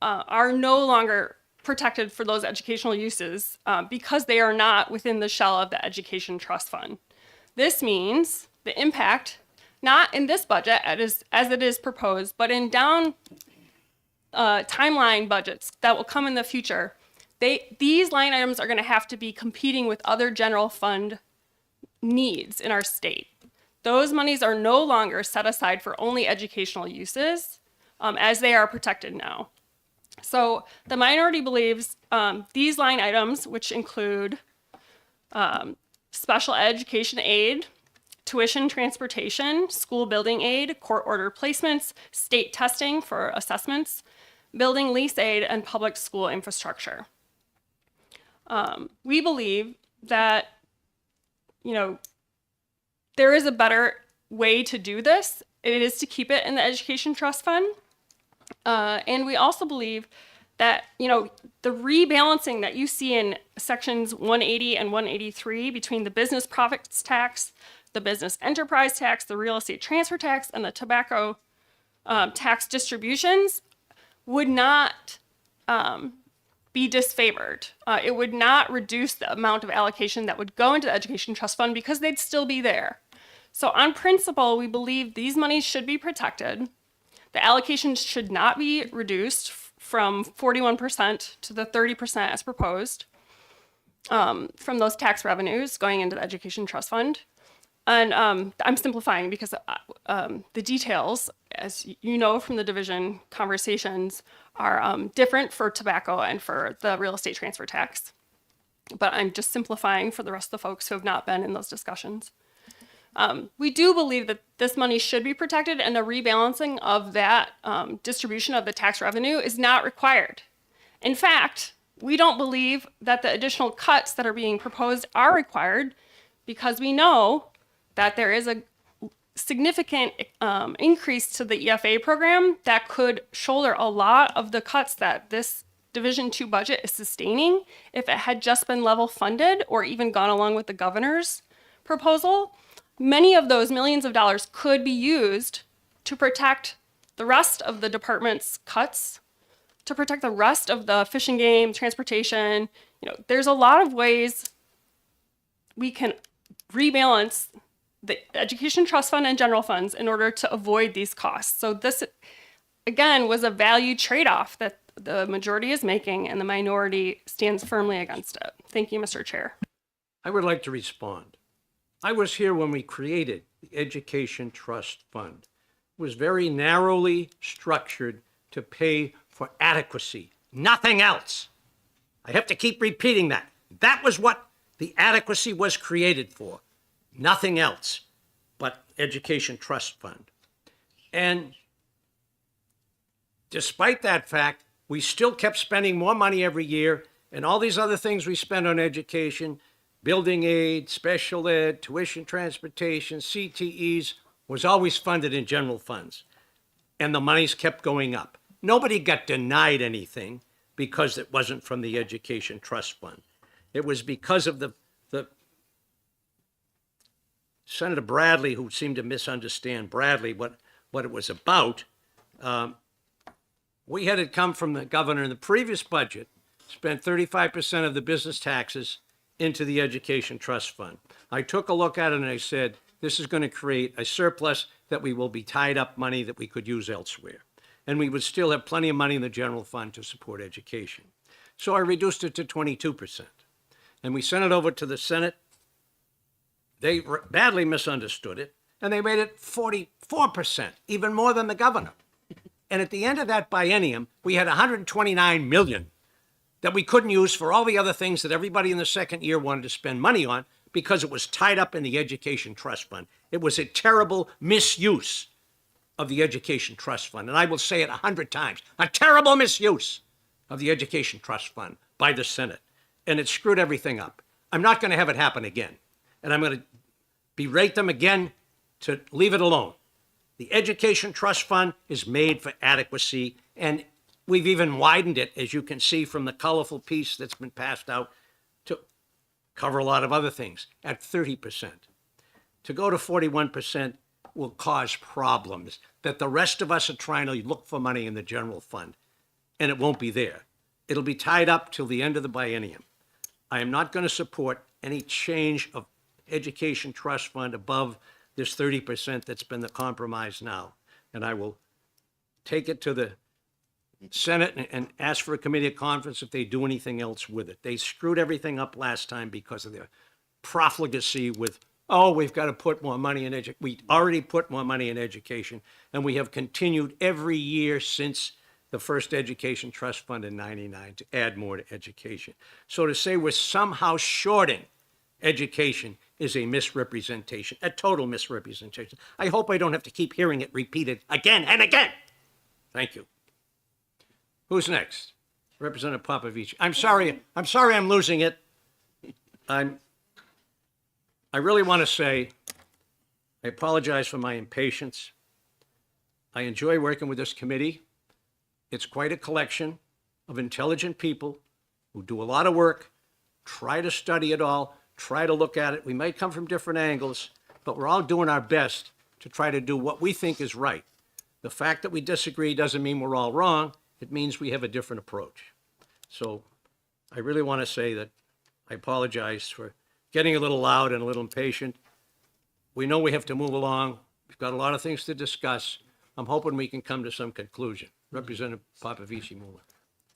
are no longer protected for those educational uses because they are not within the shell of the Education Trust Fund. This means the impact, not in this budget as it is proposed, but in down timeline budgets that will come in the future, these line items are going to have to be competing with other general fund needs in our state. Those monies are no longer set aside for only educational uses as they are protected now. So the minority believes these line items, which include special education aid, tuition transportation, school building aid, court order placements, state testing for assessments, building lease aid, and public school infrastructure. We believe that, there is a better way to do this. It is to keep it in the Education Trust Fund. And we also believe that, the rebalancing that you see in sections 180 and 183 between the business profits tax, the business enterprise tax, the real estate transfer tax, and the tobacco tax distributions would not be disfavored. It would not reduce the amount of allocation that would go into the Education Trust Fund because they'd still be there. So on principle, we believe these monies should be protected. The allocations should not be reduced from 41% to the 30% as proposed from those tax revenues going into the Education Trust Fund. And I'm simplifying because the details, as you know from the division conversations, are different for tobacco and for the real estate transfer tax. But I'm just simplifying for the rest of the folks who have not been in those discussions. We do believe that this money should be protected, and the rebalancing of that distribution of the tax revenue is not required. In fact, we don't believe that the additional cuts that are being proposed are required because we know that there is a significant increase to the EFA program that could shoulder a lot of the cuts that this Division 2 budget is sustaining if it had just been level funded or even gone along with the governor's proposal. Many of those millions of dollars could be used to protect the rest of the department's cuts, to protect the rest of the fish and game, transportation. There's a lot of ways we can rebalance the Education Trust Fund and general funds in order to avoid these costs. So this, again, was a value trade-off that the majority is making and the minority stands firmly against it. Thank you, Mr. Chair. I would like to respond. I was here when we created the Education Trust Fund. It was very narrowly structured to pay for adequacy, nothing else. I have to keep repeating that. That was what the adequacy was created for, nothing else but Education Trust Fund. And despite that fact, we still kept spending more money every year, and all these other things we spend on education, building aid, special ed, tuition transportation, CTEs, was always funded in general funds. And the monies kept going up. Nobody got denied anything because it wasn't from the Education Trust Fund. It was because of the Senator Bradley, who seemed to misunderstand Bradley, what it was about. We had it come from the governor in the previous budget, spent 35% of the business taxes into the Education Trust Fund. I took a look at it and I said, this is going to create a surplus that we will be tied up money that we could use elsewhere. And we would still have plenty of money in the general fund to support education. So I reduced it to 22%. And we sent it over to the Senate. They badly misunderstood it, and they made it 44%, even more than the governor. And at the end of that biennium, we had $129 million that we couldn't use for all the other things that everybody in the second year wanted to spend money on because it was tied up in the Education Trust Fund. It was a terrible misuse of the Education Trust Fund. And I will say it 100 times, a terrible misuse of the Education Trust Fund by the Senate. And it screwed everything up. I'm not going to have it happen again. And I'm going to berate them again to leave it alone. The Education Trust Fund is made for adequacy, and we've even widened it, as you can see from the colorful piece that's been passed out, to cover a lot of other things at 30%. To go to 41% will cause problems that the rest of us are trying to look for money in the general fund, and it won't be there. It'll be tied up till the end of the biennium. I am not going to support any change of Education Trust Fund above this 30% that's been the compromise now. And I will take it to the Senate and ask for a committee of conference if they do anything else with it. They screwed everything up last time because of their profligacy with, oh, we've got to put more money in education. We already put more money in education, and we have continued every year since the first Education Trust Fund in '99 to add more to education. So to say we're somehow shorting education is a misrepresentation, a total misrepresentation. I hope I don't have to keep hearing it repeated again and again. Thank you. Who's next? Representative Popovich. I'm sorry I'm losing it. I really want to say I apologize for my impatience. I enjoy working with this committee. It's quite a collection of intelligent people who do a lot of work, try to study it all, try to look at it. We might come from different angles, but we're all doing our best to try to do what we think is right. The fact that we disagree doesn't mean we're all wrong. It means we have a different approach. So I really want to say that I apologize for getting a little loud and a little impatient. We know we have to move along. We've got a lot of things to discuss. I'm hoping we can come to some conclusion. Representative Popovich-Muller.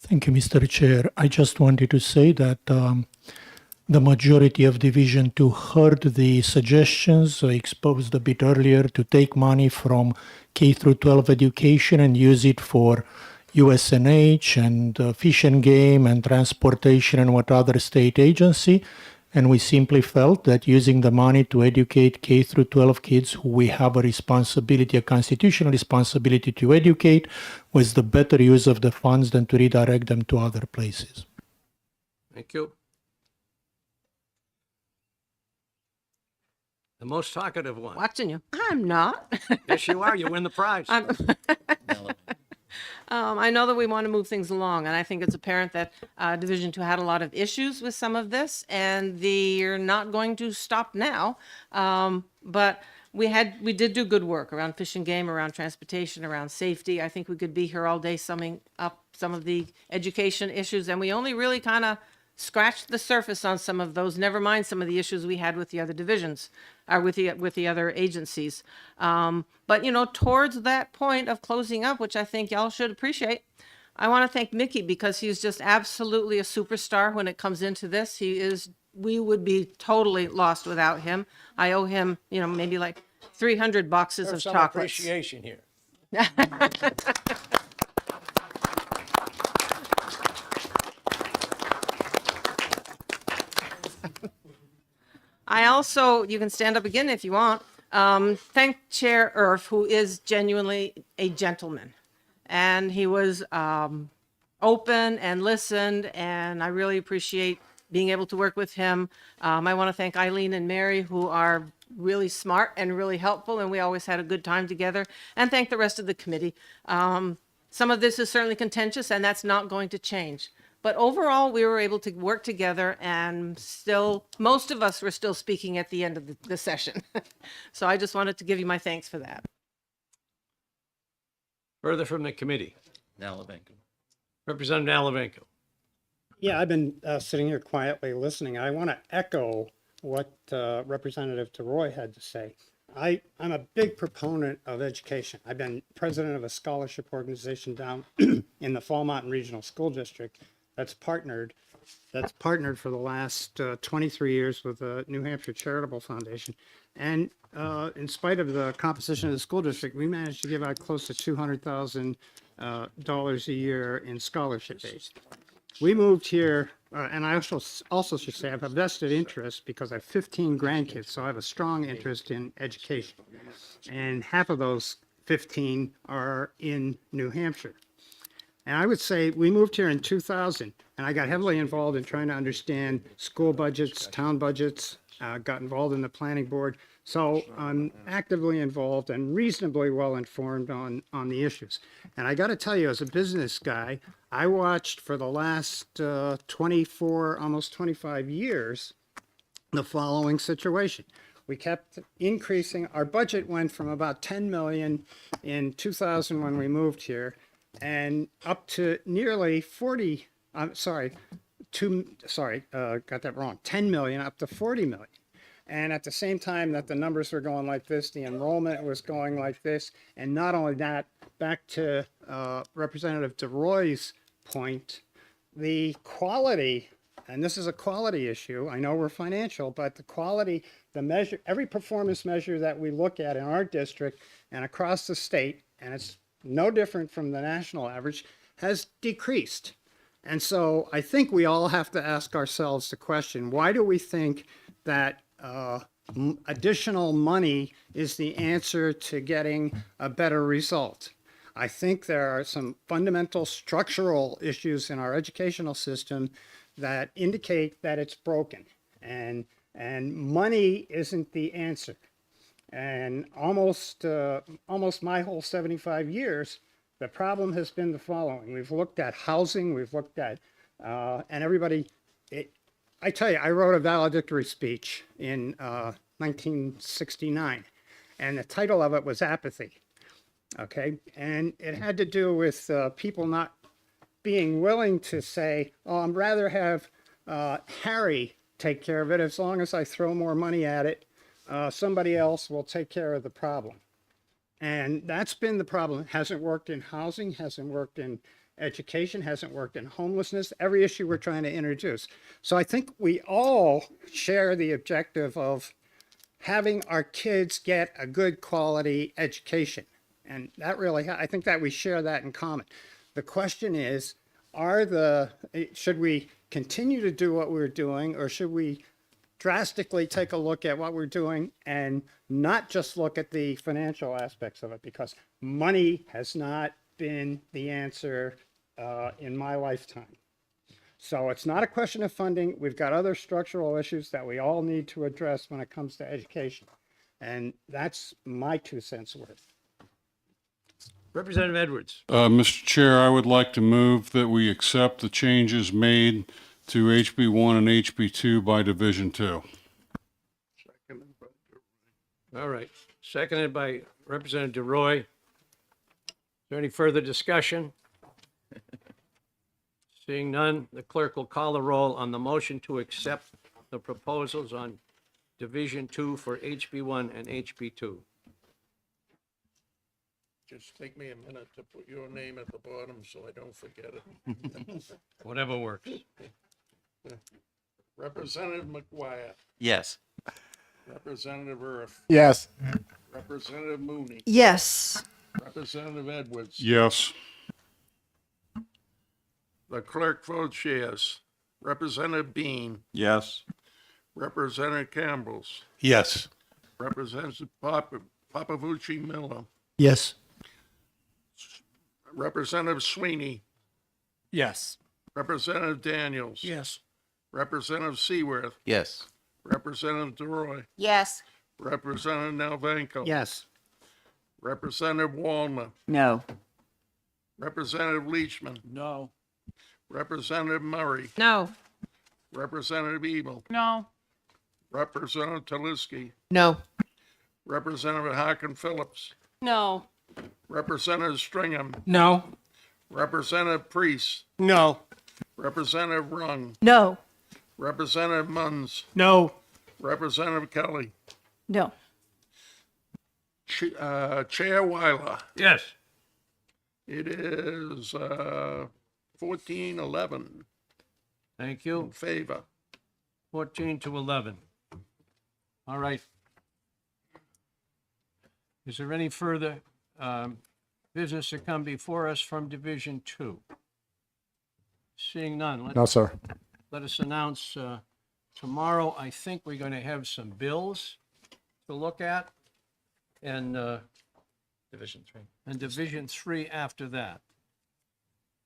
Thank you, Mr. Chair. I just wanted to say that the majority of Division 2 heard the suggestions exposed a bit earlier to take money from K through 12 education and use it for USNH and Fish and Game and Transportation and what other state agency. And we simply felt that using the money to educate K through 12 kids who we have a responsibility, a constitutional responsibility to educate, was the better use of the funds than to redirect them to other places. Thank you. The most talkative one. Watching you. I'm not. Yes, you are. You win the prize. I know that we want to move things along, and I think it's apparent that Division 2 had a lot of issues with some of this, and they're not going to stop now. But we did do good work around Fish and Game, around transportation, around safety. I think we could be here all day summing up some of the education issues, and we only really kind of scratched the surface on some of those, never mind some of the issues we had with the other divisions, or with the other agencies. But, towards that point of closing up, which I think y'all should appreciate, I want to thank Mickey because he's just absolutely a superstar when it comes into this. We would be totally lost without him. I owe him, maybe like 300 boxes of Some chocolates. appreciation here. I also, you can stand up again if you want, thank Chair Irf, who is genuinely a gentleman. And he was open and listened, and I really appreciate being able to work with him. I want to thank Eileen and Mary, who are really smart and really helpful, and we always had a good time together. And thank the rest of the committee. Some of this is certainly contentious, and that's not going to change. But overall, we were able to work together, and still, most of us were still speaking at the end of the session. So I just wanted to give you my thanks for that. Further from the committee. Nalavenko. Representative Nalavenko. Yeah, I've been sitting here quietly listening. I want to echo what Representative DeRoy had to say. I'm a big proponent of education. I've been president of a scholarship organization down in the Fall Mountain Regional School District that's partnered for the last 23 years with the New Hampshire Charitable Foundation. And in spite of the composition of the school district, we managed to give out close to $200,000 a year in scholarship aid. We moved here, and I also should say I have a vested interest because I have 15 grandkids, so I have a strong interest in education. And half of those 15 are in New Hampshire. And I would say we moved here in 2000, and I got heavily involved in trying to understand school budgets, town budgets, got involved in the planning board. So I'm actively involved and reasonably well informed on the issues. And I got to tell you, as a business guy, I watched for the last 24, almost 25 years, the following situation. We kept increasing. Our budget went from about 10 million in 2000 when we moved here, and up to nearly 40. I'm sorry, got that wrong. 10 million up to 40 million. And at the same time that the numbers were going like this, the enrollment was going like this. And not only that, back to Representative DeRoy's point, the quality, and this is a quality issue. I know we're financial, but the quality, the measure, every performance measure that we look at in our district and across the state, and it's no different from the national average, has decreased. And so I think we all have to ask ourselves the question, why do we think that additional money is the answer to getting a better result? I think there are some fundamental structural issues in our educational system that indicate that it's broken, and money isn't the answer. And almost my whole 75 years, the problem has been the following. We've looked at housing, we've looked at, and everybody, I tell you, I wrote a valedictory speech in 1969, and the title of it was Apathy, okay? And it had to do with people not being willing to say, oh, I'd rather have Harry take care of it as long as I throw more money at it. Somebody else will take care of the problem. And that's been the problem. It hasn't worked in housing, hasn't worked in education, hasn't worked in homelessness, every issue we're trying to introduce. So I think we all share the objective of having our kids get a good quality education. And that really, I think that we share that in common. The question is, should we continue to do what we're doing, or should we drastically take a look at what we're doing and not just look at the financial aspects of it? Because money has not been the answer in my lifetime. So it's not a question of funding. We've got other structural issues that we all need to address when it comes to education. And that's my 2 cents worth. Representative Edwards. Mr. Chair, I would like to move that we accept the changes made to HB1 and HB2 by Division 2. All right, seconded by Representative DeRoy. Is there any further discussion? Seeing none, the clerk will call the roll on the motion to accept the proposals on Division 2 for HB1 and HB2. Just take me a minute to put your name at the bottom so I don't forget it. Whatever works. Representative McGuire, Yes. Representative Earth, Yes. Representative Mooney, Yes. Representative Edwards. Yes. The clerk votes yes. Representative Bean, Yes. Representative Campbells, Yes. Representative Papavucci Miller, Yes. Representative Sweeney, Yes. Representative Daniels. Yes. Representative Seaworth, Yes. Representative DeRoy, Yes. Representative Nalvanko. Yes. Representative Wallner, No. Representative Leachman, No. Representative Murray, No. Representative Ebel, No. Representative Taliski, No. Representative Harkin Phillips, No. Representative Stringham, No. Representative Priest, No. Representative Rung, No. Representative Munns, No. Representative Kelly, No. Chair Weiler. Yes. It is 14-11 Thank you. in favor. 14 to 11. All right. Is there any further business to come before us from Division 2? Seeing none, No, sir. let us announce tomorrow, I think we're going to have some bills to look at, and Division 3. and Division 3 after that.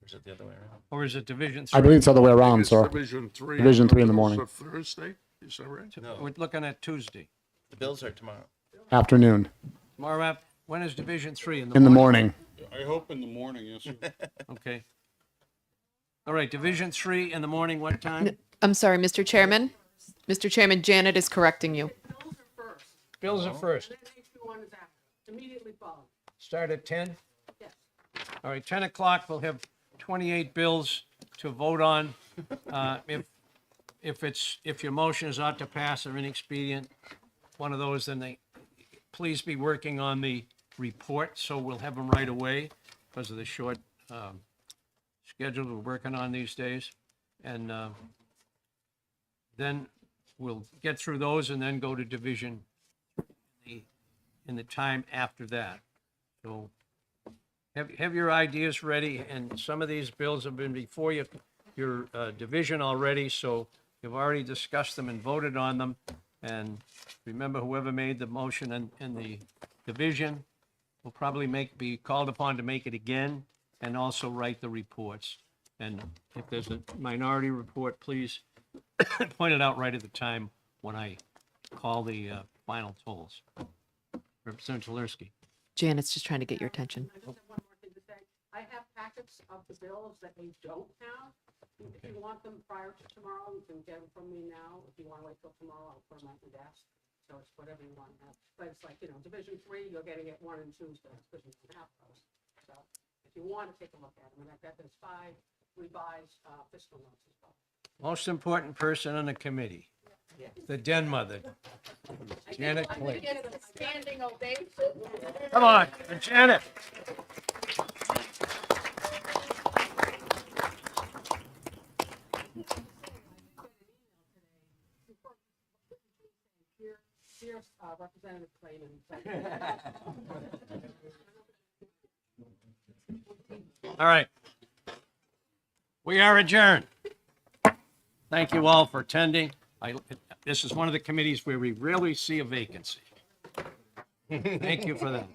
Or is it the other way around? Or is it Division 3? I believe it's the other way around, It's sir. Division 3. Division 3 in the It's morning. a Thursday, is that right? We're looking at Tuesday. The bills are tomorrow. Afternoon, Tomorrow, when is Division 3? in the morning. I hope in the morning, yes, sir. Okay. All right, Division 3 in the morning, what time? I'm sorry, Mr. Chairman. Mr. Chairman, Janet is correcting you. Bills are first. Start at 10? All right, 10 o'clock, we'll have 28 bills to vote on. If your motion is ought to pass or inexpedient, one of those, then please be working on the report, so we'll have them right away because of the short schedule we're working on these days. And then we'll get through those and then go to division in the time after that. So have your ideas ready, and some of these bills have been before your division already, so you've already discussed them and voted on them. And remember, whoever made the motion in the division will probably be called upon to make it again and also write the reports. And if there's a minority report, please point it out right at the time when I call the final tolls. Representative Telersky. Janet's just trying to get your attention. I have packets of the bills that we don't have. If you want them prior to tomorrow, you can get them from me now. If you want to wait till tomorrow, I'll put them at the desk. So it's whatever you want to have. But it's like, Division 3, you're getting it 1 and 2 bills because you don't have those. So if you want to take a look at them, and I've got those 5 revised fiscal notes as well. Most important person on the committee, the den mother, Janet Clay. Standing ovation. Come on, Janet. Dear Representative Clayton. All right. We are adjourned. Thank you all for attending. This is one of the committees where we rarely see a vacancy. Thank you for that.